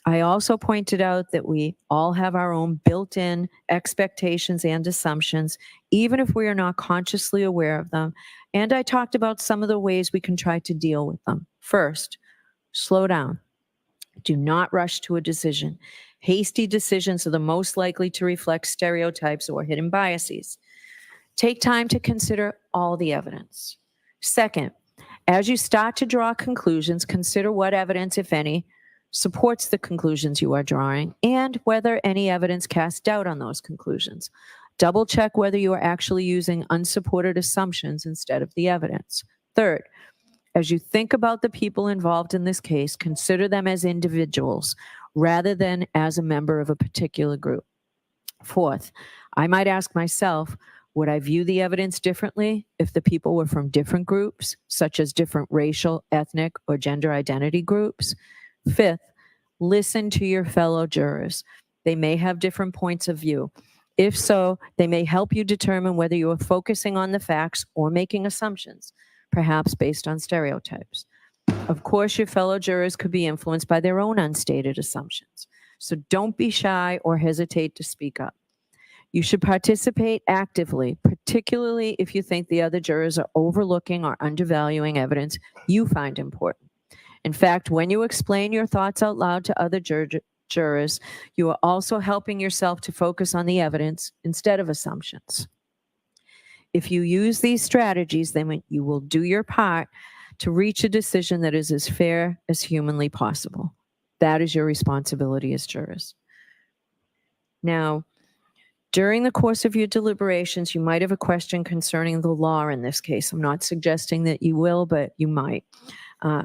[SPEAKER 8] I also pointed out that we all have our own built-in expectations and assumptions, even if we are not consciously aware of them. And I talked about some of the ways we can try to deal with them. First, slow down. Do not rush to a decision. Hasty decisions are the most likely to reflect stereotypes or hidden biases. Take time to consider all the evidence. Second, as you start to draw conclusions, consider what evidence, if any, supports the conclusions you are drawing and whether any evidence casts doubt on those conclusions. Double check whether you are actually using unsupported assumptions instead of the evidence. Third, as you think about the people involved in this case, consider them as individuals rather than as a member of a particular group. Fourth, I might ask myself, would I view the evidence differently if the people were from different groups, such as different racial, ethnic, or gender identity groups? Fifth, listen to your fellow jurors. They may have different points of view. If so, they may help you determine whether you are focusing on the facts or making assumptions, perhaps based on stereotypes. Of course, your fellow jurors could be influenced by their own unstated assumptions. So don't be shy or hesitate to speak up. You should participate actively, particularly if you think the other jurors are overlooking or undervaluing evidence you find important. In fact, when you explain your thoughts out loud to other jurors, you are also helping yourself to focus on the evidence instead of assumptions. If you use these strategies, then you will do your part to reach a decision that is as fair as humanly possible. That is your responsibility as jurors. Now, during the course of your deliberations, you might have a question concerning the law in this case. I'm not suggesting that you will, but you might.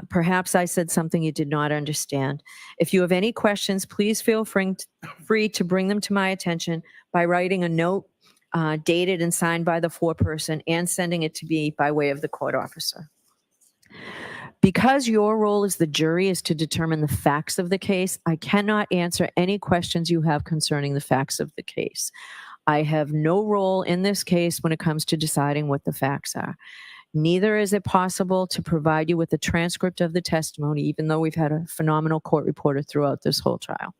[SPEAKER 8] Perhaps I said something you did not understand. If you have any questions, please feel free to bring them to my attention by writing a note dated and signed by the foreperson and sending it to me by way of the court officer. Because your role as the jury is to determine the facts of the case, I cannot answer any questions you have concerning the facts of the case. I have no role in this case when it comes to deciding what the facts are. Neither is it possible to provide you with a transcript of the testimony, even though we've had a phenomenal court reporter throughout this whole trial.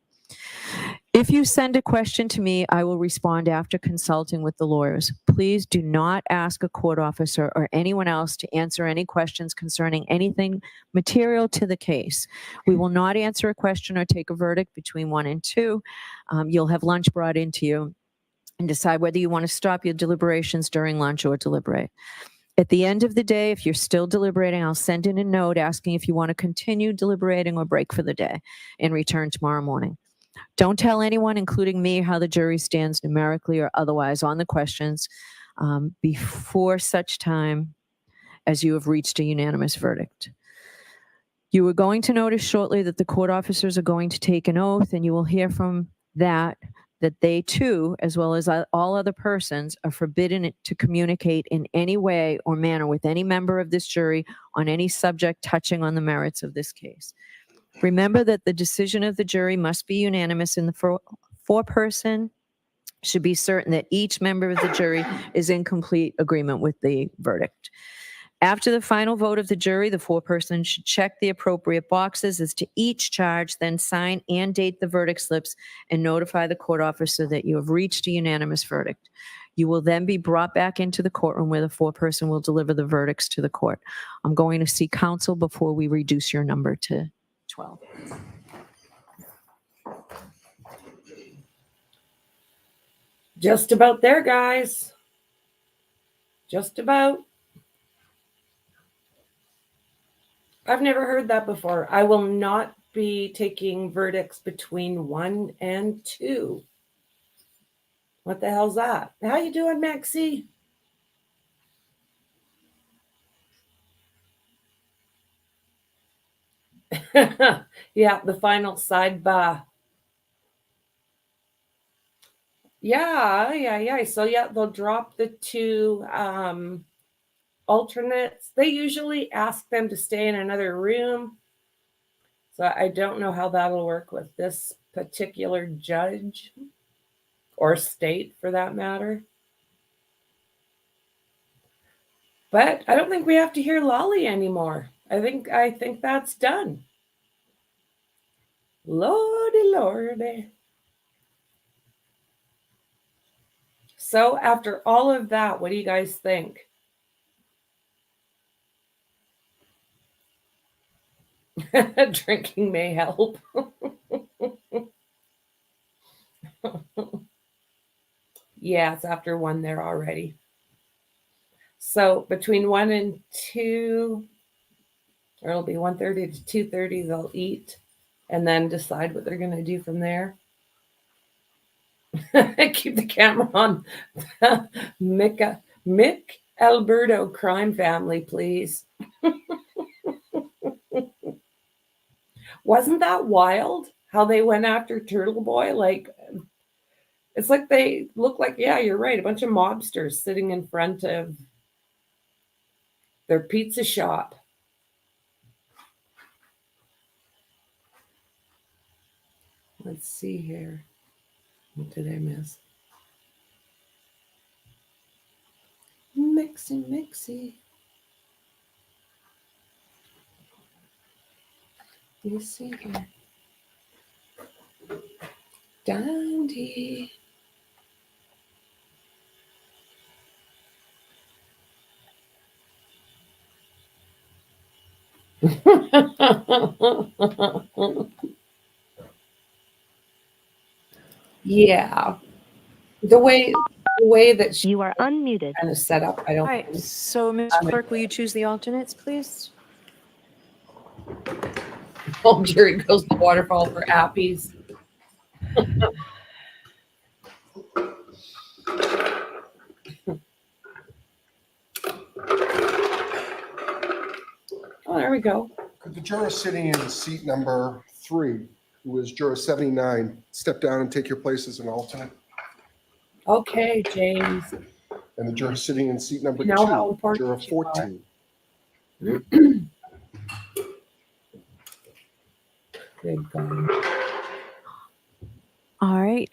[SPEAKER 8] If you send a question to me, I will respond after consulting with the lawyers. Please do not ask a court officer or anyone else to answer any questions concerning anything material to the case. We will not answer a question or take a verdict between 1 and 2. You'll have lunch brought into you and decide whether you want to stop your deliberations during lunch or deliberate. At the end of the day, if you're still deliberating, I'll send in a note asking if you want to continue deliberating or break for the day and return tomorrow morning. Don't tell anyone, including me, how the jury stands numerically or otherwise on the questions before such time as you have reached a unanimous verdict. You are going to notice shortly that the court officers are going to take an oath, and you will hear from that that they too, as well as all other persons, are forbidden to communicate in any way or manner with any member of this jury on any subject touching on the merits of this case. Remember that the decision of the jury must be unanimous, and the foreperson should be certain that each member of the jury is in complete agreement with the verdict. After the final vote of the jury, the foreperson should check the appropriate boxes as to each charge, then sign and date the verdict slips and notify the court officer that you have reached a unanimous verdict. You will then be brought back into the courtroom where the foreperson will deliver the verdicts to the court. I'm going to seek counsel before we reduce your number to 12.
[SPEAKER 2] Just about there, guys. Just about. I've never heard that before. I will not be taking verdicts between 1 and 2. What the hell's that? How you doing, Maxie? Yeah, the final sidebar. Yeah. So yeah, they'll drop the 2 alternates. They usually ask them to stay in another room. So I don't know how that'll work with this particular judge or state for that matter. But I don't think we have to hear Lally anymore. I think that's done. Lordy. So after all of that, what do you guys think? Drinking may help. Yeah, it's after 1 there already. So between 1 and 2, or it'll be 1:30 to 2:30, they'll eat and then decide what they're going to do from there. Keep the camera on Mick Alberto crime family, please. Wasn't that wild how they went after Turtle Boy? Like, it's like they look like, yeah, you're right, a bunch of mobsters sitting in front of their pizza shop. Let's see here. What did I miss? Mixy. You see here. Dandy. Yeah. The way that she
[SPEAKER 3] You are unmuted.
[SPEAKER 2] kind of set up, I don't
[SPEAKER 8] All right, so Ms. Clerk, will you choose the alternates, please?
[SPEAKER 2] Oh, Jerry goes to the waterfall for appies. Oh, there we go.
[SPEAKER 6] Could the juror sitting in seat number 3, who is juror 79, step down and take your place as an alternate?
[SPEAKER 2] Okay, James.
[SPEAKER 6] And the juror sitting in seat number
[SPEAKER 2] You know how
[SPEAKER 6] 2,
[SPEAKER 2] important
[SPEAKER 6] juror
[SPEAKER 2] you are.
[SPEAKER 6] 14.
[SPEAKER 2] Good God.
[SPEAKER 8] All right.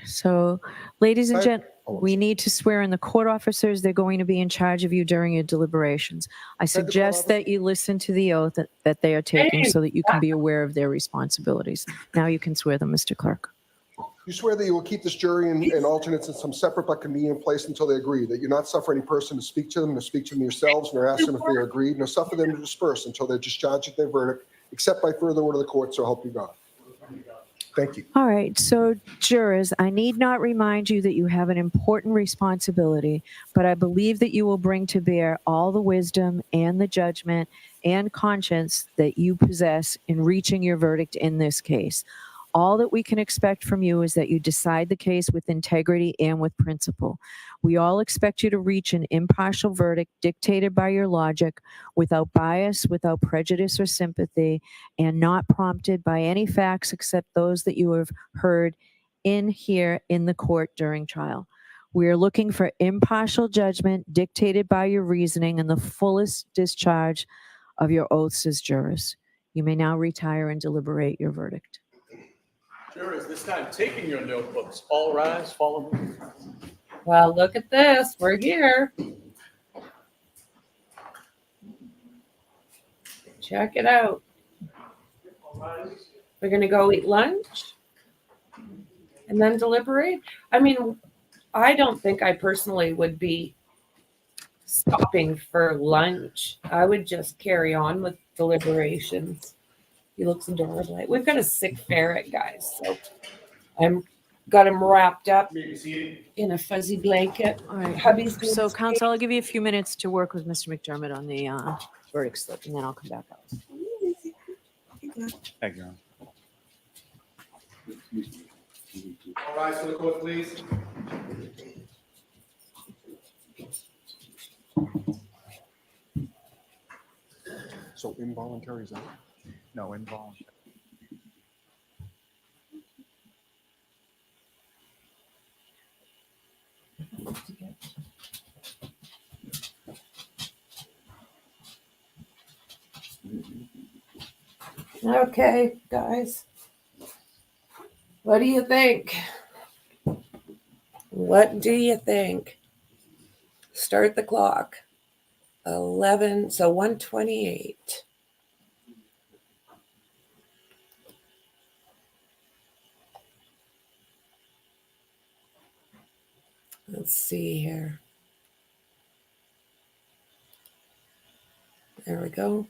[SPEAKER 8] So, ladies and
[SPEAKER 6] I-
[SPEAKER 8] gentlemen, we need to swear in the court officers. They're going to be in charge of you during your deliberations. I
[SPEAKER 6] Said the court
[SPEAKER 8] suggest that you listen to the oath that they are taking
[SPEAKER 2] Hey,
[SPEAKER 8] so that you can be aware of their responsibilities. Now you can swear them, Mr. Clerk.
[SPEAKER 6] You swear that you will keep this jury and alternates in some separate but convenient place until they agree, that you not suffer any person to speak to them, nor speak to them yourselves, nor ask them if they agree, nor suffer them to disperse until they're discharged of their verdict, except by further order of the court, so help you God. Thank you.
[SPEAKER 8] All right, so jurors, I need not remind you that you have an important responsibility, but I believe that you will bring to bear all the wisdom and the judgment and conscience that you possess in reaching your verdict in this case. All that we can expect from you is that you decide the case with integrity and with principle. We all expect you to reach an impartial verdict dictated by your logic, without bias, without prejudice or sympathy, and not prompted by any facts except those that you have heard in here in the court during trial. We are looking for impartial judgment dictated by your reasoning and the fullest discharge of your oaths as jurors. You may now retire and deliberate your verdict.
[SPEAKER 12] Jurors, this time taking your notebooks. All rise, follow me.
[SPEAKER 2] Well, look at this. We're here. Check it out. We're going to go eat lunch and then deliberate. I mean, I don't think I personally would be stopping for lunch. I would just carry on with deliberations. He looks adorable. We've got a sick ferret, guys. So I'm got him wrapped up in a fuzzy blanket.
[SPEAKER 8] All right.
[SPEAKER 2] Hubby's doing
[SPEAKER 8] So,
[SPEAKER 2] his
[SPEAKER 8] counsel, I'll give you a few minutes to work with Mr. McDermott on the verdict slip, and then I'll come back out.
[SPEAKER 9] Thank you, Your Honor.
[SPEAKER 5] All rise for the court, please.
[SPEAKER 6] So involuntary is that?
[SPEAKER 9] No, involuntary.
[SPEAKER 2] Okay, guys. What do you think? What do you think? Start the clock. 11, so 128. Let's see here. There we go.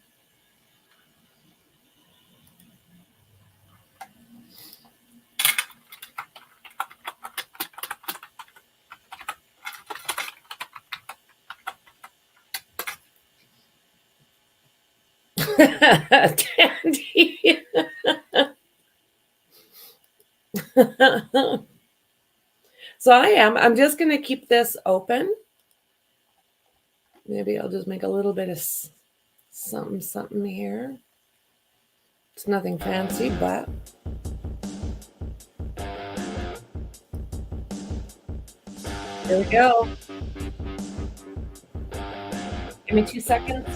[SPEAKER 2] Tandy. So I'm just going to keep this open. Maybe I'll just make a little bit of something here. It's nothing fancy, but there we go. Give me 2 seconds.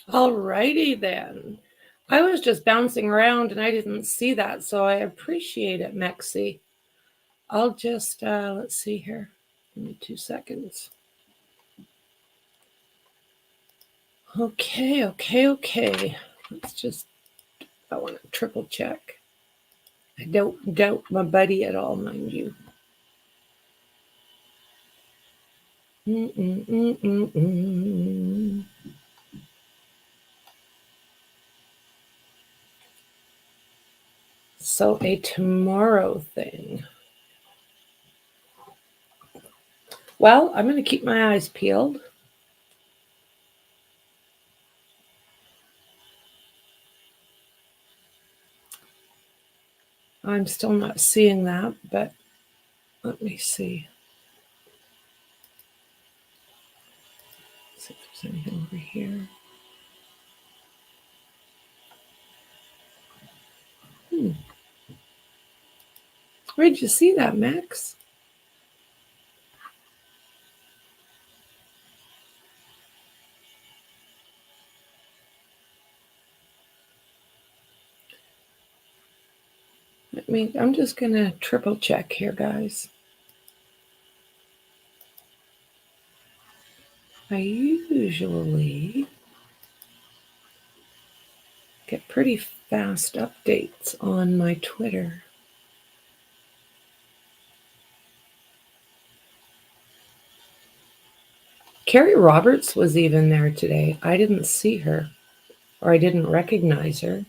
[SPEAKER 2] Alrighty then. I was just bouncing around and I didn't see that, so I appreciate it, Mexi. I'll just, let's see here. Give me 2 seconds. Okay. Let's just, I want to triple check. I don't doubt my buddy at all, mind you. So a tomorrow thing. Well, I'm going to keep my eyes peeled. I'm still not seeing that, but let me see. See if there's anything over here. Where'd you see that, Max? I'm just going to triple check here, guys. I usually get pretty fast updates on my Twitter. Carrie Roberts was even there today. I didn't see her, or I didn't recognize her.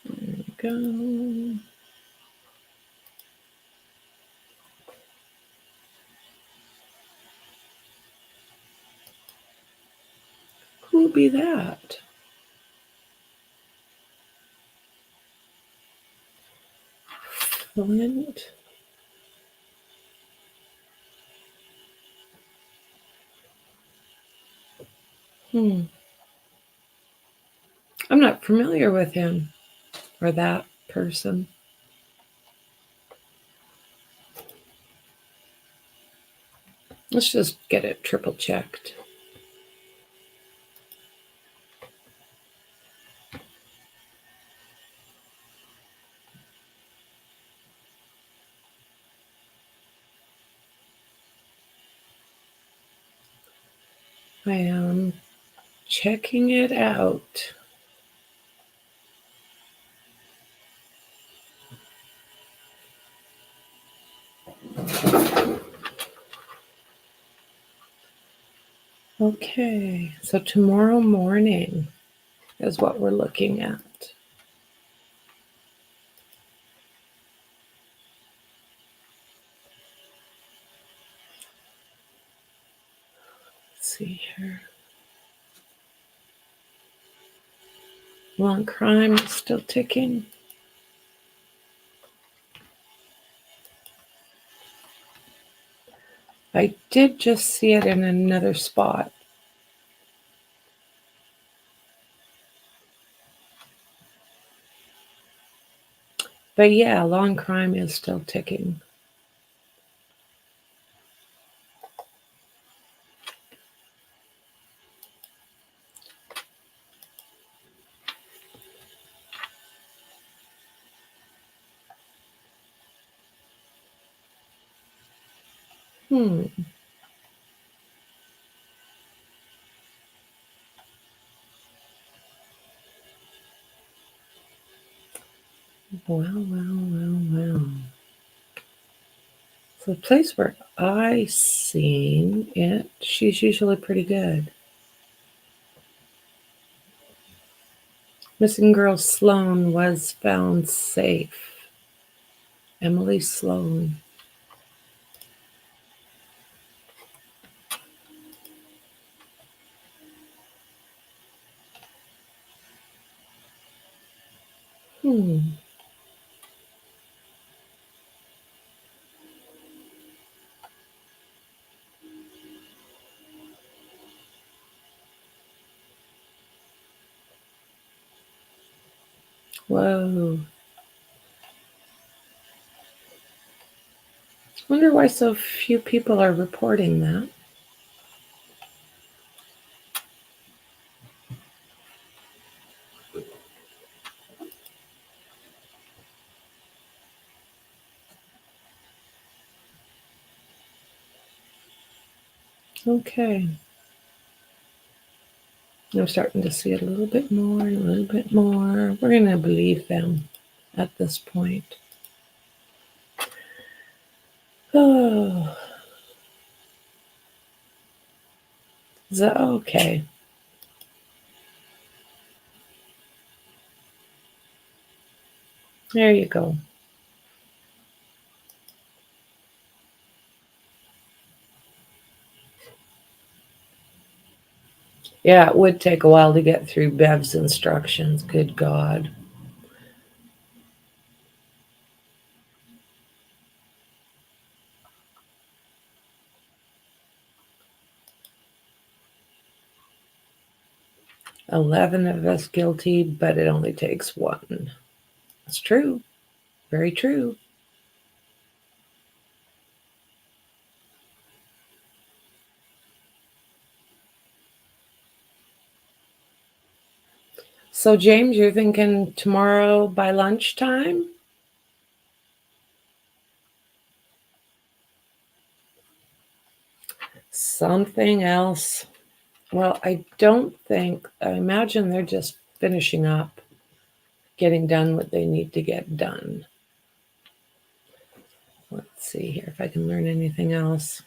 [SPEAKER 2] There we go. Who'll be that? Flint. I'm not familiar with him or that person. Let's just get it triple checked. I am checking it out. Okay, so tomorrow morning is what we're looking at. Let's see here. Long crime is still ticking. I did just see it in another spot. But yeah, long crime is still ticking. Well. So the place where I seen it, she's usually pretty good. Missing girl Sloan was found safe. Emily Sloan. Whoa. Wonder why so few people are reporting that. Okay. I'm starting to see it a little bit more and a little bit more. We're going to believe them at this point. Oh. Okay. There you go. Yeah, it would take a while to get through Bev's instructions. Good God. "11 of us guilty, but it only takes one." That's true. Very true. So, James, you're thinking tomorrow by lunchtime? Something else. Well, I imagine they're just finishing up, getting done what they need to get done. Let's see here if I can learn anything else.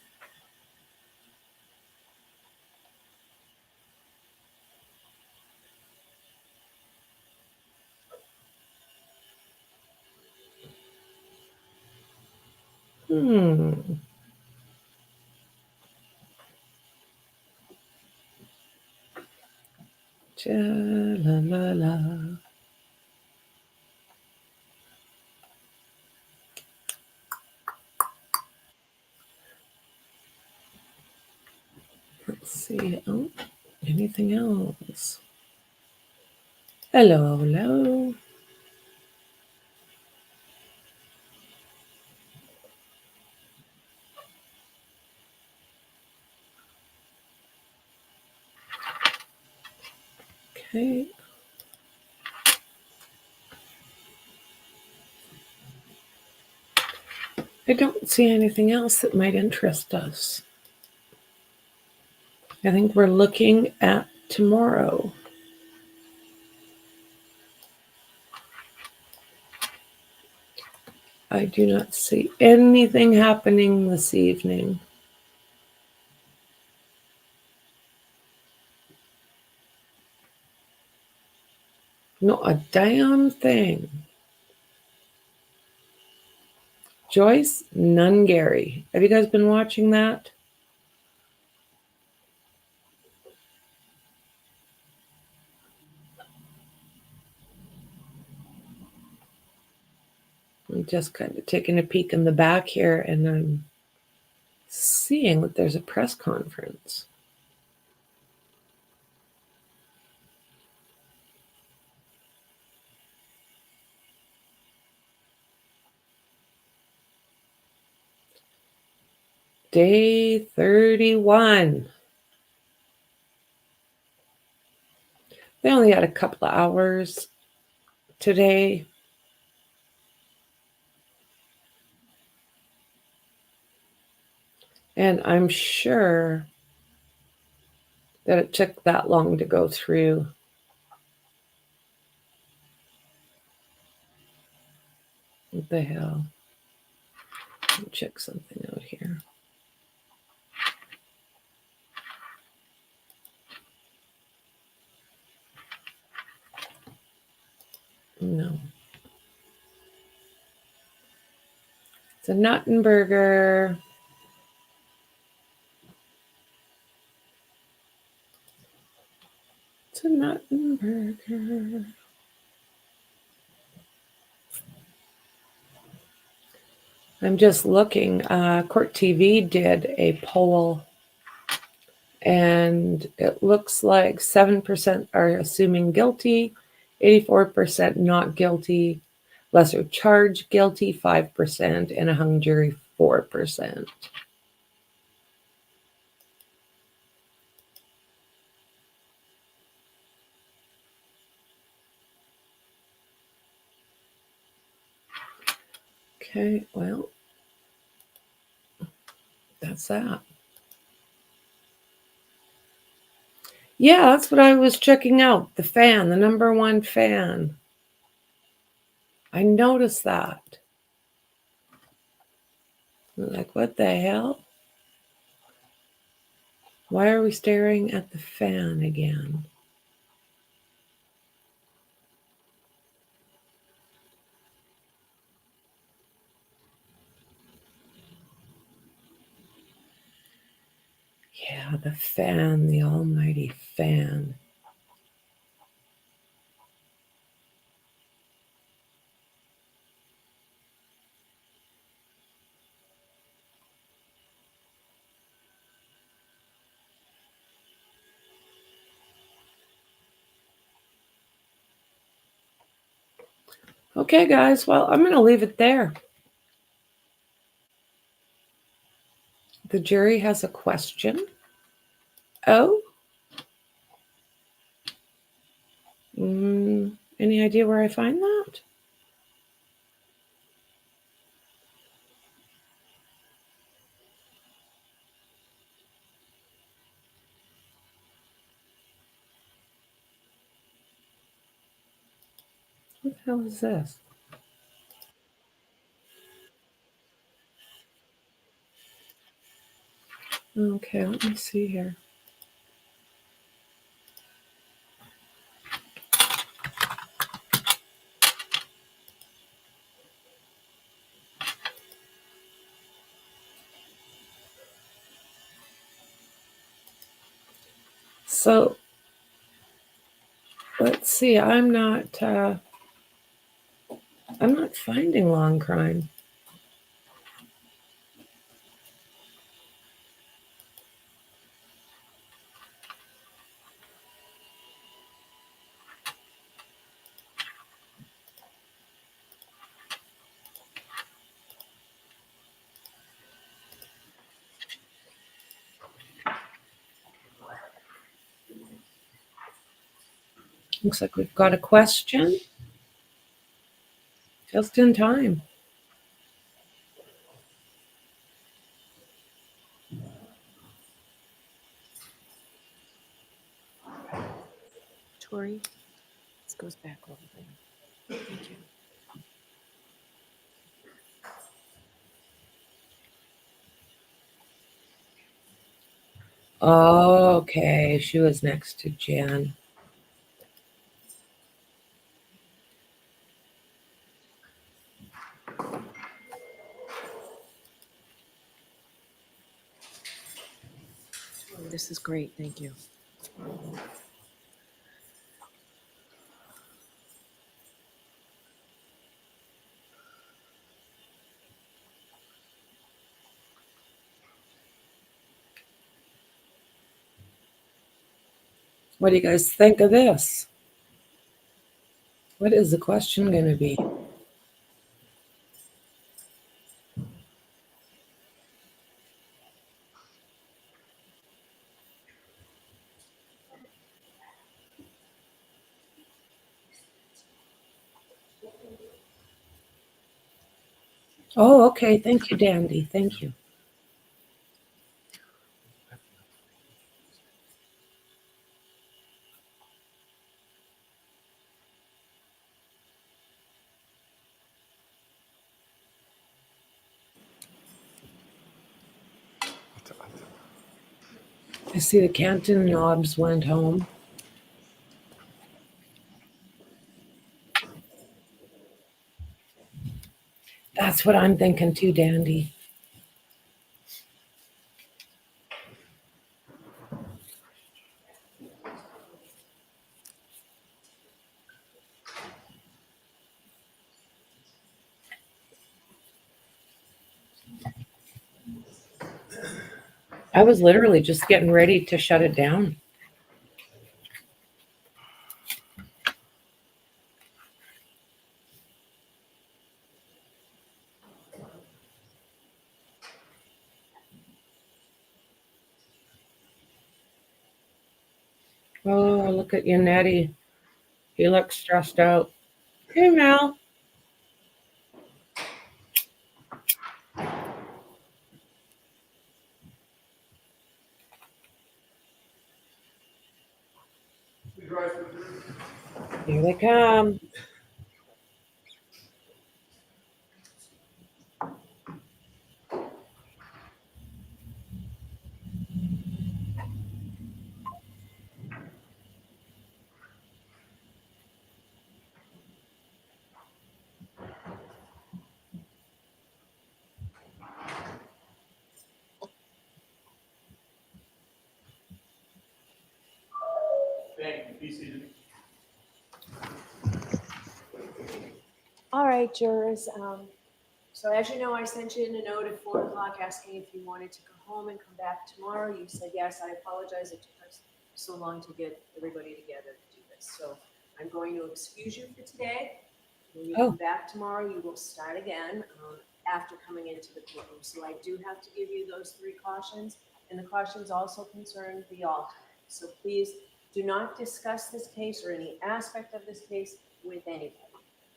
[SPEAKER 2] Cha-la-la-la. Let's see. Oh, Anything else? Hello, hello. Okay. I don't see anything else that might interest us. I think we're looking at tomorrow. I do not see anything happening this evening. Not a damn thing. Joyce Nungary. Have you guys been watching that? I'm just kind of taking a peek in the back here, and I'm seeing that there's a press conference. Day 31. They only had a couple of hours today. And I'm sure that it took that long to go through. What the hell? Let me check something out here. No. It's a Nuttenberger. It's a Nuttenberger. I'm just looking. Court TV did a poll, and it looks like 7% are assuming guilty, 84% not guilty, lesser charge guilty 5%, and a hung jury 4%. Okay, well, that's that. Yeah, that's what I was checking out. The fan, the number one fan. I noticed that. I'm like, what the hell? Why are we staring at the fan again? Yeah, the fan, the almighty fan. Okay, guys, well, I'm going to leave it there. The jury has a question. Oh? Any idea where I find that? What the hell is this? Okay, let me see here. So, let's see. I'm not finding long crime. Looks like we've got a question. Just in time.
[SPEAKER 11] Tori, this goes back over there. Thank you.
[SPEAKER 2] Okay, she was next to Jen.
[SPEAKER 11] Tori, this is great. Thank you.
[SPEAKER 2] What do you guys think of this? What is the question going to be? Oh, okay. Thank you, Dandy. Thank you. I see the Canton knobs went home. That's what I'm thinking too, Dandy. I was literally just getting ready to shut it down. Oh, look at you, Nettie. He looks stressed out. Hey, Mel. Here they come.
[SPEAKER 12] Thank you. Be seated.
[SPEAKER 11] All right, jurors. So as you know, I sent you in a note at 4 o'clock asking if you wanted to go home and come back tomorrow. You said yes. I apologize. It took us so long to get everybody together to do this. So I'm going to excuse you for today. When you come back tomorrow, you will start again after coming into the courtroom. So I do have to give you those 3 cautions, and the cautions also concern the alternate. So please do not discuss this case or any aspect of this case with anybody.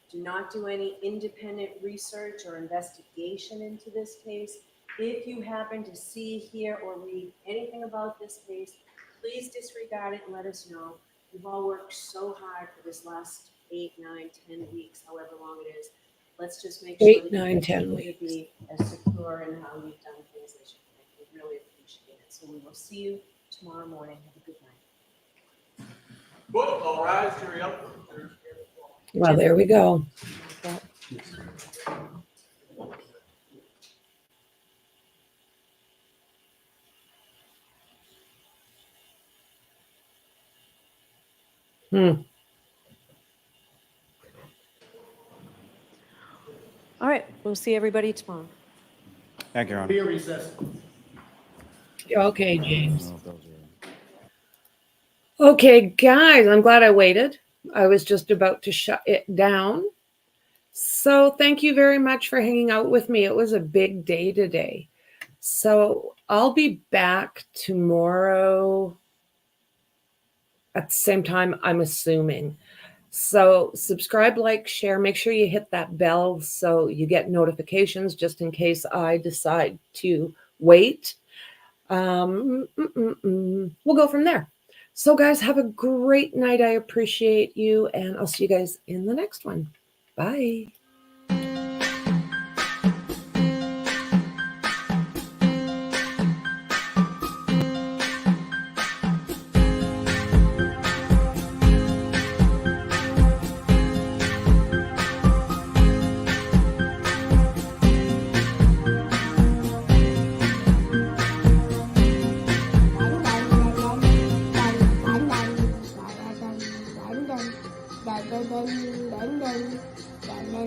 [SPEAKER 11] Do not do any independent research or investigation into this case. If you happen to see, hear, or read anything about this case, please disregard it and let us know. We've all worked so hard for this last 8, 9, 10 weeks, however long it is. Let's just make sure
[SPEAKER 2] 8, 9, 10
[SPEAKER 11] weeks. To be as secure in how we've done things as you can. We really appreciate it. So we will see you tomorrow morning. Have a good night.
[SPEAKER 12] Good. All rise. Jury up.
[SPEAKER 2] Well, there we go.
[SPEAKER 11] All right, we'll see everybody tomorrow.
[SPEAKER 9] Thank you, Your Honor.
[SPEAKER 5] Be a recess.
[SPEAKER 2] Okay, James. Okay, guys, I'm glad I waited. I was just about to shut it down. So thank you very much for hanging out with me. It was a big day today. So I'll be back tomorrow. At the same time, I'm assuming. So subscribe, like, share. Make sure you hit that bell so you get notifications just in case I decide to wait. We'll go from there. So guys, have a great night. I appreciate you, and I'll see you guys in the next one. Bye.